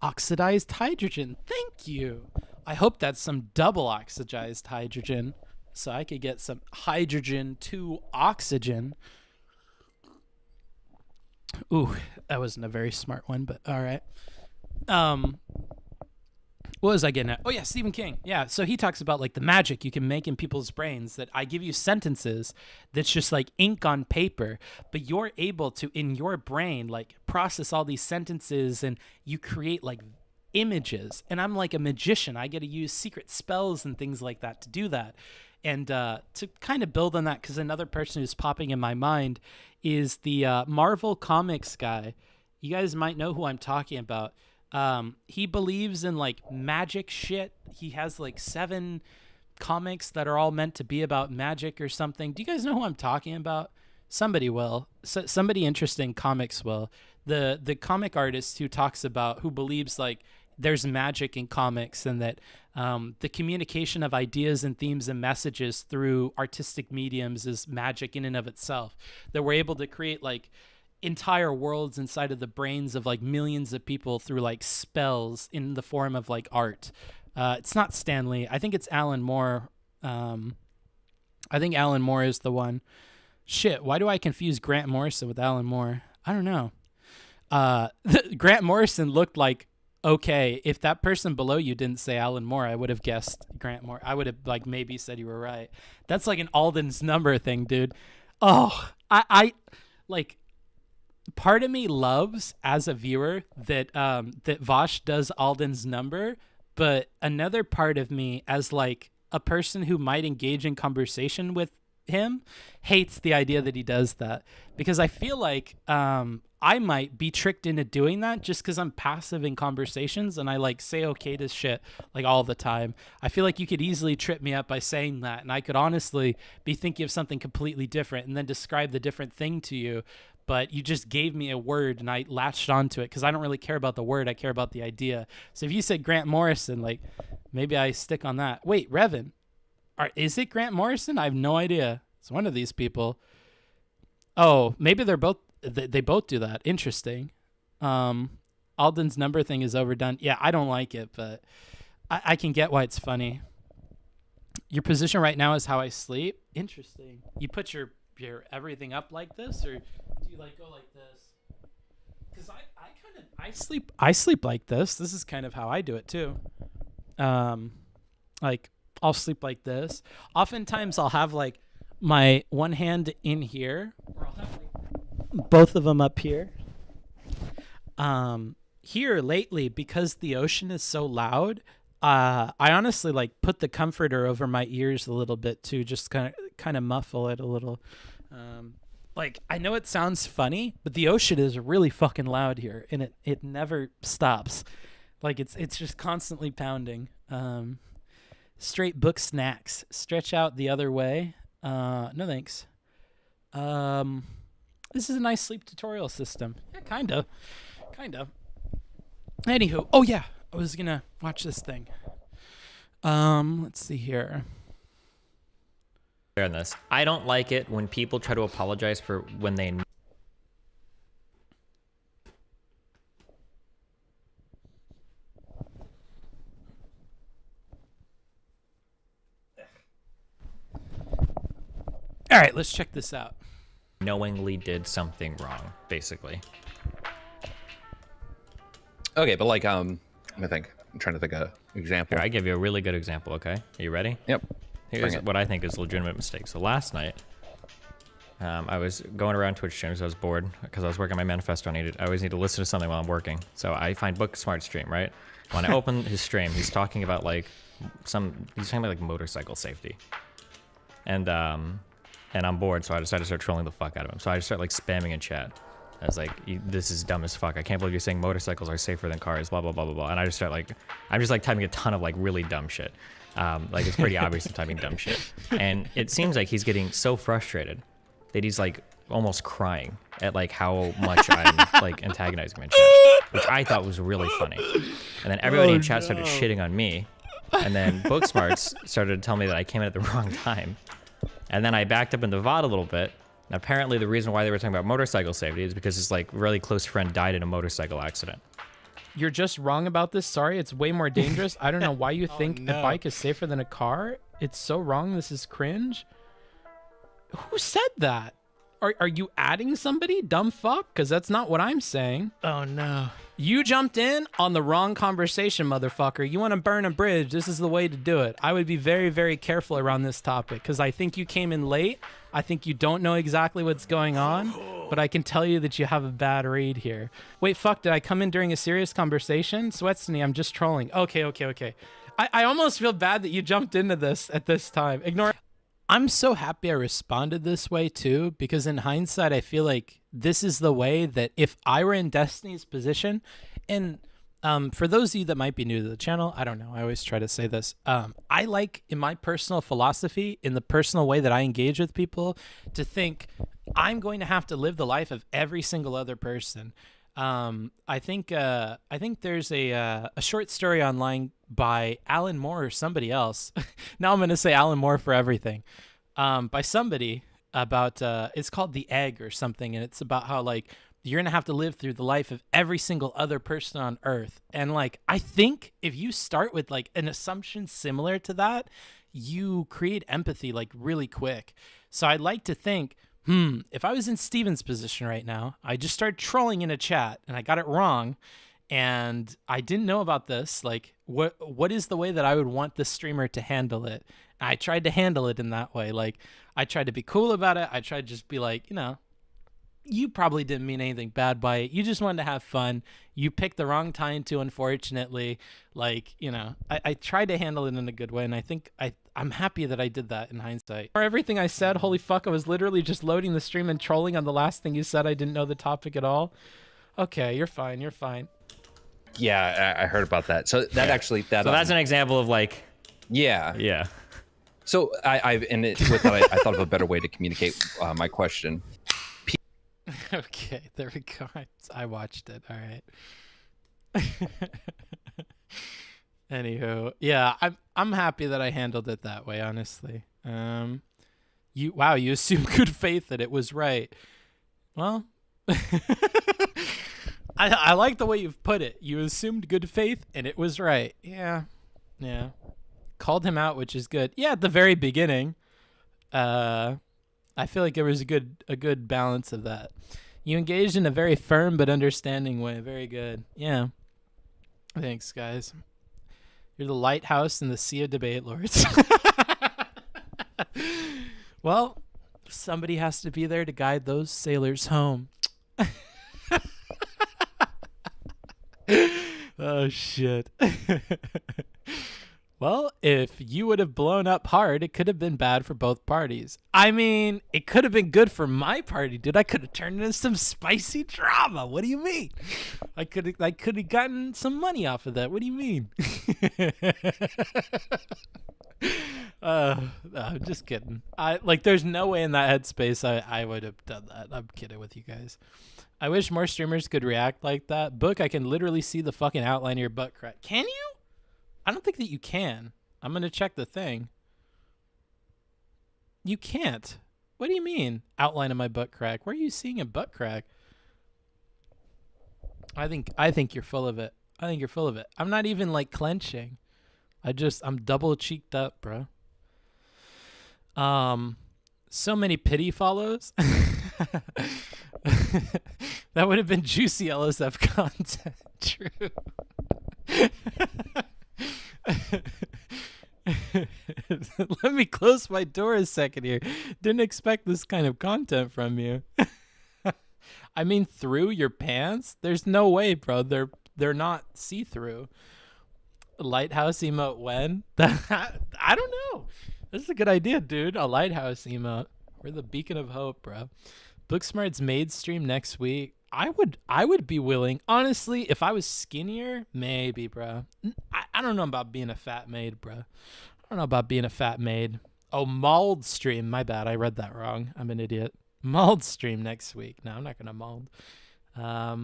Oxidized hydrogen. Thank you. I hope that's some double oxidized hydrogen, so I could get some hydrogen to oxygen. Ooh, that wasn't a very smart one, but all right. What was I getting at? Oh yeah, Stephen King. Yeah, so he talks about like the magic you can make in people's brains, that I give you sentences that's just like ink on paper, but you're able to, in your brain, like process all these sentences and you create like images. And I'm like a magician. I get to use secret spells and things like that to do that. And to kind of build on that, because another person who's popping in my mind is the Marvel Comics guy. You guys might know who I'm talking about. He believes in like magic shit. He has like 7 comics that are all meant to be about magic or something. Do you guys know who I'm talking about? Somebody will. Somebody interesting comics will. The comic artist who talks about, who believes like there's magic in comics, and that the communication of ideas and themes and messages through artistic mediums is magic in and of itself. That we're able to create like entire worlds inside of the brains of like millions of people through like spells in the form of like art. It's not Stan Lee. I think it's Alan Moore. I think Alan Moore is the one. Shit, why do I confuse Grant Morrison with Alan Moore? I don't know. Grant Morrison looked like, okay, if that person below you didn't say Alan Moore, I would have guessed Grant Moore. I would have like maybe said you were right. That's like an Alden's number thing, dude. Oh, I like, part of me loves as a viewer that that Vosh does Alden's number, but another part of me as like a person who might engage in conversation with him hates the idea that he does that, because I feel like I might be tricked into doing that just because I'm passive in conversations and I like say okay to shit like all the time. I feel like you could easily trip me up by saying that, and I could honestly be thinking of something completely different and then describe the different thing to you, but you just gave me a word and I latched onto it because I don't really care about the word. I care about the idea. So if you said Grant Morrison, like maybe I stick on that. Wait, Revan, is it Grant Morrison? I have no idea. It's one of these people. Oh, maybe they're both. They both do that. Interesting. Alden's number thing is overdone. Yeah, I don't like it, but I can get why it's funny. Your position right now is how I sleep. Interesting. You put your everything up like this, or do you like go like this? Because I sleep like this. This is kind of how I do it too. Like I'll sleep like this. Oftentimes I'll have like my one hand in here, or I'll have like both of them up here. Here lately, because the ocean is so loud, I honestly like put the comforter over my ears a little bit too, just kind of muffle it a little. Like I know it sounds funny, but the ocean is really fucking loud here, and it never stops. Like it's just constantly pounding. Straight book snacks. Stretch out the other way. No thanks. This is a nice sleep tutorial system. Yeah, kind of. Anywho, oh yeah, I was gonna watch this thing. Let's see here. On this, I don't like it when people try to apologize for when they. All right, let's check this out. Knowingly did something wrong, basically. Okay, but like, let me think. I'm trying to think of an example. Here, I give you a really good example, okay? Are you ready? Yep. Here's what I think is a legitimate mistake. So last night, I was going around Twitch streams. I was bored because I was working my manifesto. I always need to listen to something while I'm working. So I find Booksmart stream, right? When I open his stream, he's talking about like motorcycle safety. And I'm bored, so I decided to start trolling the fuck out of him. So I just start like spamming in chat. I was like, this is dumb as fuck. I can't believe you're saying motorcycles are safer than cars, blah, blah, blah, blah, blah. And I just start like, I'm just like typing a ton of like really dumb shit. Like it's pretty obvious I'm typing dumb shit. And it seems like he's getting so frustrated that he's like almost crying at like how much I'm like antagonizing my chat, which I thought was really funny. And then everybody in chat started shitting on me. And then Booksmarts started to tell me that I came in at the wrong time. And then I backed up into VOD a little bit. And apparently the reason why they were talking about motorcycle safety is because his like really close friend died in a motorcycle accident. You're just wrong about this. Sorry, it's way more dangerous. I don't know why you think a bike is safer than a car. It's so wrong. This is cringe. Who said that? Are you adding somebody? Dumb fuck? Because that's not what I'm saying. Oh, no. You jumped in on the wrong conversation, motherfucker. You want to burn a bridge. This is the way to do it. I would be very, very careful around this topic because I think you came in late. I think you don't know exactly what's going on, but I can tell you that you have a bad read here. Wait, fuck, did I come in during a serious conversation? Sweatstony, I'm just trolling. Okay. I almost feel bad that you jumped into this at this time. Ignore it. I'm so happy I responded this way too, because in hindsight, I feel like this is the way that if I were in Destiny's position, and for those of you that might be new to the channel, I don't know, I always try to say this. I like, in my personal philosophy, in the personal way that I engage with people, to think I'm going to have to live the life of every single other person. I think there's a short story online by Alan Moore or somebody else. Now I'm going to say Alan Moore for everything. By somebody about, it's called The Egg or something. And it's about how like, you're going to have to live through the life of every single other person on earth. And like, I think if you start with like an assumption similar to that, you create empathy like really quick. So I'd like to think, if I was in Steven's position right now, I just started trolling in a chat and I got it wrong and I didn't know about this. Like, what is the way that I would want the streamer to handle it? And I tried to handle it in that way. Like, I tried to be cool about it. I tried to just be like, you know, you probably didn't mean anything bad by it. You just wanted to have fun. You picked the wrong time to, unfortunately. Like, you know, I tried to handle it in a good way, and I think I'm happy that I did that in hindsight. For everything I said, holy fuck, I was literally just loading the stream and trolling on the last thing you said. I didn't know the topic at all. Okay, you're fine. You're fine. Yeah, I heard about that. So that actually, so that's an example of like, yeah. So with that, I thought of a better way to communicate my question. Okay, there we go. I watched it. All right. Anywho, yeah, I'm happy that I handled it that way, honestly. You assumed good faith that it was right. Well, I like the way you've put it. You assumed good faith and it was right. Yeah. Called him out, which is good. Yeah, at the very beginning. I feel like there was a good balance of that. You engaged in a very firm but understanding way. Very good. Yeah. Thanks, guys. You're the lighthouse in the sea of debate lords. Well, somebody has to be there to guide those sailors home. Oh, shit. Well, if you would have blown up hard, it could have been bad for both parties. I mean, it could have been good for my party, dude. I could have turned into some spicy drama. What do you mean? I could have gotten some money off of that. What do you mean? I'm just kidding. There's no way in that headspace I would have done that. I'm kidding with you guys. I wish more streamers could react like that. Book, I can literally see the fucking outline of your butt crack. Can you? I don't think that you can. I'm going to check the thing. You can't. What do you mean? Outline of my butt crack. Where are you seeing a butt crack? I think you're full of it. I think you're full of it. I'm not even like clenching. I'm double cheeked up, bro. So many pity follows. That would have been juicy LSF content. True. Let me close my door a second here. Didn't expect this kind of content from you. I mean, through your pants? There's no way, bro. They're not see-through. Lighthouse emote when? I don't know. This is a good idea, dude. A lighthouse emote. We're the beacon of hope, bro. Booksmart's maid stream next week. I would be willing. Honestly, if I was skinnier, maybe, bro. I don't know about being a fat maid, bro. I don't know about being a fat maid. Oh, mauled stream. My bad. I read that wrong. I'm an idiot. Mauled stream next week. No, I'm not gonna mauled. I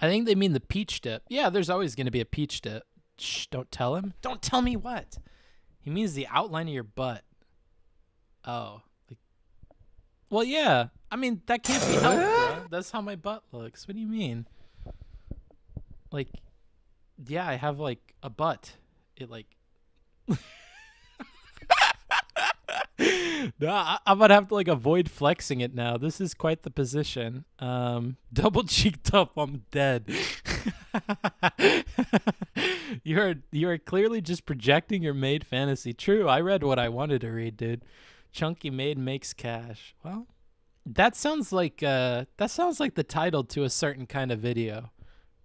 think they mean the peach dip. Yeah, there's always gonna be a peach dip. Shh, don't tell him. Don't tell me what. He means the outline of your butt. Oh. Well, yeah. I mean, that can't be helped, bro. That's how my butt looks. What do you mean? Like, yeah, I have, like, a butt. It, like... No, I'm gonna have to, like, avoid flexing it now. This is quite the position. Double cheeked up, I'm dead. You are clearly just projecting your maid fantasy. True, I read what I wanted to read, dude. Chunky maid makes cash. Well, that sounds like the title to a certain kind of video.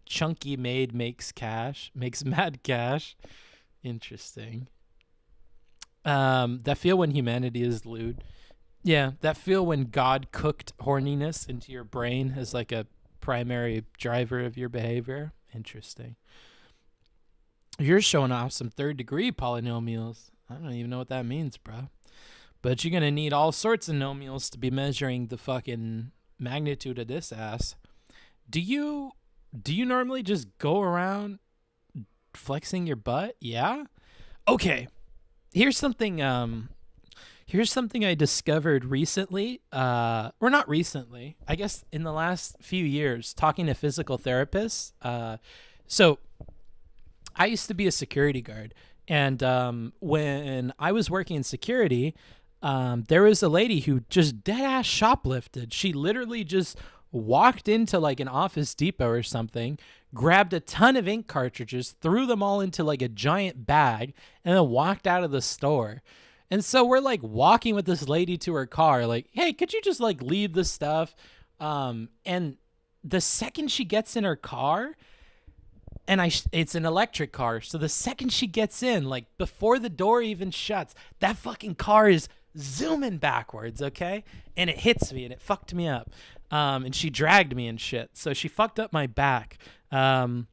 Chunky maid makes cash, makes mad cash. Interesting. That feel when humanity is lewd. Yeah, that feel when God cooked horniness into your brain as like a primary driver of your behavior. Interesting. You're showing off some third degree polynomials. I don't even know what that means, bro. But you're going to need all sorts of nomials to be measuring the fucking magnitude of this ass. Do you normally just go around flexing your butt? Yeah? Okay. Here's something I discovered recently. Or not recently. I guess in the last few years, talking to physical therapists. So I used to be a security guard. And when I was working in security, there was a lady who just dead-ass shoplifted. She literally just walked into like an Office Depot or something, grabbed a ton of ink cartridges, threw them all into like a giant bag, and then walked out of the store. And so we're like walking with this lady to her car, like, hey, could you just like leave the stuff? And the second she gets in her car, and it's an electric car, so the second she gets in, like before the door even shuts, that fucking car is zooming backwards, okay? And it hits me and it fucked me up. And she dragged me and shit. So she fucked up my back. And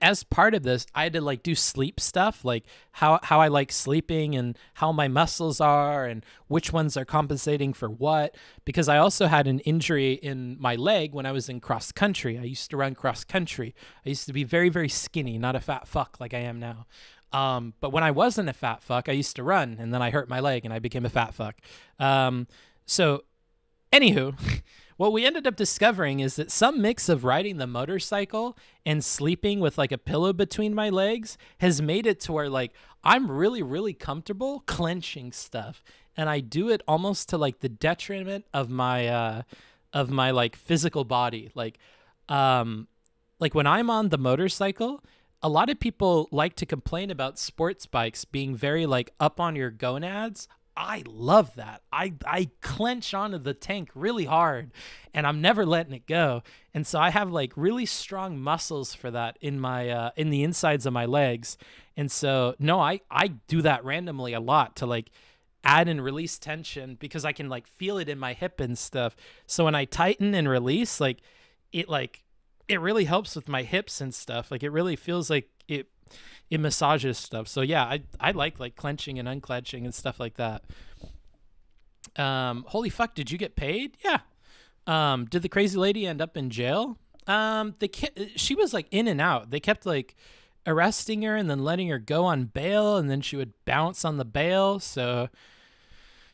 as part of this, I had to like do sleep stuff, like how I like sleeping and how my muscles are and which ones are compensating for what. Because I also had an injury in my leg when I was in cross country. I used to run cross country. I used to be very, very skinny, not a fat fuck like I am now. But when I wasn't a fat fuck, I used to run, and then I hurt my leg and I became a fat fuck. So anywho, what we ended up discovering is that some mix of riding the motorcycle and sleeping with like a pillow between my legs has made it to where like I'm really, really comfortable clenching stuff. And I do it almost to like the detriment of my like physical body. Like when I'm on the motorcycle, a lot of people like to complain about sports bikes being very like up on your gonads. I love that. I clench onto the tank really hard and I'm never letting it go. And so I have like really strong muscles for that in my in the insides of my legs. And so no, I do that randomly a lot to like add and release tension because I can like feel it in my hip and stuff. So when I tighten and release, like it really helps with my hips and stuff. Like it really feels like it massages stuff. So yeah, I like clenching and unclenching and stuff like that. Holy fuck, did you get paid? Yeah. Did the crazy lady end up in jail? She was like in and out. They kept like arresting her and then letting her go on bail, and then she would bounce on the bail. So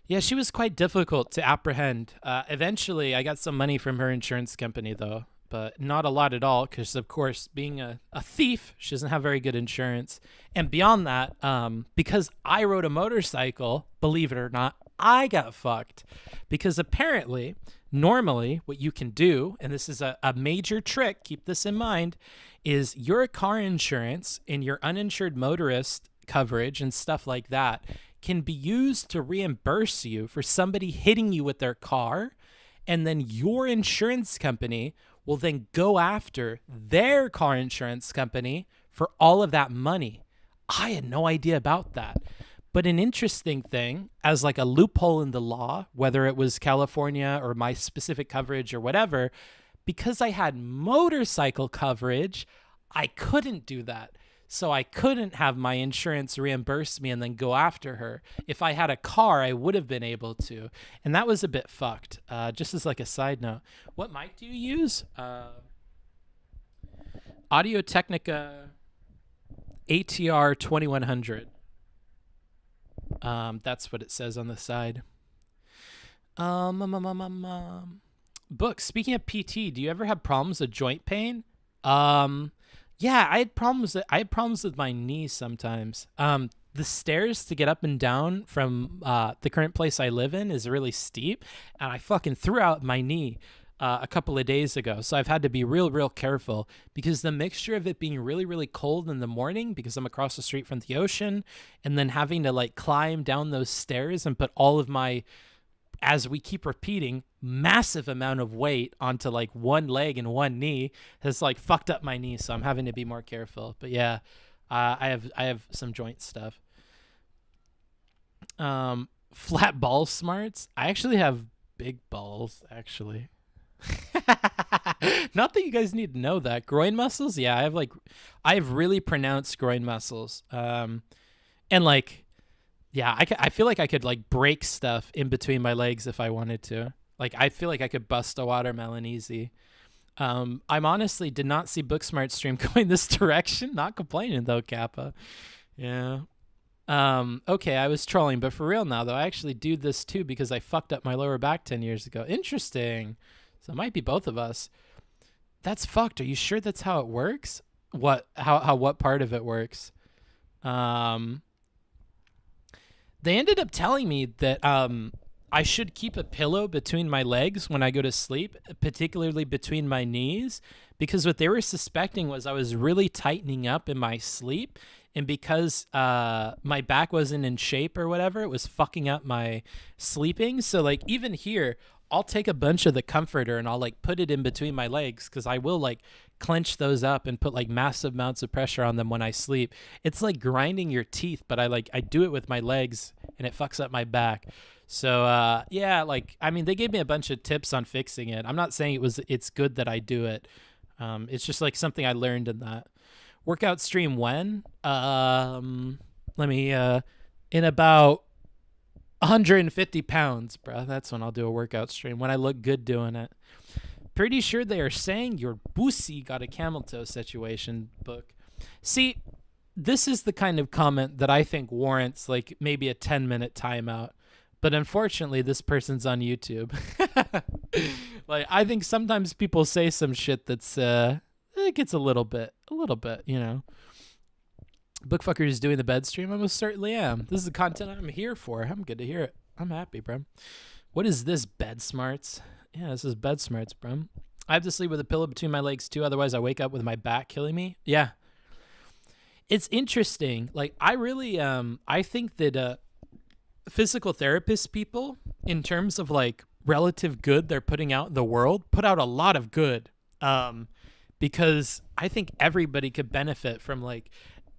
yeah, she was quite difficult to apprehend. Eventually I got some money from her insurance company though, but not a lot at all because, of course, being a thief, she doesn't have very good insurance. And beyond that, because I rode a motorcycle, believe it or not, I got fucked. Because apparently, normally, what you can do, and this is a major trick, keep this in mind, is your car insurance and your uninsured motorist coverage and stuff like that can be used to reimburse you for somebody hitting you with their car, and then your insurance company will then go after their car insurance company for all of that money. I had no idea about that. But an interesting thing, as like a loophole in the law, whether it was California or my specific coverage or whatever, because I had motorcycle coverage, I couldn't do that. so I couldn't have my insurance reimburse me and then go after her. If I had a car, I would have been able to, and that was a bit fucked. Just as like a side note, what mic do you use? Audio-Technica ATR 2100. That's what it says on the side. Book. Speaking of PT, do you ever have problems with joint pain? Yeah, I had problems with my knees sometimes. The stairs to get up and down from the current place I live in is really steep, and I fucking threw out my knee a couple of days ago. So I've had to be real careful, because the mixture of it being really cold in the morning because I'm across the street from the ocean, and then having to like climb down those stairs and put all of my, as we keep repeating, massive amount of weight onto like one leg and one knee has like fucked up my knee. So I'm having to be more careful. But yeah, I have some joint stuff. Flat ball smarts. I actually have big balls, actually. Not that you guys need to know that. Groin muscles, yeah, I have really pronounced groin muscles. And like, yeah, I feel like I could like break stuff in between my legs if I wanted to. Like, I feel like I could bust a watermelon easy. I'm honestly did not see Booksmart's stream going this direction. Not complaining though, Kappa. Yeah. Okay, I was trolling, but for real now though, I actually do this too because I fucked up my lower back 10 years ago. Interesting. So it might be both of us. That's fucked. Are you sure that's how it works? What part of it works? They ended up telling me that I should keep a pillow between my legs when I go to sleep, particularly between my knees, because what they were suspecting was I was really tightening up in my sleep, and because my back wasn't in shape or whatever, it was fucking up my sleeping. So like even here, I'll take a bunch of the comforter and I'll like put it in between my legs, because I will like clench those up and put like massive amounts of pressure on them when I sleep. It's like grinding your teeth, but I do it with my legs and it fucks up my back. So yeah, like I mean, they gave me a bunch of tips on fixing it. I'm not saying it's good that I do it. It's just like something I learned in that workout stream. When let me in about 150 pounds, bro. That's when I'll do a workout stream, when I look good doing it. Pretty sure they are saying your pussy got a camel toe situation, Book. See, this is the kind of comment that I think warrants like maybe a 10-minute timeout. But unfortunately, this person's on YouTube. Like, I think sometimes people say some shit that's it gets a little bit, you know. Bookfucker is doing the bed stream. I most certainly am. This is the content I'm here for. I'm good to hear it. I'm happy, bro. What is this, bed smarts? Yeah, this is bed smarts, bro. I have to sleep with a pillow between my legs too, otherwise I wake up with my back killing me. Yeah. It's interesting. Like, I really I think that physical therapist people, in terms of like relative good they're putting out in the world, put out a lot of good. Because I think everybody could benefit from like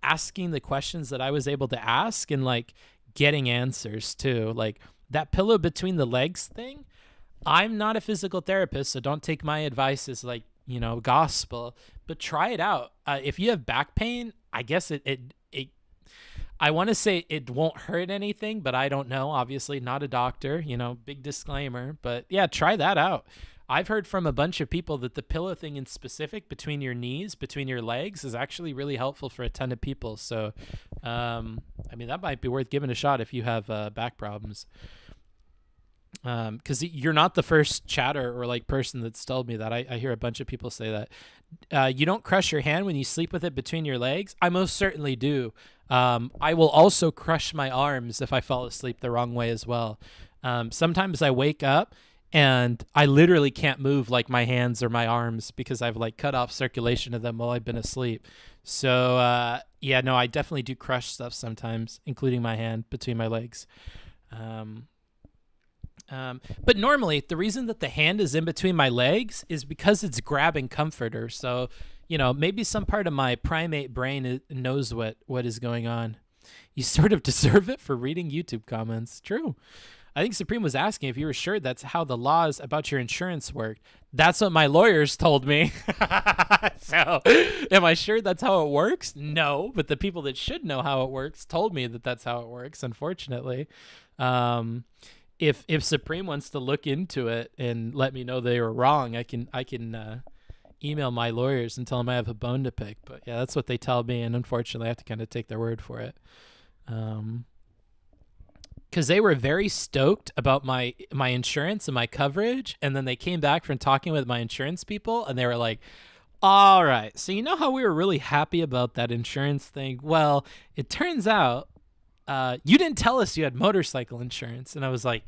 asking the questions that I was able to ask and like getting answers too. Like that pillow between the legs thing, I'm not a physical therapist, so don't take my advice as like, you know, gospel, but try it out. If you have back pain, I guess I want to say it won't hurt anything, but I don't know. Obviously not a doctor, you know, big disclaimer, but yeah, try that out. I've heard from a bunch of people that the pillow thing in specific between your knees, between your legs, is actually really helpful for a ton of people. So, I mean, that might be worth giving a shot if you have back problems. Because you're not the first chatter or like person that's told me that. I hear a bunch of people say that. You don't crush your hand when you sleep with it between your legs? I most certainly do. I will also crush my arms if I fall asleep the wrong way as well. Sometimes I wake up and I literally can't move like my hands or my arms because I've like cut off circulation of them while I've been asleep. So yeah, no, I definitely do crush stuff sometimes, including my hand between my legs. But normally the reason that the hand is in between my legs is because it's grabbing comforter. So, you know, maybe some part of my primate brain knows what is going on. You sort of deserve it for reading YouTube comments. True. I think Supreme was asking if you were sure that's how the laws about your insurance work. That's what my lawyers told me. So, am I sure that's how it works? No, but the people that should know how it works told me that that's how it works, unfortunately. If Supreme wants to look into it and let me know they were wrong, I can email my lawyers and tell them I have a bone to pick. But yeah, that's what they tell me, and unfortunately I have to kind of take their word for it. Because they were very stoked about my insurance and my coverage, and then they came back from talking with my insurance people, and they were like, all right, so you know how we were really happy about that insurance thing? Well, it turns out you didn't tell us you had motorcycle insurance. And I was like,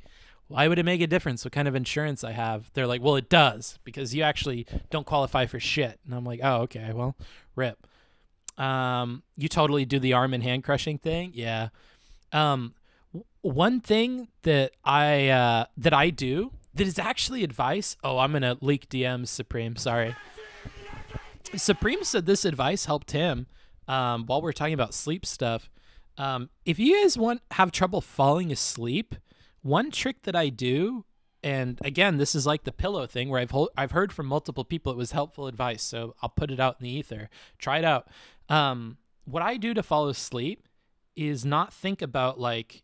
why would it make a difference what kind of insurance I have? They're like, well, it does, because you actually don't qualify for shit. And I'm like, oh, okay, well, rip. You totally do the arm and hand crushing thing? Yeah. One thing that I do that is actually advice. Oh, I'm gonna leak DMs, Supreme. Sorry. Supreme said this advice helped him while we're talking about sleep stuff. If you guys have trouble falling asleep, one trick that I do, and again, this is like the pillow thing where I've heard from multiple people it was helpful advice, so I'll put it out in the ether. Try it out. What I do to fall asleep is not think about like,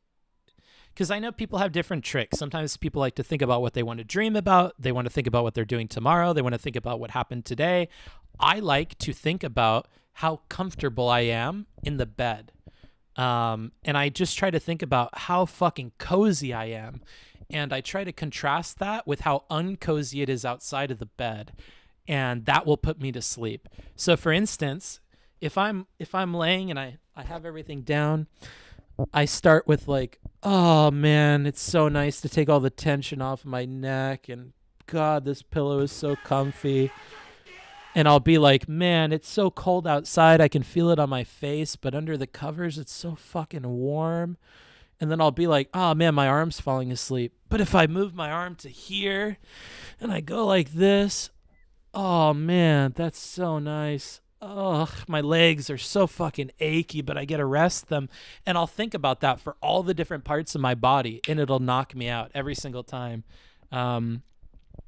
because I know people have different tricks. Sometimes people like to think about what they want to dream about. They want to think about what they're doing tomorrow. They want to think about what happened today. I like to think about how comfortable I am in the bed. And I just try to think about how fucking cozy I am. And I try to contrast that with how uncozy it is outside of the bed. And that will put me to sleep. So for instance, if I'm laying and I have everything down, I start with like, oh man, it's so nice to take all the tension off my neck, and God, this pillow is so comfy. And I'll be like, man, it's so cold outside, I can feel it on my face, but under the covers it's so fucking warm. And then I'll be like, oh man, my arm's falling asleep. But if I move my arm to here and I go like this, oh man, that's so nice. Ugh, my legs are so fucking achy, but I get to rest them. And I'll think about that for all the different parts of my body, and it'll knock me out every single time. And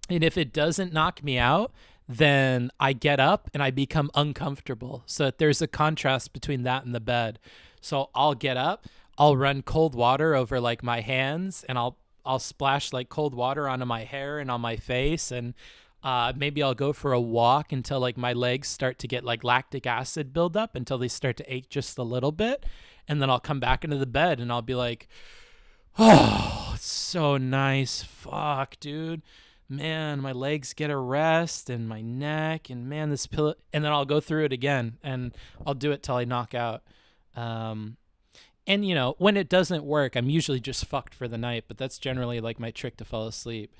if it doesn't knock me out, then I get up and I become uncomfortable. So there's a contrast between that and the bed. So I'll get up, I'll run cold water over like my hands, and I'll splash like cold water onto my hair and on my face, and maybe I'll go for a walk until like my legs start to get like lactic acid build up until they start to ache just a little bit. And then I'll come back into the bed and I'll be like, oh, it's so nice. Fuck, dude. Man, my legs get a rest, and my neck, and man, this pillow. And then I'll go through it again, and I'll do it till I knock out. And you know, when it doesn't work, I'm usually just fucked for the night, but that's generally like my trick to fall asleep.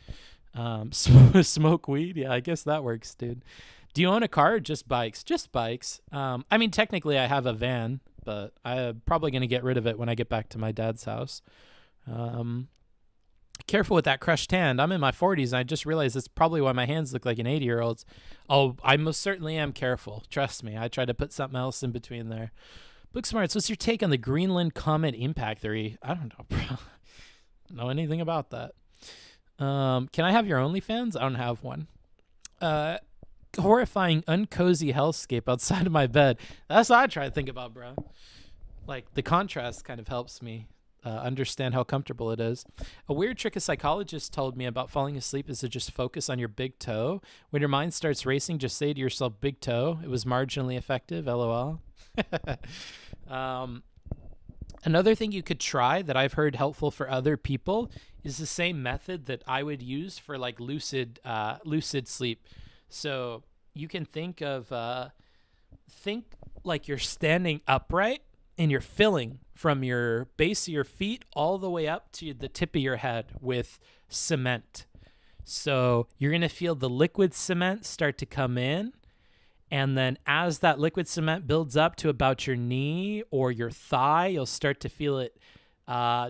Smoke weed? Yeah, I guess that works, dude. Do you own a car or just bikes? Just bikes. I mean, technically I have a van, but I'm probably going to get rid of it when I get back to my dad's house. Careful with that crushed hand. I'm in my 40s, and I just realized that's probably why my hands look like an 80-year-old's. Oh, I most certainly am careful. Trust me. I tried to put something else in between there. Booksmarts, what's your take on the Greenland comet impact theory? I don't know, bro. I don't know anything about that. Can I have your OnlyFans? I don't have one. Horrifying, uncozy hellscape outside of my bed. That's what I try to think about, bro. Like, the contrast kind of helps me understand how comfortable it is. A weird trick a psychologist told me about falling asleep is to just focus on your big toe. When your mind starts racing, just say to yourself, big toe. It was marginally effective, LOL. Another thing you could try that I've heard helpful for other people is the same method that I would use for like lucid sleep. So you can think like you're standing upright and you're filling from your base of your feet all the way up to the tip of your head with cement. So you're going to feel the liquid cement start to come in. And then as that liquid cement builds up to about your knee or your thigh, you'll start to feel it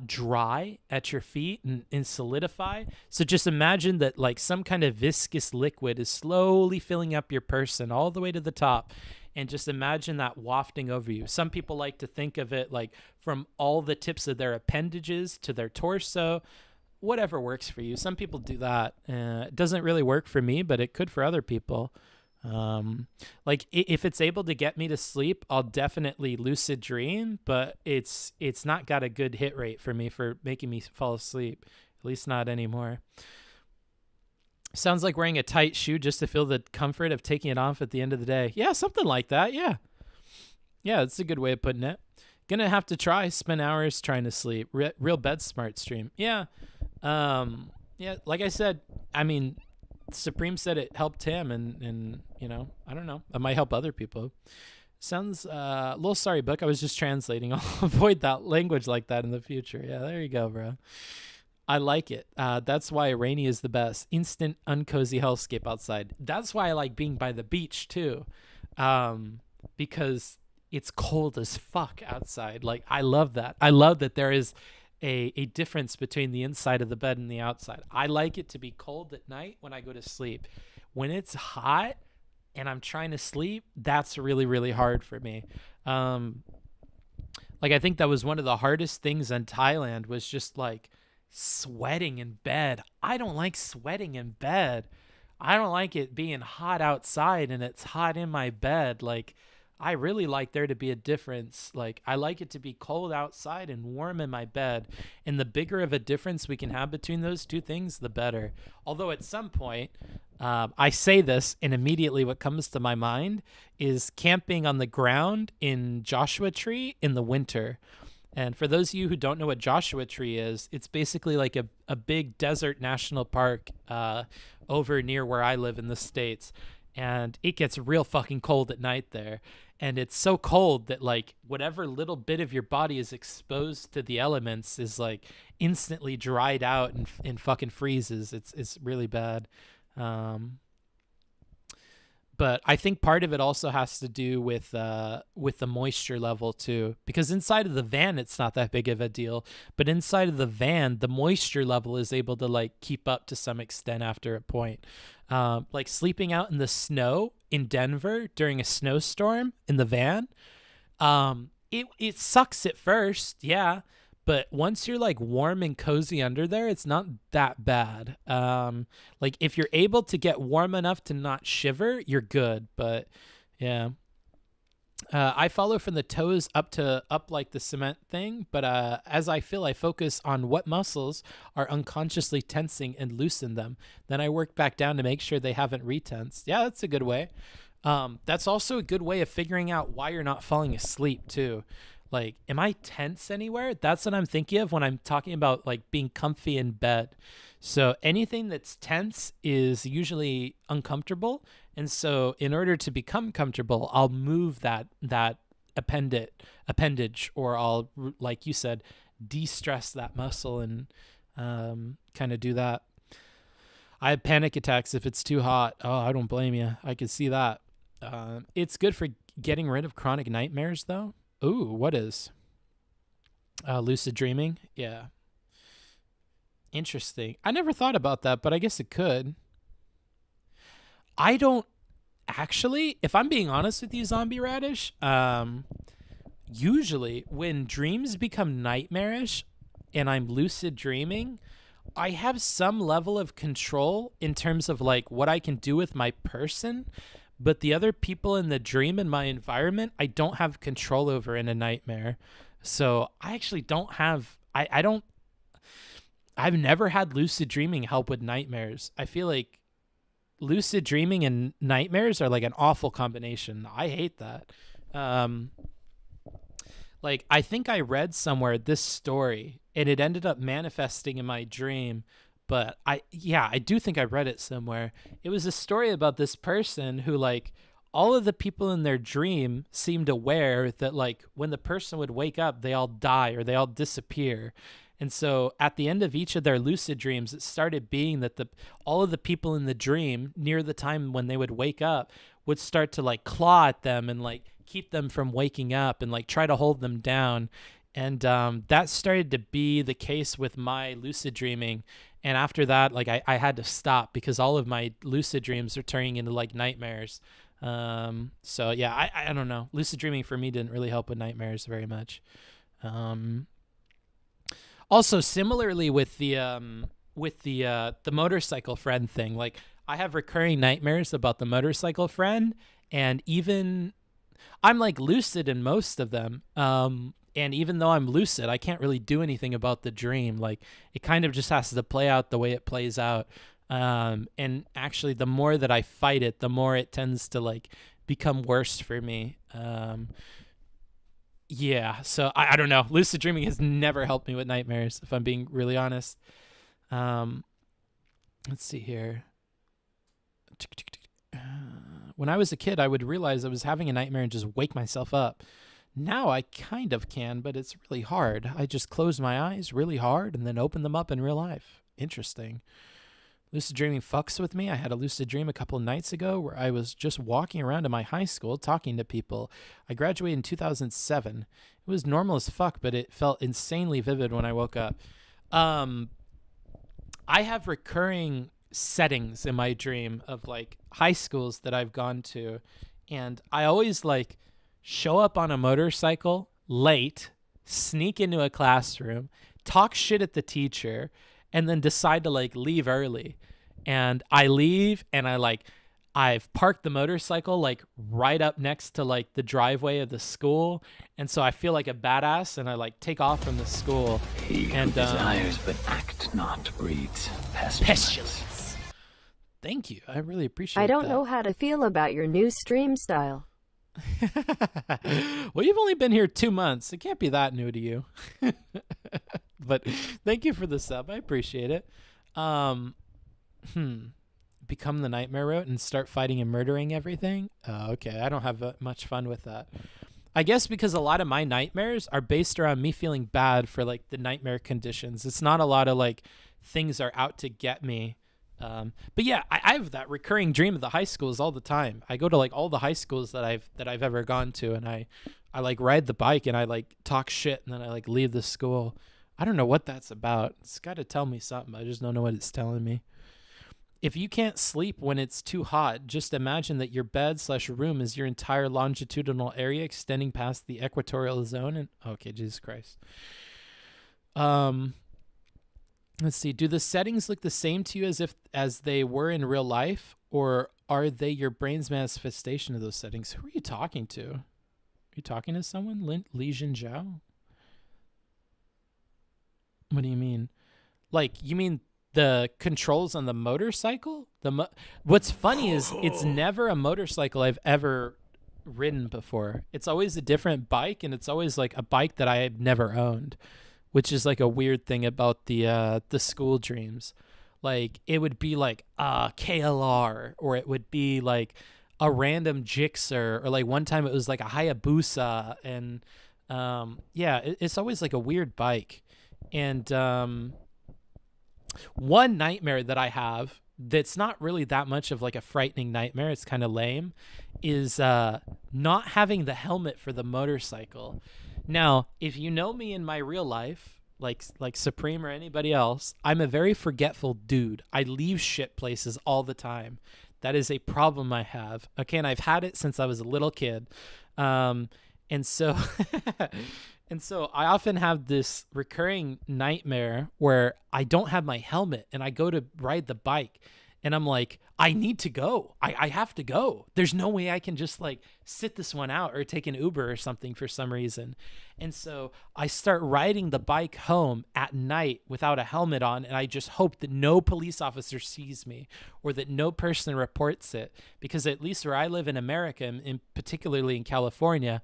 dry at your feet and solidify. So just imagine that like some kind of viscous liquid is slowly filling up your person all the way to the top. And just imagine that wafting over you. Some people like to think of it like from all the tips of their appendages to their torso. whatever works for you. Some people do that. It doesn't really work for me, but it could for other people. Like if it's able to get me to sleep, I'll definitely lucid dream, but it's not got a good hit rate for me for making me fall asleep, at least not anymore. Sounds like wearing a tight shoe just to feel the comfort of taking it off at the end of the day. Yeah, something like that. Yeah, that's a good way of putting it. Gonna have to spend hours trying to sleep. Real bed smart stream. Yeah. Yeah, like I said, I mean, Supreme said it helped him, and you know, I don't know, it might help other people. Sounds a little sorry, Book. I was just translating. I'll avoid that language like that in the future. Yeah, there you go, bro. I like it. That's why rainy is the best. Instant uncozy hellscape outside. That's why I like being by the beach too, because it's cold as fuck outside. Like, I love that. I love that there is a difference between the inside of the bed and the outside. I like it to be cold at night when I go to sleep. When it's hot and I'm trying to sleep, that's really, really hard for me. Like, I think that was one of the hardest things in Thailand, was just like sweating in bed. I don't like sweating in bed. I don't like it being hot outside and it's hot in my bed. Like, I really like there to be a difference. Like, I like it to be cold outside and warm in my bed. And the bigger of a difference we can have between those two things, the better. Although at some point, I say this and immediately what comes to my mind is camping on the ground in Joshua Tree in the winter. And for those of you who don't know what Joshua Tree is, it's basically like a big desert national park over near where I live in the States. And it gets real fucking cold at night there. And it's so cold that, like, whatever little bit of your body is exposed to the elements is, like, instantly dried out and fucking freezes. It's really bad. But I think part of it also has to do with the moisture level too, because inside of the van, it's not that big of a deal, but inside of the van, the moisture level is able to like keep up to some extent after a point. Like sleeping out in the snow in Denver during a snowstorm in the van. It sucks at first. Yeah. But once you're like warm and cozy under there, it's not that bad. Like if you're able to get warm enough to not shiver, you're good. But yeah, I follow from the toes up like the cement thing. But as I feel, I focus on what muscles are unconsciously tensing and loosen them. Then I work back down to make sure they haven't retensed. Yeah, that's a good way. That's also a good way of figuring out why you're not falling asleep too. Like, am I tense anywhere? That's what I'm thinking of when I'm talking about like being comfy in bed. So anything that's tense is usually uncomfortable. And so in order to become comfortable, I'll move that appendage, or I'll, like you said, de-stress that muscle and kind of do that. I have panic attacks if it's too hot. Oh, I don't blame you. I could see that. It's good for getting rid of chronic nightmares though. Ooh, what is? Lucid dreaming? Yeah. Interesting. I never thought about that, but I guess it could. I don't actually, if I'm being honest with you, Zombie Radish, usually when dreams become nightmarish and I'm lucid dreaming, I have some level of control in terms of like what I can do with my person. But the other people in the dream in my environment, I don't have control over in a nightmare. So I actually don't have, I've never had lucid dreaming help with nightmares. I feel like lucid dreaming and nightmares are like an awful combination. I hate that. Like, I think I read somewhere this story and it ended up manifesting in my dream. But I do think I read it somewhere. It was a story about this person who, like, all of the people in their dream seemed aware that, like, when the person would wake up, they all die or they all disappear. And so at the end of each of their lucid dreams, it started being that all of the people in the dream near the time when they would wake up would start to, like, claw at them and, like, keep them from waking up and, like, try to hold them down. And that started to be the case with my lucid dreaming. And after that, like, I had to stop because all of my lucid dreams are turning into like nightmares. So yeah, I don't know. Lucid dreaming for me didn't really help with nightmares very much. Also, similarly with the motorcycle friend thing, like I have recurring nightmares about the motorcycle friend, and even I'm like lucid in most of them. And even though I'm lucid, I can't really do anything about the dream. Like it kind of just has to play out the way it plays out. And actually, the more that I fight it, the more it tends to like become worse for me. Yeah, so I don't know. Lucid dreaming has never helped me with nightmares, if I'm being really honest. Let's see here. When I was a kid, I would realize I was having a nightmare and just wake myself up. Now I kind of can, but it's really hard. I just close my eyes really hard and then open them up in real life. Interesting. Lucid dreaming fucks with me. I had a lucid dream a couple nights ago where I was just walking around in my high school talking to people. I graduated in 2007. It was normal as fuck, but it felt insanely vivid when I woke up. I have recurring settings in my dream of like high schools that I've gone to, and I always like show up on a motorcycle late, sneak into a classroom, talk shit at the teacher, and then decide to like leave early. And I leave and I've parked the motorcycle like right up next to like the driveway of the school. And so I feel like a badass and I like take off from the school. He and who desires but act not breeds pestilence. Thank you. I really appreciate I don't that. know how to feel about your new stream style. Well, you've only been here 2 months. It can't be that new to you. But thank you for the sub. I appreciate it. Become the nightmare route and start fighting and murdering everything. Okay, I don't have much fun with that. I guess because a lot of my nightmares are based around me feeling bad for like the nightmare conditions. It's not a lot of like things are out to get me. But yeah, I have that recurring dream of the high schools all the time. I go to like all the high schools that I've ever gone to, and I like ride the bike and I like talk shit and then I like leave the school. I don't know what that's about. It's got to tell me something. I just don't know what it's telling me. If you can't sleep when it's too hot, just imagine that your bed/room is your entire longitudinal area extending past the equatorial zone. And okay, Jesus Christ. Let's see. Do the settings look the same to you as they were in real life, or are they your brain's manifestation of those settings? Who are you talking to? Are you talking to someone? Li Jin Zhao? What do you mean? Like, you mean the controls on the motorcycle? What's funny is it's never a motorcycle I've ever ridden before. It's always a different bike, and it's always like a bike that I have never owned, which is like a weird thing about the school dreams. Like it would be like a KLR, or it would be like a random Gixxer, or like one time it was like a Hayabusa, and yeah, it's always like a weird bike. And one nightmare that I have that's not really that much of like a frightening nightmare, it's kind of lame, is not having the helmet for the motorcycle. Now, if you know me in my real life, like Supreme or anybody else, I'm a very forgetful dude. I leave shit places all the time. That is a problem I have. Okay, and I've had it since I was a little kid. And so and so I often have this recurring nightmare where I don't have my helmet and I go to ride the bike and I'm like, I need to go. I have to go. There's no way I can just like sit this one out or take an Uber or something for some reason. And so I start riding the bike home at night without a helmet on, and I just hope that no police officer sees me or that no person reports it, because at least where I live in America, and particularly in California,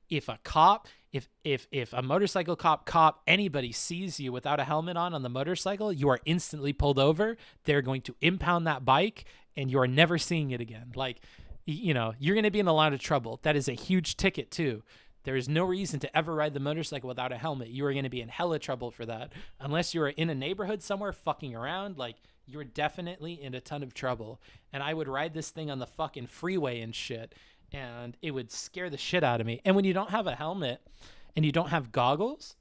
if a cop, if a motorcycle cop, anybody sees you without a helmet on the motorcycle, you are instantly pulled over. They're going to impound that bike and you are never seeing it again. Like, you know, you're going to be in a lot of trouble. That is a huge ticket too. There is no reason to ever ride the motorcycle without a helmet. You are going to be in hella trouble for that. Unless you are in a neighborhood somewhere fucking around, like, you're definitely in a ton of trouble. And I would ride this thing on the fucking freeway and shit, and it would scare the shit out of me. And when you don't have a helmet and you don't have goggles,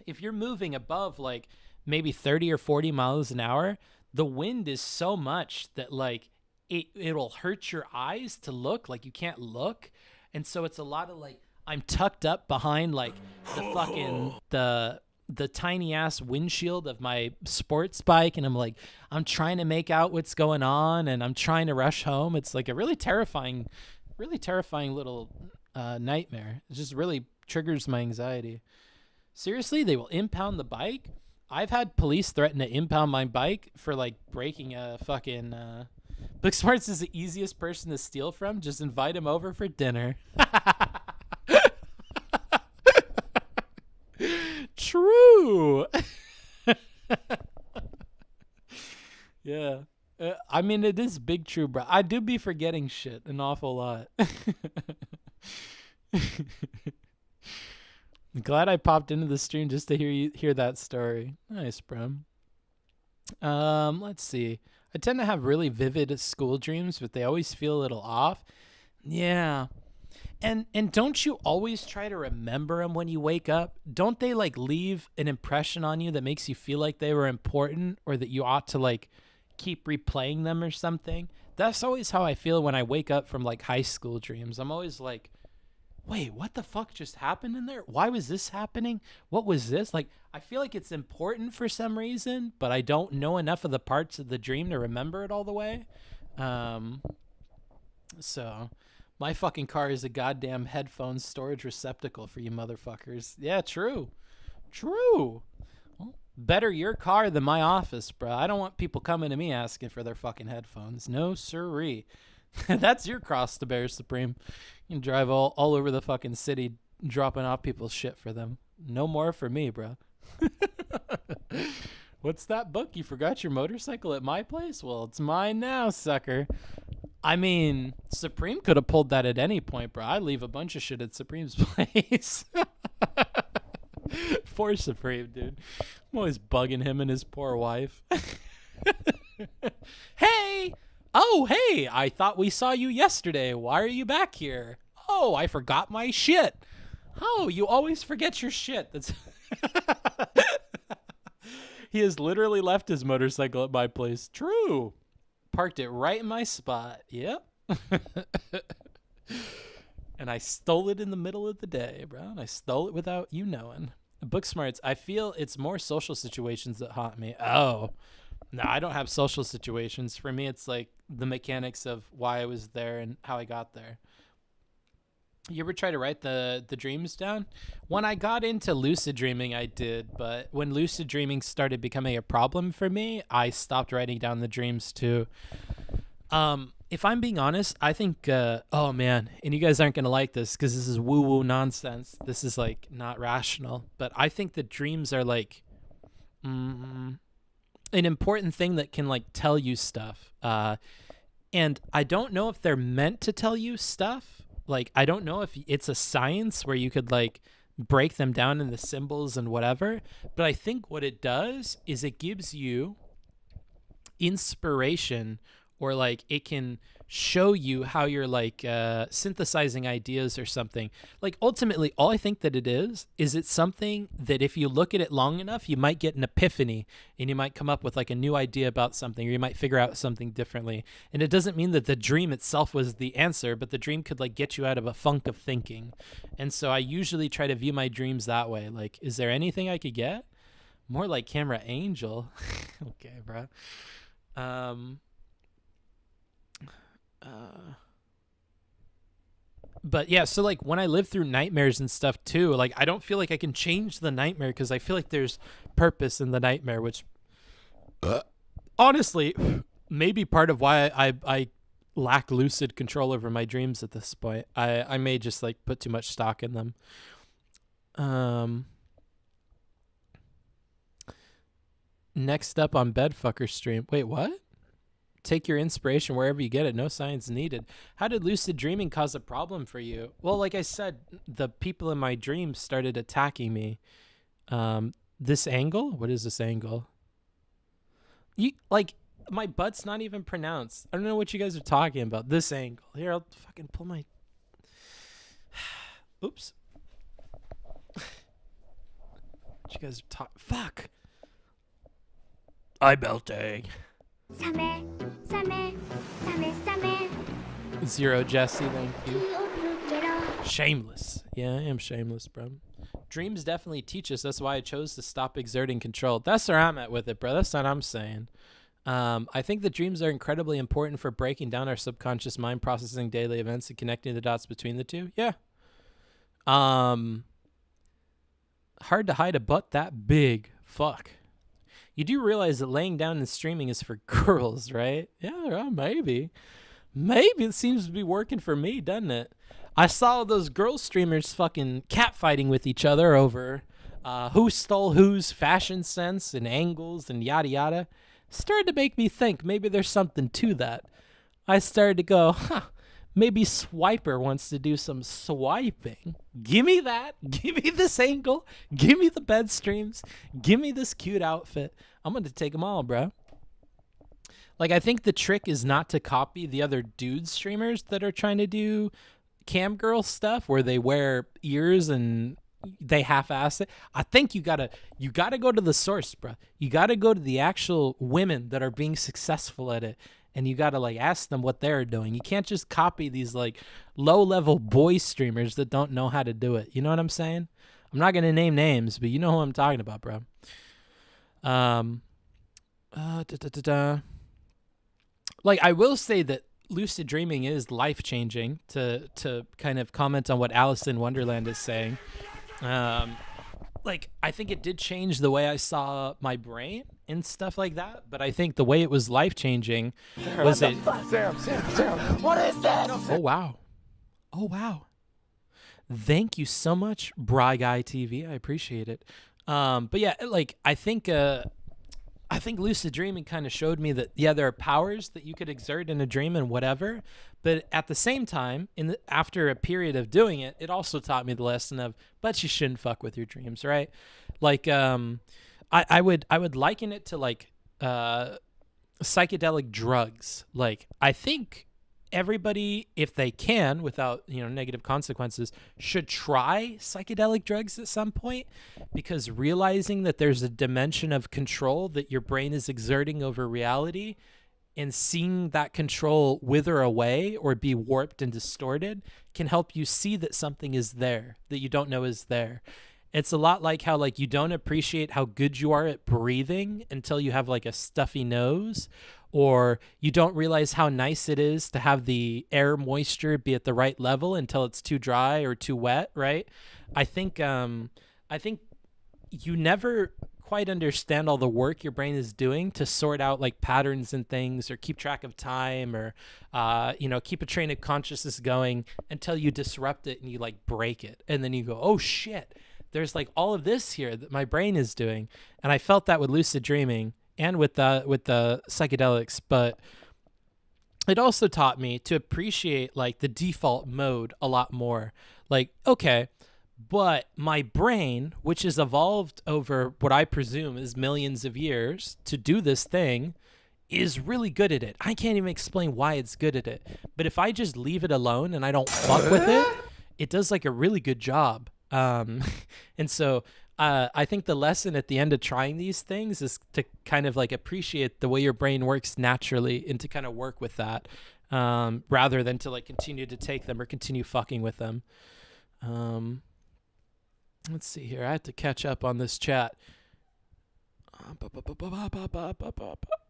if you're moving above like maybe 30 or 40 miles an hour, the wind is so much that like it'll hurt your eyes to look, like you can't look. And so it's a lot of like, I'm tucked up behind like the fucking the the tiny ass windshield of my sports bike, and I'm trying to make out what's going on, and I'm trying to rush home. It's like a really terrifying little nightmare. It just really triggers my anxiety. Seriously, they will impound the bike. I've had police threaten to impound my bike for like breaking a fucking. Booksmarts is the easiest person to steal from. Just invite him over for dinner. True. Yeah. I mean, it is big true, bro. I do be forgetting shit an awful lot. I'm glad I popped into the stream just to hear that story. Nice, bro. Let's see. I tend to have really vivid school dreams, but they always feel a little off. Yeah. And don't you always try to remember them when you wake up? Don't they like leave an impression on you that makes you feel like they were important, or that you ought to like keep replaying them or something? That's always how I feel when I wake up from like high school dreams. I'm always like, wait, what the fuck just happened in there? Why was this happening? What was this? Like, I feel like it's important for some reason, but I don't know enough of the parts of the dream to remember it all the way. So my fucking car is a goddamn headphone storage receptacle for you motherfuckers. Yeah, true. True. Well, better your car than my office, bro. I don't want people coming to me asking for their fucking headphones. No siree. That's your cross to bear, Supreme. You can drive all over the fucking city dropping off people's shit for them. No more for me, bro. What's that book? You forgot your motorcycle at my place? Well, it's mine now, sucker. I mean, Supreme could have pulled that at any point, bro. I leave a bunch of shit at Supreme's place. Poor Supreme, dude. I'm always bugging him and his poor wife. Hey! Oh, hey, I thought we saw you yesterday. Why are you back here? Oh, I forgot my shit. Oh, you always forget your shit. That's He has literally left his motorcycle at my place. True. Parked it right in my spot. Yep. And I stole it in the middle of the day, bro. And I stole it without you knowing. Booksmarts, I feel it's more social situations that haunt me. Oh. No, I don't have social situations. For me, it's like the mechanics of why I was there and how I got there. You ever try to write the dreams down? When I got into lucid dreaming, I did. But when lucid dreaming started becoming a problem for me, I stopped writing down the dreams too. If I'm being honest, I think, oh man, and you guys aren't going to like this because this is woo-woo nonsense. This is like not rational. But I think the dreams are like... an important thing that can like tell you stuff. And I don't know if they're meant to tell you stuff. Like, I don't know if it's a science where you could like break them down into symbols and whatever. But I think what it does is it gives you inspiration, or like it can show you how you're like synthesizing ideas or something. Like ultimately, all I think that it is it's something that if you look at it long enough, you might get an epiphany and you might come up with like a new idea about something, or you might figure out something differently. And it doesn't mean that the dream itself was the answer, but the dream could like get you out of a funk of thinking. And so I usually try to view my dreams that way. Like, is there anything I could get? More like Camera Angel. Okay, bro. But yeah, so like when I live through nightmares and stuff too, like I don't feel like I can change the nightmare because I feel like there's purpose in the nightmare, which honestly may be part of why I lack lucid control over my dreams at this point. I may just like put too much stock in them. Next up on Bedfucker stream. Wait, what? Take your inspiration wherever you get it. No science needed. How did lucid dreaming cause a problem for you? Well, like I said, the people in my dreams started attacking me. This angle? What is this angle? You like my butt's not even pronounced. I don't know what you guys are talking about. This angle. Here, I'll fucking pull my... Oops. What you guys are talking... Fuck. I'm melting. Zero Jesse, thank you. Shameless. Yeah, I am shameless, bro. Dreams definitely teach us. That's why I chose to stop exerting control. That's where I'm at with it, bro. That's what I'm saying. I think that dreams are incredibly important for breaking down our subconscious mind, processing daily events, and connecting the dots between the two. Yeah. Hard to hide a butt that big. Fuck. You do realize that laying down and streaming is for girls, right? Yeah, well, maybe. Maybe it seems to be working for me, doesn't it? I saw those girl streamers fucking catfighting with each other over who stole whose fashion sense and angles and yada yada. Started to make me think maybe there's something to that. I started to go, maybe Swiper wants to do some swiping. Give me that. Give me this angle. Give me the bed streams. Give me this cute outfit. I'm going to take them all, bro. Like, I think the trick is not to copy the other dude streamers that are trying to do cam girl stuff where they wear ears and they half-ass it. I think you gotta go to the source, bro. You gotta go to the actual women that are being successful at it, and you gotta like ask them what they're doing. You can't just copy these like low-level boy streamers that don't know how to do it. You know what I'm saying? I'm not gonna name names, but you know who I'm talking about, bro. Like, I will say that lucid dreaming is life-changing, to kind of comment on what Alice in Wonderland is saying. Like, I think it did change the way I saw my brain and stuff like that, but I think the way it was life-changing was it... Sam, what is this? Oh, wow. Oh, wow. Thank you so much, Bry Guy TV. I appreciate it. But yeah, like, I think lucid dreaming kind of showed me that, yeah, there are powers that you could exert in a dream and whatever, but at the same time, after a period of doing it, it also taught me the lesson of, but you shouldn't fuck with your dreams, right? Like, I would liken it to like psychedelic drugs. Like, I think everybody, if they can, without negative consequences, should try psychedelic drugs at some point, because realizing that there's a dimension of control that your brain is exerting over reality, and seeing that control wither away or be warped and distorted can help you see that something is there that you don't know is there. It's a lot like how like you don't appreciate how good you are at breathing until you have like a stuffy nose, or you don't realize how nice it is to have the air moisture be at the right level until it's too dry or too wet, right? I think you never quite understand all the work your brain is doing to sort out like patterns and things, or keep track of time, or keep a train of consciousness going until you disrupt it and you like break it, and then you go, oh shit, there's like all of this here that my brain is doing. And I felt that with lucid dreaming and with the psychedelics, but it also taught me to appreciate like the default mode a lot more. Like, okay, but my brain, which has evolved over what I presume is millions of years to do this thing, is really good at it. I can't even explain why it's good at it. But if I just leave it alone and I don't fuck with it, it does like a really good job. And so I think the lesson at the end of trying these things is to kind of like appreciate the way your brain works naturally, and to kind of work with that, rather than to like continue to take them or continue fucking with them. Let's see here. I have to catch up on this chat.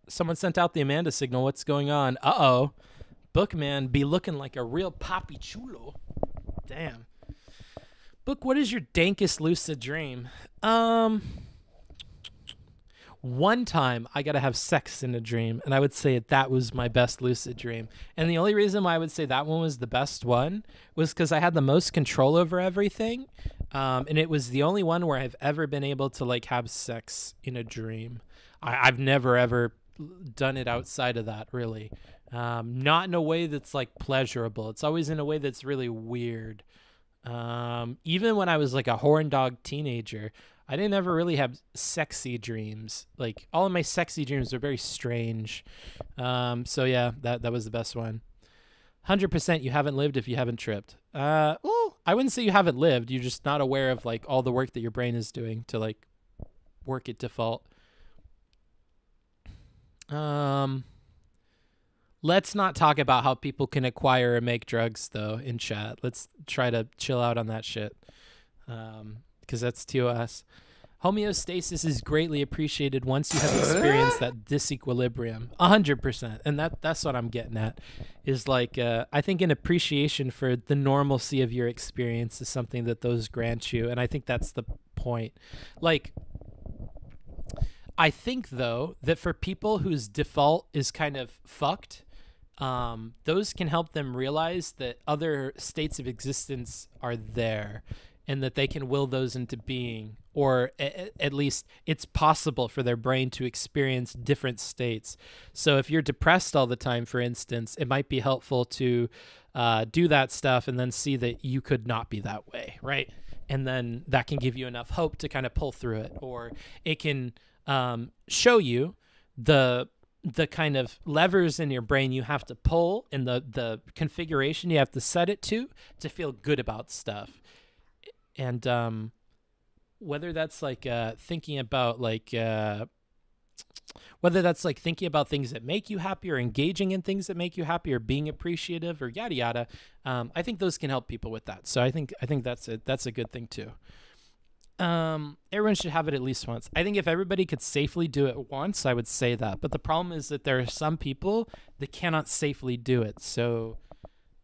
Someone sent out the Amanda signal. What's going on? Uh-oh. Bookman be looking like a real papi chulo. Damn. Book, what is your dankest lucid dream? One time I got to have sex in a dream, and I would say that was my best lucid dream. And the only reason why I would say that one was the best one was because I had the most control over everything. And it was the only one where I've ever been able to like have sex in a dream. I've never ever done it outside of that, really. Not in a way that's like pleasurable. It's always in a way that's really weird. Even when I was like a horn dog teenager, I didn't ever really have sexy dreams. Like, all of my sexy dreams are very strange. So yeah, that was the best one. 100% you haven't lived if you haven't tripped. Well, I wouldn't say you haven't lived. You're just not aware of like all the work that your brain is doing to like work at default. Let's not talk about how people can acquire or make drugs though in chat. Let's try to chill out on that shit. Because because that's TOS. Homeostasis is greatly appreciated once you have experienced that disequilibrium. 100%. And that's what I'm getting at. Is like, I think an appreciation for the normalcy of your experience is something that those grant you. And I think that's the point. Like, I think, though, that for people whose default is kind of fucked, those can help them realize that other states of existence are there and that they can will those into being, or at least it's possible for their brain to experience different states. So if you're depressed all the time, for instance, it might be helpful to do that stuff and then see that you could not be that way, right? And then that can give you enough hope to kind of pull through it, or it can show you the kind of levers in your brain you have to pull and the configuration you have to set it to feel good about stuff. And whether that's like thinking about like whether that's like thinking about things that make you happy, or engaging in things that make you happy, or being appreciative, or yada yada, I think those can help people with that. So I think that's a good thing too. Everyone should have it at least once. I think if everybody could safely do it once, I would say that. But the problem is that there are some people that cannot safely do it. So,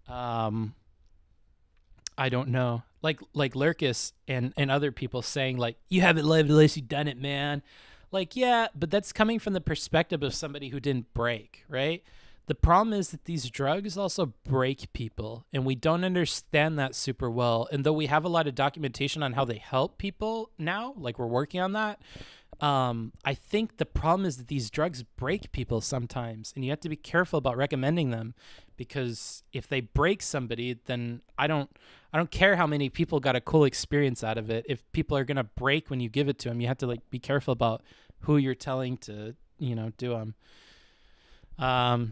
I don't know. Like Lurkus and other people saying like, you haven't lived unless you've done it, man. Like, yeah, but that's coming from the perspective of somebody who didn't break, right? The problem is that these drugs also break people, and we don't understand that super well. And though we have a lot of documentation on how they help people now, like we're working on that, I think the problem is that these drugs break people sometimes, and you have to be careful about recommending them, because if they break somebody, then I don't care how many people got a cool experience out of it. If people are going to break when you give it to them, you have to like be careful about who you're telling to, do them.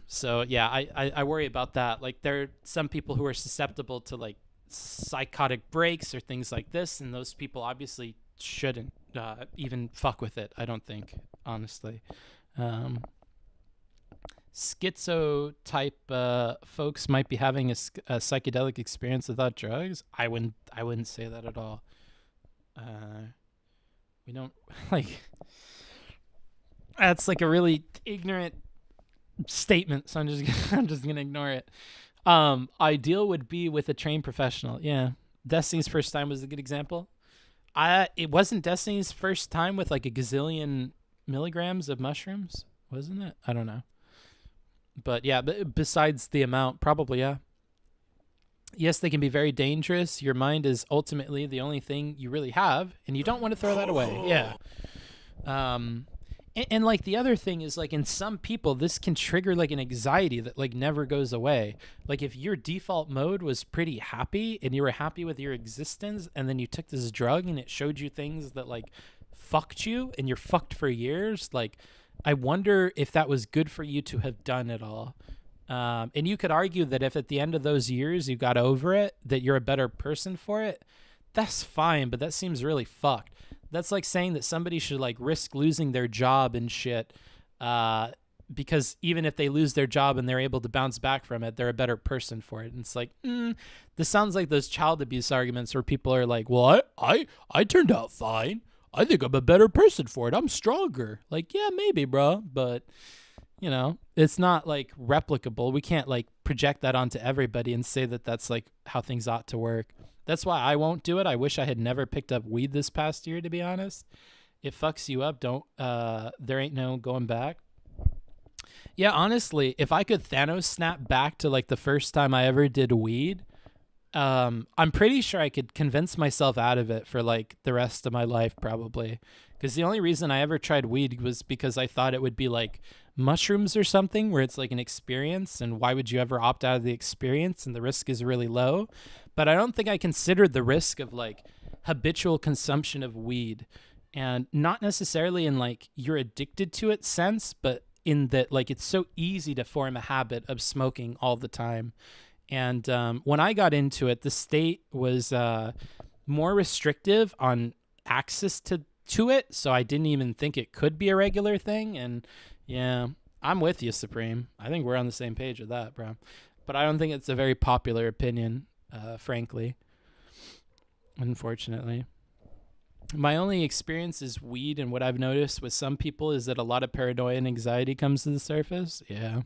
So yeah, I worry about that. Like there are some people who are susceptible to like psychotic breaks or things like this, and those people obviously shouldn't even fuck with it, I don't think, honestly. Schizo type folks might be having a psychedelic experience without drugs. I wouldn't say that at all. We don't like, that's like a really ignorant statement, so I'm just gonna ignore it. Ideal would be with a trained professional. Yeah, Destiny's first time was a good example. It wasn't Destiny's first time with like a gazillion milligrams of mushrooms, wasn't it? I don't know, but yeah, besides the amount, probably, yeah. Yes, they can be very dangerous. Your mind is ultimately the only thing you really have, and you don't want to throw that away. Yeah. And like the other thing is like in some people, this can trigger like an anxiety that like never goes away. Like if your default mode was pretty happy and you were happy with your existence, and then you took this drug and it showed you things that like fucked you and you're fucked for years. Like I wonder if that was good for you to have done it all. And you could argue that if at the end of those years you got over it, that you're a better person for it. That's fine, but that seems really fucked. That's like saying that somebody should like risk losing their job and shit, because even if they lose their job and they're able to bounce back from it, they're a better person for it. And it's like, this sounds like those child abuse arguments where people are like, well, I turned out fine. I think I'm a better person for it. I'm stronger. Like, yeah, maybe, bro. But, it's not like replicable. We can't like project that onto everybody and say that that's like how things ought to work. That's why I won't do it. I wish I had never picked up weed this past year, to be honest. It fucks you up. There ain't no going back. Yeah, honestly, if I could Thanos snap back to like the first time I ever did weed, I'm pretty sure I could convince myself out of it for like the rest of my life, probably. Because the only reason I ever tried weed was because I thought it would be like mushrooms or something, where it's like an experience, and why would you ever opt out of the experience, and the risk is really low. But I don't think I considered the risk of like habitual consumption of weed, and not necessarily in like you're addicted to it sense, but in that like it's so easy to form a habit of smoking all the time. And when I got into it, the state was more restrictive on access to it, so I didn't even think it could be a regular thing. And yeah, I'm with you, Supreme. I think we're on the same page with that, bro. But I don't think it's a very popular opinion, frankly. Unfortunately. My only experience is weed, and what I've noticed with some people is that a lot of paranoia and anxiety comes to the surface. Yeah.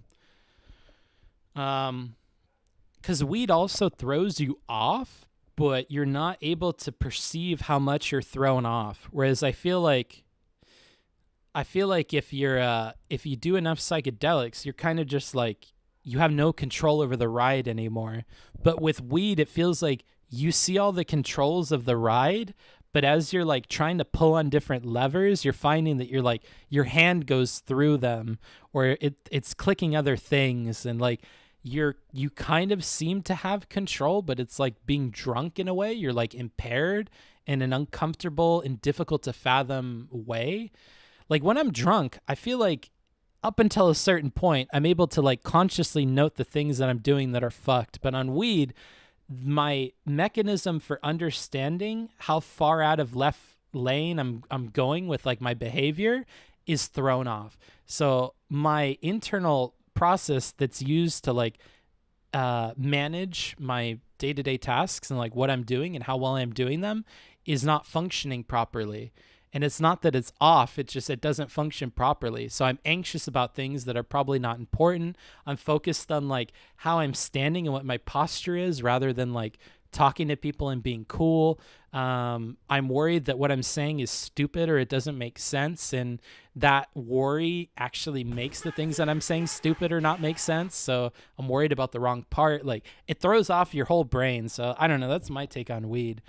Because weed also throws you off, but you're not able to perceive how much you're thrown off. Whereas I feel like if you do enough psychedelics, you're kind of just like, you have no control over the ride anymore. But with weed, it feels like you see all the controls of the ride, but as you're like trying to pull on different levers, you're finding that you're like, your hand goes through them, or it's clicking other things, and like you kind of seem to have control, but it's like being drunk in a way. You're like impaired in an uncomfortable and difficult to fathom way. Like when I'm drunk, I feel like up until a certain point, I'm able to like consciously note the things that I'm doing that are fucked. But on weed, my mechanism for understanding how far out of left lane I'm going with like my behavior is thrown off. So my internal process that's used to like manage my day-to-day tasks and like what I'm doing and how well I'm doing them is not functioning properly. And it's not that it's off, it's just it doesn't function properly. So I'm anxious about things that are probably not important. I'm focused on like how I'm standing and what my posture is rather than like talking to people and being cool. I'm worried that what I'm saying is stupid or it doesn't make sense. And that worry actually makes the things that I'm saying stupid or not make sense. So I'm worried about the wrong part. Like it throws off your whole brain. So I don't know. That's my take on weed.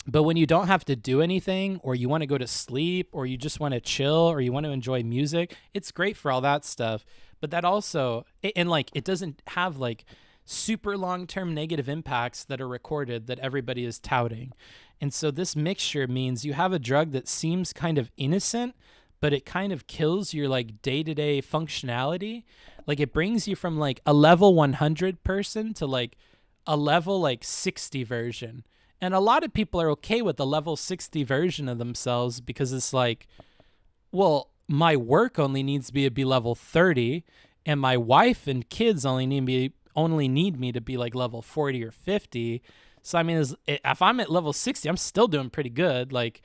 But when you don't have to do anything, or you want to go to sleep, or you just want to chill, or you want to enjoy music, it's great for all that stuff. But that also, and like, it doesn't have like super long-term negative impacts that are recorded that everybody is touting. And so this mixture means you have a drug that seems kind of innocent, but it kind of kills your like day-to-day functionality. Like it brings you from like a level 100 person to like a level like 60 version. And a lot of people are okay with the level 60 version of themselves because it's like, well, my work only needs to be level 30, and my wife and kids only need me to be like level 40 or 50. So I mean, if I'm at level 60, I'm still doing pretty good. Like,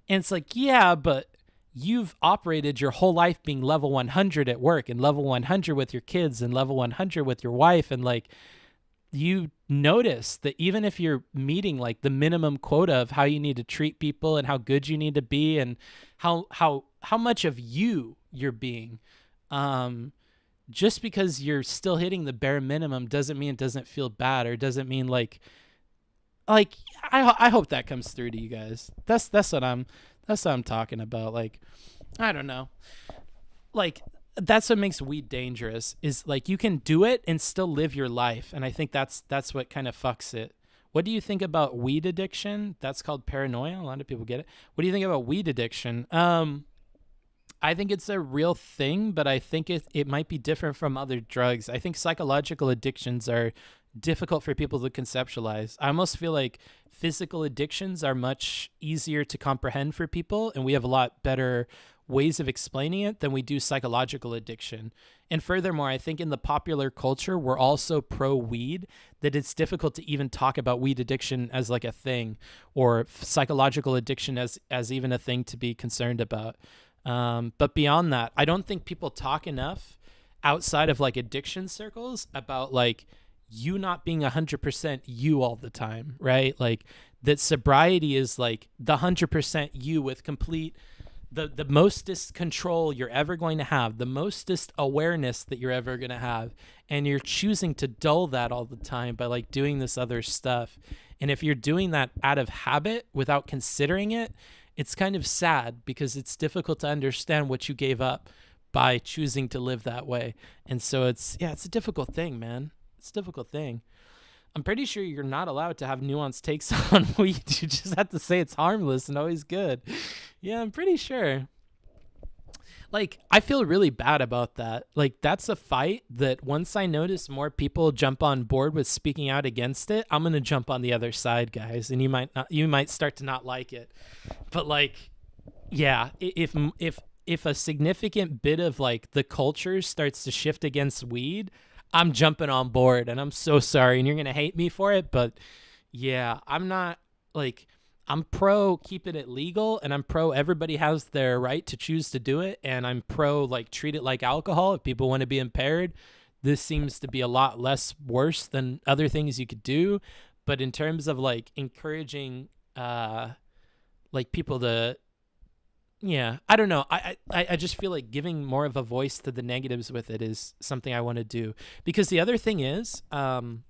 and it's like, yeah, but you've operated your whole life being level 100 at work and level 100 with your kids and level 100 with your wife, and like, you notice that even if you're meeting like the minimum quota of how you need to treat people and how good you need to be and how much of you're being, just because you're still hitting the bare minimum doesn't mean it doesn't feel bad, or doesn't mean like I hope that comes through to you guys. That's what I'm talking about. Like, I don't know, like, that's what makes weed dangerous, is like you can do it and still live your life. And I think that's what kind of fucks it. What do you think about weed addiction? That's called paranoia. A lot of people get it. What do you think about weed addiction? I think it's a real thing, but I think it might be different from other drugs. I think psychological addictions are difficult for people to conceptualize. I almost feel like physical addictions are much easier to comprehend for people, and we have a lot better ways of explaining it than we do psychological addiction. And furthermore, I think in the popular culture, we're also pro weed, that it's difficult to even talk about weed addiction as like a thing, or psychological addiction as even a thing to be concerned about. But beyond that, I don't think people talk enough outside of like addiction circles about like you not being 100% you all the time, right? Like that sobriety is like the 100% you with complete the mostest control you're ever going to have, the mostest awareness that you're ever going to have, and you're choosing to dull that all the time by like doing this other stuff. And if you're doing that out of habit without considering it, it's kind of sad, because it's difficult to understand what you gave up by choosing to live that way. And so it's a difficult thing, man. It's a difficult thing. I'm pretty sure you're not allowed to have nuanced takes on weed. You just have to say it's harmless and always good. Yeah, I'm pretty sure. Like, I feel really bad about that. Like, that's a fight that once I notice more people jump on board with speaking out against it, I'm going to jump on the other side, guys. And you might start to not like it. But like, yeah, if a significant bit of like the culture starts to shift against weed, I'm jumping on board, and I'm so sorry, and you're going to hate me for it, but yeah, I'm not like, I'm pro keeping it legal, and I'm pro everybody has their right to choose to do it, and I'm pro like treat it like alcohol. If people want to be impaired, this seems to be a lot less worse than other things you could do. But in terms of like encouraging like people to, yeah, I don't know. I just feel like giving more of a voice to the negatives with it is something I want to do. Because the other thing is, and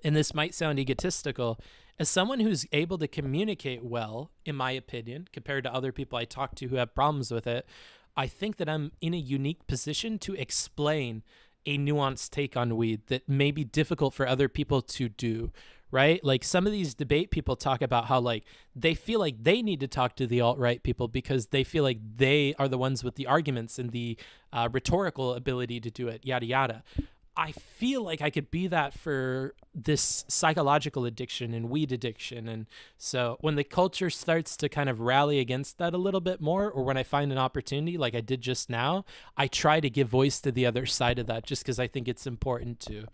this might sound egotistical, as someone who's able to communicate well, in my opinion, compared to other people I talk to who have problems with it, I think that I'm in a unique position to explain a nuanced take on weed that may be difficult for other people to do, right? Like some of these debate people talk about how like they feel like they need to talk to the alt-right people because they feel like they are the ones with the arguments and the rhetorical ability to do it, yada, yada. I feel like I could be that for this psychological addiction and weed addiction. And so when the culture starts to kind of rally against that a little bit more, or when I find an opportunity like I did just now, I try to give voice to the other side of that just because I think it's important to.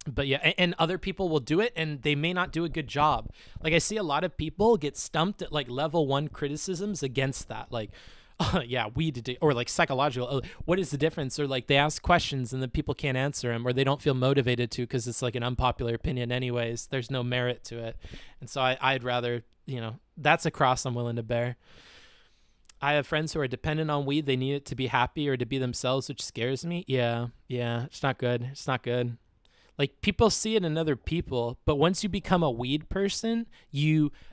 But yeah, and other people will do it and they may not do a good job. Like I see a lot of people get stumped at like level 1 criticisms against that. Like, yeah, or like psychological, what is the difference? Or like they ask questions and the people can't answer them, or they don't feel motivated to because it's like an unpopular opinion anyways. There's no merit to it. And so I'd rather, that's a cross I'm willing to bear. I have friends who are dependent on weed. They need it to be happy or to be themselves, which scares me. Yeah, it's not good. It's not good. Like people see it in other people, but once you become a weed person,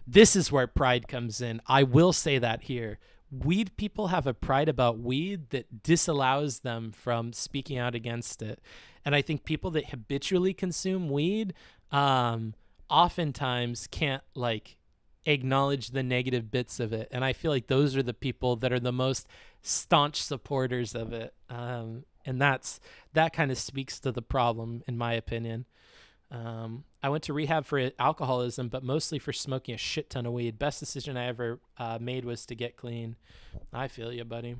this is where pride comes in. I will say that here. Weed people have a pride about weed that disallows them from speaking out against it. And I think people that habitually consume weed oftentimes can't like acknowledge the negative bits of it. And I feel like those are the people that are the most staunch supporters of it. And that kind of speaks to the problem, in my opinion. I went to rehab for alcoholism, but mostly for smoking a shit ton of weed. Best decision I ever made was to get clean. I feel you, buddy.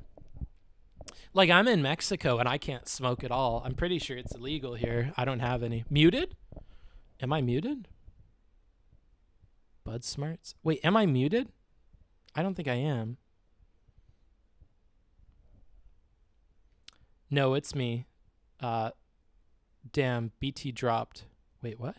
Like, I'm in Mexico, and I can't smoke at all. I'm pretty sure it's illegal here. I don't have any. Muted? Am I muted? Bud Smarts? Wait, am I muted? I don't think I am. No, it's me. Damn, BT dropped. Wait, what?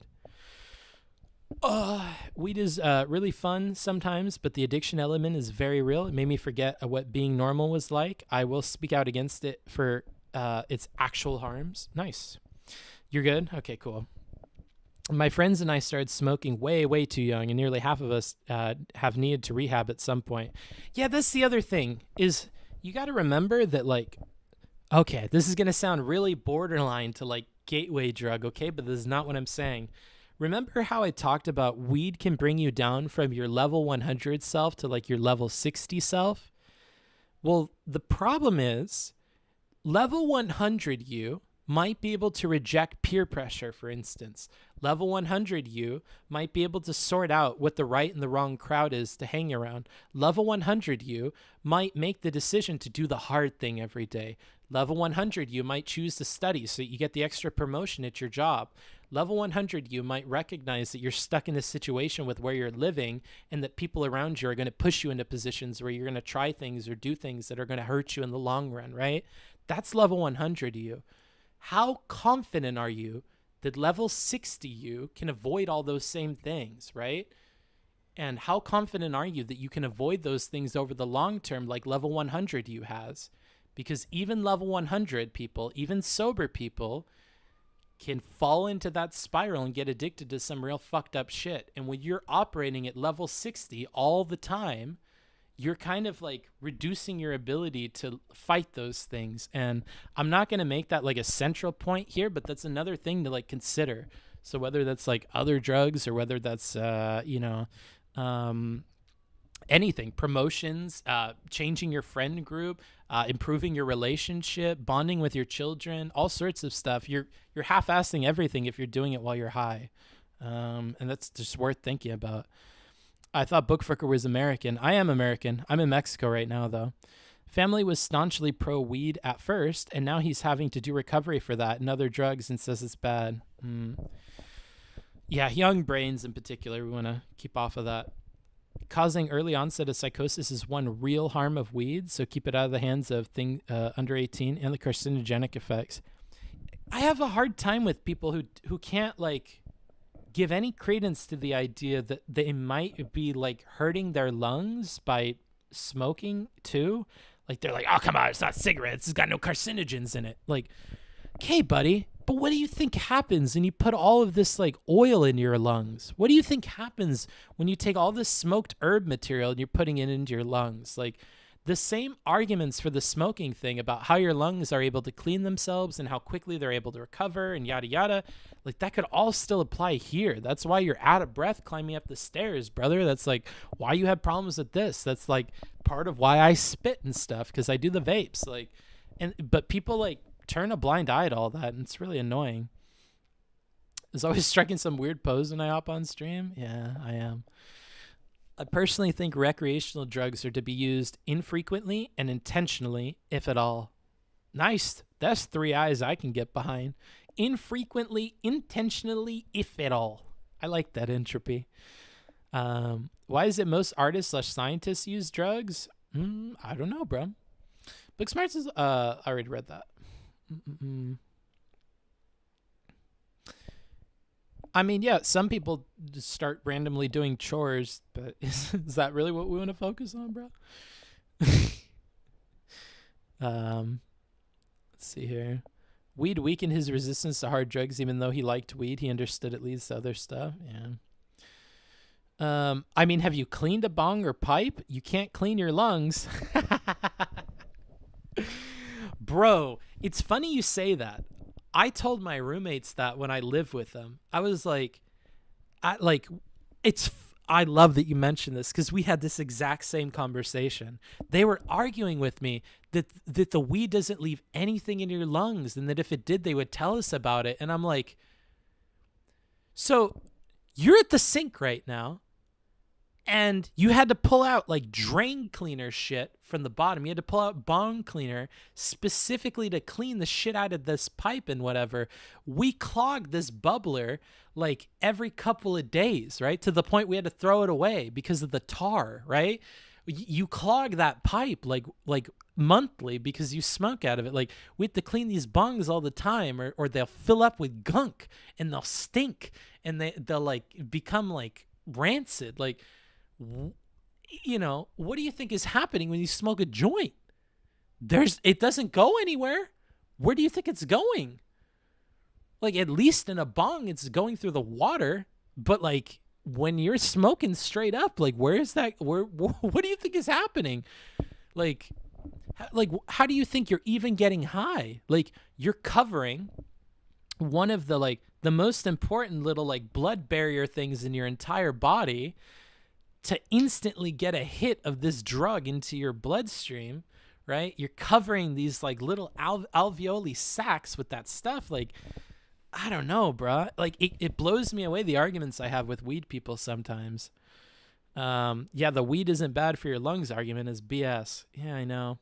Weed is really fun sometimes, but the addiction element is very real. It made me forget what being normal was like. I will speak out against it for its actual harms. Nice. You're good? Okay, cool. My friends and I started smoking way, way too young, and nearly half of us have needed to rehab at some point. Yeah, that's the other thing, is you got to remember that, like, okay, this is going to sound really borderline to, like, gateway drug, okay? But this is not what I'm saying. Remember how I talked about weed can bring you down from your level 100 self to, like, your level 60 self? Well, the problem is level 100 you might be able to reject peer pressure, for instance. Level 100 you might be able to sort out what the right and the wrong crowd is to hang around. Level 100 you might make the decision to do the hard thing every day. Level 100 you might choose to study so you get the extra promotion at your job. Level 100 you might recognize that you're stuck in a situation with where you're living and that people around you are going to push you into positions where you're going to try things or do things that are going to hurt you in the long run, right? That's level 100 you. How confident are you that level 60 you can avoid all those same things, right? And how confident are you that you can avoid those things over the long term like level 100 you has? Because even level 100 people, even sober people, can fall into that spiral and get addicted to some real fucked up shit. And when you're operating at level 60 all the time, you're kind of like reducing your ability to fight those things. And I'm not going to make that like a central point here, but that's another thing to like consider. So whether that's like other drugs or whether that's, anything, promotions, changing your friend group, improving your relationship, bonding with your children, all sorts of stuff. You're half-assing everything if you're doing it while you're high. And that's just worth thinking about. I thought Bookfucker was American. I am American. I'm in Mexico right now, though. Family was staunchly pro-weed at first, and now he's having to do recovery for that and other drugs and says it's bad. Yeah, young brains in particular, we want to keep off of that. Causing early onset of psychosis is one real harm of weed, so keep it out of the hands of under 18 and the carcinogenic effects. I have a hard time with people who can't like give any credence to the idea that they might be like hurting their lungs by smoking too. Like they're like, oh come on, it's not cigarettes, it's got no carcinogens in it. Like, okay, buddy, but what do you think happens when you put all of this like oil in your lungs? What do you think happens when you take all this smoked herb material and you're putting it into your lungs? Like the same arguments for the smoking thing about how your lungs are able to clean themselves and how quickly they're able to recover and yada yada, like that could all still apply here. That's why you're out of breath climbing up the stairs, brother. That's like why you have problems with this. That's like part of why I spit and stuff, because I do the vapes. Like, but people like turn a blind eye to all that, and it's really annoying. Is always striking some weird pose when I hop on stream. Yeah, I am. I personally think recreational drugs are to be used infrequently and intentionally, if at all. Nice. That's 3 eyes I can get behind. Infrequently, intentionally, if at all. I like that entropy. Why is it most artists/scientists use drugs? I don't know, bro. Booksmarts is I already read that. I mean, yeah, some people just start randomly doing chores, but is that really what we want to focus on, bro? Let's see here. Weed weakened his resistance to hard drugs, even though he liked weed. He understood it leads to other stuff. Yeah. I mean, have you cleaned a bong or pipe? You can't clean your lungs. Bro, it's funny you say that. I told my roommates that when I lived with them. I was like, I love that you mentioned this because we had this exact same conversation. They were arguing with me that the weed doesn't leave anything in your lungs, and that if it did, they would tell us about it. And I'm like, so you're at the sink right now, and you had to pull out like drain cleaner shit from the bottom. You had to pull out bong cleaner specifically to clean the shit out of this pipe and whatever. We clogged this bubbler like every couple of days, right? To the point we had to throw it away because of the tar, right? You clog that pipe like monthly because you smoke out of it. Like we have to clean these bongs all the time, or they'll fill up with gunk and they'll stink and they'll like become like rancid. Like, you know, what do you think is happening when you smoke a joint? It doesn't go anywhere. Where do you think it's going? Like, at least in a bong, it's going through the water. But like when you're smoking straight up, like what do you think is happening? Like how do you think you're even getting high? Like you're covering one of the most important little like blood barrier things in your entire body to instantly get a hit of this drug into your bloodstream, right? You're covering these like little alveoli sacs with that stuff. Like, I don't know, bro. Like it blows me away, the arguments I have with weed people sometimes. Yeah, the weed isn't bad for your lungs argument is BS. Yeah, I know.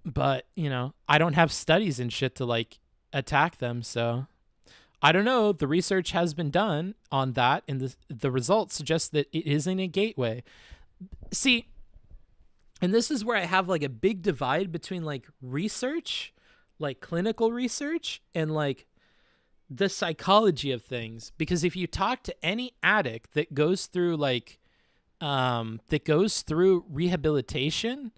But, you know, I don't have studies and shit to like attack them, so I don't know. The research has been done on that, and the results suggest that it isn't a gateway. See, and this is where I have like a big divide between like research, like clinical research, and like the psychology of things. Because if you talk to any addict that goes through rehabilitation,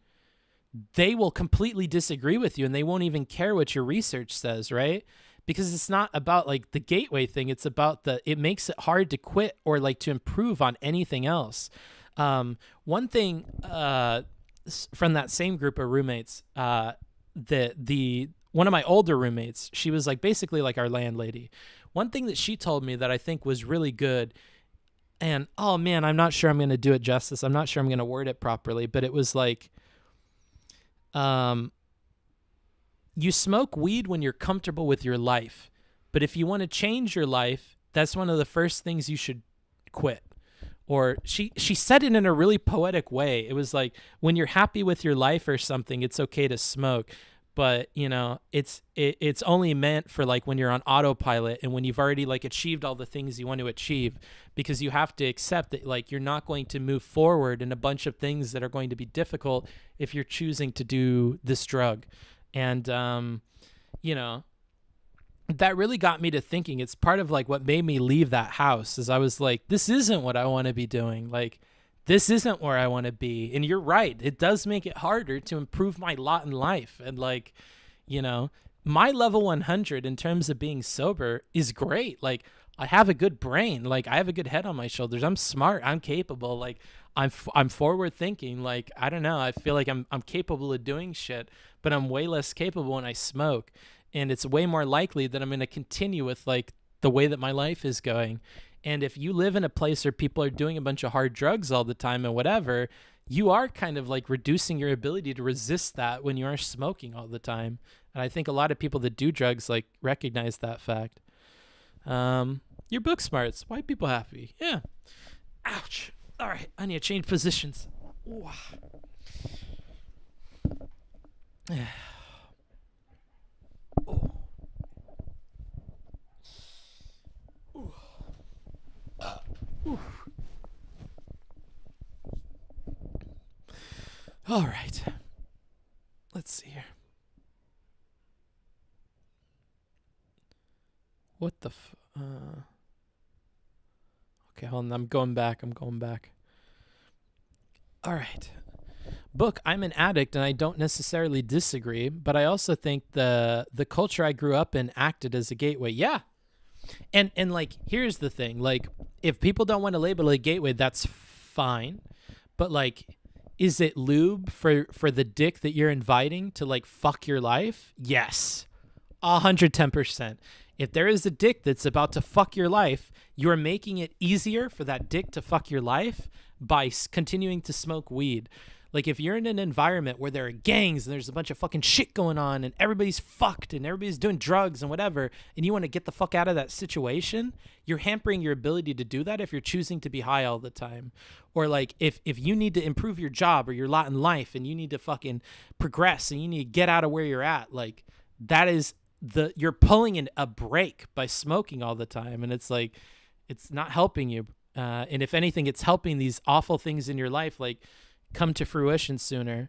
they will completely disagree with you, and they won't even care what your research says, right? Because it's not about like the gateway thing. It's about it makes it hard to quit or like to improve on anything else. One thing from that same group of roommates, one of my older roommates, she was like basically like our landlady. One thing that she told me that I think was really good, and oh man, I'm not sure I'm going to do it justice. I'm not sure I'm going to word it properly, but it was like, you smoke weed when you're comfortable with your life, but if you want to change your life, that's one of the first things you should quit. Or she said it in a really poetic way. It was like, when you're happy with your life or something, it's okay to smoke. but you know, it's only meant for like when you're on autopilot and when you've already like achieved all the things you want to achieve, because you have to accept that like you're not going to move forward in a bunch of things that are going to be difficult if you're choosing to do this drug. And you know, that really got me to thinking. It's part of like what made me leave that house, is I was like, this isn't what I want to be doing. Like, this isn't where I want to be. And you're right. It does make it harder to improve my lot in life. And like, you know, my level 100 in terms of being sober is great. Like, I have a good brain. Like, I have a good head on my shoulders. I'm smart. I'm capable. Like, I'm forward thinking. Like, I don't know. I feel like I'm capable of doing shit, but I'm way less capable when I smoke. And it's way more likely that I'm going to continue with like the way that my life is going. And if you live in a place where people are doing a bunch of hard drugs all the time and whatever, you are kind of like reducing your ability to resist that when you are smoking all the time. And I think a lot of people that do drugs like recognize that fact. Your book smarts. White people happy. Yeah. Ouch. All right. I need to change positions. Ooh. Oh. All right. Let's see here. What the okay, hold on. I'm going back. All right. Book, I'm an addict and I don't necessarily disagree, but I also think the culture I grew up in acted as a gateway. Yeah. And like, here's the thing. Like, if people don't want to label it a gateway, that's fine. But like, is it lube for the dick that you're inviting to like fuck your life? Yes. 110%. If there is a dick that's about to fuck your life, you're making it easier for that dick to fuck your life by continuing to smoke weed. Like, if you're in an environment where there are gangs and there's a bunch of fucking shit going on and everybody's fucked and everybody's doing drugs and whatever, and you want to get the fuck out of that situation, you're hampering your ability to do that if you're choosing to be high all the time. Or like, if you need to improve your job or your lot in life and you need to fucking progress and you need to get out of where you're at, like, that is you're pulling in a brake by smoking all the time. And it's like, it's not helping you. And if anything, it's helping these awful things in your life, like, come to fruition sooner.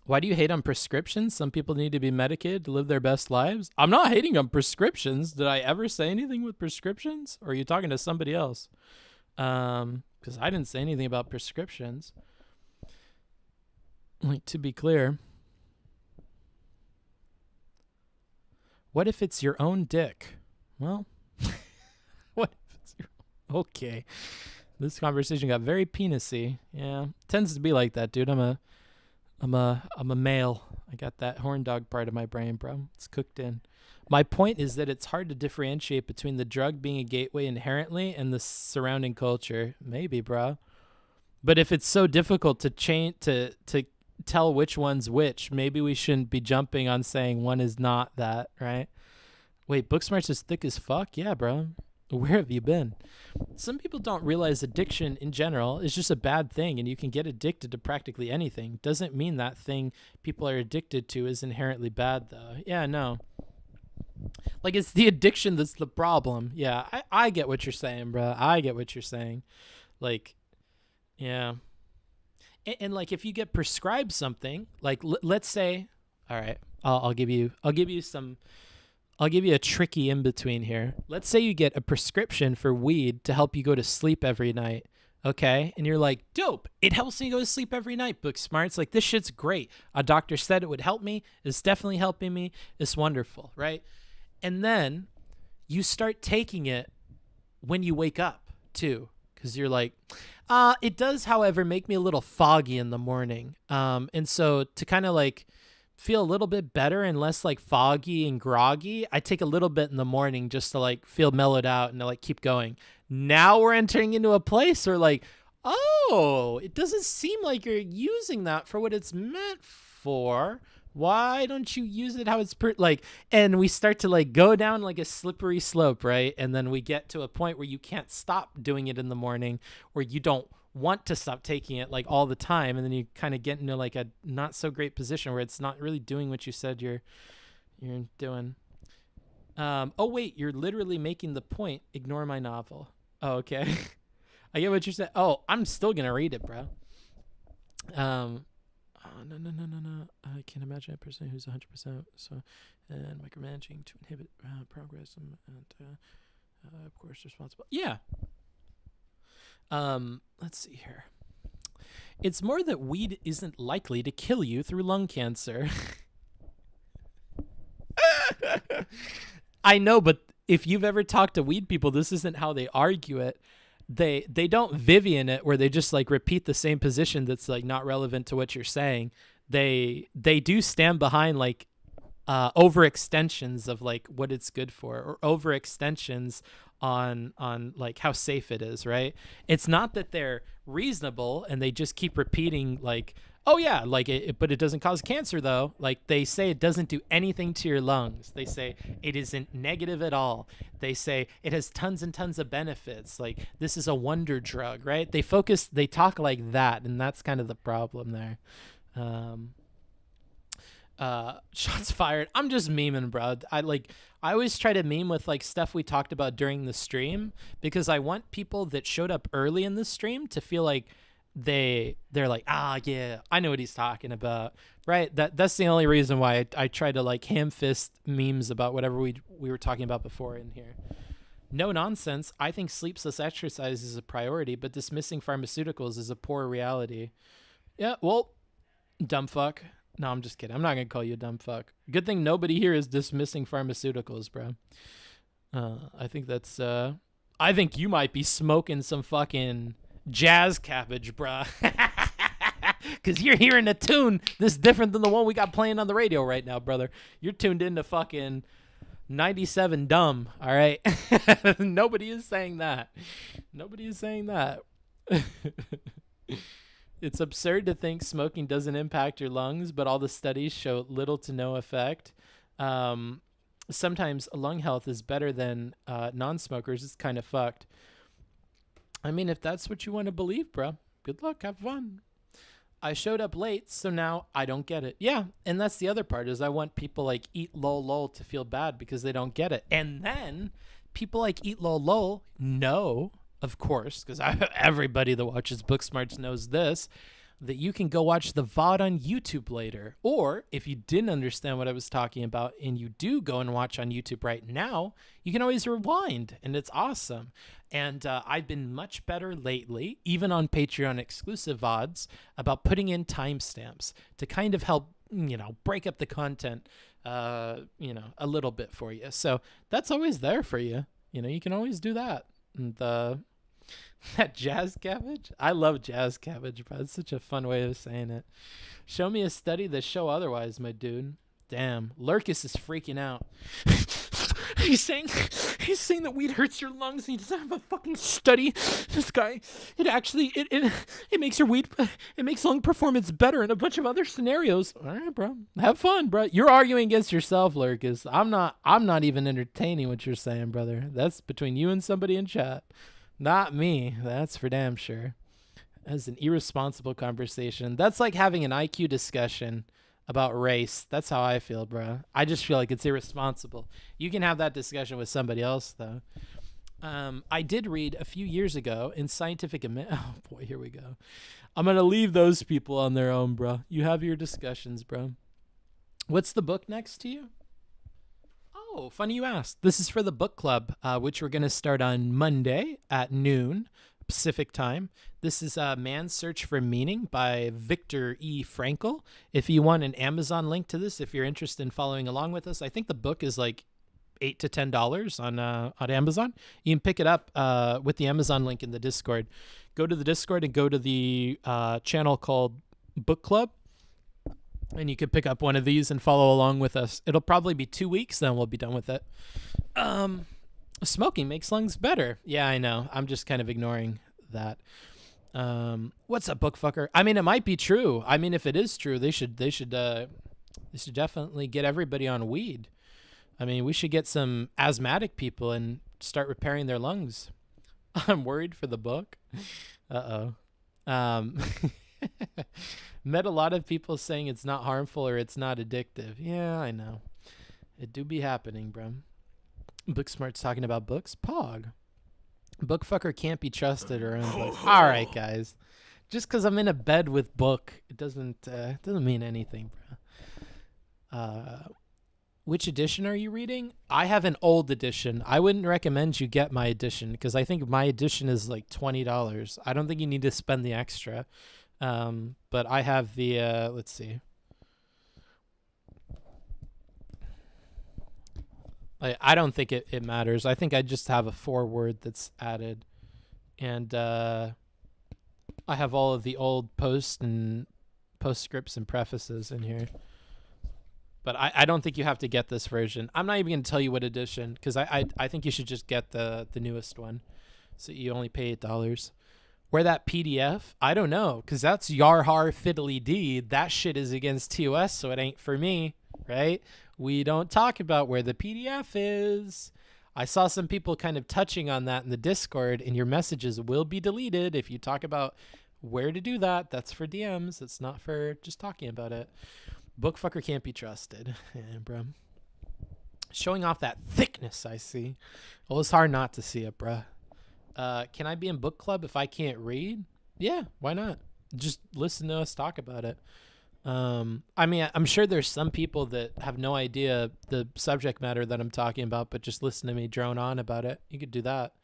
Why do you hate on prescriptions? Some people need to be medicated to live their best lives. I'm not hating on prescriptions. Did I ever say anything with prescriptions? Or are you talking to somebody else? Because I didn't say anything about prescriptions. Like, to be clear, what if it's your own dick? Well, what if it's your okay. This conversation got very penis-y. Yeah, tends to be like that, dude. I'm a male. I got that horn dog part of my brain, bro. It's cooked in. My point is that it's hard to differentiate between the drug being a gateway inherently and the surrounding culture. Maybe, bro. But if it's so difficult to tell which one's which, maybe we shouldn't be jumping on saying one is not that, right? Wait, Booksmart's is thick as fuck? Yeah, bro. Where have you been? Some people don't realize addiction in general is just a bad thing, and you can get addicted to practically anything. Doesn't mean that thing people are addicted to is inherently bad, though. Yeah, no. Like, it's the addiction that's the problem. Yeah, I get what you're saying, bro. I get what you're saying. Like, yeah. And like, if you get prescribed something, like, let's say, all right, I'll give you a tricky in between here. Let's say you get a prescription for weed to help you go to sleep every night. Okay. And you're like, dope. It helps me go to sleep every night. Book smarts. Like, this shit's great. A doctor said it would help me. It's definitely helping me. It's wonderful. Right. And then you start taking it when you wake up too. Cause you're like, it does, however, make me a little foggy in the morning. And so to kind of like feel a little bit better and less like foggy and groggy, I take a little bit in the morning just to like feel mellowed out and to like keep going. Now we're entering into a place where like, oh, it doesn't seem like you're using that for what it's meant for. Why don't you use it how it's like, and we start to like go down like a slippery slope, right? And then we get to a point where you can't stop doing it in the morning, or you don't want to stop taking it like all the time, and then you kind of get into like a not so great position where it's not really doing what you said you're doing. Oh wait, you're literally making the point. Ignore my novel. Oh, okay. I get what you're saying. Oh, I'm still gonna read it, bro. Oh, no. I can't imagine a person who's 100% so and micromanaging to inhibit progress and of course responsible. Yeah. Let's see here. It's more that weed isn't likely to kill you through lung cancer. I know, but if you've ever talked to weed people, this isn't how they argue it. They don't Vivian it where they just like repeat the same position that's like not relevant to what you're saying. They do stand behind like overextensions of like what it's good for, or overextensions on like how safe it is, right? It's not that they're reasonable and they just keep repeating like, oh yeah, like but it doesn't cause cancer though. Like they say it doesn't do anything to your lungs. They say it isn't negative at all. They say it has tons and tons of benefits. Like this is a wonder drug, right? They talk like that, and that's kind of the problem there. Shots fired. I'm just memeing, bro. I always try to meme with like stuff we talked about during the stream, because I want people that showed up early in the stream to feel like they're like, yeah, I know what he's talking about, right? That's the only reason why I try to like ham fist memes about whatever we were talking about before in here. No nonsense. I think sleepless exercise is a priority, but dismissing pharmaceuticals is a poor reality. Yeah, well, dumb fuck. No, I'm just kidding. I'm not gonna call you a dumb fuck. Good thing nobody here is dismissing pharmaceuticals, bro. I think that's I think you might be smoking some fucking jazz cabbage, bruh. Because you're hearing a tune that's different than the one we got playing on the radio right now, brother. You're tuned into fucking 97 dumb, all right? Nobody is saying that. Nobody is saying that. It's absurd to think smoking doesn't impact your lungs, but all the studies show little to no effect. Sometimes lung health is better than non-smokers. It's kind of fucked. I mean, if that's what you want to believe, bro, good luck. Have fun. I showed up late, so now I don't get it. Yeah, and that's the other part, is I want people like Eat Lol Lol to feel bad because they don't get it. And then people like Eat Lol Lol know, of course, because everybody that watches Booksmarts knows this, that you can go watch the VOD on YouTube later. Or if you didn't understand what I was talking about and you do go and watch on YouTube right now, you can always rewind, and it's awesome. And I've been much better lately, even on Patreon exclusive VODs, about putting in timestamps to kind of help, break up the content, a little bit for you. So that's always there for you. You can always do that. And that jazz cabbage? I love jazz cabbage, bro. It's such a fun way of saying it. Show me a study that show otherwise, my dude. Damn. Lurkus is freaking out. He's saying that weed hurts your lungs and he doesn't have a fucking study. This guy, it makes your weed, it makes lung performance better in a bunch of other scenarios. All right, bro. Have fun, bro. You're arguing against yourself, Lurkus. I'm not even entertaining what you're saying, brother. That's between you and somebody in chat. Not me. That's for damn sure. That's an irresponsible conversation. That's like having an IQ discussion about race. That's how I feel, bro. I just feel like it's irresponsible. You can have that discussion with somebody else, though. I did read a few years ago in Scientific oh boy, here we go. I'm gonna leave those people on their own, bro. You have your discussions, bro. What's the book next to you? Oh, funny you asked. This is for the book club, which we're going to start on Monday at noon Pacific time. This is Man's Search for Meaning by Viktor E. Frankl. If you want an Amazon link to this, if you're interested in following along with us, I think the book is like $8 to $10 on Amazon. You can pick it up with the Amazon link in the Discord. Go to the Discord and go to the channel called Book Club. And you can pick up one of these and follow along with us. It'll probably be 2 weeks, then we'll be done with it. Smoking makes lungs better. Yeah, I know. I'm just kind of ignoring that. What's up, bookfucker? I mean, it might be true. I mean, if it is true, they should definitely get everybody on weed. I mean, we should get some asthmatic people and start repairing their lungs. I'm worried for the book. Uh-oh. Met a lot of people saying it's not harmful or it's not addictive. Yeah, I know. It do be happening, bro. Booksmart's talking about books. Pog. Bookfucker can't be trusted or own books. All right, guys. Just because I'm in a bed with book, it doesn't mean anything, bro. Which edition are you reading? I have an old edition. I wouldn't recommend you get my edition because I think my edition is like $20. I don't think you need to spend the extra. But I have the, let's see. I don't think it matters. I think I just have a foreword that's added. And I have all of the old postscripts and prefaces in here. But I don't think you have to get this version. I'm not even going to tell you what edition, because I think you should just get the newest one. So you only pay $8. Where that PDF? I don't know, because that's Yarhar Fiddly Dee. That shit is against TOS, so it ain't for me, right? We don't talk about where the PDF is. I saw some people kind of touching on that in the Discord, and your messages will be deleted if you talk about where to do that. That's for DMs. It's not for just talking about it. Bookfucker can't be trusted. Yeah, bro. Showing off that thickness, I see. Well, it's hard not to see it, bro. Can I be in book club if I can't read? Yeah, why not? Just listen to us talk about it. I mean, I'm sure there's some people that have no idea the subject matter that I'm talking about, but just listen to me drone on about it. You could do that.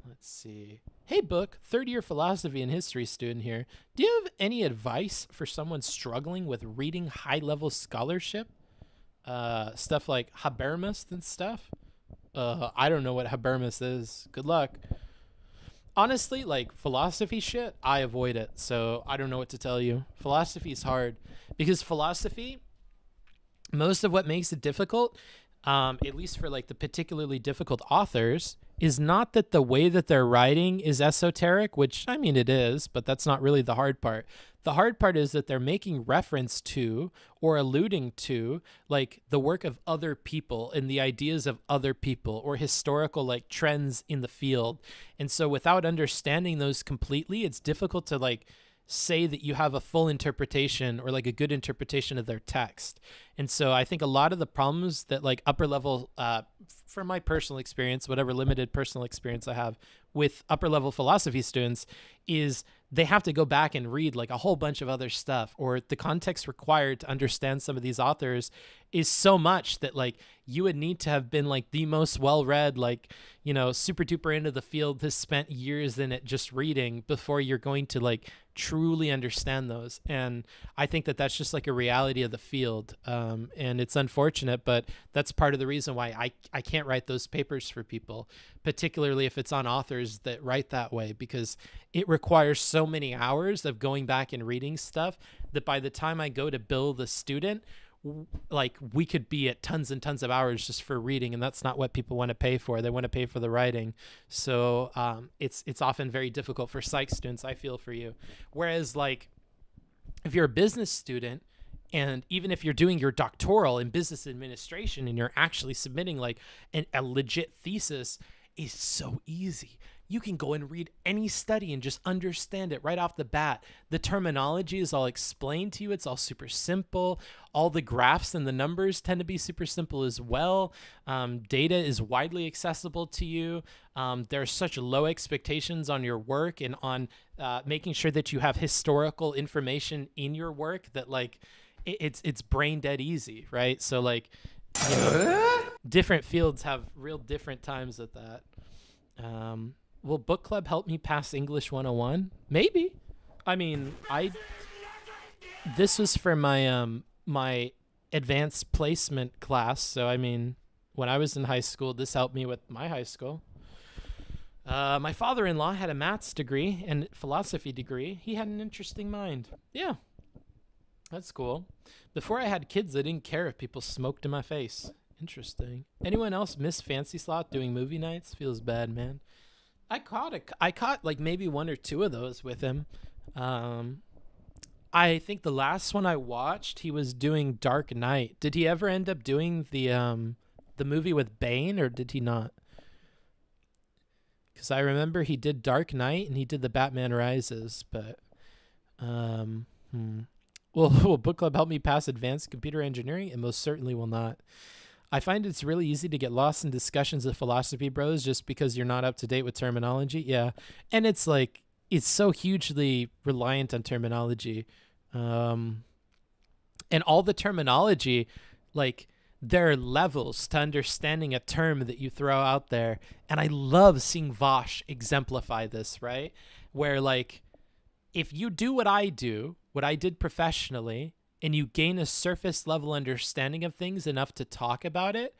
Let's see. Hey, Book, third-year philosophy and history student here. Do you have any advice for someone struggling with reading high-level scholarship? Stuff like Habermas and stuff? I don't know what Habermas is. Good luck. Honestly, like philosophy shit, I avoid it. So I don't know what to tell you. Philosophy is hard because philosophy, most of what makes it difficult, at least for like the particularly difficult authors, is not that the way that they're writing is esoteric, which I mean it is, but that's not really the hard part. The hard part is that they're making reference to or alluding to like the work of other people and the ideas of other people or historical like trends in the field. And so without understanding those completely, it's difficult to like say that you have a full interpretation or like a good interpretation of their text. And so I think a lot of the problems that like upper level, from my personal experience, whatever limited personal experience I have with upper level philosophy students, is they have to go back and read like a whole bunch of other stuff, or the context required to understand some of these authors is so much that like you would need to have been like the most well-read, like, you know, super duper into the field, has spent years in it just reading before you're going to like truly understand those. And I think that that's just like a reality of the field. And it's unfortunate, but that's part of the reason why I can't write those papers for people, particularly if it's on authors that write that way, because it requires so many hours of going back and reading stuff that by the time I go to bill the student, like we could be at tons and tons of hours just for reading, and that's not what people want to pay for. They want to pay for the writing. So it's often very difficult for psych students. I feel for you. Whereas like if you're a business student, and even if you're doing your doctoral in business administration and you're actually submitting like a legit thesis, is so easy. You can go and read any study and just understand it right off the bat. The terminology is all explained to you. It's all super simple. All the graphs and the numbers tend to be super simple as well. Data is widely accessible to you. There are such low expectations on your work and on making sure that you have historical information in your work that like it's brain dead easy, right? So like, you know, different fields have real different times at that. Will book club help me pass English 101? Maybe. I mean, this was for my my advanced placement class. So I mean, when I was in high school, this helped me with my high school. My father-in-law had a maths degree and philosophy degree. He had an interesting mind. Yeah, that's cool. Before I had kids, I didn't care if people smoked in my face. Interesting. Anyone else miss Fancy Slot doing movie nights? Feels bad, man. I caught like maybe one or two of those with him. I think the last one I watched, he was doing Dark Knight. Did he ever end up doing the movie with Bane, or did he not? because I remember he did Dark Knight and he did the Batman Rises, but will book club help me pass advanced computer engineering? It most certainly will not. I find it's really easy to get lost in discussions of philosophy bros just because you're not up to date with terminology. Yeah, and it's like it's so hugely reliant on terminology, and all the terminology, like there are levels to understanding a term that you throw out there, and I love seeing Vosh exemplify this, right? Where like if you do what I did professionally, and you gain a surface level understanding of things enough to talk about it,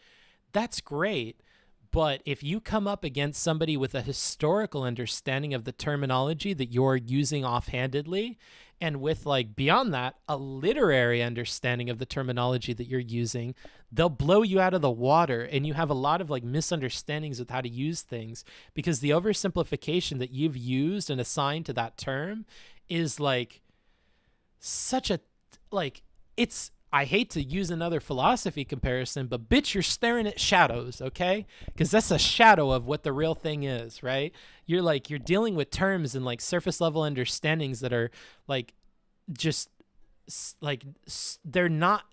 that's great. But if you come up against somebody with a historical understanding of the terminology that you're using offhandedly, and with like beyond that, a literary understanding of the terminology that you're using, they'll blow you out of the water, and you have a lot of like misunderstandings with how to use things, because the oversimplification that you've used and assigned to that term is like such a, like, it's, I hate to use another philosophy comparison, but bitch, you're staring at shadows, okay? Because that's a shadow of what the real thing is, right? You're like, you're dealing with terms and like surface level understandings that are like just like they're not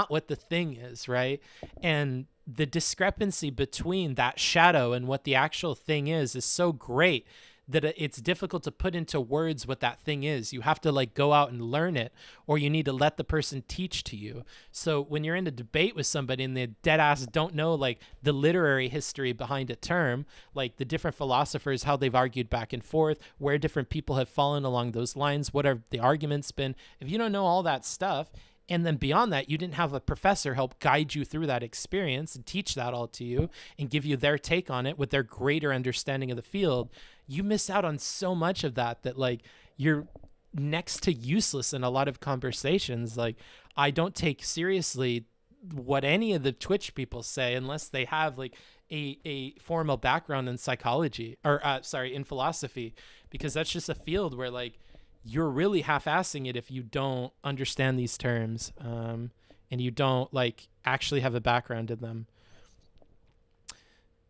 what the thing is, right? And the discrepancy between that shadow and what the actual thing is so great that it's difficult to put into words what that thing is. You have to like go out and learn it, or you need to let the person teach to you. So when you're in a debate with somebody and they dead ass don't know like the literary history behind a term, like the different philosophers, how they've argued back and forth, where different people have fallen along those lines, what have the arguments been, if you don't know all that stuff, and then beyond that, you didn't have a professor help guide you through that experience and teach that all to you and give you their take on it with their greater understanding of the field, you miss out on so much of that like you're next to useless in a lot of conversations. Like I don't take seriously what any of the Twitch people say unless they have like a formal background in psychology or in philosophy, because that's just a field where like you're really half-assing it if you don't understand these terms, and you don't like actually have a background in them.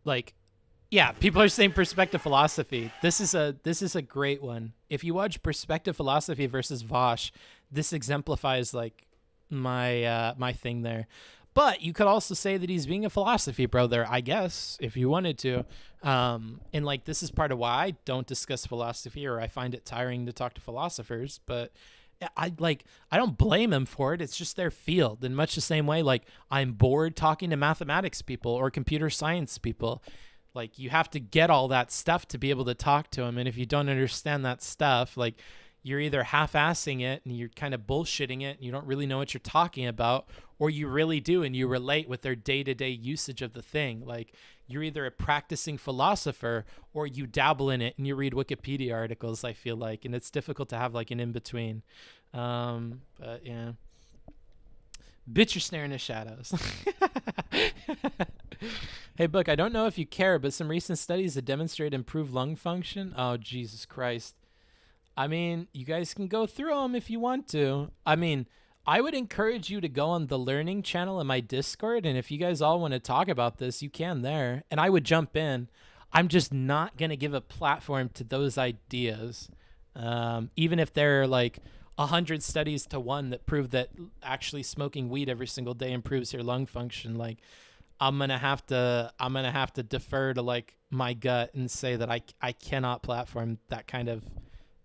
Like, yeah, people are saying perspective philosophy. This is a great one. If you watch Perspective Philosophy versus Vosh, this exemplifies like my thing there. But you could also say that he's being a philosophy bro there, I guess, if you wanted to. And like this is part of why I don't discuss philosophy, or I find it tiring to talk to philosophers. But I don't blame him for it. It's just their field. In much the same way, like I'm bored talking to mathematics people or computer science people. Like you have to get all that stuff to be able to talk to them. And if you don't understand that stuff, like you're either half-assing it and you're kind of bullshitting it and you don't really know what you're talking about, or you really do and you relate with their day-to-day usage of the thing. Like you're either a practicing philosopher or you dabble in it and you read Wikipedia articles, I feel like, and it's difficult to have like an in-between. But yeah. Bitch, you're staring at shadows. Hey, Book, I don't know if you care, but some recent studies that demonstrate improved lung function. Oh, Jesus Christ. I mean, you guys can go through them if you want to. I mean, I would encourage you to go on the learning channel in my Discord, and if you guys all want to talk about this, you can there, and I would jump in. I'm just not going to give a platform to those ideas, even if there are like 100 studies to one that prove that actually smoking weed every single day improves your lung function. Like, I'm gonna have to defer to like my gut and say that I cannot platform that kind of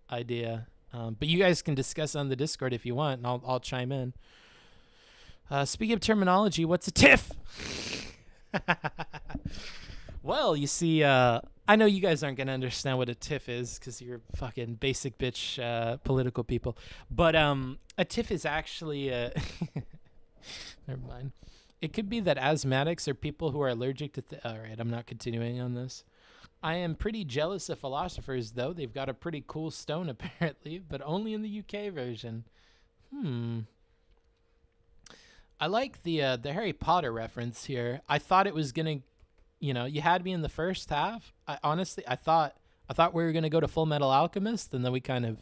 idea. But you guys can discuss on the Discord if you want, and I'll chime in. Speaking of terminology, what's a TIFF? Well, you see, I know you guys aren't gonna understand what a TIFF is because you're fucking basic bitch political people. But a TIFF is actually never mind. It could be that asthmatics are people who are allergic to all right, I'm not continuing on this. I am pretty jealous of philosophers, though. They've got a pretty cool stone, apparently, but only in the UK version. I like the Harry Potter reference here. I thought it was gonna, you had me in the first half. Honestly, I thought we were gonna go to Full Metal Alchemist, and then we kind of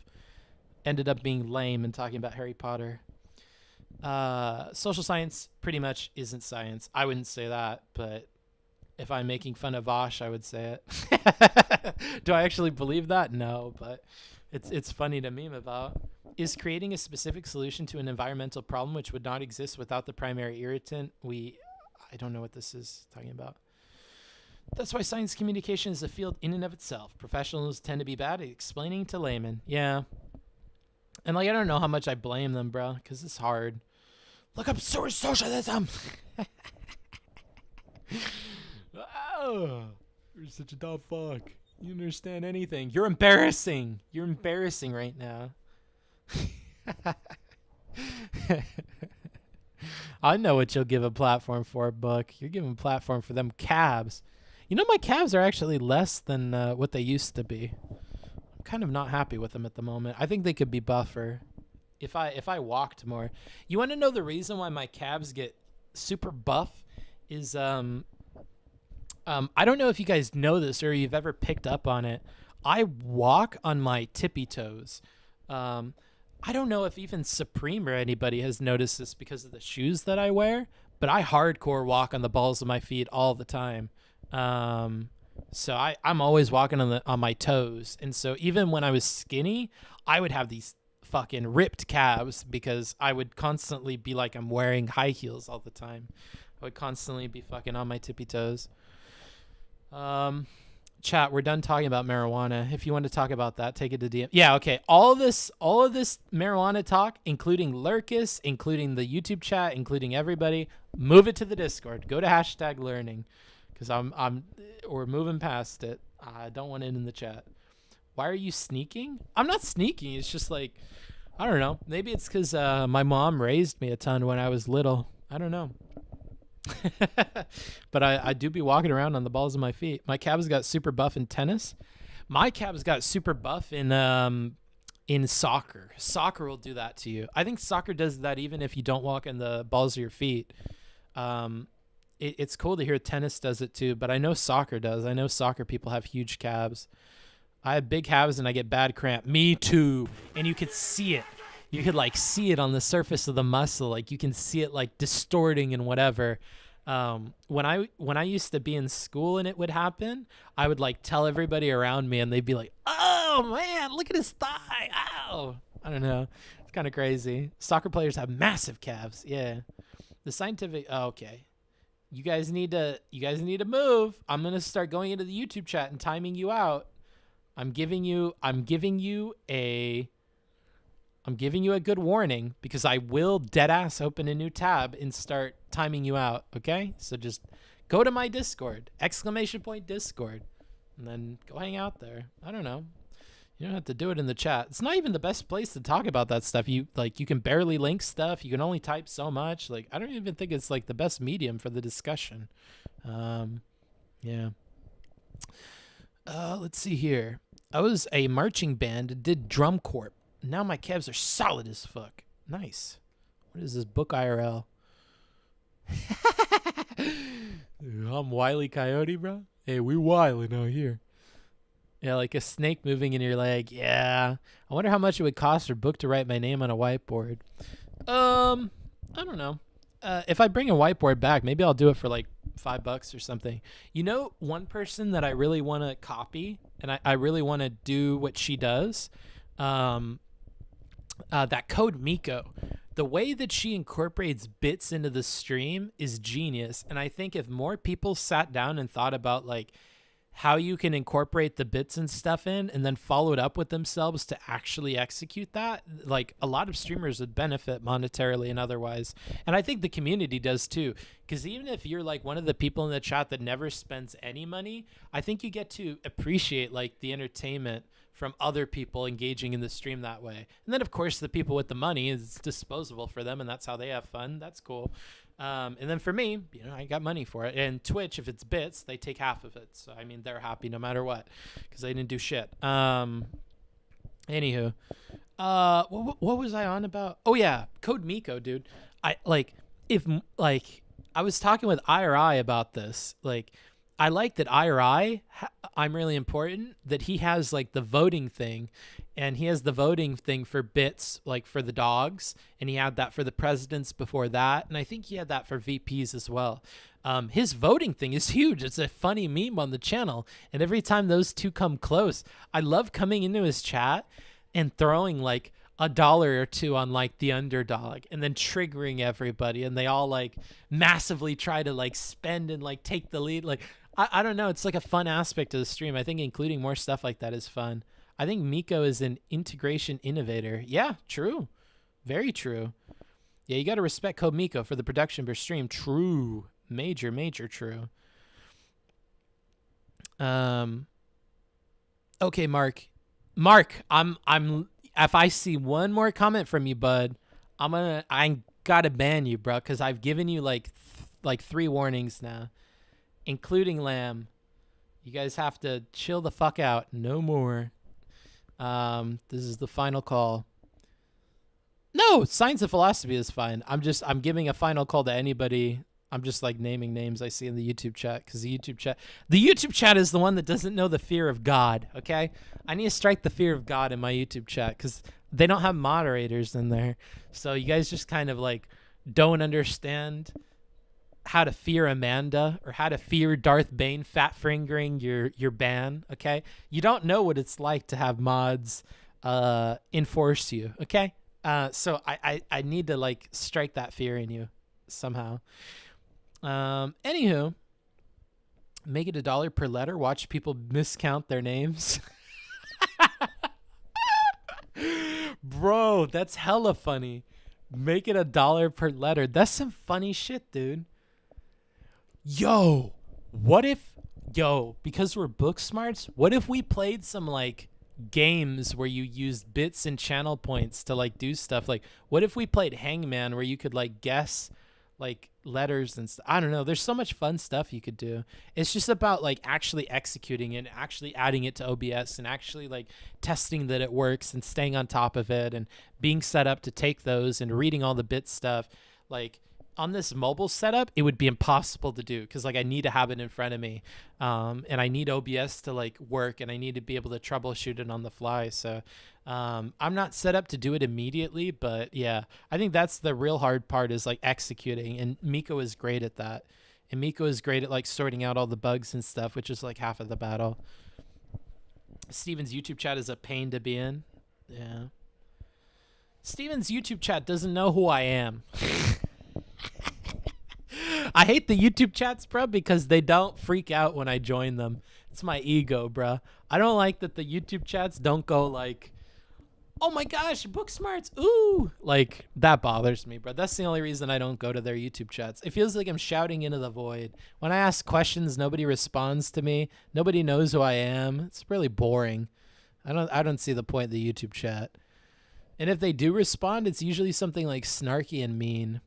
ended up being lame and talking about Harry Potter. Social science pretty much isn't science. I wouldn't say that, but if I'm making fun of Vosh, I would say it. Do I actually believe that? No, but it's funny to meme about. Is creating a specific solution to an environmental problem which would not exist without the primary irritant? I don't know what this is talking about. That's why science communication is a field in and of itself. Professionals tend to be bad at explaining to laymen. Yeah. And like, I don't know how much I blame them, bro, because it's hard. Look up source socialism. Oh, you're such a dumb fuck. You don't understand anything. You're embarrassing. You're embarrassing right now. I know what you'll give a platform for, Book. You're giving a platform for them calves. You know, my calves are actually less than what they used to be. I'm kind of not happy with them at the moment. I think they could be buffer if I walked more. You want to know the reason why my calves get super buff is I don't know if you guys know this or you've ever picked up on it. I walk on my tippy toes. I don't know if even Supreme or anybody has noticed this because of the shoes that I wear, but I hardcore walk on the balls of my feet all the time. So I'm always walking on my toes. And so even when I was skinny, I would have these fucking ripped calves because I would constantly be like I'm wearing high heels all the time. I would constantly be fucking on my tippy toes. Chat, we're done talking about marijuana. If you want to talk about that, take it to DM. Yeah, okay. All of this marijuana talk, including Lurkus, including the YouTube chat, including everybody, move it to the Discord. Go to #learning, because we're moving past it. I don't want it in the chat. Why are you sneaking? I'm not sneaking. It's just like, I don't know. Maybe it's because my mom raised me a ton when I was little. I don't know. But I do be walking around on the balls of my feet. My calves got super buff in tennis. My calves got super buff in soccer. Soccer will do that to you. I think soccer does that even if you don't walk on the balls of your feet. It's cool to hear tennis does it too, but I know soccer does. I know soccer people have huge calves. I have big calves and I get bad cramp. Me too. And you could see it. You could like see it on the surface of the muscle. Like you can see it like distorting and whatever. When I used to be in school and it would happen, I would like tell everybody around me and they'd be like, oh man, look at his thigh. Ow. I don't know. It's kind of crazy. Soccer players have massive calves. Yeah. The scientific, okay. You guys need to move. I'm going to start going into the YouTube chat and timing you out. I'm giving you a good warning because I will deadass open a new tab and start timing you out, okay? So just go to my Discord, !Discord, and then go hang out there. I don't know. You don't have to do it in the chat. It's not even the best place to talk about that stuff. You can barely link stuff. You can only type so much. Like, I don't even think it's like the best medium for the discussion. Yeah. Let's see here. I was a marching band, did drum corp. Now my calves are solid as fuck. Nice. What is this book IRL? I'm Wile E. Coyote, bro. Hey, we wildin' out here. Yeah, like a snake moving in your leg. Yeah. I wonder how much it would cost for Book to write my name on a whiteboard. I don't know. If I bring a whiteboard back, maybe I'll do it for like $5 or something. You know, one person that I really want to copy and I really want to do what she does. That Code Miko, the way that she incorporates bits into the stream is genius. And I think if more people sat down and thought about like how you can incorporate the bits and stuff in and then follow it up with themselves to actually execute that, like a lot of streamers would benefit monetarily and otherwise. And I think the community does too, because even if you're like one of the people in the chat that never spends any money, I think you get to appreciate like the entertainment from other people engaging in the stream that way. And then of course the people with the money is disposable for them and that's how they have fun. That's cool. And then for me, you know, I got money for it. And Twitch, if it's bits, they take half of it. So I mean, they're happy no matter what because they didn't do shit. Anywho, what was I on about? Oh yeah, Code Miko, dude. I was talking with IRI about this. Like, I like that IRI, I'm really important, that he has like the voting thing, and he has the voting thing for bits, like for the dogs, and he had that for the presidents before that, and I think he had that for VPs as well. His voting thing is huge. It's a funny meme on the channel, and every time those two come close, I love coming into his chat and throwing like $1 or $2 on like the underdog and then triggering everybody, and they all like massively try to like spend and like take the lead. Like I don't know, it's like a fun aspect of the stream. I think including more stuff like that is fun. I think Miko is an integration innovator. Yeah, true. Very true. Yeah, you got to respect Code Miko for the production per stream. True. Major true. Okay, Mark, I'm if I see one more comment from you, bud, I gotta ban you, bro, because I've given you like 3 warnings now, including Lamb. You guys have to chill the fuck out. No more. This is the final call. No, Science of Philosophy is fine. I'm giving a final call to anybody. I'm just like naming names I see in the YouTube chat, because the YouTube chat is the one that doesn't know the fear of God. Okay, I need to strike the fear of God in my YouTube chat, because they don't have moderators in there. So you guys just kind of like don't understand how to fear Amanda or how to fear Darth Bane fat fingering your ban. Okay, you don't know what it's like to have mods enforce you. Okay, so I need to like strike that fear in you somehow. Anywho, make it $1 per letter. Watch people miscount their names. Bro, that's hella funny. Make it $1 per letter. That's some funny shit, dude. Yo, because we're book smarts, what if we played some like games where you used bits and channel points to like do stuff? Like, what if we played Hangman, where you could like guess like letters and stuff? I don't know. There's so much fun stuff you could do. It's just about like actually executing it, actually adding it to OBS, and actually like testing that it works and staying on top of it and being set up to take those and reading all the bit stuff. Like on this mobile setup, it would be impossible to do, because like I need to have it in front of me, and I need OBS to like work, and I need to be able to troubleshoot it on the fly. So I'm not set up to do it immediately, but yeah, I think that's the real hard part, is like executing, and Miko is great at that. And Miko is great at like sorting out all the bugs and stuff, which is like half of the battle. Steven's YouTube chat is a pain to be in. Yeah. Steven's YouTube chat doesn't know who I am. I hate the YouTube chats, bro, because they don't freak out when I join them. It's my ego, bro. I don't like that the YouTube chats don't go like, oh my gosh, book smarts, ooh. Like, that bothers me, bro. That's the only reason I don't go to their YouTube chats. It feels like I'm shouting into the void. When I ask questions, nobody responds to me. Nobody knows who I am. It's really boring. I don't see the point of the YouTube chat. And if they do respond, it's usually something like snarky and mean.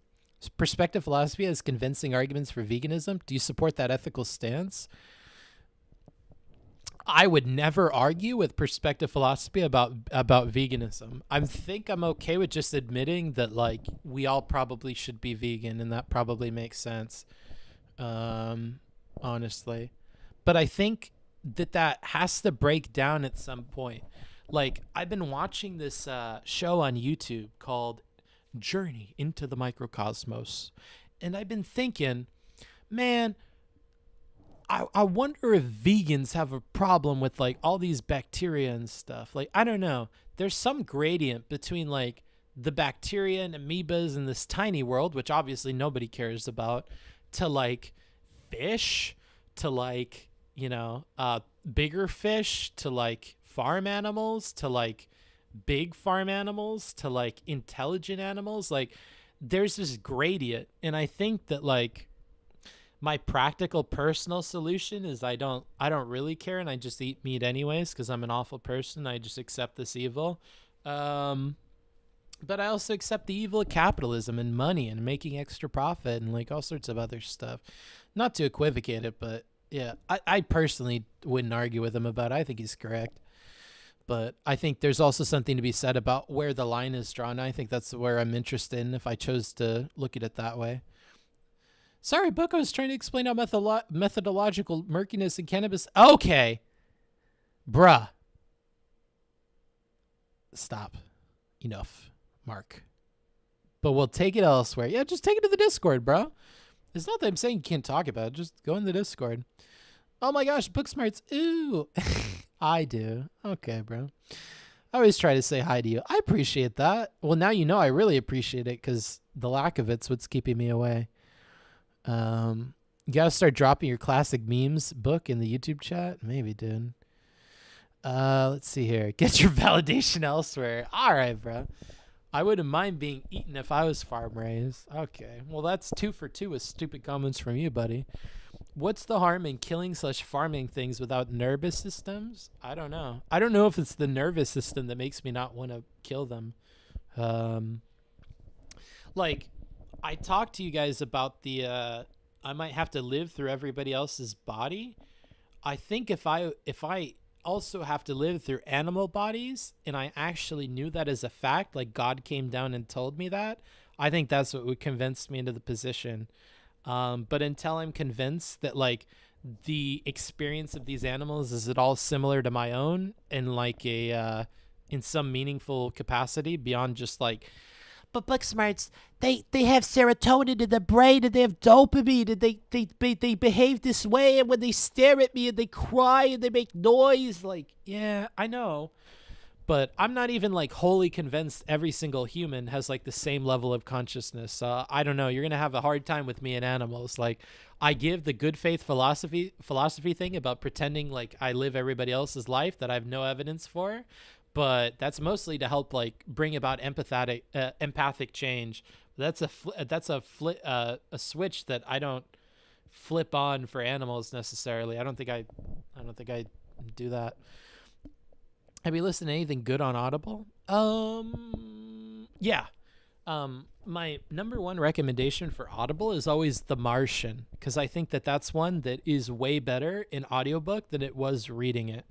Perspective Philosophy has convincing arguments for veganism. Do you support that ethical stance? I would never argue with Perspective Philosophy about veganism. I think I'm okay with just admitting that like we all probably should be vegan, and that probably makes sense, honestly. But I think that has to break down at some point. Like, I've been watching this show on YouTube called Journey into the Microcosmos, and I've been thinking, man, I wonder if vegans have a problem with like all these bacteria and stuff. Like, I don't know, there's some gradient between like the bacteria and amoebas in this tiny world, which obviously nobody cares about, to like fish, to like, you know, bigger fish, to like farm animals, to like big farm animals, to like intelligent animals. Like, there's this gradient, and I think that like my practical personal solution is I don't really care, and I just eat meat anyways because I'm an awful person. I just accept this evil, but I also accept the evil of capitalism and money and making extra profit and like all sorts of other stuff. Not to equivocate it, but yeah, I personally wouldn't argue with him about it. I think he's correct. But I think there's also something to be said about where the line is drawn. I think that's where I'm interested in if I chose to look at it that way. Sorry, Book, I was trying to explain how methodological murkiness in cannabis. Okay. Bruh. Stop. Enough, Mark. But we'll take it elsewhere. Yeah, just take it to the Discord, bro. It's not that I'm saying you can't talk about it. Just go in the Discord. Oh my gosh, Booksmarts. Ooh. I do. Okay, bro. I always try to say hi to you. I appreciate that. Well, now you know I really appreciate it because the lack of it's what's keeping me away. You gotta start dropping your classic memes book in the YouTube chat. Maybe, dude. Let's see here. Get your validation elsewhere. All right, bro. I wouldn't mind being eaten if I was farm raised. Okay. Well, that's 2 for 2 with stupid comments from you, buddy. What's the harm in killing/farming things without nervous systems? I don't know. I don't know if it's the nervous system that makes me not want to kill them. Like, I talked to you guys about the, I might have to live through everybody else's body. I think if I also have to live through animal bodies, and I actually knew that as a fact, like God came down and told me that, I think that's what would convince me into the position. But until I'm convinced that like the experience of these animals is at all similar to my own in like a in some meaningful capacity beyond just like, but Booksmarts, they have serotonin in their brain and they have dopamine and they behave this way, and when they stare at me and they cry and they make noise, like, yeah, I know. But I'm not even like wholly convinced every single human has like the same level of consciousness. I don't know. You're going to have a hard time with me and animals. Like, I give the good faith philosophy thing about pretending like I live everybody else's life that I have no evidence for. But that's mostly to help like bring about empathic change. That's a switch that I don't flip on for animals necessarily. I don't think I do that. Have you listened to anything good on Audible? Yeah. My number one recommendation for Audible is always The Martian, because I think that that's one that is way better in audiobook than it was reading it.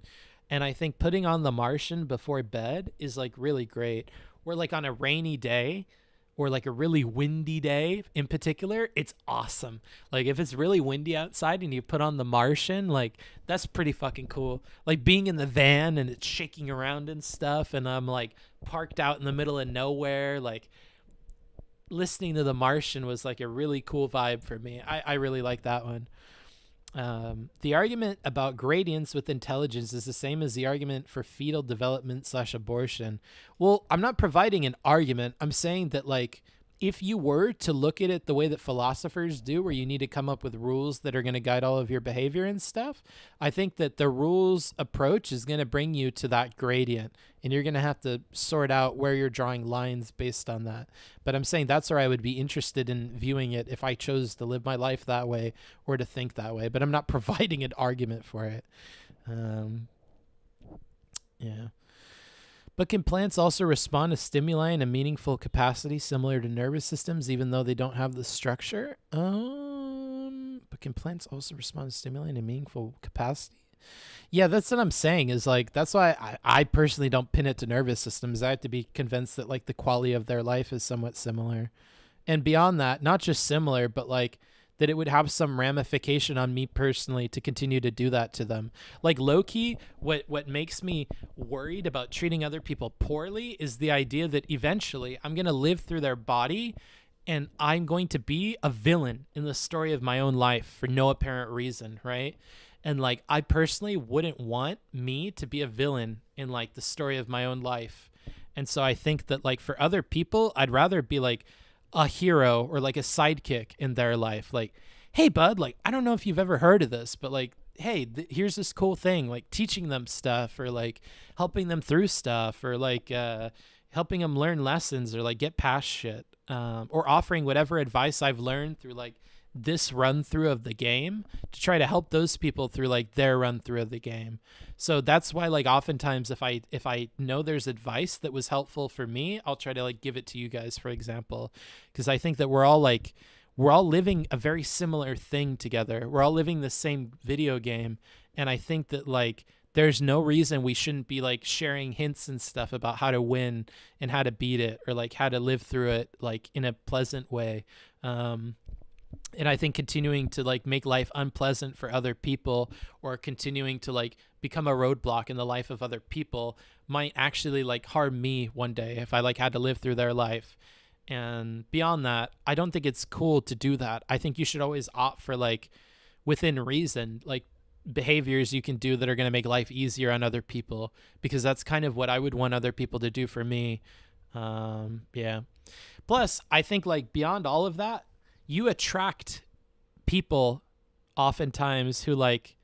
And I think putting on The Martian before bed is like really great. Or like on a rainy day or like a really windy day in particular, it's awesome. Like if it's really windy outside and you put on The Martian, like that's pretty fucking cool. Like being in the van and it's shaking around and stuff, and I'm like parked out in the middle of nowhere, like listening to The Martian was like a really cool vibe for me. I really like that one. The argument about gradients with intelligence is the same as the argument for fetal development / abortion. Well, I'm not providing an argument. I'm saying that like if you were to look at it the way that philosophers do, where you need to come up with rules that are going to guide all of your behavior and stuff, I think that the rules approach is going to bring you to that gradient, and you're going to have to sort out where you're drawing lines based on that. But I'm saying that's where I would be interested in viewing it if I chose to live my life that way or to think that way. But I'm not providing an argument for it. Yeah. But can plants also respond to stimuli in a meaningful capacity similar to nervous systems, even though they don't have the structure? But can plants also respond to stimuli in a meaningful capacity? Yeah, that's what I'm saying, is like, that's why I personally don't pin it to nervous systems. I have to be convinced that like the quality of their life is somewhat similar. And beyond that, not just similar, but like that it would have some ramification on me personally to continue to do that to them. Like low-key, what makes me worried about treating other people poorly is the idea that eventually I'm going to live through their body and I'm going to be a villain in the story of my own life for no apparent reason, right? And like I personally wouldn't want me to be a villain in like the story of my own life. And so I think that like for other people, I'd rather be like a hero or like a sidekick in their life. Like, hey bud, like I don't know if you've ever heard of this, but like, hey, here's this cool thing, like teaching them stuff or like helping them through stuff or like helping them learn lessons or like get past shit, or offering whatever advice I've learned through like this run through of the game to try to help those people through like their run through of the game. So that's why like oftentimes if I know there's advice that was helpful for me, I'll try to like give it to you guys, for example, because I think that we're all living a very similar thing together. We're all living the same video game, and I think that like there's no reason we shouldn't be like sharing hints and stuff about how to win and how to beat it or like how to live through it like in a pleasant way. And I think continuing to like make life unpleasant for other people, or continuing to like become a roadblock in the life of other people, might actually like harm me one day if I like had to live through their life. And beyond that, I don't think it's cool to do that. I think you should always opt for like within reason, like behaviors you can do that are going to make life easier on other people, because that's kind of what I would want other people to do for me. Yeah. Plus, I think like beyond all of that, you attract people oftentimes who like,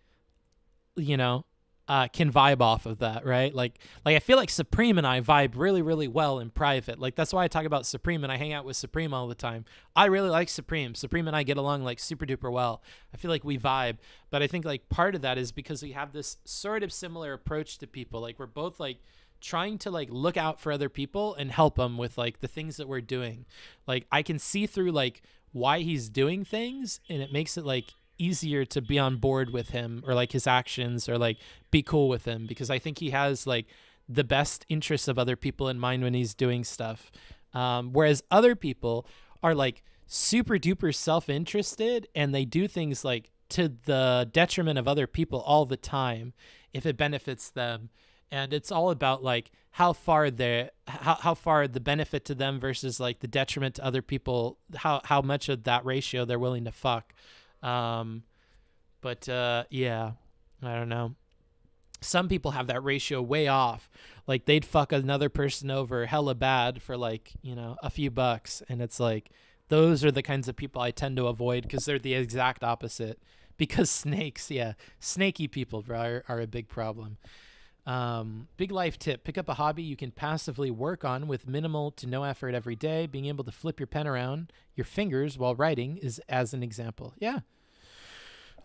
you know, can vibe off of that, right? Like I feel like Supreme and I vibe really, really well in private. Like that's why I talk about Supreme and I hang out with Supreme all the time. I really like Supreme. Supreme and I get along like super duper well. I feel like we vibe, but I think like part of that is because we have this sort of similar approach to people. Like we're both like trying to like look out for other people and help them with like the things that we're doing. Like I can see through like why he's doing things, and it makes it like easier to be on board with him, or like his actions, or like be cool with him, because I think he has like the best interests of other people in mind when he's doing stuff. Whereas other people are like super duper self-interested, and they do things like to the detriment of other people all the time if it benefits them. And it's all about like how far the benefit to them versus like the detriment to other people, how much of that ratio they're willing to fuck. But yeah, I don't know. Some people have that ratio way off. Like they'd fuck another person over hella bad for like, you know, a few bucks. And it's like, those are the kinds of people I tend to avoid, because they're the exact opposite. Because snakes, yeah, snaky people are a big problem. Big life tip: pick up a hobby you can passively work on with minimal to no effort every day. Being able to flip your pen around your fingers while writing is as an example. Yeah.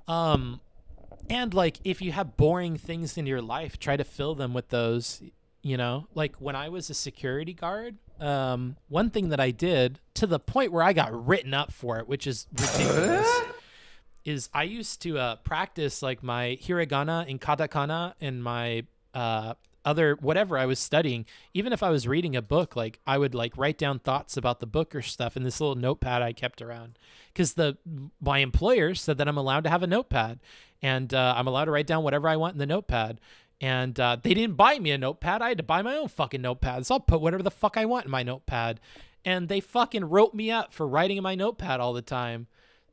And like if you have boring things in your life, try to fill them with those, you know, like when I was a security guard, one thing that I did to the point where I got written up for it, which is ridiculous, is I used to practice like my hiragana and katakana and my other whatever I was studying. Even if I was reading a book, like I would like write down thoughts about the book or stuff in this little notepad I kept around, because my employer said that I'm allowed to have a notepad, and I'm allowed to write down whatever I want in the notepad. And they didn't buy me a notepad. I had to buy my own fucking notepad, so I'll put whatever the fuck I want in my notepad. And they fucking wrote me up for writing in my notepad all the time.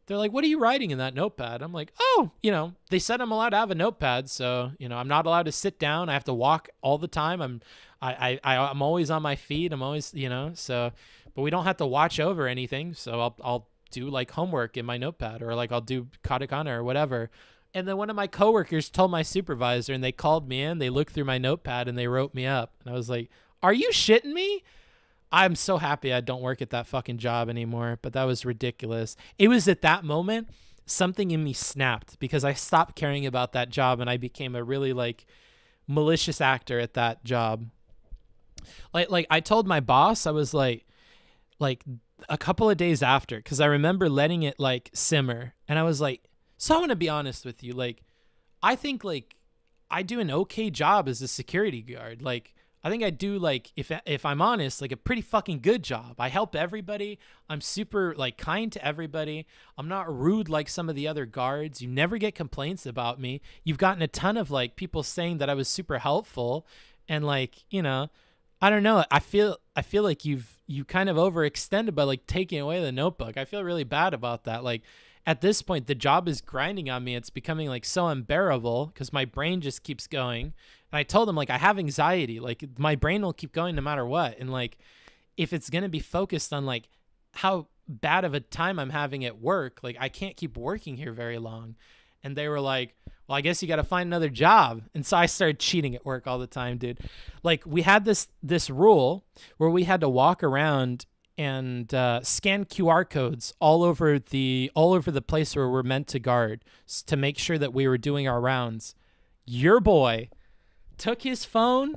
They're like, what are you writing in that notepad? I'm like, oh, you know, they said I'm allowed to have a notepad. So, you know, I'm not allowed to sit down. I have to walk all the time. I'm always on my feet. I'm always, you know, so, but we don't have to watch over anything. So I'll do like homework in my notepad, or like I'll do katakana or whatever. And then one of my coworkers told my supervisor, and they called me in, they looked through my notepad and they wrote me up. And I was like, are you shitting me? I'm so happy I don't work at that fucking job anymore, but that was ridiculous. It was at that moment, something in me snapped, because I stopped caring about that job and I became a really like malicious actor at that job. Like I told my boss, I was like a couple of days after, because I remember letting it like simmer, and I was like, so I want to be honest with you. Like, I think like I do an okay job as a security guard. Like, I think I do, like, if I'm honest, like a pretty fucking good job. I help everybody. I'm super like kind to everybody. I'm not rude like some of the other guards. You never get complaints about me. You've gotten a ton of like people saying that I was super helpful, and like, you know, I don't know. I feel like you kind of overextended by like taking away the notebook. I feel really bad about that. Like at this point, the job is grinding on me. It's becoming like so unbearable because my brain just keeps going. And I told him, like, I have anxiety. Like, my brain will keep going no matter what. And, like, if it's going to be focused on, like, how bad of a time I'm having at work, like, I can't keep working here very long. And they were like, well, I guess you got to find another job. And so I started cheating at work all the time, dude. Like, we had this rule where we had to walk around and scan QR codes all over the place where we're meant to guard to make sure that we were doing our rounds. Your boy took his phone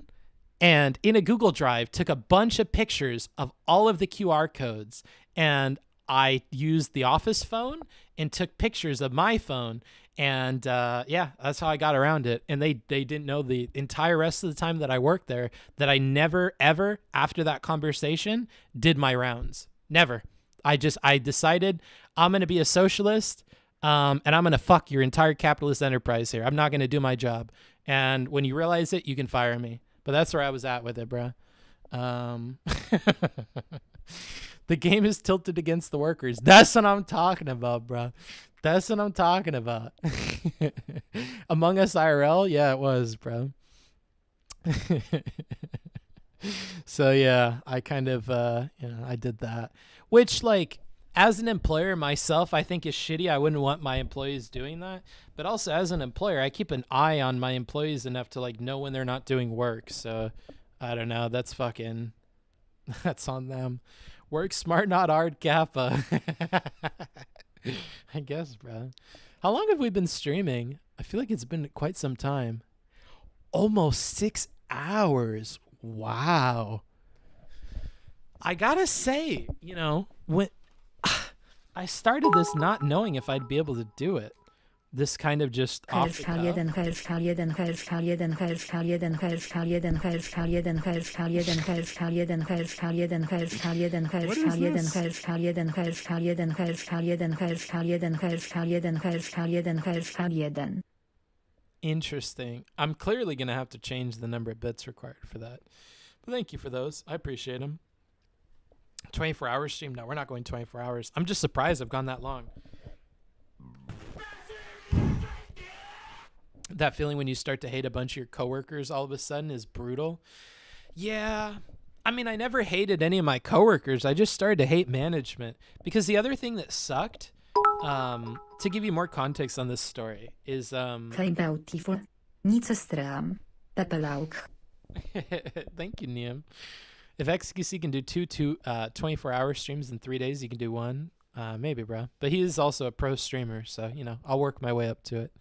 and in a Google Drive took a bunch of pictures of all of the QR codes, and I used the office phone and took pictures of my phone, and yeah, that's how I got around it. And they didn't know the entire rest of the time that I worked there that I never ever after that conversation did my rounds. Never. I decided I'm going to be a socialist, and I'm going to fuck your entire capitalist enterprise here. I'm not going to do my job. And when you realize it, you can fire me. But that's where I was at with it, bro. The game is tilted against the workers. That's what I'm talking about, bro. That's what I'm talking about. Among Us IRL? Yeah, it was, bro. So, yeah, I kind of, I did that. Which, like, as an employer myself, I think is shitty. I wouldn't want my employees doing that. But also, as an employer, I keep an eye on my employees enough to, like, know when they're not doing work. So, I don't know. That's fucking... That's on them. Work smart, not hard, Kappa. I guess, bro. How long have we been streaming? I feel like it's been quite some time. Almost 6 hours. Wow. I gotta say, you know, when I started this not knowing if I'd be able to do it. This kind of just off the cuff. Interesting. I'm clearly going to have to change the number of bits required for that. But thank you for those. I appreciate them. 24-hour stream? No, we're not going 24 hours. I'm just surprised I've gone that long. That feeling when you start to hate a bunch of your coworkers all of a sudden is brutal. Yeah. I mean, I never hated any of my coworkers. I just started to hate management. Because the other thing that sucked, to give you more context on this story, is... Thank you, Niam. If XQC can do two 24-hour streams in 3 days, you can do one. Maybe, bro. But he is also a pro streamer, so, you know, I'll work my way up to it.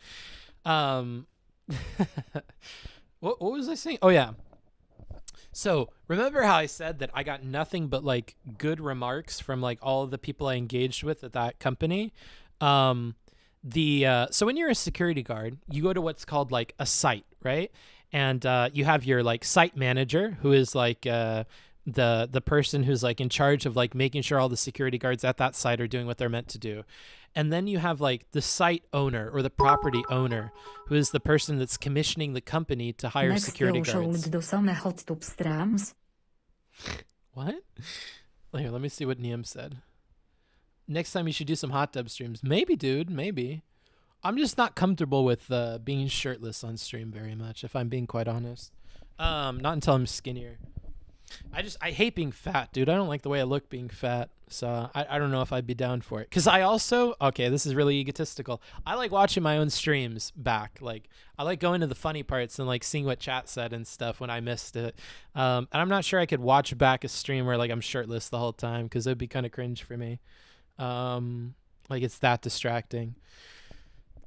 What was I saying? Oh yeah. So remember how I said that I got nothing but like good remarks from like all of the people I engaged with at that company? So when you're a security guard, you go to what's called like a site, right? And you have your like site manager, who is like the person who's like in charge of like making sure all the security guards at that site are doing what they're meant to do. And then you have like the site owner or the property owner, who is the person that's commissioning the company to hire security guards. What? Here, let me see what Niam said. Next time you should do some hot tub streams. Maybe, dude, maybe. I'm just not comfortable with being shirtless on stream very much, if I'm being quite honest. Not until I'm skinnier. I hate being fat, dude. I don't like the way I look being fat. So I don't know if I'd be down for it. Because I also, okay, this is really egotistical. I like watching my own streams back. Like, I like going to the funny parts and like seeing what chat said and stuff when I missed it. And I'm not sure I could watch back a stream where like I'm shirtless the whole time, because it'd be kind of cringe for me. Like it's that distracting.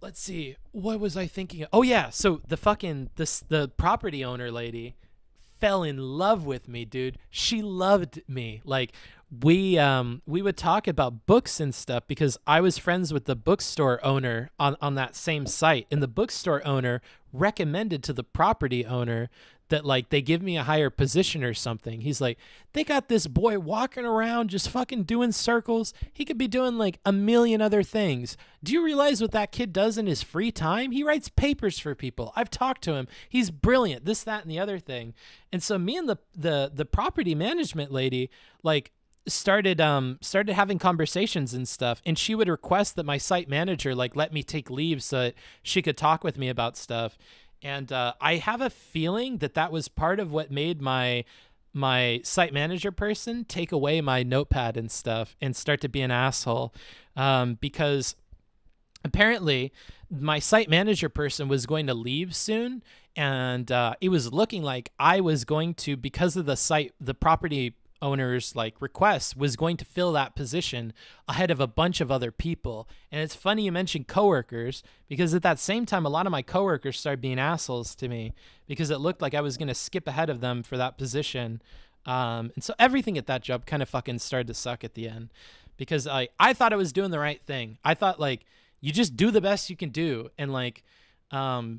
Let's see. What was I thinking of? Oh yeah. So the property owner lady fell in love with me, dude. She loved me. Like we would talk about books and stuff, because I was friends with the bookstore owner on that same site, and the bookstore owner recommended to the property owner that like they give me a higher position or something. He's like, they got this boy walking around just fucking doing circles. He could be doing like a million other things. Do you realize what that kid does in his free time? He writes papers for people. I've talked to him. He's brilliant. This, that, and the other thing. And so me and the property management lady like started having conversations and stuff, and she would request that my site manager like let me take leave so that she could talk with me about stuff. And I have a feeling that was part of what made my site manager person take away my notepad and stuff and start to be an asshole, because apparently my site manager person was going to leave soon, and it was looking like I was going to, because of the property owner's like request, was going to fill that position ahead of a bunch of other people. And it's funny you mentioned coworkers, because at that same time a lot of my coworkers started being assholes to me, because it looked like I was going to skip ahead of them for that position. And so everything at that job kind of fucking started to suck at the end, because I thought I was doing the right thing. I thought like you just do the best you can do, and like I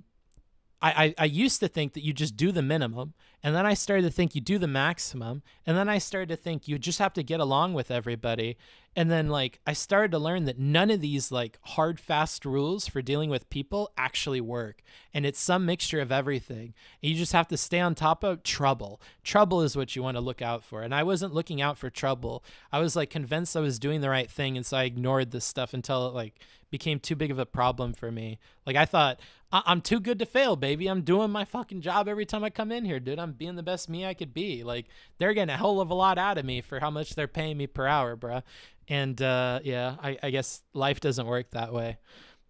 used to think that you just do the minimum, and then I started to think you do the maximum, and then I started to think you just have to get along with everybody. And then like I started to learn that none of these like hard, fast rules for dealing with people actually work. And it's some mixture of everything. And you just have to stay on top of trouble. Trouble is what you want to look out for. And I wasn't looking out for trouble. I was like convinced I was doing the right thing. And so I ignored this stuff until it like became too big of a problem for me. Like I thought, I'm too good to fail, baby. I'm doing my fucking job every time I come in here, dude. I'm being the best me I could be. Like they're getting a hell of a lot out of me for how much they're paying me per hour, bruh. And yeah, I guess life doesn't work that way.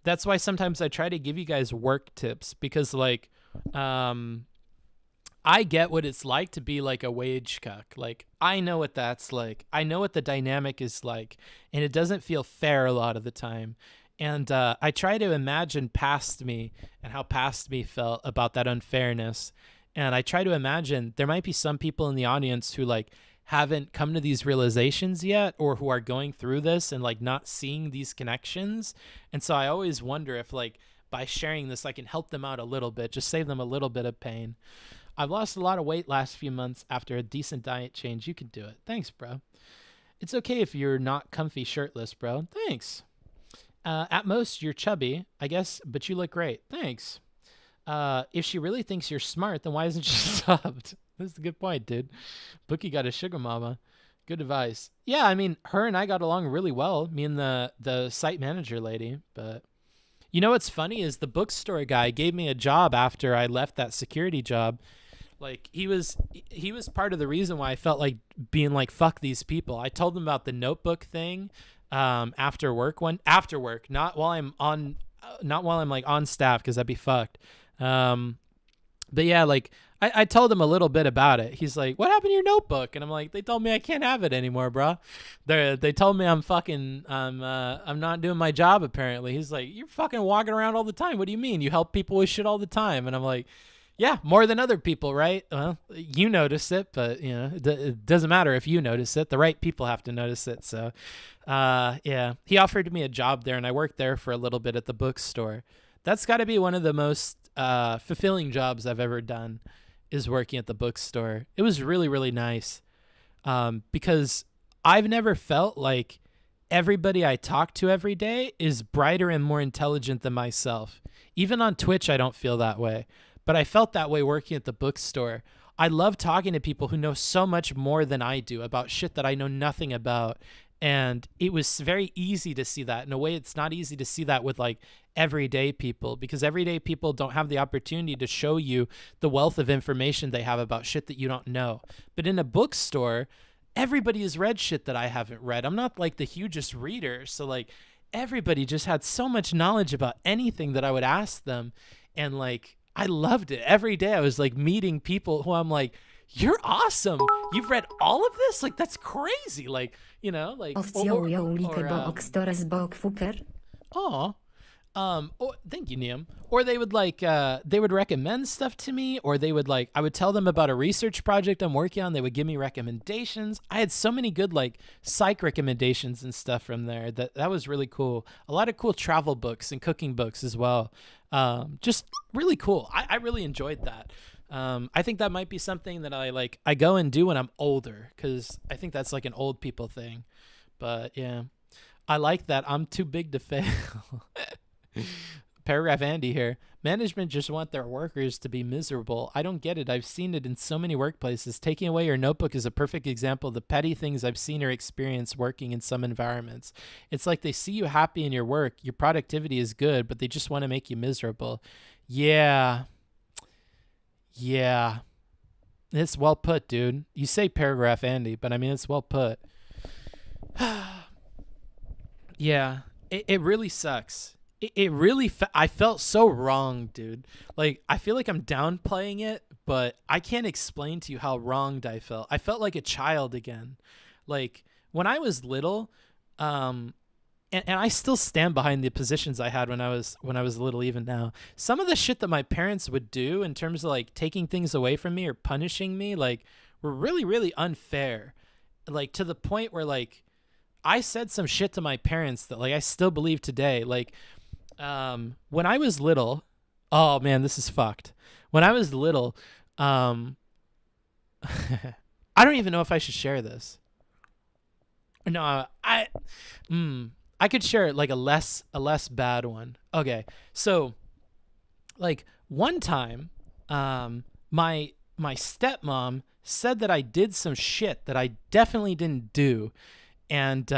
That's why sometimes I try to give you guys work tips, because like I get what it's like to be like a wage cuck. Like I know what that's like. I know what the dynamic is like, and it doesn't feel fair a lot of the time. And I try to imagine past me and how past me felt about that unfairness. And I try to imagine there might be some people in the audience who like haven't come to these realizations yet, or who are going through this and like not seeing these connections. And so I always wonder if like by sharing this, I can help them out a little bit, just save them a little bit of pain. I've lost a lot of weight last few months after a decent diet change. You can do it. Thanks, bro. It's okay if you're not comfy shirtless, bro. Thanks. At most, you're chubby, I guess, but you look great. Thanks. If she really thinks you're smart, then why isn't she subbed? That's a good point, dude. Bookie got a sugar mama. Good advice. Yeah, I mean, her and I got along really well, me and the site manager lady. But you know what's funny is the bookstore guy gave me a job after I left that security job. Like he was part of the reason why I felt like being like, fuck these people. I told him about the notebook thing after work, not while I'm like on staff, because that'd be fucked. But yeah, like I told him a little bit about it. He's like, what happened to your notebook? And I'm like, they told me I can't have it anymore, bro. They told me I'm not doing my job apparently. He's like, you're fucking walking around all the time. What do you mean? You help people with shit all the time. And I'm like, yeah, more than other people, right? Well, you notice it, but you know, it doesn't matter if you notice it. The right people have to notice it. So, yeah, he offered me a job there, and I worked there for a little bit at the bookstore. That's got to be one of the most fulfilling jobs I've ever done, is working at the bookstore. It was really, really nice, because I've never felt like everybody I talk to every day is brighter and more intelligent than myself. Even on Twitch, I don't feel that way. But I felt that way working at the bookstore. I love talking to people who know so much more than I do about shit that I know nothing about. And it was very easy to see that. In a way, it's not easy to see that with like everyday people, because everyday people don't have the opportunity to show you the wealth of information they have about shit that you don't know. But in a bookstore, everybody has read shit that I haven't read. I'm not like the hugest reader. So like everybody just had so much knowledge about anything that I would ask them. And like, I loved it. Every day I was like meeting people who I'm like, you're awesome. You've read all of this? Like, that's crazy. Like, you know, like. Thank you, Niam. Or they would like, they would recommend stuff to me, or they would like, I would tell them about a research project I'm working on. They would give me recommendations. I had so many good like psych recommendations and stuff from there. That was really cool. A lot of cool travel books and cooking books as well. Just really cool. I really enjoyed that. I think that might be something that I go and do when I'm older, because I think that's like an old people thing. But yeah, I like that. I'm too big to fail. Paragraph Andy here. Management just want their workers to be miserable. I don't get it. I've seen it in so many workplaces. Taking away your notebook is a perfect example of the petty things I've seen or experienced working in some environments. It's like they see you happy in your work. Your productivity is good, but they just want to make you miserable. Yeah. Yeah. It's well put, dude. You say Paragraph Andy, but I mean, it's well put. Yeah. It really sucks. It really, I felt so wrong, dude. Like, I feel like I'm downplaying it, but I can't explain to you how wronged I felt. I felt like a child again. Like, when I was little, and I still stand behind the positions I had when I was little, even now. Some of the shit that my parents would do in terms of like taking things away from me or punishing me, like, were really, really unfair. Like, to the point where like I said some shit to my parents that like I still believe today. Like, when I was little, oh man, this is fucked. When I was little, I don't even know if I should share this. No, I could share like a less bad one. Okay, so like one time, my stepmom said that I did some shit that I definitely didn't do, and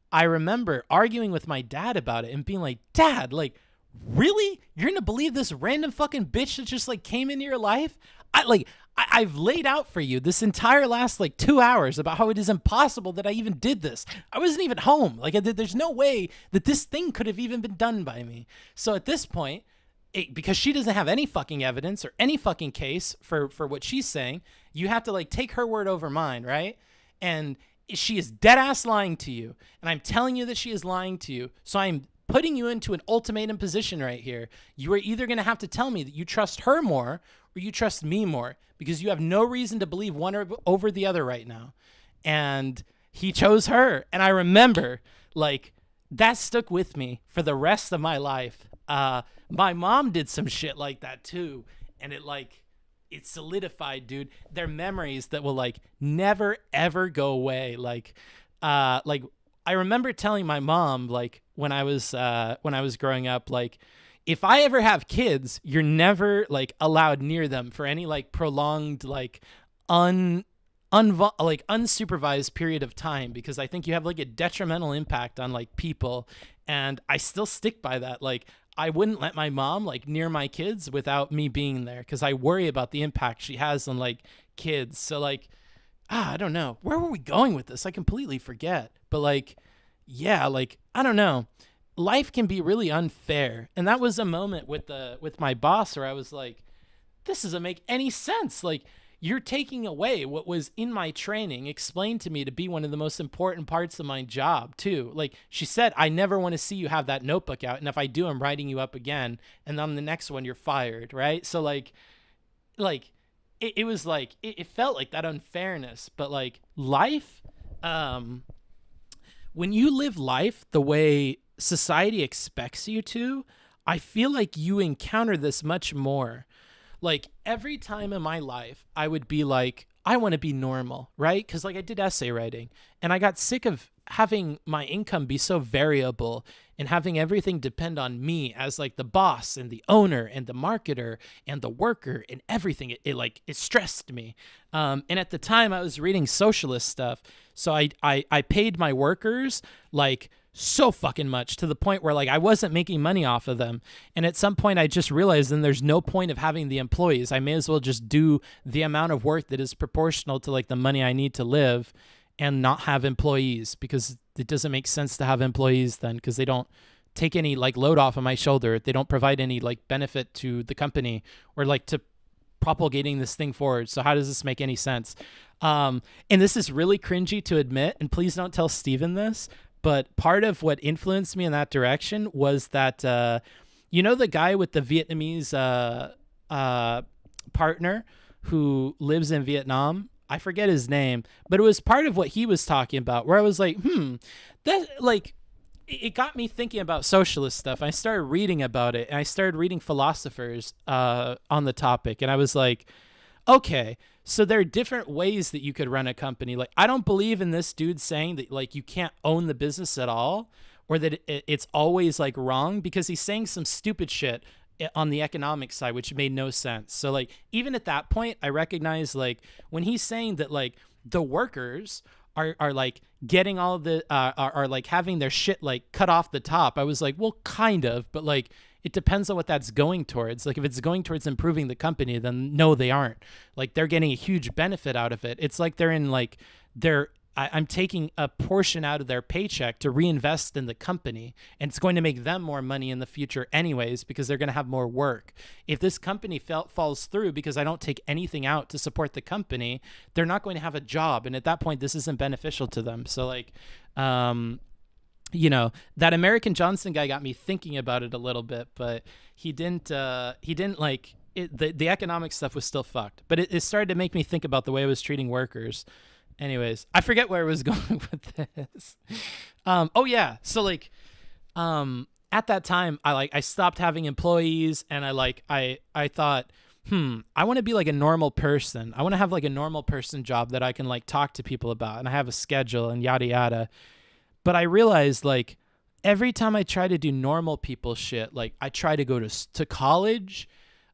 I remember arguing with my dad about it and being like, Dad, like, really? You're gonna believe this random fucking bitch that just like came into your life? I've laid out for you this entire last like 2 hours about how it is impossible that I even did this. I wasn't even home. Like, there's no way that this thing could have even been done by me. So at this point, because she doesn't have any fucking evidence or any fucking case for what she's saying, you have to like take her word over mine, right? And she is dead ass lying to you, and I'm telling you that she is lying to you. So I'm putting you into an ultimatum position right here. You are either going to have to tell me that you trust her more or you trust me more, because you have no reason to believe one over the other right now. And he chose her. And I remember, like, that stuck with me for the rest of my life. My mom did some shit like that too, and it solidified, dude, their memories that will like never ever go away. Like I remember telling my mom, like, when I was growing up, like, if I ever have kids, you're never like allowed near them for any like prolonged like unsupervised period of time, because I think you have like a detrimental impact on like people. And I still stick by that. Like, I wouldn't let my mom like near my kids without me being there, because I worry about the impact she has on like kids. So like, I don't know, where were we going with this? I completely forget. But like, yeah, like, I don't know, life can be really unfair. And that was a moment with my boss where I was like, this doesn't make any sense. Like, you're taking away what was in my training explained to me to be one of the most important parts of my job too. Like, she said, I never want to see you have that notebook out, and if I do, I'm writing you up again, and on the next one you're fired, right? So like it was like, it felt like that unfairness. But like, life, when you live life the way society expects you to, I feel like you encounter this much more. Like, every time in my life, I would be like, I want to be normal, right? Because like, I did essay writing, and I got sick of having my income be so variable and having everything depend on me as like the boss and the owner and the marketer and the worker and everything. It stressed me. And at the time I was reading socialist stuff. So I paid my workers like so fucking much, to the point where like I wasn't making money off of them. And at some point I just realized then there's no point of having the employees. I may as well just do the amount of work that is proportional to like the money I need to live and not have employees, because it doesn't make sense to have employees then, because they don't take any like load off of my shoulder. They don't provide any like benefit to the company or like to propagating this thing forward. So how does this make any sense? And this is really cringy to admit, and please don't tell Steven this, but part of what influenced me in that direction was that, you know, the guy with the Vietnamese partner who lives in Vietnam, I forget his name, but it was part of what he was talking about, where I was like, that like, it got me thinking about socialist stuff. I started reading about it, and I started reading philosophers on the topic, and I was like, okay, so there are different ways that you could run a company. Like, I don't believe in this dude saying that like you can't own the business at all, or that it's always like wrong, because he's saying some stupid shit on the economic side, which made no sense. So like, even at that point, I recognize like when he's saying that like the workers are like getting all of the are like having their shit like cut off the top, I was like, well, kind of, but like, it depends on what that's going towards. Like, if it's going towards improving the company, then no, they aren't. Like, they're getting a huge benefit out of it. It's like they're in like I'm taking a portion out of their paycheck to reinvest in the company, and it's going to make them more money in the future anyways, because they're going to have more work. If this company falls through because I don't take anything out to support the company, they're not going to have a job, and at that point, this isn't beneficial to them. So like, you know, that American Johnson guy got me thinking about it a little bit, but he didn't like it. The economic stuff was still fucked, but it started to make me think about the way I was treating workers. Anyways, I forget where I was going with this. Oh yeah. So like, at that time I stopped having employees, and I thought, I want to be like a normal person. I want to have like a normal person job that I can like talk to people about, and I have a schedule and yada yada. But I realized like every time I try to do normal people shit, like I try to go to college,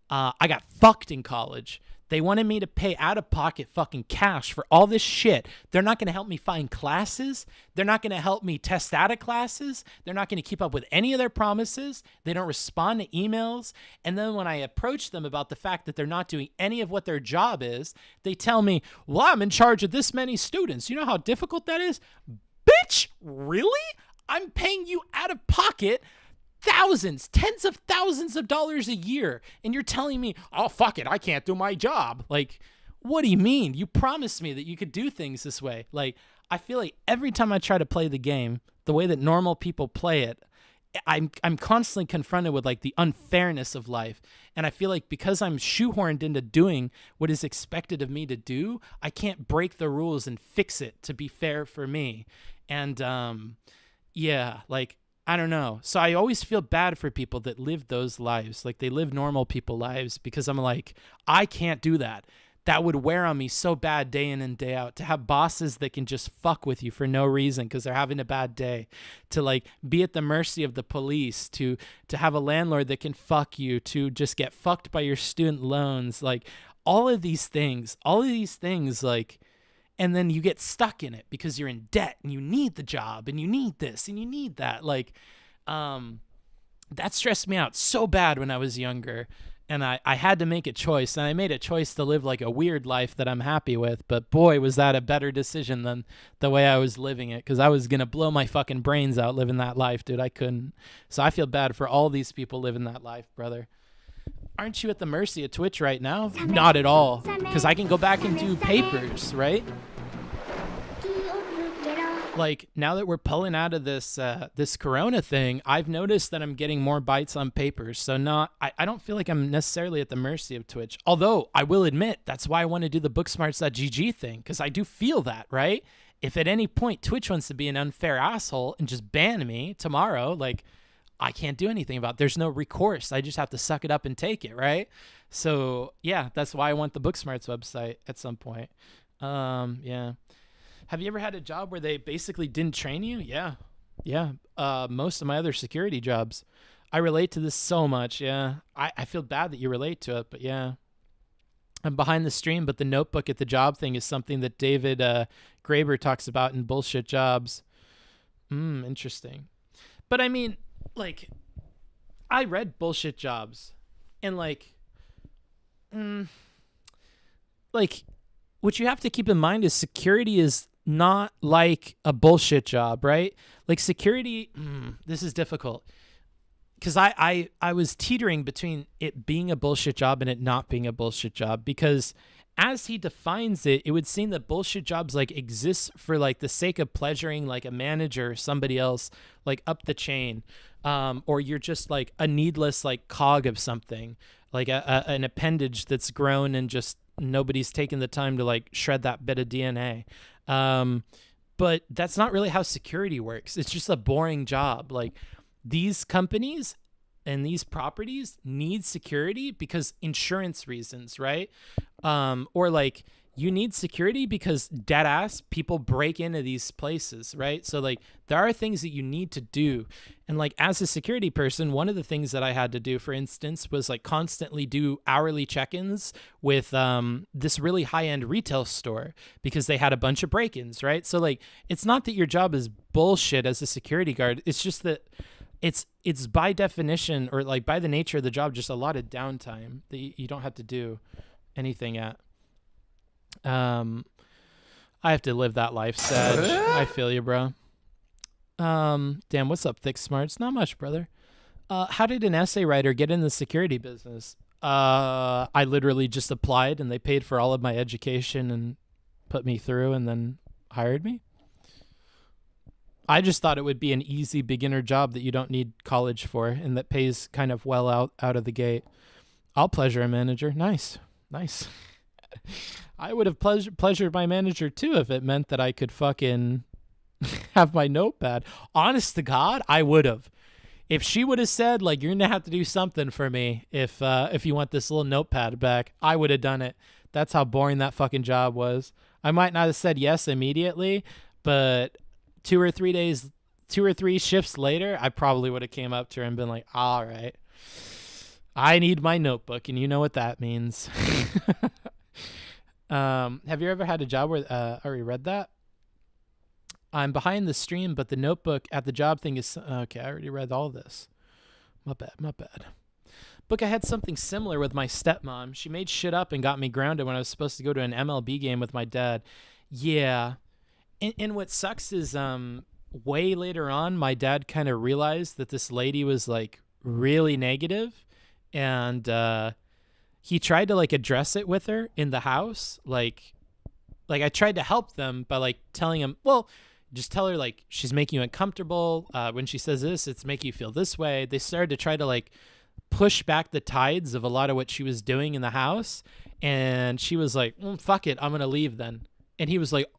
I got fucked in college. They wanted me to pay out of pocket fucking cash for all this shit. They're not going to help me find classes. They're not going to help me test out of classes. They're not going to keep up with any of their promises. They don't respond to emails. And then when I approach them about the fact that they're not doing any of what their job is, they tell me, well, I'm in charge of this many students. You know how difficult that is? Bitch, really? I'm paying you out of pocket thousands, tens of thousands of dollars a year, and you're telling me, oh, fuck it, I can't do my job. Like, what do you mean? You promised me that you could do things this way. Like, I feel like every time I try to play the game, the way that normal people play it, I'm constantly confronted with like the unfairness of life. And I feel like because I'm shoehorned into doing what is expected of me to do, I can't break the rules and fix it to be fair for me. And yeah, like, I don't know. So I always feel bad for people that live those lives. Like they live normal people lives, because I'm like, I can't do that. That would wear on me so bad day in and day out, to have bosses that can just fuck with you for no reason because they're having a bad day, to like be at the mercy of the police, to have a landlord that can fuck you, to just get fucked by your student loans, like all of these things like, and then you get stuck in it because you're in debt and you need the job and you need this and you need that. Like, that stressed me out so bad when I was younger, and I had to make a choice, and I made a choice to live like a weird life that I'm happy with. But boy, was that a better decision than the way I was living it, because I was going to blow my fucking brains out living that life, dude. I couldn't. So I feel bad for all these people living that life, brother. Aren't you at the mercy of Twitch right now? Not at all, because I can go back and do papers, right? Like, now that we're pulling out of this this Corona thing, I've noticed that I'm getting more bites on papers. So I don't feel like I'm necessarily at the mercy of Twitch. Although, I will admit, that's why I want to do the booksmarts.gg thing, because I do feel that, right? If at any point Twitch wants to be an unfair asshole and just ban me tomorrow, like, I can't do anything about it. There's no recourse. I just have to suck it up and take it, right? So, yeah, that's why I want the Booksmarts website at some point. Yeah. Have you ever had a job where they basically didn't train you? Yeah. Most of my other security jobs. I relate to this so much, yeah. I feel bad that you relate to it, but yeah. I'm behind the stream, but the notebook at the job thing is something that David Graeber talks about in Bullshit Jobs. Interesting. But I mean, like, I read Bullshit Jobs, and like, what you have to keep in mind is security is not like a bullshit job, right? Like security, this is difficult, because I was teetering between it being a bullshit job and it not being a bullshit job, because as he defines it, it would seem that bullshit jobs like exist for like the sake of pleasuring like a manager or somebody else like up the chain, or you're just like a needless like cog of something, like an appendage that's grown and just nobody's taken the time to like shred that bit of DNA. But that's not really how security works. It's just a boring job. Like, these companies and these properties need security because insurance reasons, right? Or like, you need security because dead ass people break into these places, right? So like, there are things that you need to do. And like, as a security person, one of the things that I had to do, for instance, was like constantly do hourly check-ins with this really high-end retail store, because they had a bunch of break-ins, right? So like, it's not that your job is bullshit as a security guard. It's just that it's by definition, or like by the nature of the job, just a lot of downtime that you don't have to do anything at. I have to live that life, Sag. I feel you, bro. Damn, what's up, Thick Smarts? Not much, brother. How did an essay writer get in the security business? I literally just applied, and they paid for all of my education and put me through, and then hired me. I just thought it would be an easy beginner job that you don't need college for, and that pays kind of well out of the gate. I'll pleasure a manager. Nice. I would have pleasured my manager too if it meant that I could fucking have my notepad. Honest to God, I would have. if she would have said, like, you're going to have to do something for me if you want this little notepad back, I would have done it. That's how boring that fucking job was. I might not have said yes immediately, but 2 or 3 shifts later, I probably would have came up to her and been like, all right, I need my notebook, and you know what that means. Have you ever had a job where, I already read that? I'm behind the stream, but the notebook at the job thing is, okay, I already read all this. My bad. Book, I had something similar with my stepmom. She made shit up and got me grounded when I was supposed to go to an MLB game with my dad. Yeah. And what sucks is, way later on, my dad kind of realized that this lady was, like, really negative, and he tried to, like, address it with her in the house. Like I tried to help them by, like, telling him, well, just tell her, like, she's making you uncomfortable. When she says this, it's making you feel this way. They started to try to, like, push back the tides of a lot of what she was doing in the house, and she was like, fuck it, I'm gonna leave then. And he was like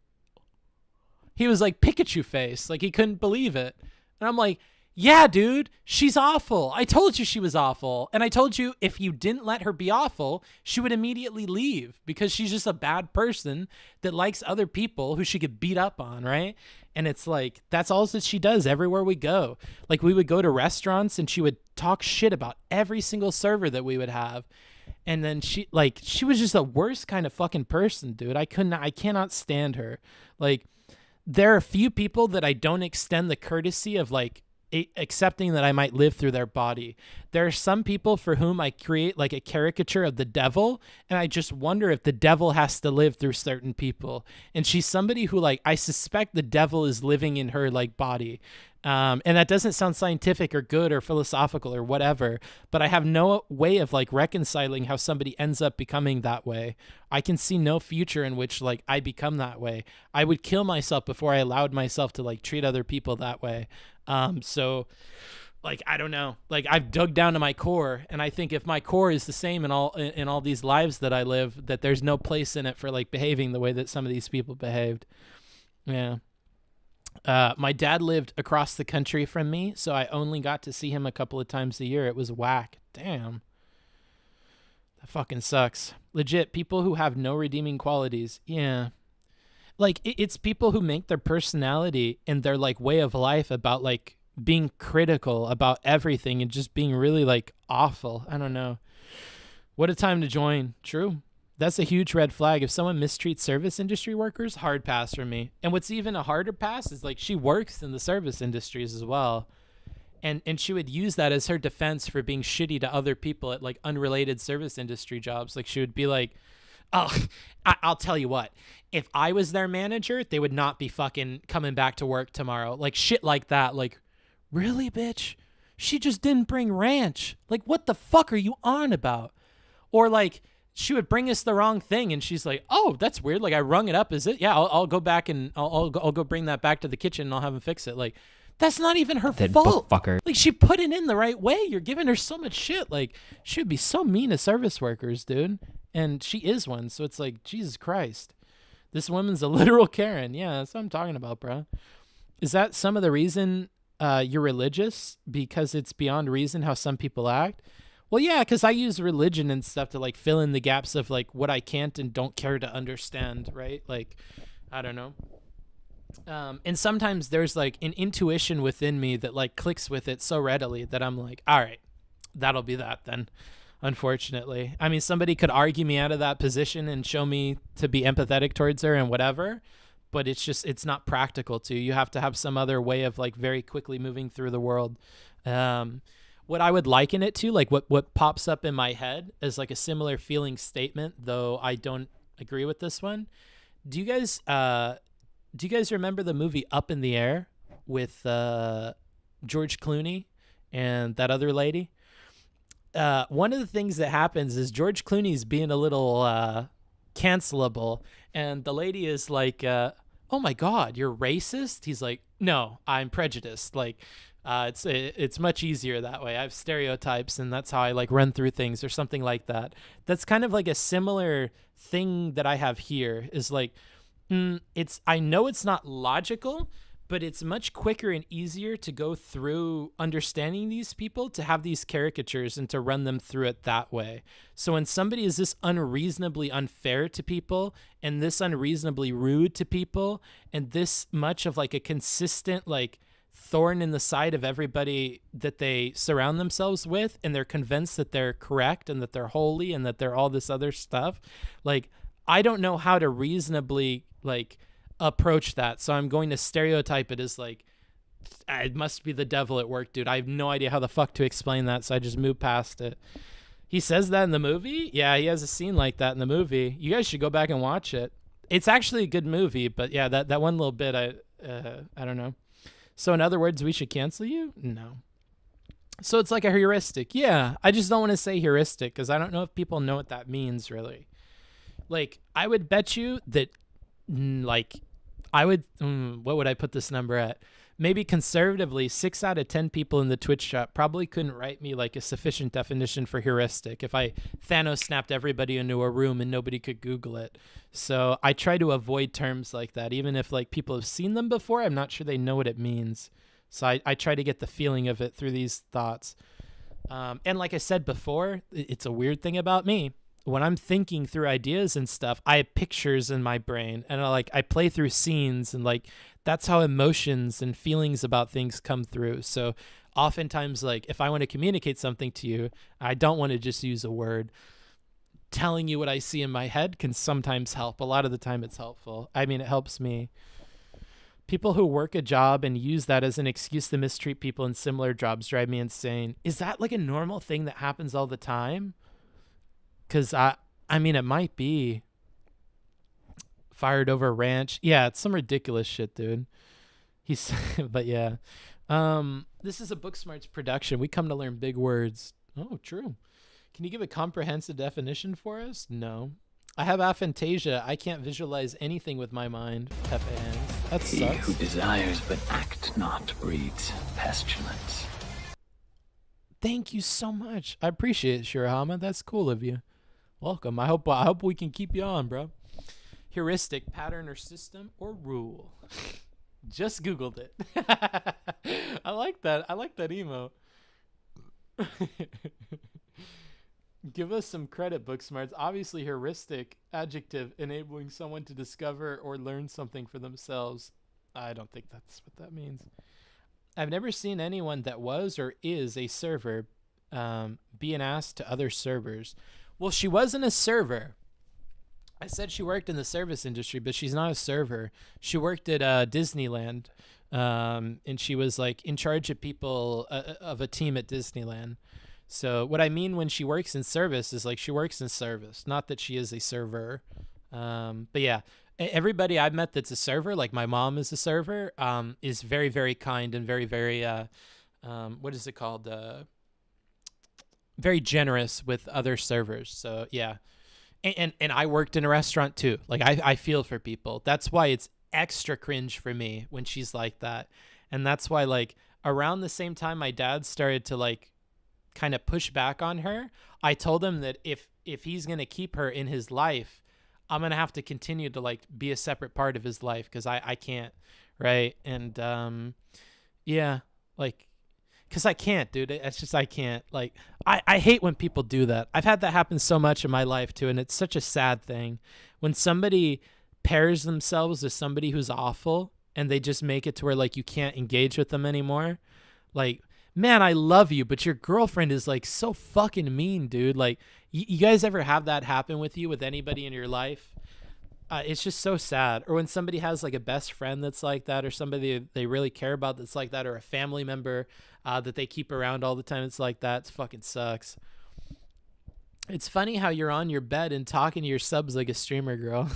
Pikachu face, like he couldn't believe it. And I'm like, yeah, dude, she's awful. I told you she was awful. And I told you if you didn't let her be awful, she would immediately leave, because she's just a bad person that likes other people who she could beat up on, right? And it's like, that's all that she does everywhere we go. Like, we would go to restaurants and she would talk shit about every single server that we would have. And then she was just the worst kind of fucking person, dude. I cannot stand her. Like, there are a few people that I don't extend the courtesy of, like, accepting that I might live through their body. There are some people for whom I create, like, a caricature of the devil, and I just wonder if the devil has to live through certain people. And she's somebody who, like, I suspect the devil is living in her, like, body. And that doesn't sound scientific or good or philosophical or whatever, but I have no way of, like, reconciling how somebody ends up becoming that way. I can see no future in which, like, I become that way. I would kill myself before I allowed myself to, like, treat other people that way. So, like, I don't know, like, I've dug down to my core, and I think if my core is the same in all these lives that I live, that there's no place in it for, like, behaving the way that some of these people behaved. Yeah. My dad lived across the country from me, so I only got to see him a couple of times a year. It was whack. Damn. That fucking sucks. Legit, people who have no redeeming qualities. Yeah. Like, it's people who make their personality and their, like, way of life about, like, being critical about everything and just being really, like, awful. I don't know. What a time to join. True. That's a huge red flag. If someone mistreats service industry workers, hard pass for me. And what's even a harder pass is, like, she works in the service industries as well. And she would use that as her defense for being shitty to other people at, like, unrelated service industry jobs. Like, she would be like, oh, I'll tell you what, if I was their manager, they would not be fucking coming back to work tomorrow. Like, shit like that. Like, really, bitch? She just didn't bring ranch. Like, what the fuck are you on about? Or, like, she would bring us the wrong thing, and she's like, oh, that's weird. Like, I rung it up. Is it? Yeah, I'll go back and I'll go bring that back to the kitchen, and I'll have them fix it. Like, that's not even her fault. Fucker. Like, she put it in the right way. You're giving her so much shit. Like, she would be so mean to service workers, dude. And she is one, so it's like, Jesus Christ. This woman's a literal Karen. Yeah, that's what I'm talking about, bro. Is that some of the reason you're religious? Because it's beyond reason how some people act? Well, yeah, because I use religion and stuff to, like, fill in the gaps of, like, what I can't and don't care to understand, right? Like, I don't know. And sometimes there's, like, an intuition within me that, like, clicks with it so readily that I'm like, all right, that'll be that then. Unfortunately. I mean, somebody could argue me out of that position and show me to be empathetic towards her and whatever, but it's not practical to. You have to have some other way of, like, very quickly moving through the world. What I would liken it to, like, what pops up in my head is, like, a similar feeling statement, though I don't agree with this one. Do you guys remember the movie Up in the Air with George Clooney and that other lady? One of the things that happens is George Clooney's being a little cancelable, and the lady is like, oh my God, you're racist? He's like, no, I'm prejudiced. Like, it's much easier that way. I have stereotypes, and that's how I, like, run through things or something like that. That's kind of like a similar thing that I have here is, like, I know it's not logical, but it's much quicker and easier to go through understanding these people, to have these caricatures and to run them through it that way. So when somebody is this unreasonably unfair to people and this unreasonably rude to people and this much of like a consistent like thorn in the side of everybody that they surround themselves with, and they're convinced that they're correct and that they're holy and that they're all this other stuff, like I don't know how to reasonably like approach that. So I'm going to stereotype it as like, it must be the devil at work, dude. I have no idea how the fuck to explain that, so I just moved past it. He says that in the movie? Yeah, he has a scene like that in the movie. You guys should go back and watch it. It's actually a good movie, but yeah, that one little bit, I don't know. So in other words, we should cancel you? No. So it's like a heuristic. Yeah, I just don't want to say heuristic because I don't know if people know what that means really. Like, I would bet you that like I would what would I put this number at? Maybe conservatively 6 out of 10 people in the Twitch chat probably couldn't write me like a sufficient definition for heuristic if I Thanos snapped everybody into a room and nobody could Google it. So I try to avoid terms like that. Even if like people have seen them before, I'm not sure they know what it means. So I try to get the feeling of it through these thoughts. And like I said before, it's a weird thing about me. When I'm thinking through ideas and stuff, I have pictures in my brain and I play through scenes, and like that's how emotions and feelings about things come through. So oftentimes, like if I want to communicate something to you, I don't want to just use a word. Telling you what I see in my head can sometimes help. A lot of the time it's helpful. I mean, it helps me. People who work a job and use that as an excuse to mistreat people in similar jobs drive me insane. Is that like a normal thing that happens all the time? Because I mean, it might be. Fired over ranch. Yeah, it's some ridiculous shit, dude. But yeah. This is a Booksmarts production. We come to learn big words. Oh, true. Can you give a comprehensive definition for us? No. I have aphantasia. I can't visualize anything with my mind. Pepe hands. That sucks. He who desires but act not breeds pestilence. Thank you so much. I appreciate it, Shirahama. That's cool of you. Welcome. I hope we can keep you on, bro. Heuristic, pattern or system or rule. Just Googled it. I like that. I like that emo. Give us some credit, Booksmarts. Obviously, heuristic, adjective, enabling someone to discover or learn something for themselves. I don't think that's what that means. I've never seen anyone that was or is a server be an ass to other servers. Well, she wasn't a server. I said she worked in the service industry, but she's not a server. She worked at Disneyland, and she was like in charge of people of a team at Disneyland. So what I mean when she works in service is like she works in service, not that she is a server. But yeah, everybody I've met that's a server, like my mom is a server, is very, very kind and very, very, what is it called? Very generous with other servers. So yeah. And I worked in a restaurant too. Like I feel for people. That's why it's extra cringe for me when she's like that. And that's why like around the same time my dad started to like kind of push back on her, I told him that if he's going to keep her in his life, I'm going to have to continue to like be a separate part of his life because I can't, right? And yeah, like because I can't, dude. It's just I can't. Like, I hate when people do that. I've had that happen so much in my life, too, and it's such a sad thing. When somebody pairs themselves with somebody who's awful and they just make it to where, like, you can't engage with them anymore. Like, man, I love you, but your girlfriend is, like, so fucking mean, dude. Like, you guys ever have that happen with you, with anybody in your life? It's just so sad. Or when somebody has like a best friend that's like that, or somebody they really care about that's like that, or a family member that they keep around all the time. It's like that. It fucking sucks. It's funny how you're on your bed and talking to your subs like a streamer girl.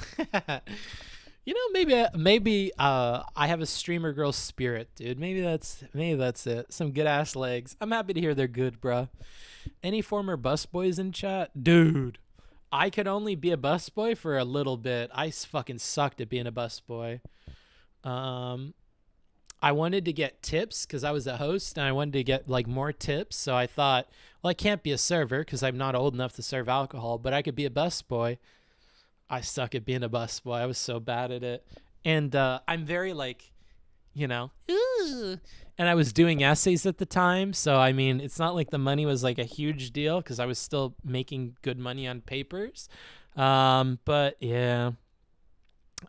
You know, maybe I have a streamer girl spirit, dude. Maybe that's it. Some good ass legs. I'm happy to hear they're good, bro. Any former busboys in chat, dude? I could only be a busboy for a little bit. I fucking sucked at being a busboy. I wanted to get tips because I was a host and I wanted to get like more tips. So I thought, well, I can't be a server because I'm not old enough to serve alcohol, but I could be a busboy. I suck at being a busboy. I was so bad at it. And I'm very like, you know. Ooh. And I was doing essays at the time, so I mean, it's not like the money was like a huge deal because I was still making good money on papers. But yeah,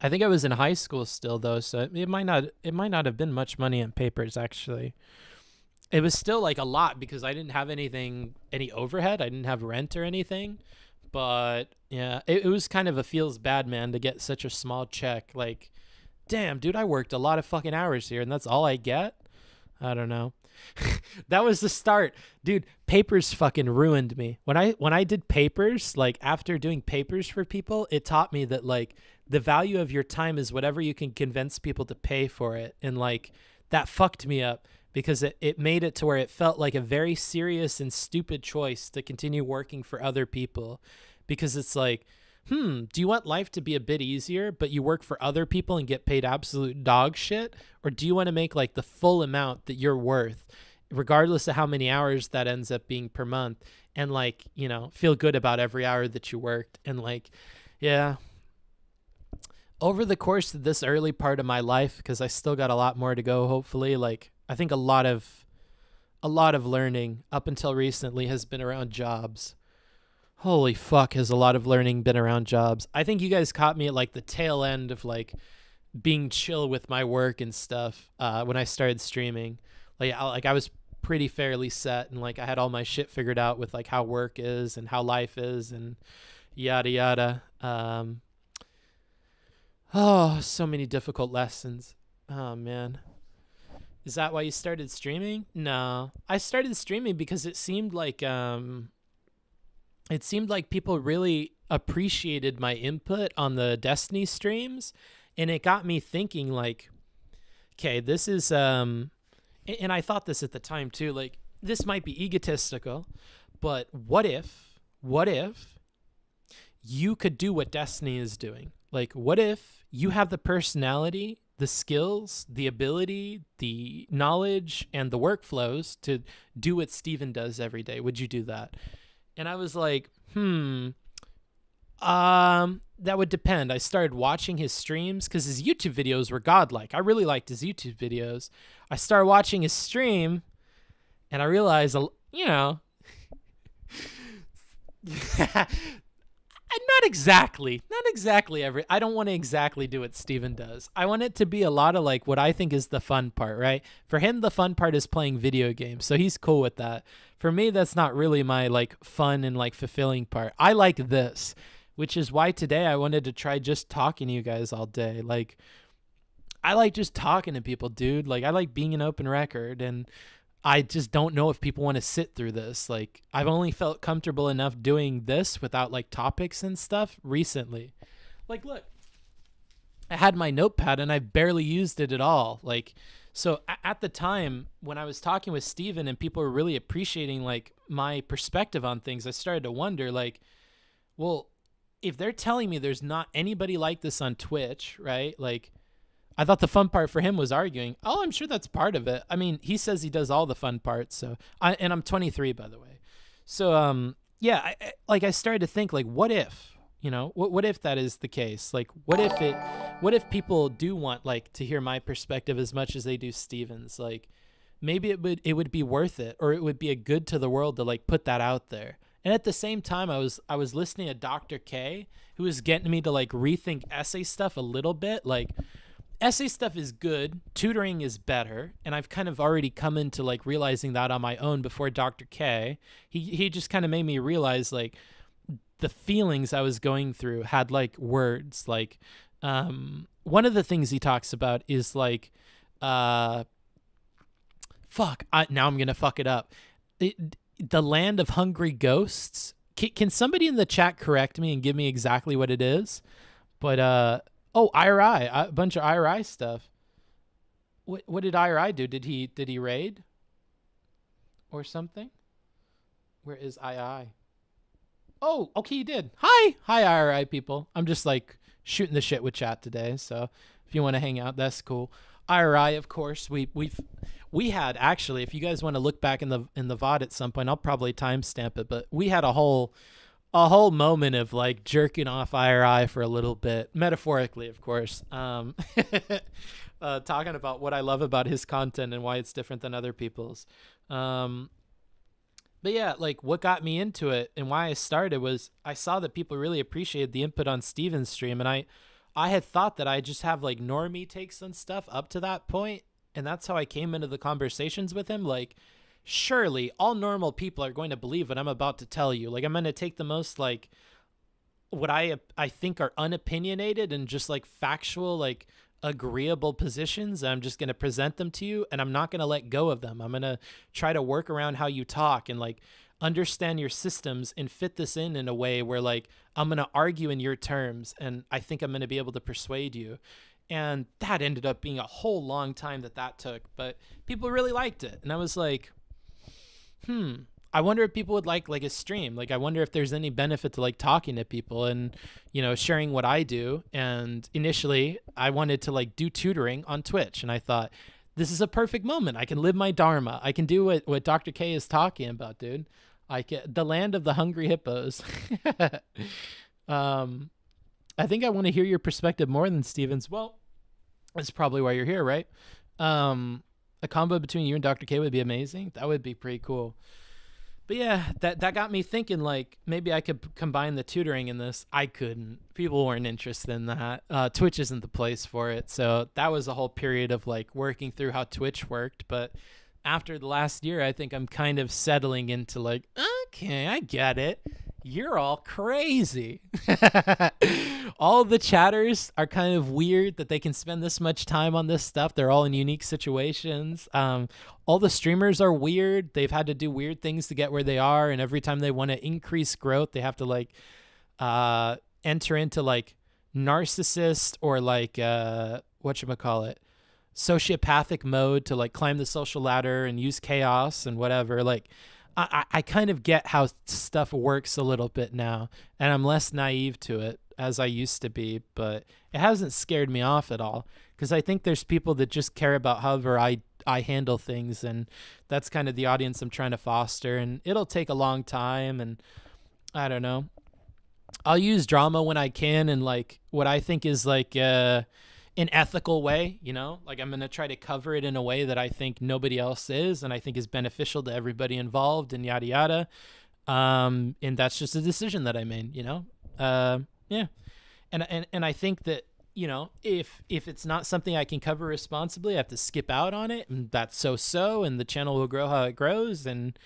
I think I was in high school still though, so it might not have been much money on papers actually. It was still like a lot because I didn't have any overhead. I didn't have rent or anything. But yeah, it was kind of a feels bad, man, to get such a small check. Like, damn, dude, I worked a lot of fucking hours here and that's all I get? I don't know. That was the start. Dude, papers fucking ruined me. When I did papers, like after doing papers for people, it taught me that like the value of your time is whatever you can convince people to pay for it. And like that fucked me up because it made it to where it felt like a very serious and stupid choice to continue working for other people. Because it's like, do you want life to be a bit easier, but you work for other people and get paid absolute dog shit? Or do you want to make like the full amount that you're worth, regardless of how many hours that ends up being per month, and like, you know, feel good about every hour that you worked? And like, yeah, over the course of this early part of my life, because I still got a lot more to go, hopefully, like I think a lot of learning up until recently has been around jobs. Holy fuck, has a lot of learning been around jobs. I think you guys caught me at like the tail end of like being chill with my work and stuff when I started streaming. Like I was pretty fairly set and like I had all my shit figured out with like how work is and how life is and yada yada. Oh, so many difficult lessons. Oh man. Is that why you started streaming? No. I started streaming because it seemed like people really appreciated my input on the Destiny streams, and it got me thinking like, okay, this is and I thought this at the time too, like this might be egotistical, but what if you could do what Destiny is doing? Like what if you have the personality, the skills, the ability, the knowledge, and the workflows to do what Steven does every day? Would you do that? And I was like, that would depend. I started watching his streams because his YouTube videos were godlike. I really liked his YouTube videos. I started watching his stream and I realized, you know, not exactly I don't want to exactly do what Steven does. I want it to be a lot of like what I think is the fun part, right? For him, the fun part is playing video games, so he's cool with that. For me, that's not really my like fun and like fulfilling part. I like this, which is why today I wanted to try just talking to you guys all day. Like I like just talking to people, dude. Like I like being an open record, and I just don't know if people want to sit through this. Like I've only felt comfortable enough doing this without like topics and stuff recently. Like look, I had my notepad and I barely used it at all. Like so at the time when I was talking with Steven and people were really appreciating like my perspective on things, I started to wonder like, well, if they're telling me there's not anybody like this on Twitch, right? Like I thought the fun part for him was arguing. Oh, I'm sure that's part of it. I mean, he says he does all the fun parts. So, and I'm 23, by the way. So, yeah, I started to think like, what if, you know, what if that is the case? Like, what if people do want like to hear my perspective as much as they do Steven's? Like, maybe it would be worth it, or it would be a good to the world to like put that out there. And at the same time, I was listening to Dr. K, who was getting me to like rethink essay stuff a little bit, like. Essay stuff is good, tutoring is better, and I've kind of already come into like realizing that on my own before Dr. K. He just kind of made me realize like the feelings I was going through had like words. Like one of the things he talks about is like now I'm gonna fuck it up. The Land of Hungry Ghosts. Can somebody in the chat correct me and give me exactly what it is? But oh, IRI, a bunch of IRI stuff. What did IRI do? Did he raid or something? Where is II? Oh, okay, he did. Hi IRI people. I'm just like shooting the shit with chat today, so if you want to hang out, that's cool. IRI, of course, we had actually. If you guys want to look back in the VOD at some point, I'll probably timestamp it. But we had a whole moment of like jerking off IRI for a little bit, metaphorically, of course. talking about what I love about his content and why it's different than other people's. But yeah, like what got me into it and why I started was I saw that people really appreciated the input on Steven's stream, and I had thought that I just have like normie takes on stuff up to that point, and that's how I came into the conversations with him. Like, surely all normal people are going to believe what I'm about to tell you. Like, I'm going to take the most like what I think are unopinionated and just like factual, like agreeable positions. I'm just going to present them to you, and I'm not going to let go of them. I'm going to try to work around how you talk and like understand your systems and fit this in a way where like I'm going to argue in your terms, and I think I'm going to be able to persuade you. And that ended up being a whole long time that took, but people really liked it. And I was like, I wonder if people would like a stream. Like, I wonder if there's any benefit to like talking to people and, you know, sharing what I do. And initially I wanted to like do tutoring on Twitch. And I thought, this is a perfect moment. I can live my dharma. I can do what Dr. K is talking about, dude. The land of the hungry hippos. I think I want to hear your perspective more than Steven's. Well, that's probably why you're here, right? A combo between you and Dr. K would be amazing. That would be pretty cool. But yeah, that got me thinking, like, maybe I could combine the tutoring in this. I couldn't. People weren't interested in that. Twitch isn't the place for it. So that was a whole period of, like, working through how Twitch worked. But after the last year, I think I'm kind of settling into, like, okay, I get it. You're all crazy. All the chatters are kind of weird that they can spend this much time on this stuff. They're all in unique situations. All the streamers are weird. They've had to do weird things to get where they are. And every time they want to increase growth, they have to like enter into like narcissist or like whatchamacallit, sociopathic mode to like climb the social ladder and use chaos and whatever. Like, I kind of get how stuff works a little bit now, and I'm less naive to it as I used to be, but it hasn't scared me off at all, because I think there's people that just care about however I handle things, and that's kind of the audience I'm trying to foster, and it'll take a long time, and I don't know. I'll use drama when I can, and like what I think is like an ethical way, you know, like I'm going to try to cover it in a way that I think nobody else is, and I think is beneficial to everybody involved, and yada, yada. And that's just a decision that I made, you know? Yeah. And I think that, you know, if it's not something I can cover responsibly, I have to skip out on it, and that's so, and the channel will grow how it grows. And,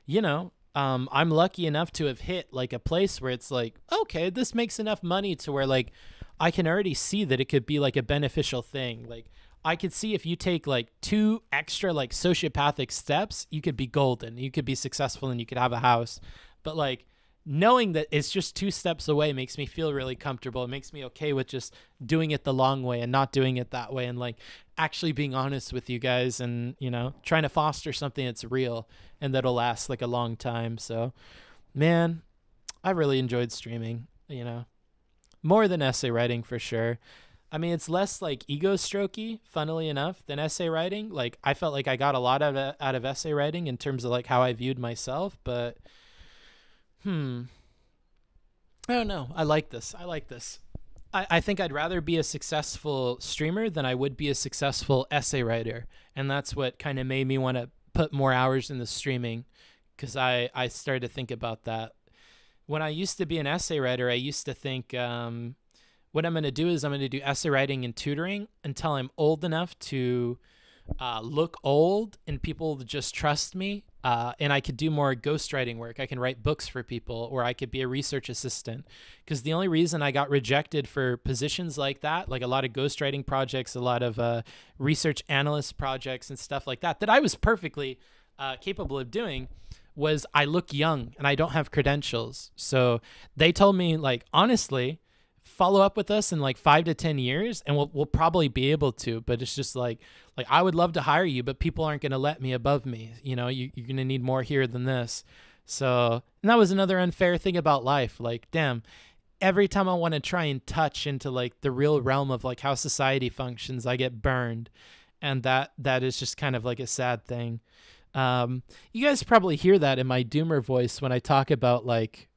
you know, I'm lucky enough to have hit like a place where it's like, okay, this makes enough money to where like, I can already see that it could be like a beneficial thing. Like, I could see if you take like 2 extra like sociopathic steps, you could be golden, you could be successful, and you could have a house. But like knowing that it's just 2 steps away makes me feel really comfortable. It makes me okay with just doing it the long way and not doing it that way, and like actually being honest with you guys, and, you know, trying to foster something that's real and that'll last like a long time. So, man, I really enjoyed streaming, you know. More than essay writing, for sure. I mean, it's less like ego strokey, funnily enough, than essay writing. Like, I felt like I got a lot out of essay writing in terms of like how I viewed myself, but I don't know. I like this. I think I'd rather be a successful streamer than I would be a successful essay writer. And that's what kind of made me want to put more hours in the streaming, because I started to think about that. When I used to be an essay writer, I used to think what I'm going to do is I'm going to do essay writing and tutoring until I'm old enough to look old and people just trust me. And I could do more ghostwriting work. I can write books for people, or I could be a research assistant. Because the only reason I got rejected for positions like that, like a lot of ghostwriting projects, a lot of research analyst projects and stuff like that I was perfectly capable of doing, was I look young and I don't have credentials. So they told me, like, honestly, follow up with us in like 5 to 10 years and we'll probably be able to, but it's just like I would love to hire you, but people aren't going to let me above me. You know, you're going to need more here than this. So, and that was another unfair thing about life. Like, damn, every time I want to try and touch into like the real realm of like how society functions, I get burned. And that is just kind of like a sad thing. You guys probably hear that in my doomer voice when I talk about like,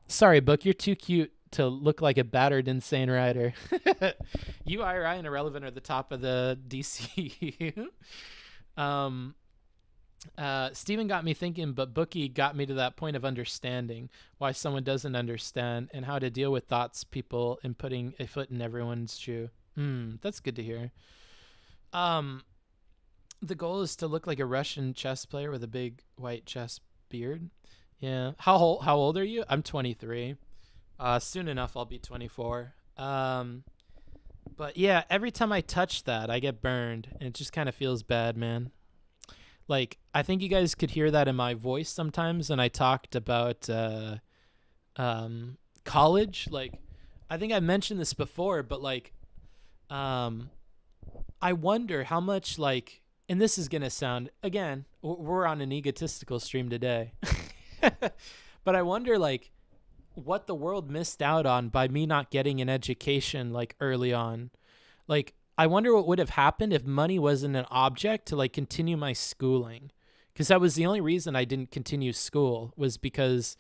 sorry, Book, you're too cute to look like a battered insane rider. You, IRI, and Irrelevant are the top of the DC. Steven got me thinking, but Bookie got me to that point of understanding why someone doesn't understand and how to deal with thoughts, people, and putting a foot in everyone's shoe. That's good to hear. The goal is to look like a Russian chess player with a big white chess beard. Yeah. How old are you? I'm 23. Soon enough I'll be 24. But yeah, every time I touch that, I get burned, and it just kind of feels bad, man. Like, I think you guys could hear that in my voice sometimes when I talked about college. Like, I think I mentioned this before, but like, I wonder how much, like, and this is going to sound, again, we're on an egotistical stream today, but I wonder, like, what the world missed out on by me not getting an education, like, early on. Like, I wonder what would have happened if money wasn't an object to, like, continue my schooling. Because that was the only reason I didn't continue school, was because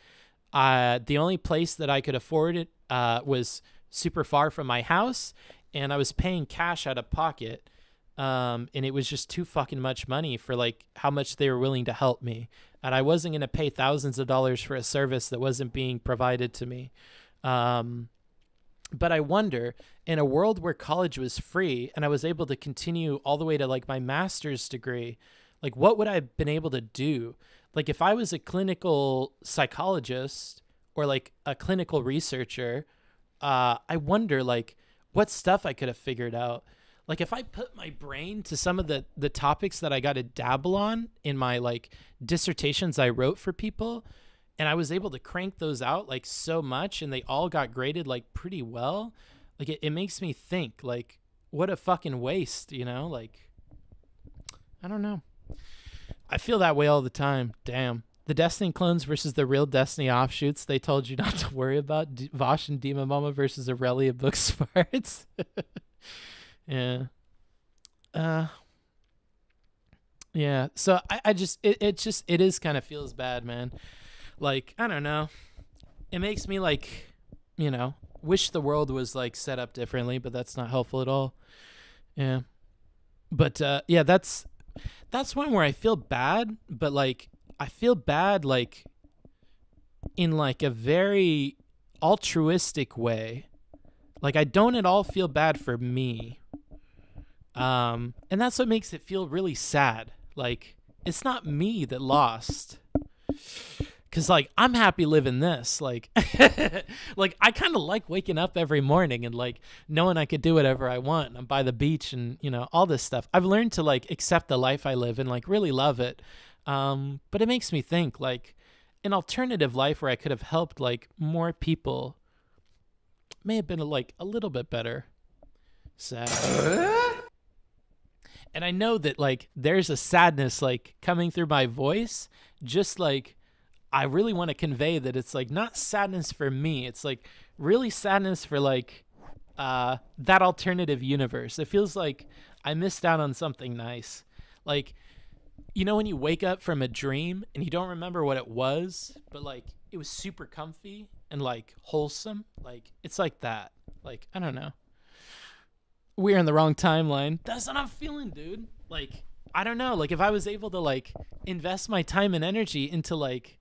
the only place that I could afford it was super far from my house, and I was paying cash out of pocket, and it was just too fucking much money for, like, how much they were willing to help me. And I wasn't going to pay thousands of dollars for a service that wasn't being provided to me. But I wonder, in a world where college was free and I was able to continue all the way to, like, my master's degree, like, what would I have been able to do? Like, if I was a clinical psychologist or, like, a clinical researcher, I wonder, like, what stuff I could have figured out. Like, if I put my brain to some of the topics that I got to dabble on in my, like, dissertations I wrote for people, and I was able to crank those out, like, so much, and they all got graded, like, pretty well. Like, it makes me think, like, what a fucking waste, you know? Like, I don't know. I feel that way all the time. Damn. The Destiny clones versus the real Destiny offshoots they told you not to worry about. Vosh and Demon Mama versus Aurelia Booksmarts. Yeah. Yeah. So I just, it is kind of feels bad, man. Like, I don't know. It makes me, like, you know, wish the world was, like, set up differently, but that's not helpful at all. Yeah. But, yeah, that's one where I feel bad, but, like, I feel bad, like, in, like, a very altruistic way. Like, I don't at all feel bad for me. And that's what makes it feel really sad. Like, it's not me that lost. Cause, like, I'm happy living this, like, like, I kind of like waking up every morning and, like, knowing I could do whatever I want. I'm by the beach and, you know, all this stuff. I've learned to, like, accept the life I live and, like, really love it. But it makes me think, like, an alternative life where I could have helped, like, more people may have been, like, a little bit better. Sad. And I know that, like, there's a sadness, like, coming through my voice, just, like, I really want to convey that it's, like, not sadness for me. It's, like, really sadness for, like, that alternative universe. It feels like I missed out on something nice. Like, you know when you wake up from a dream and you don't remember what it was, but, like, it was super comfy and, like, wholesome? Like, it's like that. Like, I don't know. We're in the wrong timeline. That's what I'm feeling, dude. Like, I don't know. Like, if I was able to, like, invest my time and energy into, like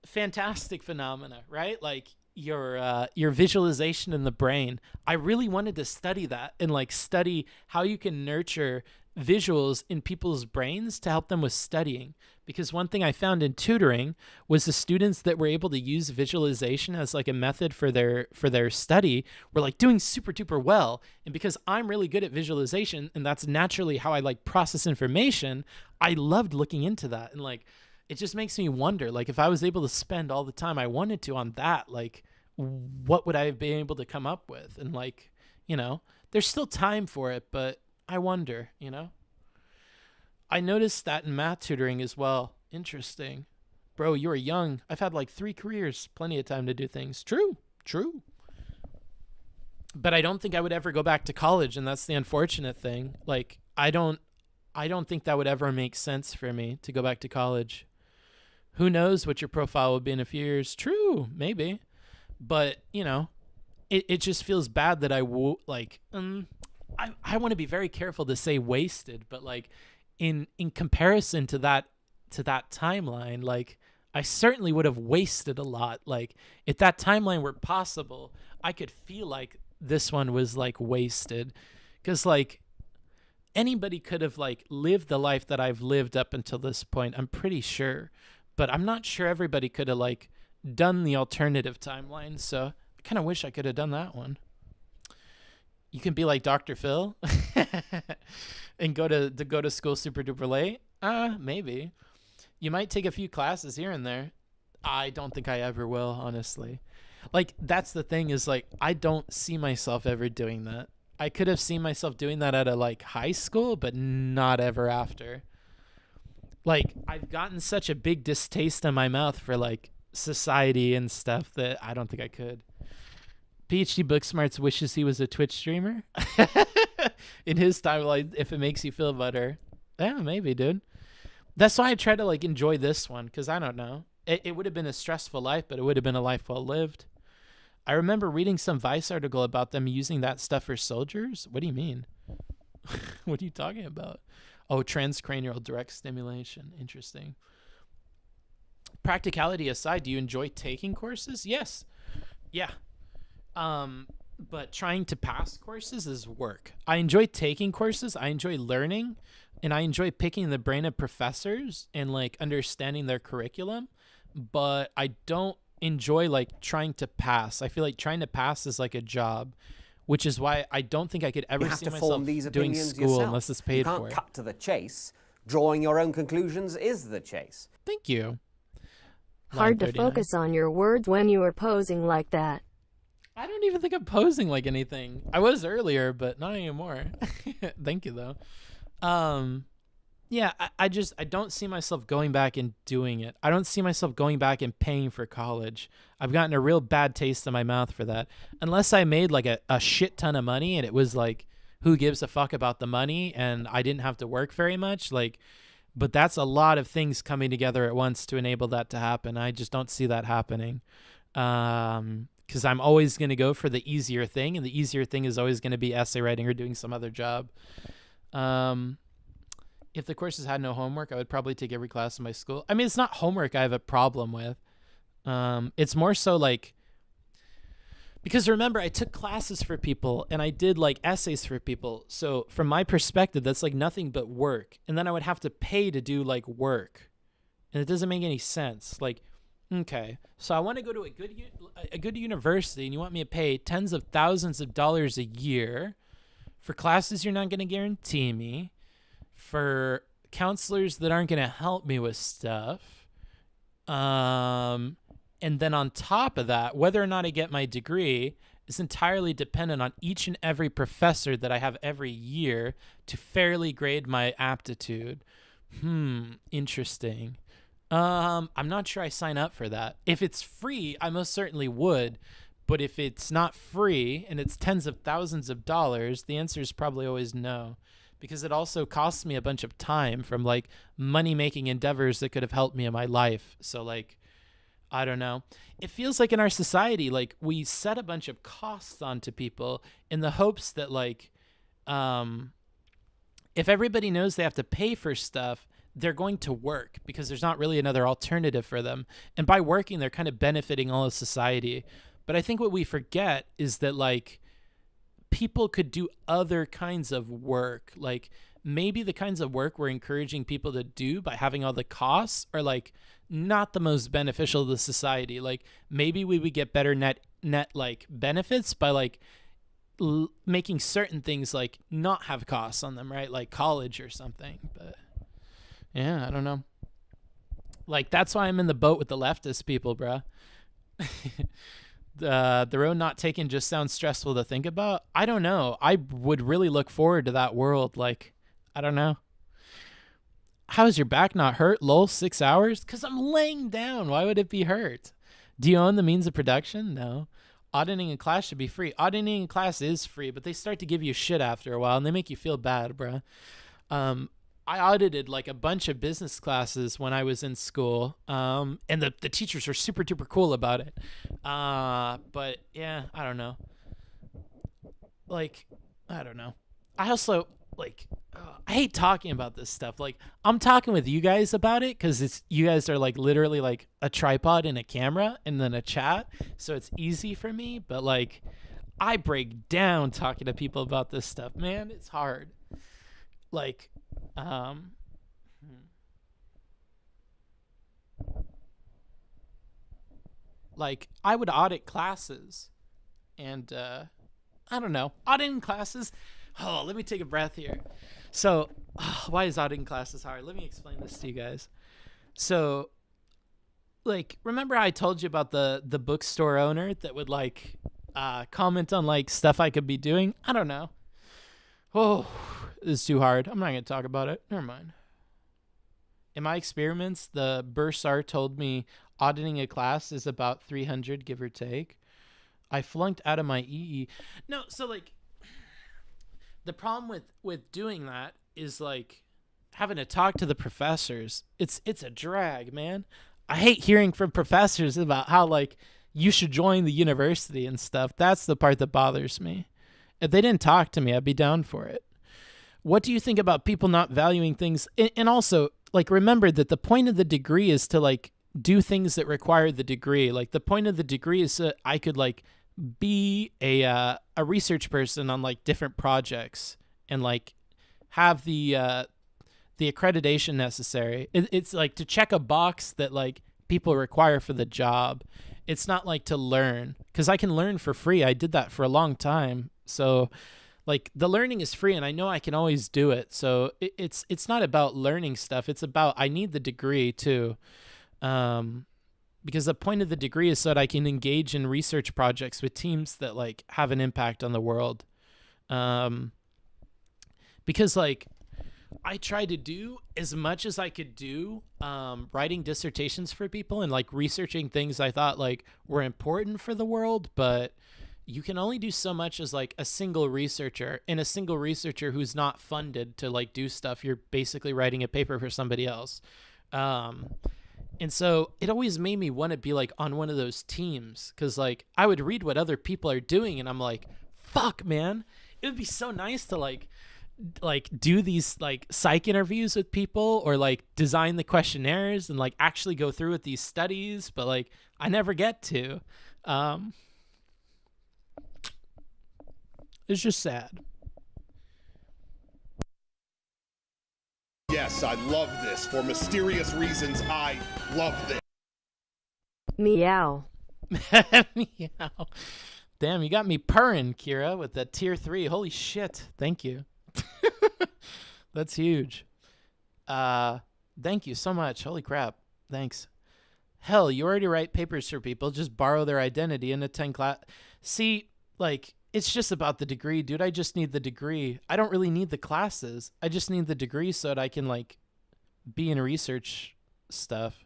fantastic phenomena, right? Like your visualization in the brain. I really wanted to study that and, like, study how you can nurture visuals in people's brains to help them with studying. Because one thing I found in tutoring was the students that were able to use visualization as, like, a method for their study were, like, doing super duper well. And because I'm really good at visualization and that's naturally how I, like, process information, I loved looking into that. And, like, it just makes me wonder, like, if I was able to spend all the time I wanted to on that, like, what would I have been able to come up with? And, like, you know, there's still time for it, but I wonder, you know? I noticed that in math tutoring as well. Interesting. Bro, you were young. I've had, like, 3 careers. Plenty of time to do things. True. But I don't think I would ever go back to college, and that's the unfortunate thing. Like, I don't think that would ever make sense for me to go back to college. Who knows what your profile will be in a few years? True, maybe. But, you know, it just feels bad that I want to be very careful to say wasted, but like in comparison to that timeline, like I certainly would have wasted a lot. Like if that timeline were possible, I could feel like this one was like wasted, because like anybody could have like lived the life that I've lived up until this point, I'm pretty sure, but I'm not sure everybody could have like done the alternative timeline. So I kind of wish I could have done that one. You can be like Dr. Phil and go to school super duper late. Maybe. You might take a few classes here and there. I don't think I ever will, honestly. Like, that's the thing, is like, I don't see myself ever doing that. I could have seen myself doing that at a like high school, but not ever after. Like, I've gotten such a big distaste in my mouth for like society and stuff that I don't think I could. PhD Booksmarts wishes he was a Twitch streamer. In his timeline, if it makes you feel better. Yeah, maybe, dude. That's why I try to like enjoy this one, because I don't know. It would have been a stressful life, but it would have been a life well lived. I remember reading some Vice article about them using that stuff for soldiers. What do you mean? What are you talking about? Oh, transcranial direct stimulation. Interesting. Practicality aside, do you enjoy taking courses? Yes. Yeah. But trying to pass courses is work. I enjoy taking courses. I enjoy learning, and I enjoy picking the brain of professors and like understanding their curriculum, but I don't enjoy like trying to pass. I feel like trying to pass is like a job, which is why I don't think I could ever see myself doing school unless it's paid for. You can't cut to the chase. Drawing your own conclusions is the chase. Thank you. Hard to focus on your words when you are posing like that. I don't even think I'm posing like anything. I was earlier, but not anymore. Thank you, though. Yeah, I don't see myself going back and doing it. I don't see myself going back and paying for college. I've gotten a real bad taste in my mouth for that. Unless I made like a shit ton of money and it was like, who gives a fuck about the money, and I didn't have to work very much. Like, but that's a lot of things coming together at once to enable that to happen. I just don't see that happening. Because I'm always going to go for the easier thing, and the easier thing is always going to be essay writing or doing some other job. If the courses had no homework, I would probably take every class in my school. I mean, it's not homework I have a problem with. It's more so like, because remember, I took classes for people and I did like essays for people. So from my perspective, that's like nothing but work. And then I would have to pay to do like work. And it doesn't make any sense. Like, okay, so I want to go to a good university, and you want me to pay tens of thousands of dollars a year for classes you're not going to guarantee me, for counselors that aren't going to help me with stuff, and then on top of that, whether or not I get my degree is entirely dependent on each and every professor that I have every year to fairly grade my aptitude. Interesting. I'm not sure I sign up for that. If it's free, I most certainly would. But if it's not free and it's tens of thousands of dollars, the answer is probably always no. Because it also costs me a bunch of time from like money-making endeavors that could have helped me in my life. So like, I don't know. It feels like in our society, like we set a bunch of costs onto people in the hopes that like, if everybody knows they have to pay for stuff, they're going to work because there's not really another alternative for them. And by working, they're kind of benefiting all of society. But I think what we forget is that like people could do other kinds of work. Like maybe the kinds of work we're encouraging people to do by having all the costs are like not the most beneficial to society. Like maybe we would get better net like benefits by like making certain things like not have costs on them, right? Like college or something. But yeah, I don't know. Like that's why I'm in the boat with the leftist people, bruh. The road not taken just sounds stressful to think about. I don't know. I would really look forward to that world. Like, I don't know. How's your back not hurt? Lol, 6 hours? Because I'm laying down. Why would it be hurt? Do you own the means of production? No. Auditing in class should be free. Auditing in class is free, but they start to give you shit after a while, and they make you feel bad, bro. I audited like a bunch of business classes when I was in school, and the teachers were super duper cool about it. But yeah, I don't know. Like, I don't know. I also like, I hate talking about this stuff. Like, I'm talking with you guys about it because you guys are like literally like a tripod and a camera and then a chat, so it's easy for me. But like, I break down talking to people about this stuff, man. It's hard. Like, like I would audit classes, and I don't know, auditing classes. Oh, let me take a breath here. So, why is auditing classes hard? Let me explain this to you guys. So, like, remember I told you about the bookstore owner that would like comment on like stuff I could be doing? I don't know. Oh, this is too hard. I'm not going to talk about it. Never mind. In my experiments, the bursar told me auditing a class is about 300, give or take. I flunked out of my EE. No, so like, the problem with doing that is like having to talk to the professors. It's a drag, man. I hate hearing from professors about how like you should join the university and stuff. That's the part that bothers me. If they didn't talk to me, I'd be down for it. What do you think about people not valuing things? And also, like, remember that the point of the degree is to, like, do things that require the degree. Like, the point of the degree is so I could, like, be a research person on, like, different projects and, like, have the accreditation necessary. It's, like, to check a box that, like, people require for the job. It's not, like, to learn. Because I can learn for free. I did that for a long time. So, like, the learning is free, and I know I can always do it. So it's not about learning stuff. It's about I need the degree too, because the point of the degree is so that I can engage in research projects with teams that like have an impact on the world. Because like I tried to do as much as I could do, writing dissertations for people and like researching things I thought like were important for the world, but you can only do so much as like a single researcher, and a single researcher who's not funded to like do stuff. You're basically writing a paper for somebody else. And so it always made me want to be like on one of those teams. Cause like I would read what other people are doing and I'm like, fuck man, it would be so nice to like do these like psych interviews with people or like design the questionnaires and like actually go through with these studies. But like, I never get to, it's just sad. Yes, I love this. For mysterious reasons, I love this. Meow. Meow. Damn, you got me purring, Kira, with that tier 3. Holy shit. Thank you. That's huge. Thank you so much. Holy crap. Thanks. Hell, you already write papers for people. Just borrow their identity and attend class. See, like, it's just about the degree, dude. I just need the degree. I don't really need the classes. I just need the degree so that I can, like, be in research stuff.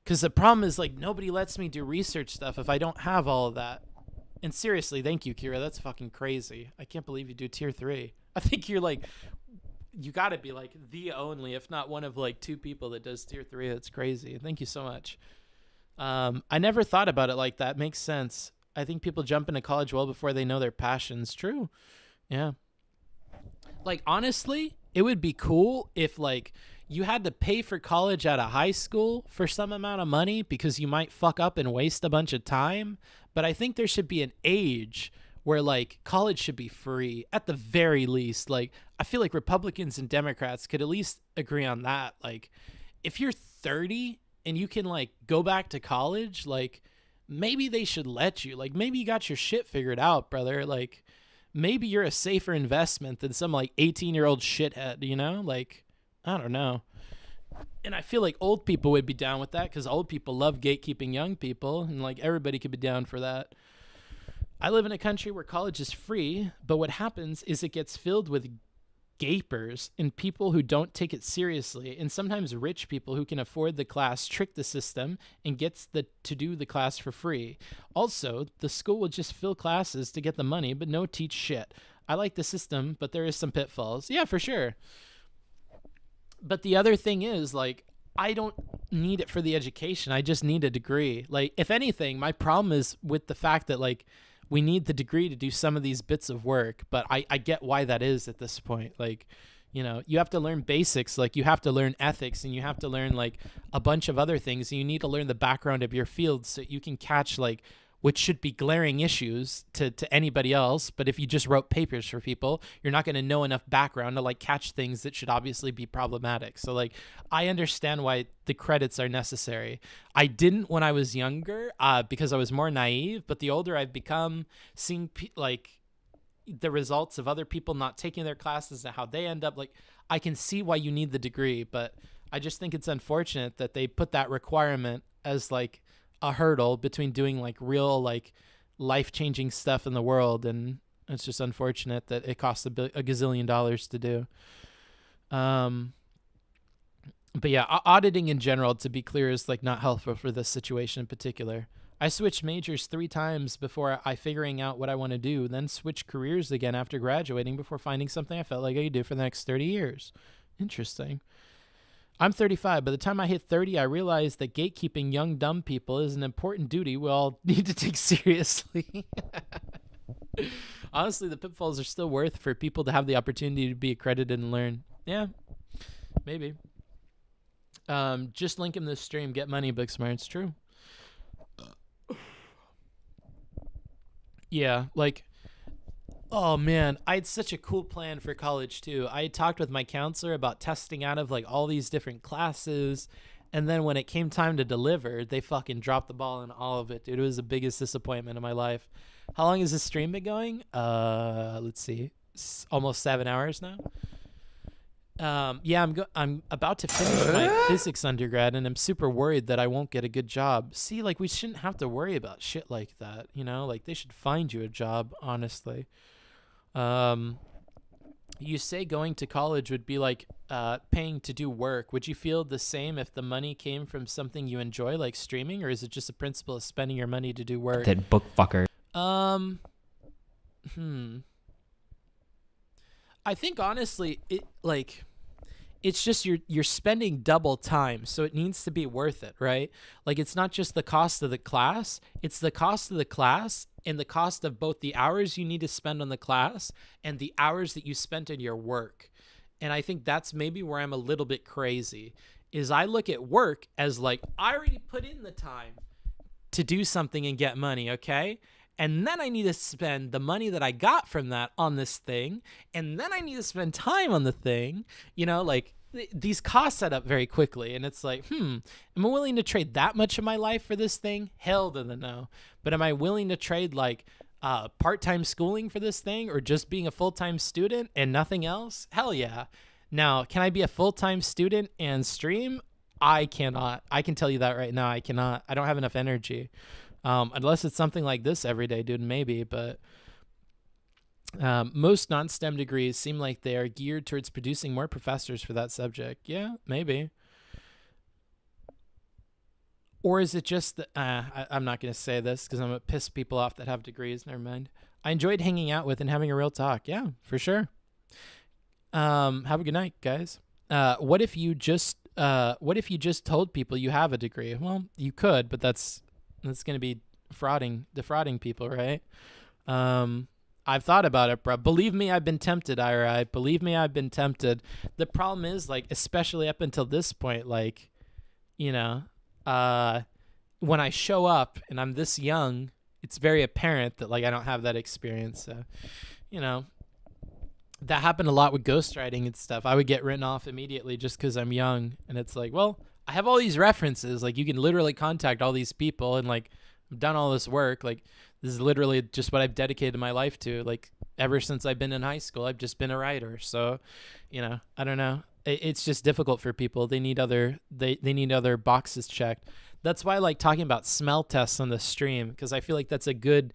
Because the problem is, like, nobody lets me do research stuff if I don't have all of that. And seriously, thank you, Kira. That's fucking crazy. I can't believe you do tier 3. I think you're, like, you got to be, like, the only, if not one of, like, 2 people that does tier 3. That's crazy. Thank you so much. I never thought about it like that. Makes sense. I think people jump into college well before they know their passions. True. Yeah. Like, honestly, it would be cool if, like, you had to pay for college at a high school for some amount of money because you might fuck up and waste a bunch of time. But I think there should be an age where, like, college should be free at the very least. Like, I feel like Republicans and Democrats could at least agree on that. Like, if you're 30 and you can, like, go back to college, like, maybe they should let you. Like, maybe you got your shit figured out, brother. Like, maybe you're a safer investment than some, like, 18-year-old shithead, you know? Like, I don't know. And I feel like old people would be down with that because old people love gatekeeping young people, and, like, everybody could be down for that. I live in a country where college is free, but what happens is it gets filled with gapers and people who don't take it seriously, and sometimes rich people who can afford the class trick the system and gets to do the class for free. Also, the school will just fill classes to get the money but no teach shit. I like the system, but there is some pitfalls. Yeah, for sure. But the other thing is, like, I don't need it for the education. I just need a degree. Like, if anything, my problem is with the fact that, like, we need the degree to do some of these bits of work. But I get why that is at this point. Like, you know, you have to learn basics. Like, you have to learn ethics, and you have to learn, like, a bunch of other things. And you need to learn the background of your field so you can catch, like, which should be glaring issues to anybody else. But if you just wrote papers for people, you're not going to know enough background to, like, catch things that should obviously be problematic. So, like, I understand why the credits are necessary. I didn't when I was younger because I was more naive. But the older I've become, seeing like the results of other people not taking their classes and how they end up, like, I can see why you need the degree. But I just think it's unfortunate that they put that requirement as, like, a hurdle between doing, like, real, like, life-changing stuff in the world, and it's just unfortunate that it costs a gazillion dollars to do. But yeah, auditing in general, to be clear, is, like, not helpful for this situation in particular. I switched majors 3 times before I figuring out what I want to do, then switched careers again after graduating before finding something I felt like I could do for the next 30 years. Interesting. I'm 35. By the time I hit 30, I realized that gatekeeping young, dumb people is an important duty we all need to take seriously. Honestly, the pitfalls are still worth for people to have the opportunity to be accredited and learn. Yeah, maybe. Just link him this stream. Get money, Booksmarts. True. Yeah, like... Oh man, I had such a cool plan for college too. I had talked with my counselor about testing out of, like, all these different classes, and then when it came time to deliver, they fucking dropped the ball in all of it, dude. It was the biggest disappointment of my life. How long has this stream been going? Let's see, almost 7 hours now. Yeah, I'm about to finish my physics undergrad, and I'm super worried that I won't get a good job. See, like, we shouldn't have to worry about shit like that, you know? Like, they should find you a job, honestly. You say going to college would be like paying to do work. Would you feel the same if the money came from something you enjoy, like streaming, or is it just a principle of spending your money to do work? That book fucker. I think honestly, it's just you're spending double time, so it needs to be worth it, right? Like, it's not just the cost of the class, it's the cost of the class and the cost of both the hours you need to spend on the class and the hours that you spent in your work. And I think that's maybe where I'm a little bit crazy, is I look at work as, like, I already put in the time to do something and get money, okay? And then I need to spend the money that I got from that on this thing. And then I need to spend time on the thing. You know, like, these costs add up very quickly. And it's like, am I willing to trade that much of my life for this thing? Hell to the no. But am I willing to trade, like, part-time schooling for this thing, or just being a full-time student and nothing else? Hell yeah. Now, can I be a full-time student and stream? I cannot. I can tell you that right now. I cannot. I don't have enough energy. Unless it's something like this every day, dude, maybe. But most non-STEM degrees seem like they are geared towards producing more professors for that subject. Yeah, maybe. Or is it just that, I'm not going to say this because I'm going to piss people off that have degrees. Never mind. I enjoyed hanging out with and having a real talk. Yeah, for sure. Have a good night, guys. What if you just told people you have a degree? Well, you could, but that's going to be defrauding people, right? I've thought about it, bro. Believe me, I've been tempted, IRI. Believe me, I've been tempted. The problem is, like, especially up until this point, like, you know, when I show up and I'm this young, it's very apparent that, like, I don't have that experience. So, you know, that happened a lot with ghostwriting and stuff. I would get written off immediately just because I'm young. And it's like, well, I have all these references. Like, you can literally contact all these people, and, like, I've done all this work. Like, this is literally just what I've dedicated my life to. Like, ever since I've been in high school, I've just been a writer. So, you know, I don't know. It's just difficult for people. They need other boxes checked. That's why I like talking about smell tests on the stream, because I feel like that's a good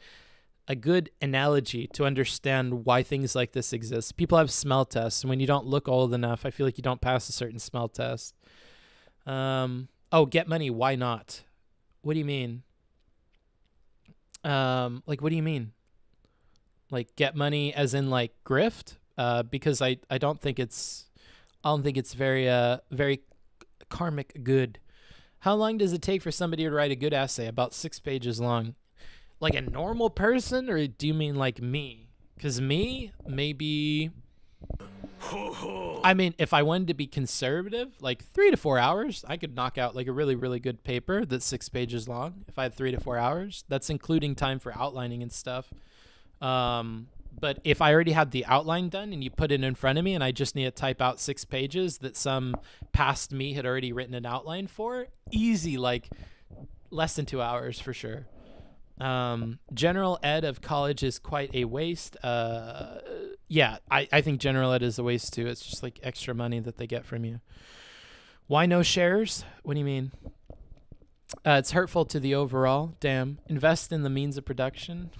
analogy to understand why things like this exist. People have smell tests, and when you don't look old enough, I feel like you don't pass a certain smell test. Oh, get money. Why not? What do you mean? Like, what do you mean? Like, get money as in, like, grift? Because I don't think it's I don't think it's very very karmic good. How long does it take for somebody to write a good essay? About 6 pages long. Like a normal person, or do you mean like me? Because me, maybe... I mean, if I wanted to be conservative, like 3 to 4 hours, I could knock out like a really, really good paper that's 6 pages long. If I had 3 to 4 hours, that's including time for outlining and stuff. But if I already had the outline done and you put it in front of me and I just need to type out 6 pages that some past me had already written an outline for, easy, like less than 2 hours for sure. General ed of college is quite a waste. Yeah, I think general ed is a waste too. It's just like extra money that they get from you. Why no shares? What do you mean? It's hurtful to the overall. Damn. Invest in the means of production.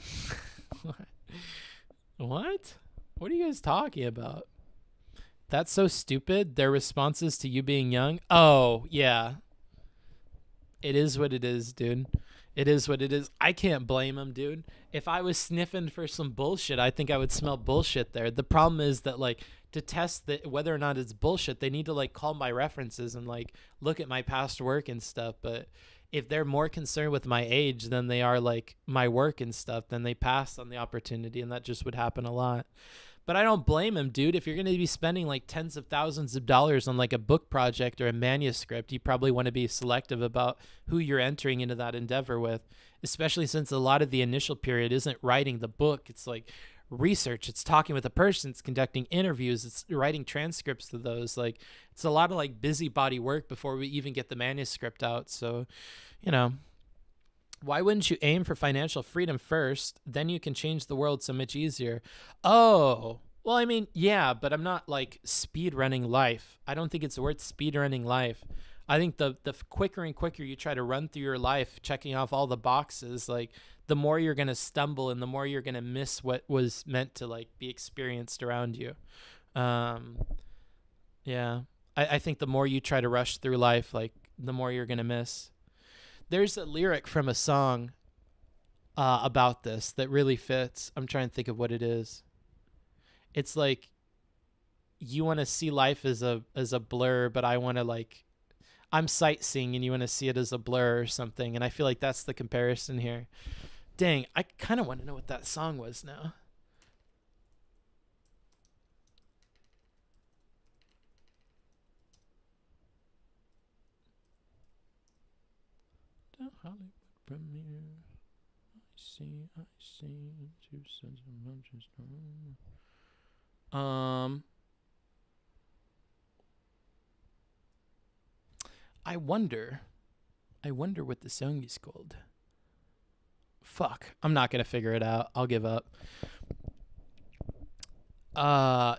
What? What are you guys talking about? That's so stupid. Their responses to you being young. Oh, yeah. It is what it is, dude. It is what it is. I can't blame them, dude. If I was sniffing for some bullshit, I think I would smell bullshit there. The problem is that, like, to test that whether or not it's bullshit, they need to, like, call my references and, like, look at my past work and stuff. But if they're more concerned with my age than they are, like, my work and stuff, then they pass on the opportunity, and that just would happen a lot. But I don't blame him, dude. If you're going to be spending like tens of thousands of dollars on like a book project or a manuscript, you probably want to be selective about who you're entering into that endeavor with, especially since a lot of the initial period isn't writing the book. It's like research. It's talking with a person. It's conducting interviews. It's writing transcripts to those. Like, it's a lot of like busybody work before we even get the manuscript out. So, you know, why wouldn't you aim for financial freedom first? Then you can change the world so much easier. Oh, well, I mean, yeah, but I'm not like speed running life. I don't think it's worth speed running life. I think the quicker and quicker you try to run through your life, checking off all the boxes, like the more you're going to stumble and the more you're going to miss what was meant to like be experienced around you. Yeah, I think the more you try to rush through life, like the more you're going to miss. There's a lyric from a song about this that really fits. I'm trying to think of what it is. It's like, you want to see life as a blur, but I want to like, I'm sightseeing and you want to see it as a blur or something. And I feel like that's the comparison here. Dang, I kind of want to know what that song was now. Hollywood premiere. I see. 2 sons of Manchester. I wonder what the song is called. Fuck, I'm not gonna figure it out. I'll give up.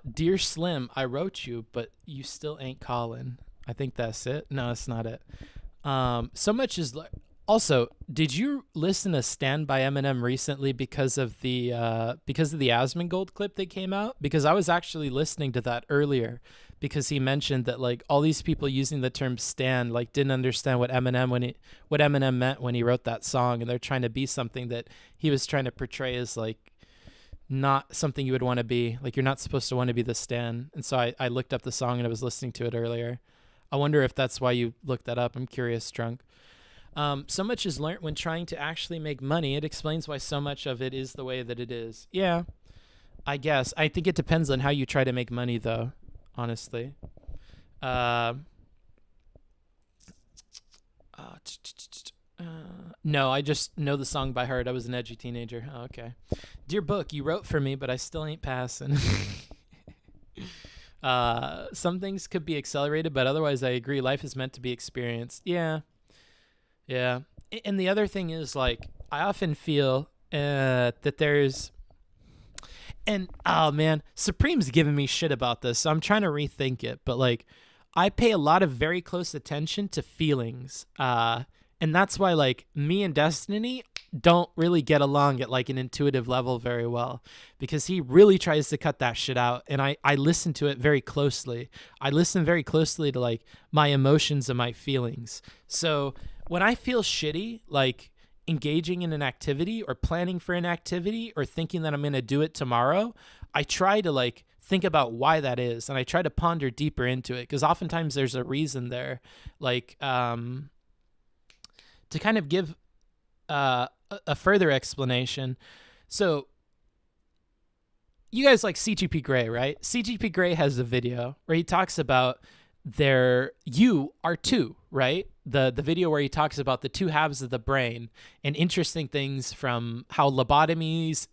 Dear Slim, I wrote you, but you still ain't calling. I think that's it. No, it's not it. So much is like. Also, did you listen to Stand by Eminem recently because of the Asmongold clip that came out? Because I was actually listening to that earlier because he mentioned that like all these people using the term "stan" like didn't understand what Eminem meant when he wrote that song, and they're trying to be something that he was trying to portray as like not something you would want to be. Like, you're not supposed to want to be the stan. And so I looked up the song and I was listening to it earlier. I wonder if that's why you looked that up. I'm curious, Drunk. So much is learnt when trying to actually make money. It explains why so much of it is the way that it is. Yeah, I guess. I think it depends on how you try to make money, though, honestly. No, I just know the song by heart. I was an edgy teenager. Oh, okay. Dear book, you wrote for me, but I still ain't passing. Some things could be accelerated, but otherwise I agree. Life is meant to be experienced. Yeah. Yeah. And the other thing is, like, I often feel that there's... And, oh, man, Supreme's giving me shit about this, so I'm trying to rethink it. But, like, I pay a lot of very close attention to feelings. And that's why, like, me and Destiny don't really get along at, like, an intuitive level very well. Because he really tries to cut that shit out. And I listen to it very closely. I listen very closely to, like, my emotions and my feelings. So when I feel shitty, like, engaging in an activity or planning for an activity or thinking that I'm going to do it tomorrow, I try to, like, think about why that is, and I try to ponder deeper into it, because oftentimes there's a reason there, like to kind of give a further explanation. So you guys like CGP Grey, right? CGP Grey has a video where he talks about you are two, right? The video where he talks about the two halves of the brain and interesting things from how lobotomies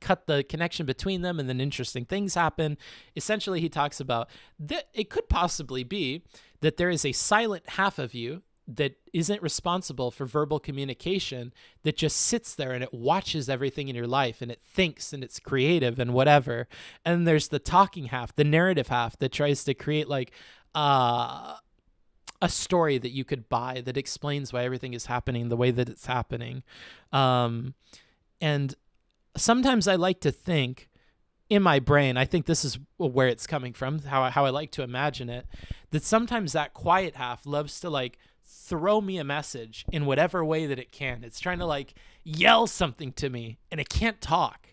cut the connection between them, and then interesting things happen. Essentially, he talks about that it could possibly be that there is a silent half of you that isn't responsible for verbal communication, that just sits there and it watches everything in your life, and it thinks, and it's creative and whatever. And there's the talking half, the narrative half, that tries to create like a story that you could buy that explains why everything is happening the way that it's happening. And sometimes I like to think in my brain, I think this is where it's coming from, how I like to imagine it, that sometimes that quiet half loves to like throw me a message in whatever way that it can. It's trying to like yell something to me, and it can't talk.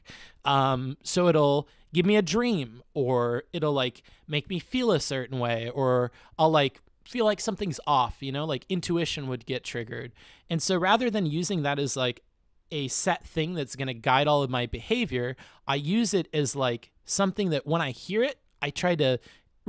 So it'll give me a dream, or it'll like make me feel a certain way, or I'll like feel like something's off, you know, like intuition would get triggered. And so rather than using that as like a set thing that's going to guide all of my behavior, I use it as like something that when I hear it, I try to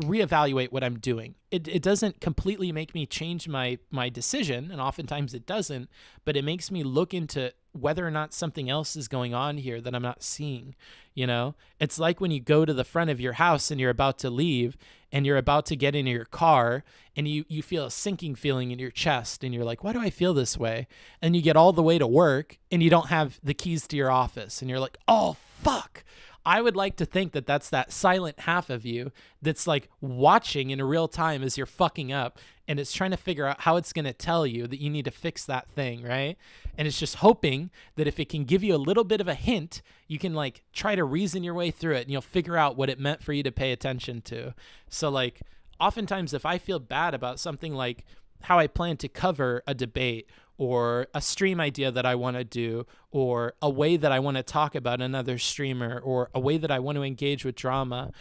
reevaluate what I'm doing. It doesn't completely make me change my decision, and oftentimes it doesn't, but it makes me look into whether or not something else is going on here that I'm not seeing. You know, it's like when you go to the front of your house and you're about to leave, and you're about to get into your car, and you feel a sinking feeling in your chest, and you're like, why do I feel this way? And you get all the way to work, and you don't have the keys to your office, and you're like, oh, fuck. I would like to think that that's that silent half of you that's like watching in real time as you're fucking up, and it's trying to figure out how it's going to tell you that you need to fix that thing, right? And it's just hoping that if it can give you a little bit of a hint, you can like try to reason your way through it, and you'll figure out what it meant for you to pay attention to. So like oftentimes if I feel bad about something like how I plan to cover a debate, or a stream idea that I want to do, or a way that I want to talk about another streamer, or a way that I want to engage with drama,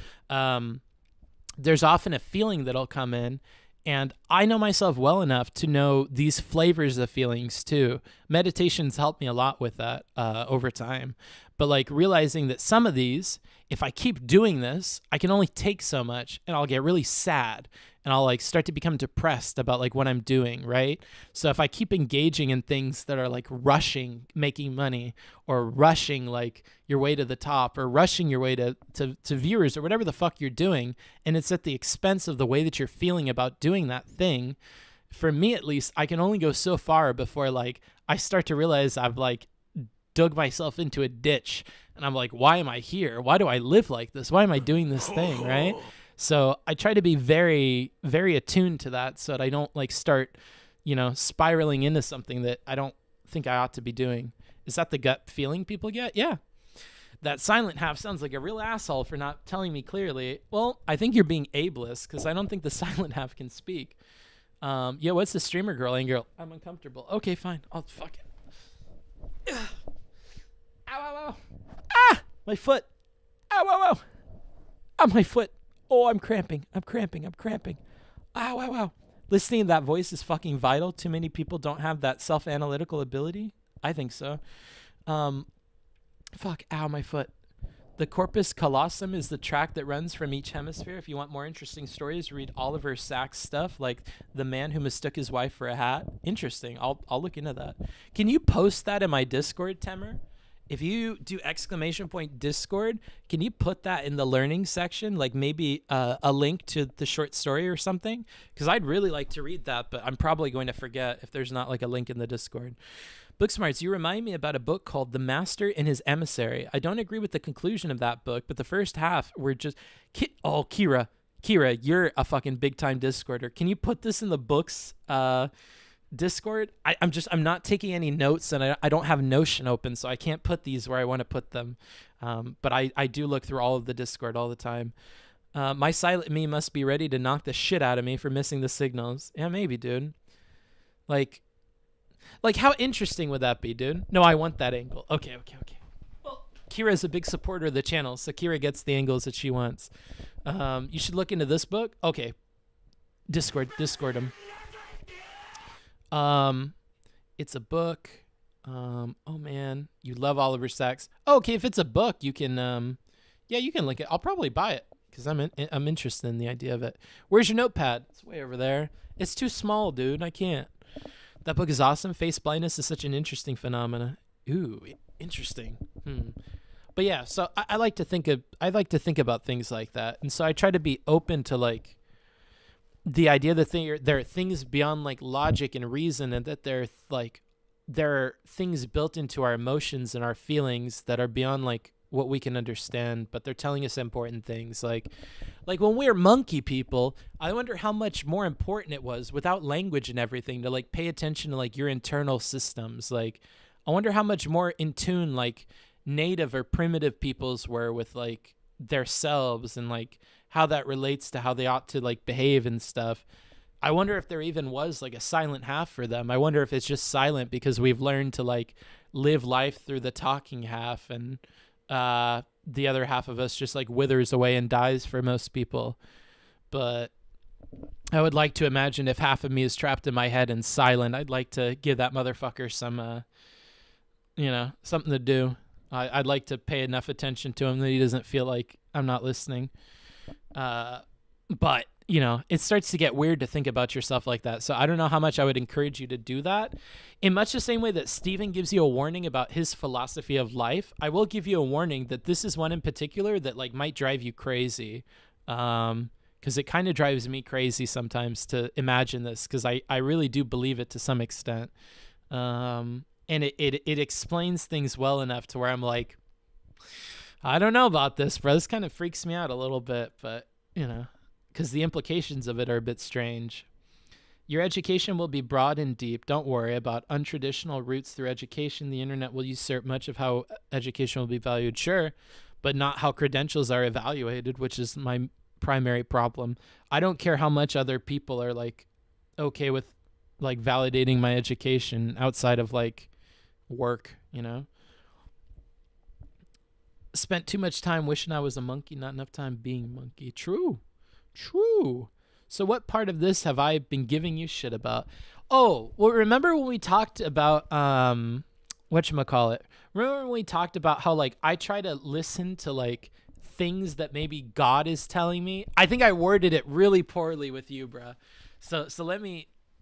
there's often a feeling that'll come in, and I know myself well enough to know these flavors of feelings too. Meditation's helped me a lot with that over time. But like realizing that some of these, if I keep doing this, I can only take so much, and I'll get really sad, and I'll like start to become depressed about like what I'm doing, right? So if I keep engaging in things that are like rushing making money, or rushing like your way to the top, or rushing your way to viewers, or whatever the fuck you're doing, and it's at the expense of the way that you're feeling about doing that thing, for me at least, I can only go so far before like I start to realize I've like dug myself into a ditch, and I'm like, why am I here? Why do I live like this? Why am I doing this thing, right? So I try to be very, very attuned to that, so that I don't like start, you know, spiraling into something that I don't think I ought to be doing. Is that the gut feeling people get? Yeah. That silent half sounds like a real asshole for not telling me clearly. Well, I think you're being ableist, because I don't think the silent half can speak. Yeah, what's the streamer girl? Angel, I'm uncomfortable. Okay, fine. I'll fuck it. Ow, ow, ow. Ah! My foot. Ow, ow, ow. Ah, my foot. Oh, I'm cramping. I'm cramping. Ow, ow, ow. Listening to that voice is fucking vital. Too many people don't have that self-analytical ability. I think so. Fuck. Ow, my foot. The corpus callosum is the tract that runs from each hemisphere. If you want more interesting stories, read Oliver Sacks' stuff, like The Man Who Mistook His Wife for a Hat. Interesting. I'll look into that. Can you post that in my Discord, Temer? If you do !Discord, can you put that in the learning section? Like maybe a link to the short story or something? Because I'd really like to read that, but I'm probably going to forget if there's not like a link in the Discord. Booksmarts, you remind me about a book called The Master and His Emissary. I don't agree with the conclusion of that book, but the first half were just... Oh, Kira, you're a fucking big-time Discorder. Can you put this in the books Discord? I'm not taking any notes, and I don't have Notion open, so I can't put these where I want to put them. But I do look through all of the Discord all the time. My silent me must be ready to knock the shit out of me for missing the signals. Yeah, maybe, dude. Like how interesting would that be, dude? No, I want that angle. Okay. Well, Kira's a big supporter of the channel, so Kira gets the angles that she wants. You should look into this book. Okay. Discord him. It's a book. Oh man, you love Oliver Sacks. Oh, okay, if it's a book, you can yeah, you can link it. I'll probably buy it because I'm interested in the idea of it. Where's your notepad? It's way over there. It's too small, dude. I can't. That book is awesome. Face blindness is such an interesting phenomena. Ooh, interesting. But yeah, so I like to think about things like that, and so I try to be open to like the idea that there are things beyond like logic and reason, and that there are things built into our emotions and our feelings that are beyond like what we can understand, but they're telling us important things. Like when we're monkey people, I wonder how much more important it was without language and everything to like pay attention to like your internal systems. Like I wonder how much more in tune like native or primitive peoples were with like their selves, and like how that relates to how they ought to like behave and stuff. I wonder if there even was like a silent half for them. I wonder if it's just silent because we've learned to like live life through the talking half, and the other half of us just like withers away and dies for most people. But I would like to imagine if half of me is trapped in my head and silent, I'd like to give that motherfucker some, something to do. I'd like to pay enough attention to him that he doesn't feel like I'm not listening. But it starts to get weird to think about yourself like that. So I don't know how much I would encourage you to do that. In much the same way that Steven gives you a warning about his philosophy of life, I will give you a warning that this is one in particular that like might drive you crazy. Because it kind of drives me crazy sometimes to imagine this, because I really do believe it to some extent. And it explains things well enough to where I'm like, I don't know about this, bro. This kind of freaks me out a little bit, but because the implications of it are a bit strange. Your education will be broad and deep. Don't worry about untraditional routes through education. The internet will usurp much of how education will be valued, sure, but not how credentials are evaluated, which is my primary problem. I don't care how much other people are like okay with like validating my education outside of like work, Spent too much time wishing I was a monkey, not enough time being a monkey. True. So what part of this have I been giving you shit about? Oh, well, remember when we talked about whatchamacallit? Remember when we talked about how like I try to listen to like things that maybe God is telling me? I think I worded it really poorly with you, bruh. So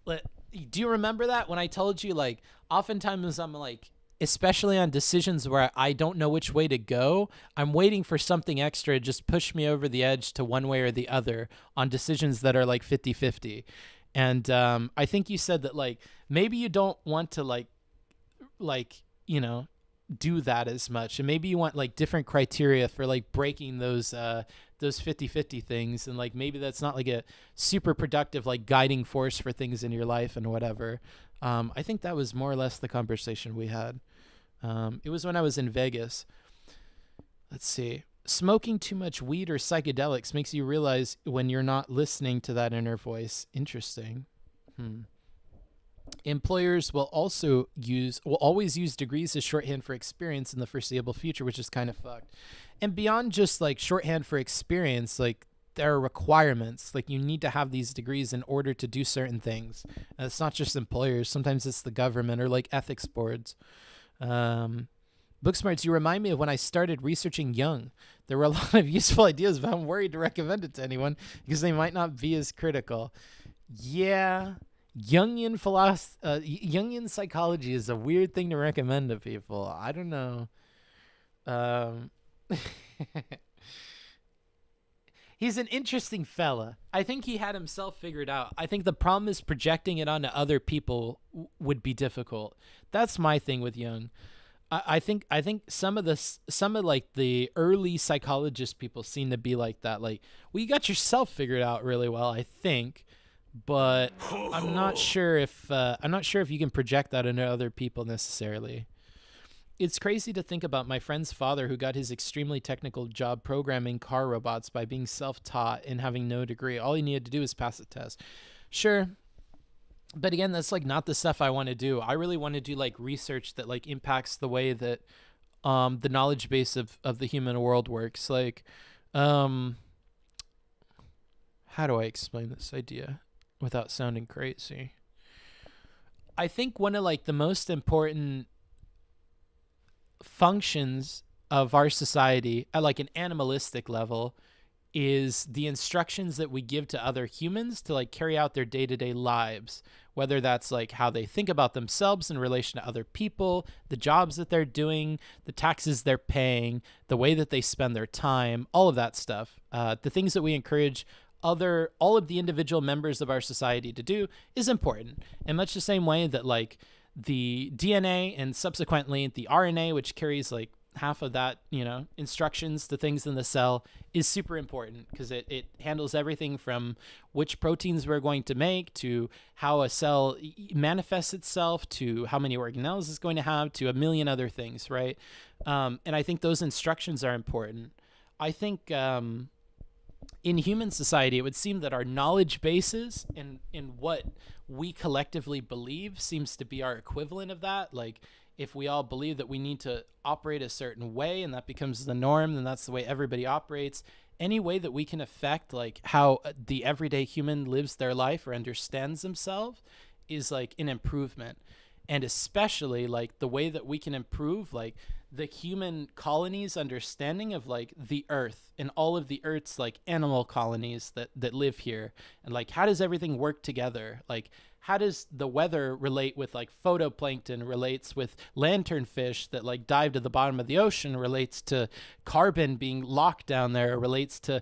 do you remember that when I told you like oftentimes I'm like, especially on decisions where I don't know which way to go, I'm waiting for something extra to just push me over the edge to one way or the other on decisions that are like 50-50. And I think you said that like maybe you don't want to like do that as much, and maybe you want like different criteria for like breaking those 50-50 things, and like maybe that's not like a super productive like guiding force for things in your life and whatever. I think that was more or less the conversation we had. It was when I was in Vegas. Let's see. Smoking too much weed or psychedelics makes you realize when you're not listening to that inner voice. Interesting. Employers will always use degrees as shorthand for experience in the foreseeable future, which is kind of fucked. And beyond just like shorthand for experience, like there are requirements. Like you need to have these degrees in order to do certain things. And it's not just employers. Sometimes it's the government or like ethics boards. Booksmarts, you remind me of when I started researching Jung. There were a lot of useful ideas, but I'm worried to recommend it to anyone because they might not be as critical. Yeah, Jungian Jungian psychology is a weird thing to recommend to people. I don't know. He's an interesting fella. I think he had himself figured out. I think the problem is projecting it onto other people would be difficult. That's my thing with Jung. I think some of like the early psychologist people seem to be like that. Like, well, you got yourself figured out really well, I think, but I'm not sure if you can project that into other people necessarily. It's crazy to think about my friend's father who got his extremely technical job programming car robots by being self-taught and having no degree. All he needed to do was pass the test. Sure. But again, that's like not the stuff I want to do. I really want to do like research that like impacts the way that the knowledge base of the human world works. Like, how do I explain this idea without sounding crazy? I think one of like the most important functions of our society at like an animalistic level is the instructions that we give to other humans to like carry out their day-to-day lives, whether that's like how they think about themselves in relation to other people, the jobs that they're doing, the taxes they're paying, the way that they spend their time, all of that stuff. The things that we encourage all of the individual members of our society to do is important. In much the same way that like the DNA and subsequently the RNA, which carries like half of that, instructions to things in the cell, is super important because it handles everything from which proteins we're going to make to how a cell manifests itself to how many organelles it's going to have to a million other things, right? And I think those instructions are important. I think in human society, it would seem that our knowledge bases in what we collectively believe seems to be our equivalent of that. Like, if we all believe that we need to operate a certain way and that becomes the norm, then that's the way everybody operates. Any way that we can affect like how the everyday human lives their life or understands themselves is like an improvement. And especially like the way that we can improve like the human colonies' understanding of like the earth and all of the earth's like animal colonies that live here, and like how does everything work together? Like how does the weather relate with like photoplankton, relates with lanternfish that like dive to the bottom of the ocean, relates to carbon being locked down there, relates to,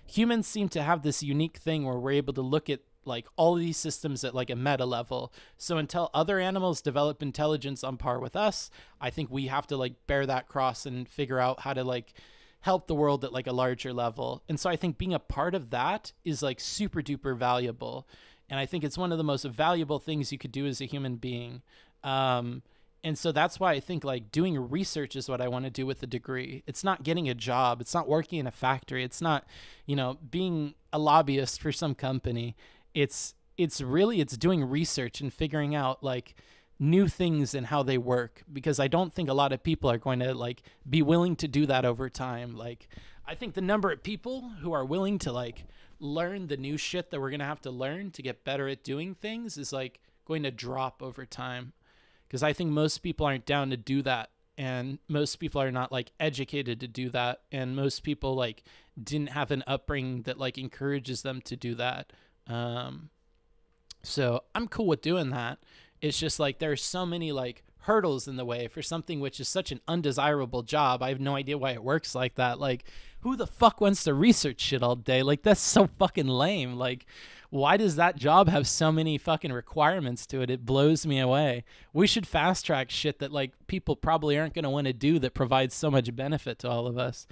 humans seem to have this unique thing where we're able to look at like all of these systems at like a meta level. So until other animals develop intelligence on par with us, I think we have to like bear that cross and figure out how to like help the world at like a larger level. And so I think being a part of that is like super duper valuable. And I think it's one of the most valuable things you could do as a human being. And so that's why I think like doing research is what I want to do with the degree. It's not getting a job. It's not working in a factory. It's not, being a lobbyist for some company. It's doing research and figuring out like new things and how they work, because I don't think a lot of people are going to like be willing to do that over time. Like, I think the number of people who are willing to like learn the new shit that we're going to have to learn to get better at doing things is like going to drop over time, because I think most people aren't down to do that, and most people are not like educated to do that, and most people like didn't have an upbringing that like encourages them to do that. So I'm cool with doing that. It's just like there's so many like hurdles in the way for something which is such an undesirable job. I have no idea why it works like that. Like, who the fuck wants to research shit all day? Like, that's so fucking lame. Like, why does that job have so many fucking requirements to it? It blows me away. We should fast track shit that like people probably aren't going to want to do that provides so much benefit to all of us.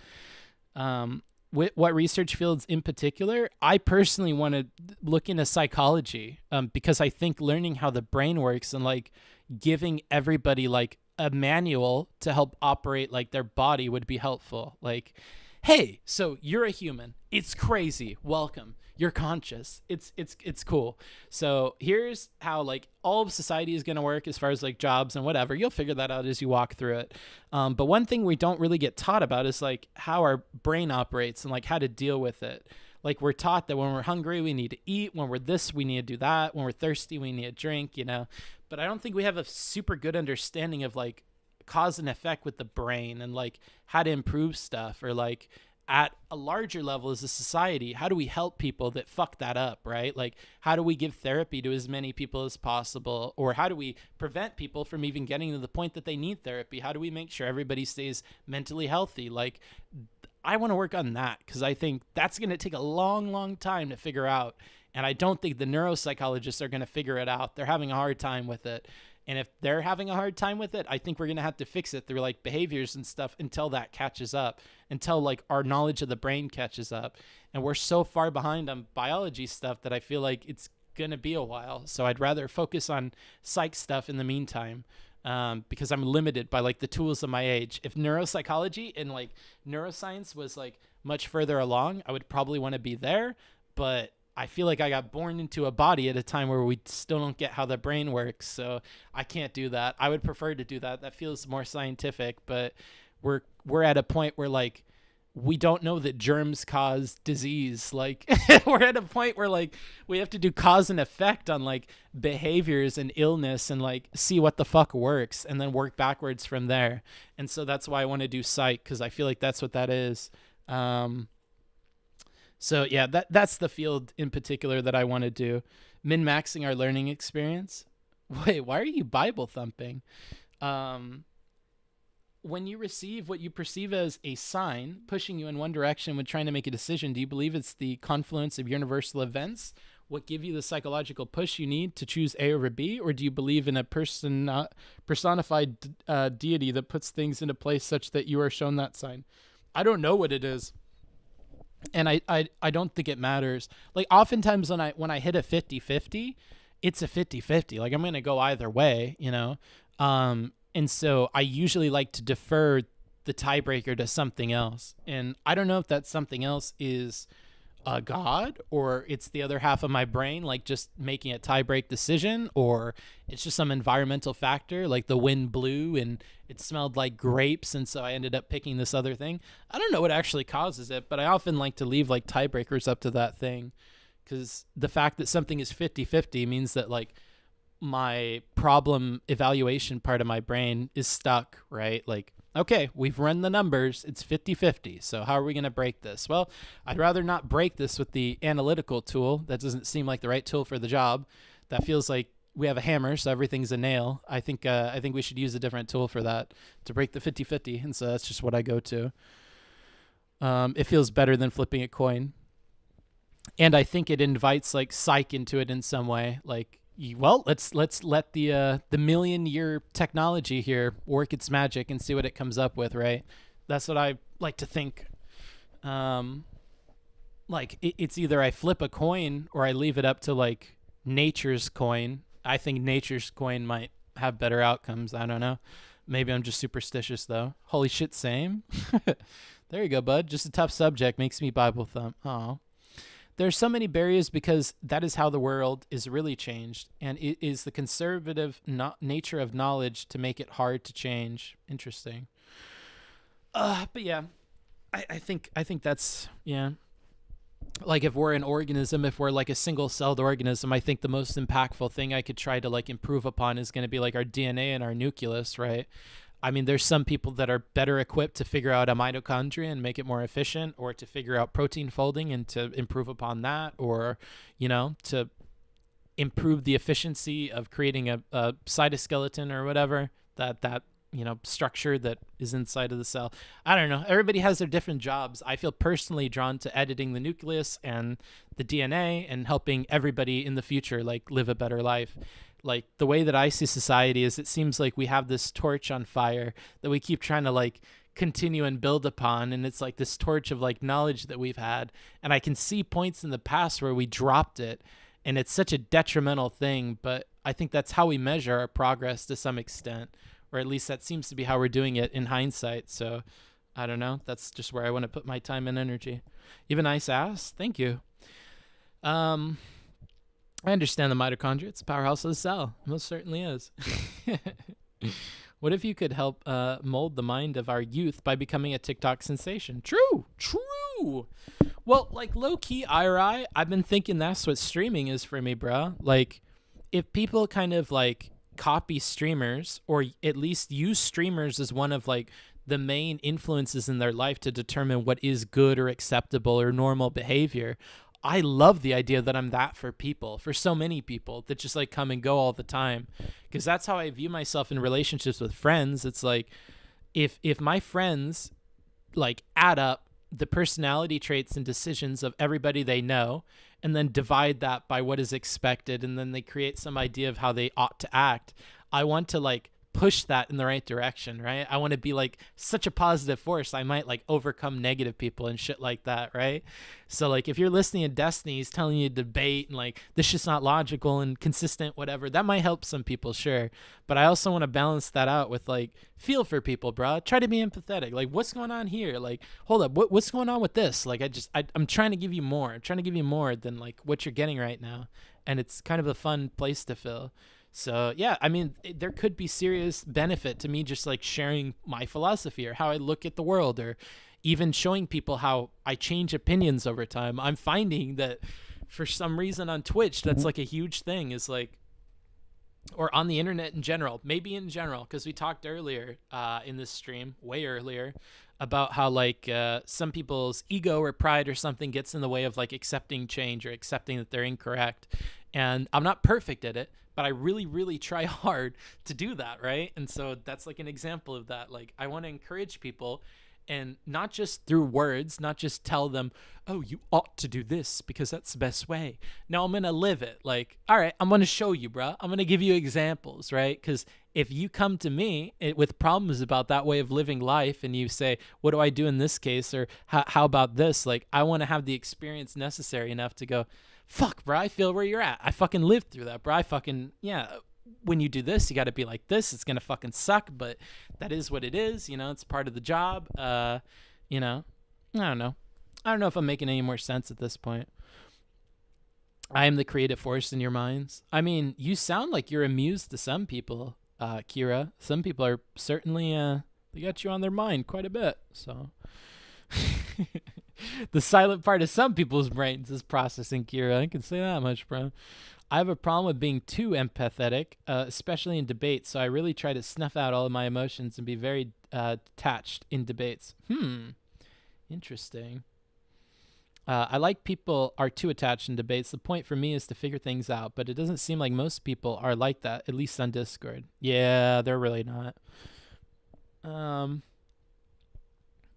What research fields in particular? I personally want to look into psychology, because I think learning how the brain works and like giving everybody like a manual to help operate like their body would be helpful. Like, hey, so you're a human. It's crazy. Welcome. You're conscious. It's cool. So here's how like all of society is going to work as far as like jobs and whatever. You'll figure that out as you walk through it. But one thing we don't really get taught about is like how our brain operates and like how to deal with it. Like, we're taught that when we're hungry, we need to eat. When we're this, we need to do that. When we're thirsty, we need a drink, But I don't think we have a super good understanding of like cause and effect with the brain and like how to improve stuff, or like at a larger level as a society, how do we help people that fuck that up, right? Like, how do we give therapy to as many people as possible? Or how do we prevent people from even getting to the point that they need therapy? How do we make sure everybody stays mentally healthy? Like, I want to work on that, because I think that's going to take a long, long time to figure out. And I don't think the neuropsychologists are going to figure it out. They're having a hard time with it. And if they're having a hard time with it, I think we're going to have to fix it through like behaviors and stuff until that catches up, until like our knowledge of the brain catches up. And we're so far behind on biology stuff that I feel like it's going to be a while. So I'd rather focus on psych stuff in the meantime, because I'm limited by like the tools of my age. If neuropsychology and like neuroscience was like much further along, I would probably want to be there. But I feel like I got born into a body at a time where we still don't get how the brain works. So I can't do that. I would prefer to do that. That feels more scientific, but we're at a point where like we don't know that germs cause disease. Like we're at a point where like we have to do cause and effect on like behaviors and illness and like see what the fuck works and then work backwards from there. And so that's why I want to do psych, because I feel like that's what that is. So yeah, that's the field in particular that I want to do. Min-maxing our learning experience. Wait, why are you Bible thumping? When you receive what you perceive as a sign pushing you in one direction when trying to make a decision, do you believe it's the confluence of universal events what give you the psychological push you need to choose A over B? Or do you believe in a personified deity that puts things into place such that you are shown that sign? I don't know what it is. And I don't think it matters. Like oftentimes when I hit a 50-50, it's a 50-50. Like I'm going to go either way, you know? And so I usually like to defer the tiebreaker to something else. And I don't know if that something else is a God, or it's the other half of my brain, like just making a tie-break decision, or it's just some environmental factor, like the wind blew and it smelled like grapes, and so I ended up picking this other thing. I don't know what actually causes it, but I often like to leave like tiebreakers up to that thing, because the fact that something is 50-50 means that like my problem evaluation part of my brain is stuck, right? Like, okay, we've run the numbers, it's 50-50, so how are we going to break this? Well, I'd rather not break this with the analytical tool. That doesn't seem like the right tool for the job. That feels like we have a hammer, so everything's a nail. I think we should use a different tool for that to break the 50-50, and so that's just what I go to. It feels better than flipping a coin. And I think it invites like psych into it in some way, like, well, let's let the million-year technology here work its magic and see what it comes up with, right? That's what I like to think. Like it's either I flip a coin or I leave it up to like nature's coin. I think nature's coin might have better outcomes. I don't know. Maybe I'm just superstitious though. Holy shit, same. There you go, bud. Just a tough subject makes me Bible thump. Oh. There's so many barriers because that is how the world is really changed, and it is the conservative nature of knowledge to make it hard to change. Interesting. But yeah, I think that's, yeah. Like if we're an organism, if we're like a single-celled organism, I think the most impactful thing I could try to like improve upon is going to be like our DNA and our nucleus, right? I mean, there's some people that are better equipped to figure out a mitochondria and make it more efficient, or to figure out protein folding and to improve upon that, or, you know, to improve the efficiency of creating a cytoskeleton or whatever, that, you know, structure that is inside of the cell. I don't know. Everybody has their different jobs. I feel personally drawn to editing the nucleus and the DNA and helping everybody in the future, like, live a better life. Like the way that I see society is it seems like we have this torch on fire that we keep trying to like continue and build upon. And it's like this torch of like knowledge that we've had. And I can see points in the past where we dropped it, and it's such a detrimental thing. But I think that's how we measure our progress to some extent, or at least that seems to be how we're doing it in hindsight. So I don't know. That's just where I want to put my time and energy. You have a nice ass. Thank you. I understand the mitochondria. It's the powerhouse of the cell. It most certainly is. What if you could help mold the mind of our youth by becoming a TikTok sensation? True. Well, like low-key IRI, I've been thinking that's what streaming is for me, bro. Like if people kind of like copy streamers, or at least use streamers as one of like the main influences in their life to determine what is good or acceptable or normal behavior, I love the idea that I'm that for people, for so many people that just like come and go all the time. Because that's how I view myself in relationships with friends. It's like if my friends like add up the personality traits and decisions of everybody they know, and then divide that by what is expected, and then they create some idea of how they ought to act, I want to like push that in the right direction, right? I want to be like such a positive force. I might like overcome negative people and shit like that, right? So like if you're listening to Destiny, he's telling you to debate and like this shit's not logical and consistent, whatever, that might help some people, sure. But I also want to balance that out with like feel for people, bro. Try to be empathetic. Like what's going on here? Like hold up, what's going on with this? Like I'm trying to give you more. I'm trying to give you more than like what you're getting right now. And it's kind of a fun place to fill. So yeah, I mean, there could be serious benefit to me just like sharing my philosophy or how I look at the world, or even showing people how I change opinions over time. I'm finding that for some reason on Twitch, that's like a huge thing, is like, or on the internet in general, maybe in general, because we talked earlier in this stream, way earlier, about how like some people's ego or pride or something gets in the way of like accepting change or accepting that they're incorrect. And I'm not perfect at it, but I really, really try hard to do that, right? And so that's like an example of that. Like I want to encourage people, and not just through words, not just tell them, oh, you ought to do this because that's the best way. No, I'm going to live it. Like, all right, I'm going to show you, bro. I'm going to give you examples, right? Because if you come to me with problems about that way of living life and you say, what do I do in this case? Or how about this? Like, I want to have the experience necessary enough to go, fuck, bro, I feel where you're at. I fucking lived through that, bro. I fucking, yeah, when you do this, you got to be like this. It's going to fucking suck, but that is what it is. You know, it's part of the job. You know, I don't know. I don't know if I'm making any more sense at this point. I am the creative force in your minds. I mean, you sound like you're amused to some people, Kira. Some people are certainly, they got you on their mind quite a bit, so... The silent part of some people's brains is processing, Kira. I can say that much, bro. I have a problem with being too empathetic, especially in debates, so I really try to snuff out all of my emotions and be very detached in debates. Interesting. I like people are too attached in debates. The point for me is to figure things out, but it doesn't seem like most people are like that, at least on Discord. Yeah, they're really not.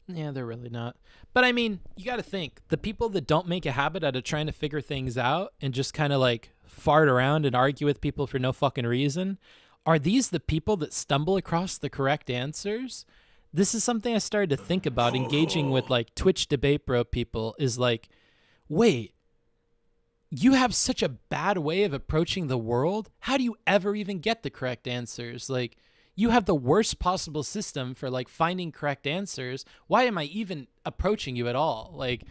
Yeah, they're really not. But I mean, you got to think, the people that don't make a habit out of trying to figure things out and just kind of like fart around and argue with people for no fucking reason, are these the people that stumble across the correct answers? This is something I started to think about engaging with like Twitch debate bro people, is like, wait, you have such a bad way of approaching the world. How do you ever even get the correct answers? Like, you have the worst possible system for like finding correct answers. Why am I even approaching you at all? Like,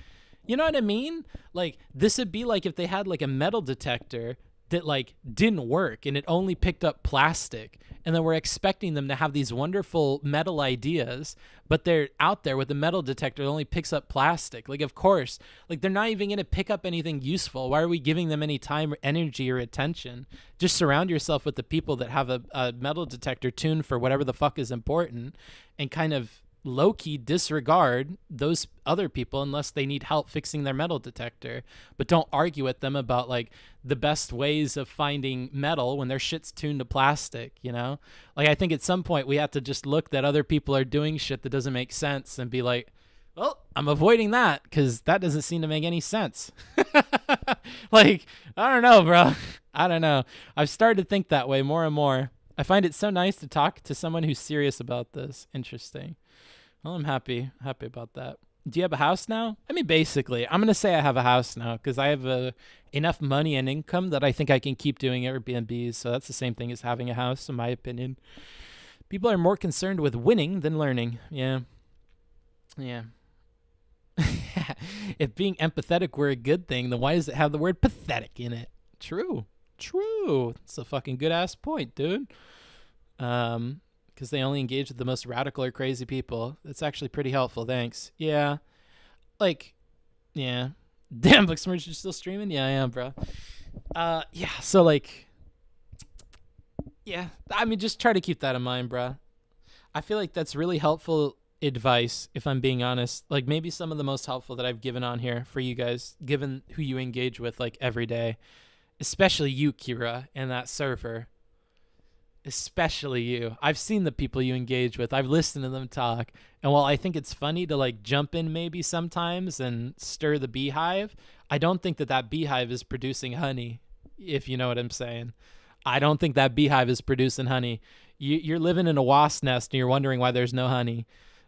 you know what I mean? Like, this would be like if they had like a metal detector that like didn't work and it only picked up plastic, and then we're expecting them to have these wonderful metal ideas, but they're out there with a metal detector that only picks up plastic. Like, of course, like they're not even going to pick up anything useful. Why are we giving them any time or energy or attention? Just surround yourself with the people that have a metal detector tuned for whatever the fuck is important, and kind of low-key disregard those other people unless they need help fixing their metal detector, but don't argue with them about like the best ways of finding metal when their shit's tuned to plastic, you know? Like, I think at some point we have to just look that other people are doing shit that doesn't make sense and be like, well, I'm avoiding that because that doesn't seem to make any sense. Like, I don't know, bro. I don't know. I've started to think that way more and more. I find it so nice to talk to someone who's serious about this. Interesting. Well, I'm happy about that. Do you have a house now? I mean, basically, I'm going to say I have a house now because I have enough money and income that I think I can keep doing Airbnbs. So that's the same thing as having a house, in my opinion. People are more concerned with winning than learning. Yeah. Yeah. If being empathetic were a good thing, then why does it have the word pathetic in it? True. It's a fucking good-ass point, dude. Because they only engage with the most radical or crazy people. That's actually pretty helpful, thanks. Yeah. Like, yeah. Damn, Booksmarts, you're still streaming? Yeah, I am, bro. Yeah, so, like, yeah. I mean, just try to keep that in mind, bro. I feel like that's really helpful advice, if I'm being honest. Like, maybe some of the most helpful that I've given on here for you guys, given who you engage with, like, every day. Especially you, Kira, and that server. Especially you. I've seen the people you engage with. I've listened to them talk. And while I think it's funny to like jump in maybe sometimes and stir the beehive, I don't think that beehive is producing honey, if you know what I'm saying. I don't think that beehive is producing honey. you're living in a wasp nest and you're wondering why there's no honey.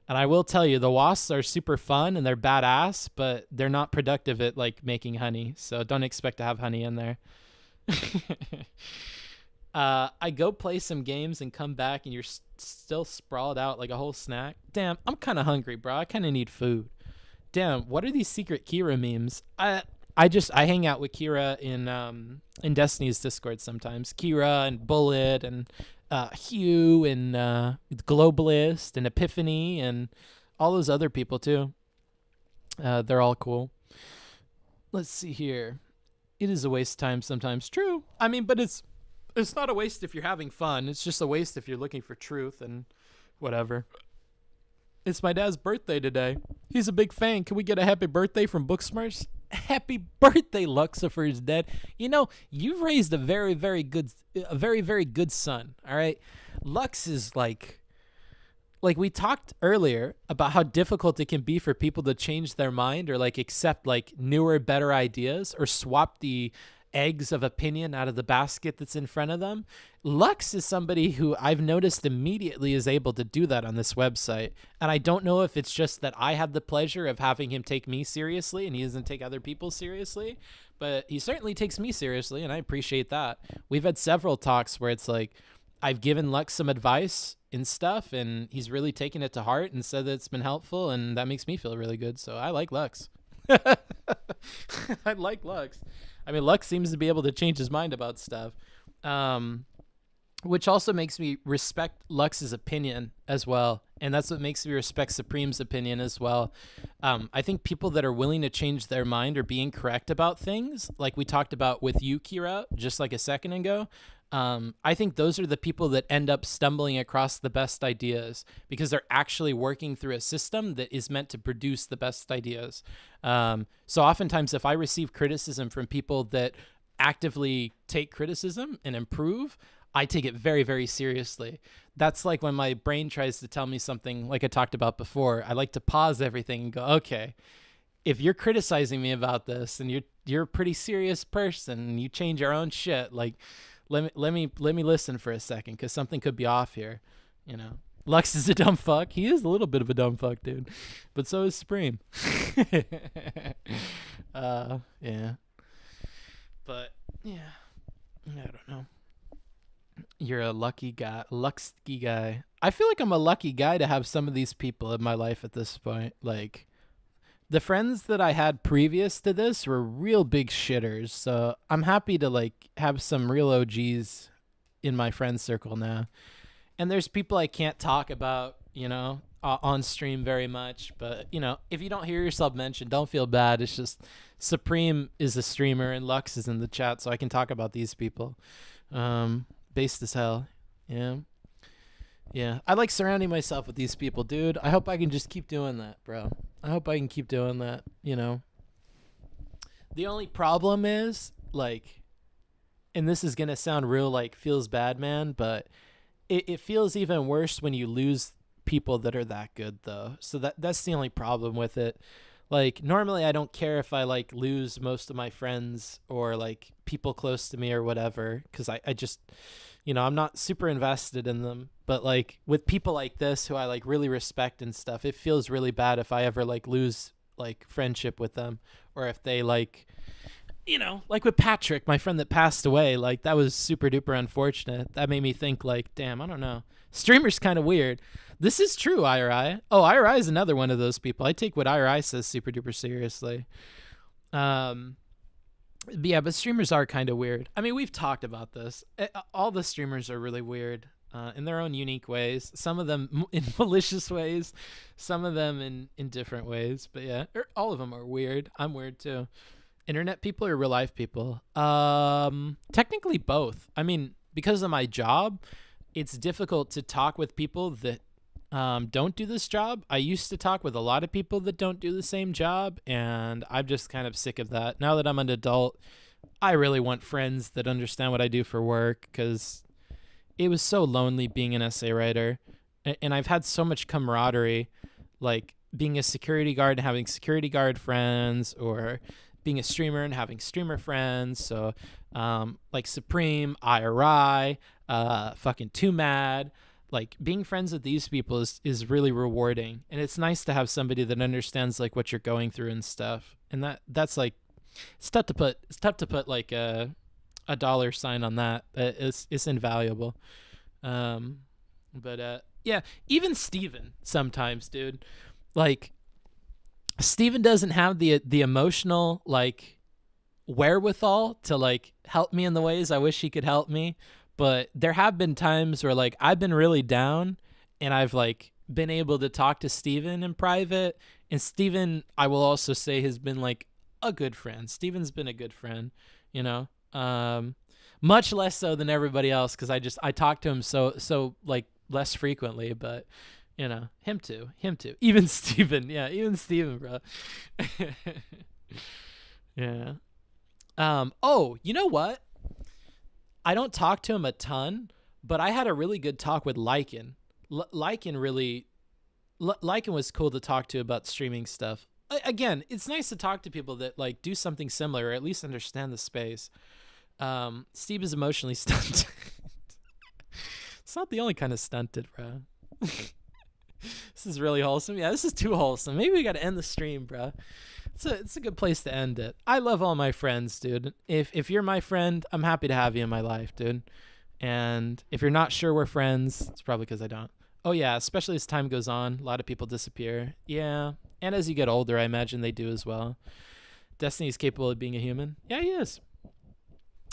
And I will tell you, the wasps are super fun and they're badass, but they're not productive at like making honey. So don't expect to have honey in there. I go play some games and come back and you're still sprawled out like a whole snack. Damn, I'm kind of hungry, bro. I kind of need food. Damn, what are these secret Kira memes? I hang out with Kira in Destiny's Discord sometimes. Kira and Bullet and Hugh and Globalist and Epiphany and all those other people too. They're all cool. Let's see here. It is a waste of time sometimes. True. I mean, but it's not a waste if you're having fun. It's just a waste if you're looking for truth and whatever. It's my dad's birthday today. He's a big fan. Can we get a happy birthday from Booksmarts? Happy birthday, Luxifer's dead. You know, you've raised a very, very good son. All right, Lux is like we talked earlier about how difficult it can be for people to change their mind or like accept like newer, better ideas or swap the eggs of opinion out of the basket that's in front of them. Lux is somebody who I've noticed immediately is able to do that on this website. And I don't know if it's just that I have the pleasure of having him take me seriously and he doesn't take other people seriously, but he certainly takes me seriously and I appreciate that. We've had several talks where it's like I've given Lux some advice and stuff and he's really taken it to heart and said that it's been helpful, and that makes me feel really good. So I like Lux. I like Lux. I mean, Lux seems to be able to change his mind about stuff, which also makes me respect Lux's opinion as well. And that's what makes me respect Supreme's opinion as well. I think people that are willing to change their mind or being correct about things, like we talked about with you, Kira, just like a second ago, I think those are the people that end up stumbling across the best ideas because they're actually working through a system that is meant to produce the best ideas. So oftentimes if I receive criticism from people that actively take criticism and improve, I take it very, very seriously. That's like when my brain tries to tell me something like I talked about before, I like to pause everything and go, okay, if you're criticizing me about this and you're a pretty serious person and you change your own shit, like, let me listen for a second because something could be off here, you know. Lux is a dumb fuck. He is a little bit of a dumb fuck, dude. But so is Supreme. Yeah. But yeah, I don't know. You're a lucky guy. I feel like I'm a lucky guy to have some of these people in my life at this point. Like, the friends that I had previous to this were real big shitters, so I'm happy to like have some real OGs in my friend circle now. And there's people I can't talk about, you know, on stream very much, but you know, if you don't hear yourself mentioned, don't feel bad. It's just Supreme is a streamer and Lux is in the chat, so I can talk about these people. Based as hell. Yeah, I like surrounding myself with these people, dude. I hope I can just keep doing that, bro. I hope I can keep doing that, you know. The only problem is, like, and this is going to sound real, like, feels bad, man, but it feels even worse when you lose people that are that good, though. So that's the only problem with it. Like, normally I don't care if I, like, lose most of my friends or, like, people close to me or whatever, because I just, you know, I'm not super invested in them. But, like, with people like this who I, like, really respect and stuff, it feels really bad if I ever, like, lose, like, friendship with them. Or if they, like, you know, like with Patrick, my friend that passed away, like, that was super duper unfortunate. That made me think, like, damn, I don't know. Streamer's kind of weird. This is true, IRI. Oh, IRI is another one of those people. I take what IRI says super duper seriously. Yeah, but streamers are kind of weird. I mean, we've talked about this. All the streamers are really weird in their own unique ways. Some of them in malicious ways, some of them in different ways. But yeah, all of them are weird. I'm weird too. Internet people or real life people? Technically both. I mean, because of my job, it's difficult to talk with people that don't do this job. I used to talk with a lot of people that don't do the same job, and I'm just kind of sick of that. Now that I'm an adult, I really want friends that understand what I do for work, because it was so lonely being an essay writer, and I've had so much camaraderie, like being a security guard and having security guard friends, or being a streamer and having streamer friends. So like Supreme, IRI, fucking Too Mad. Like, being friends with these people is really rewarding, and it's nice to have somebody that understands like what you're going through and stuff. And that's like, it's tough to put like a dollar sign on that. It's invaluable. But yeah, even Steven sometimes, dude. Like, Steven doesn't have the emotional like wherewithal to like help me in the ways I wish he could help me. But there have been times where like I've been really down and I've like been able to talk to Steven in private. And Steven, I will also say, has been like a good friend. Steven's been a good friend, you know, much less so than everybody else, because I talk to him so like less frequently. But you know, him too. Even Steven, bro. Yeah. Oh, you know what? I don't talk to him a ton, but I had a really good talk with Lycan. Lycan was cool to talk to about streaming stuff. Again, it's nice to talk to people that like do something similar or at least understand the space. Steve is emotionally stunted. It's not the only kind of stunted, bro. This is really wholesome. Yeah, this is too wholesome. Maybe we got to end the stream, bro. It's a good place to end it. I love all my friends, dude. If you're my friend, I'm happy to have you in my life, dude. And if you're not sure we're friends, it's probably because I don't. Oh yeah, especially as time goes on, a lot of people disappear. Yeah, and as you get older, I imagine they do as well. Destiny's capable of being a human. Yeah, he is.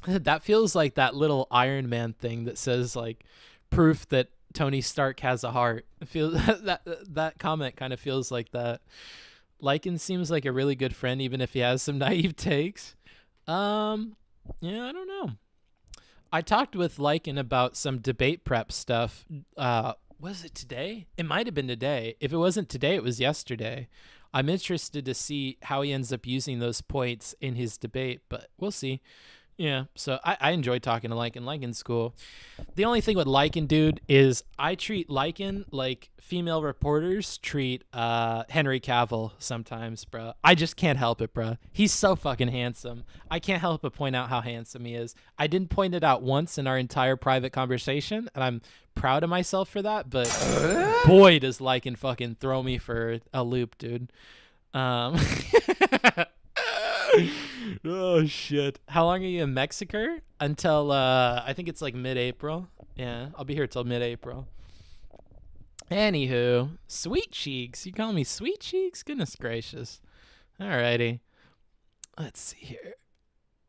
That feels like that little Iron Man thing that says like proof that Tony Stark has a heart. I feel that comment kind of feels like that. Lycan seems like a really good friend, even if he has some naive takes. Yeah, I don't know. I talked with Lycan about some debate prep stuff. Was it today? It might have been today. If it wasn't today, it was yesterday. I'm interested to see how he ends up using those points in his debate, but we'll see. Yeah, so I enjoy talking to Lycan. Lycan's cool. The only thing with Lycan, dude, is I treat Lycan like female reporters treat Henry Cavill sometimes, bro. I just can't help it, bro. He's so fucking handsome. I can't help but point out how handsome he is. I didn't point it out once in our entire private conversation, and I'm proud of myself for that, but boy, does Lycan fucking throw me for a loop, dude. Oh shit. How long are you in Mexico? Until I think it's like mid-April. Yeah, I'll be here till mid-April. Anywho, Sweet Cheeks. You call me Sweet Cheeks? Goodness gracious. Alrighty. Let's see here.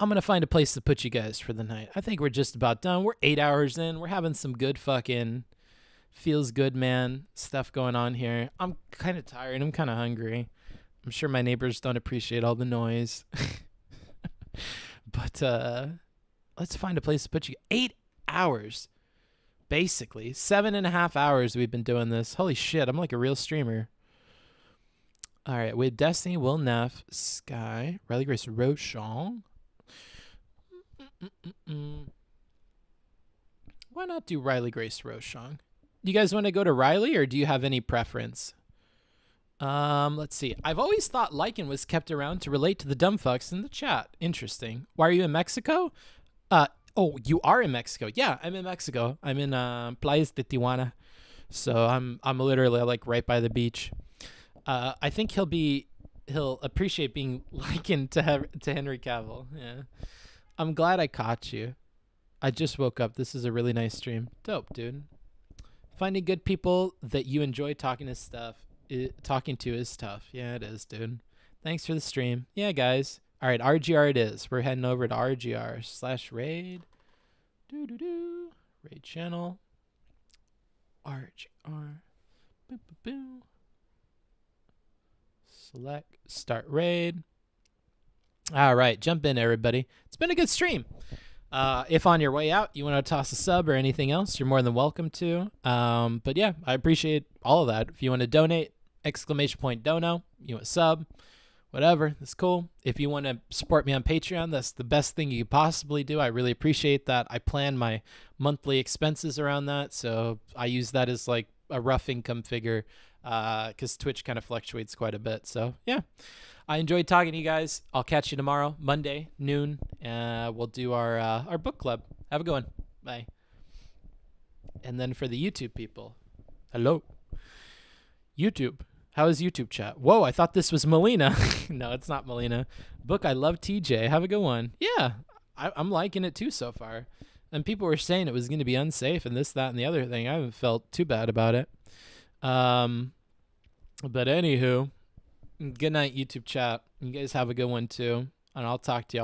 I'm gonna find a place to put you guys for the night. I think we're just about done. We're 8 hours in. We're having some good fucking feels good, man, stuff going on here. I'm kind of tired. I'm kind of hungry. I'm sure my neighbors don't appreciate all the noise. But let's find a place to put you. 8 hours. Basically. 7.5 hours we've been doing this. Holy shit, I'm like a real streamer. All right, with Destiny, Will Neff, Sky, Riley Grace, Rochon. Why not do Riley Grace, Rochon? Do you guys want to go to Riley, or do you have any preference? Let's see. I've always thought Lycan was kept around to relate to the dumb fucks in the chat. Interesting. Why are you in Mexico? Oh, you are in Mexico. Yeah, I'm in Mexico. I'm in Playas de Tijuana. So I'm literally like right by the beach. I think he'll appreciate being Lycan to Henry Cavill. Yeah. I'm glad I caught you. I just woke up. This is a really nice stream. Dope, dude. Finding good people that you enjoy talking to is tough. Yeah, it is, dude. Thanks for the stream. Yeah, guys. All right, RGR it is. We're heading over to RGR/raid. Raid channel. RGR. Boop, boop, boop. Select. Start raid. All right, jump in, everybody. It's been a good stream. If on your way out you want to toss a sub or anything else, you're more than welcome to. But yeah, I appreciate all of that. If you want to donate, !dono, you want a sub, whatever, that's cool. If you want to support me on Patreon, that's the best thing you could possibly do. I really appreciate that. I plan my monthly expenses around that, so I use that as like a rough income figure because Twitch kind of fluctuates quite a bit. So yeah, I enjoyed talking to you guys. I'll catch you tomorrow, Monday, noon. We'll do our book club. Have a good one. Bye. And then for the YouTube people, hello. YouTube. How is YouTube chat? Whoa, I thought this was Melina. No, it's not Melina. Book, I love TJ. Have a good one. Yeah, I'm liking it too so far. And people were saying it was going to be unsafe and this, that, and the other thing. I haven't felt too bad about it. But anywho, good night, YouTube chat. You guys have a good one too. And I'll talk to y'all.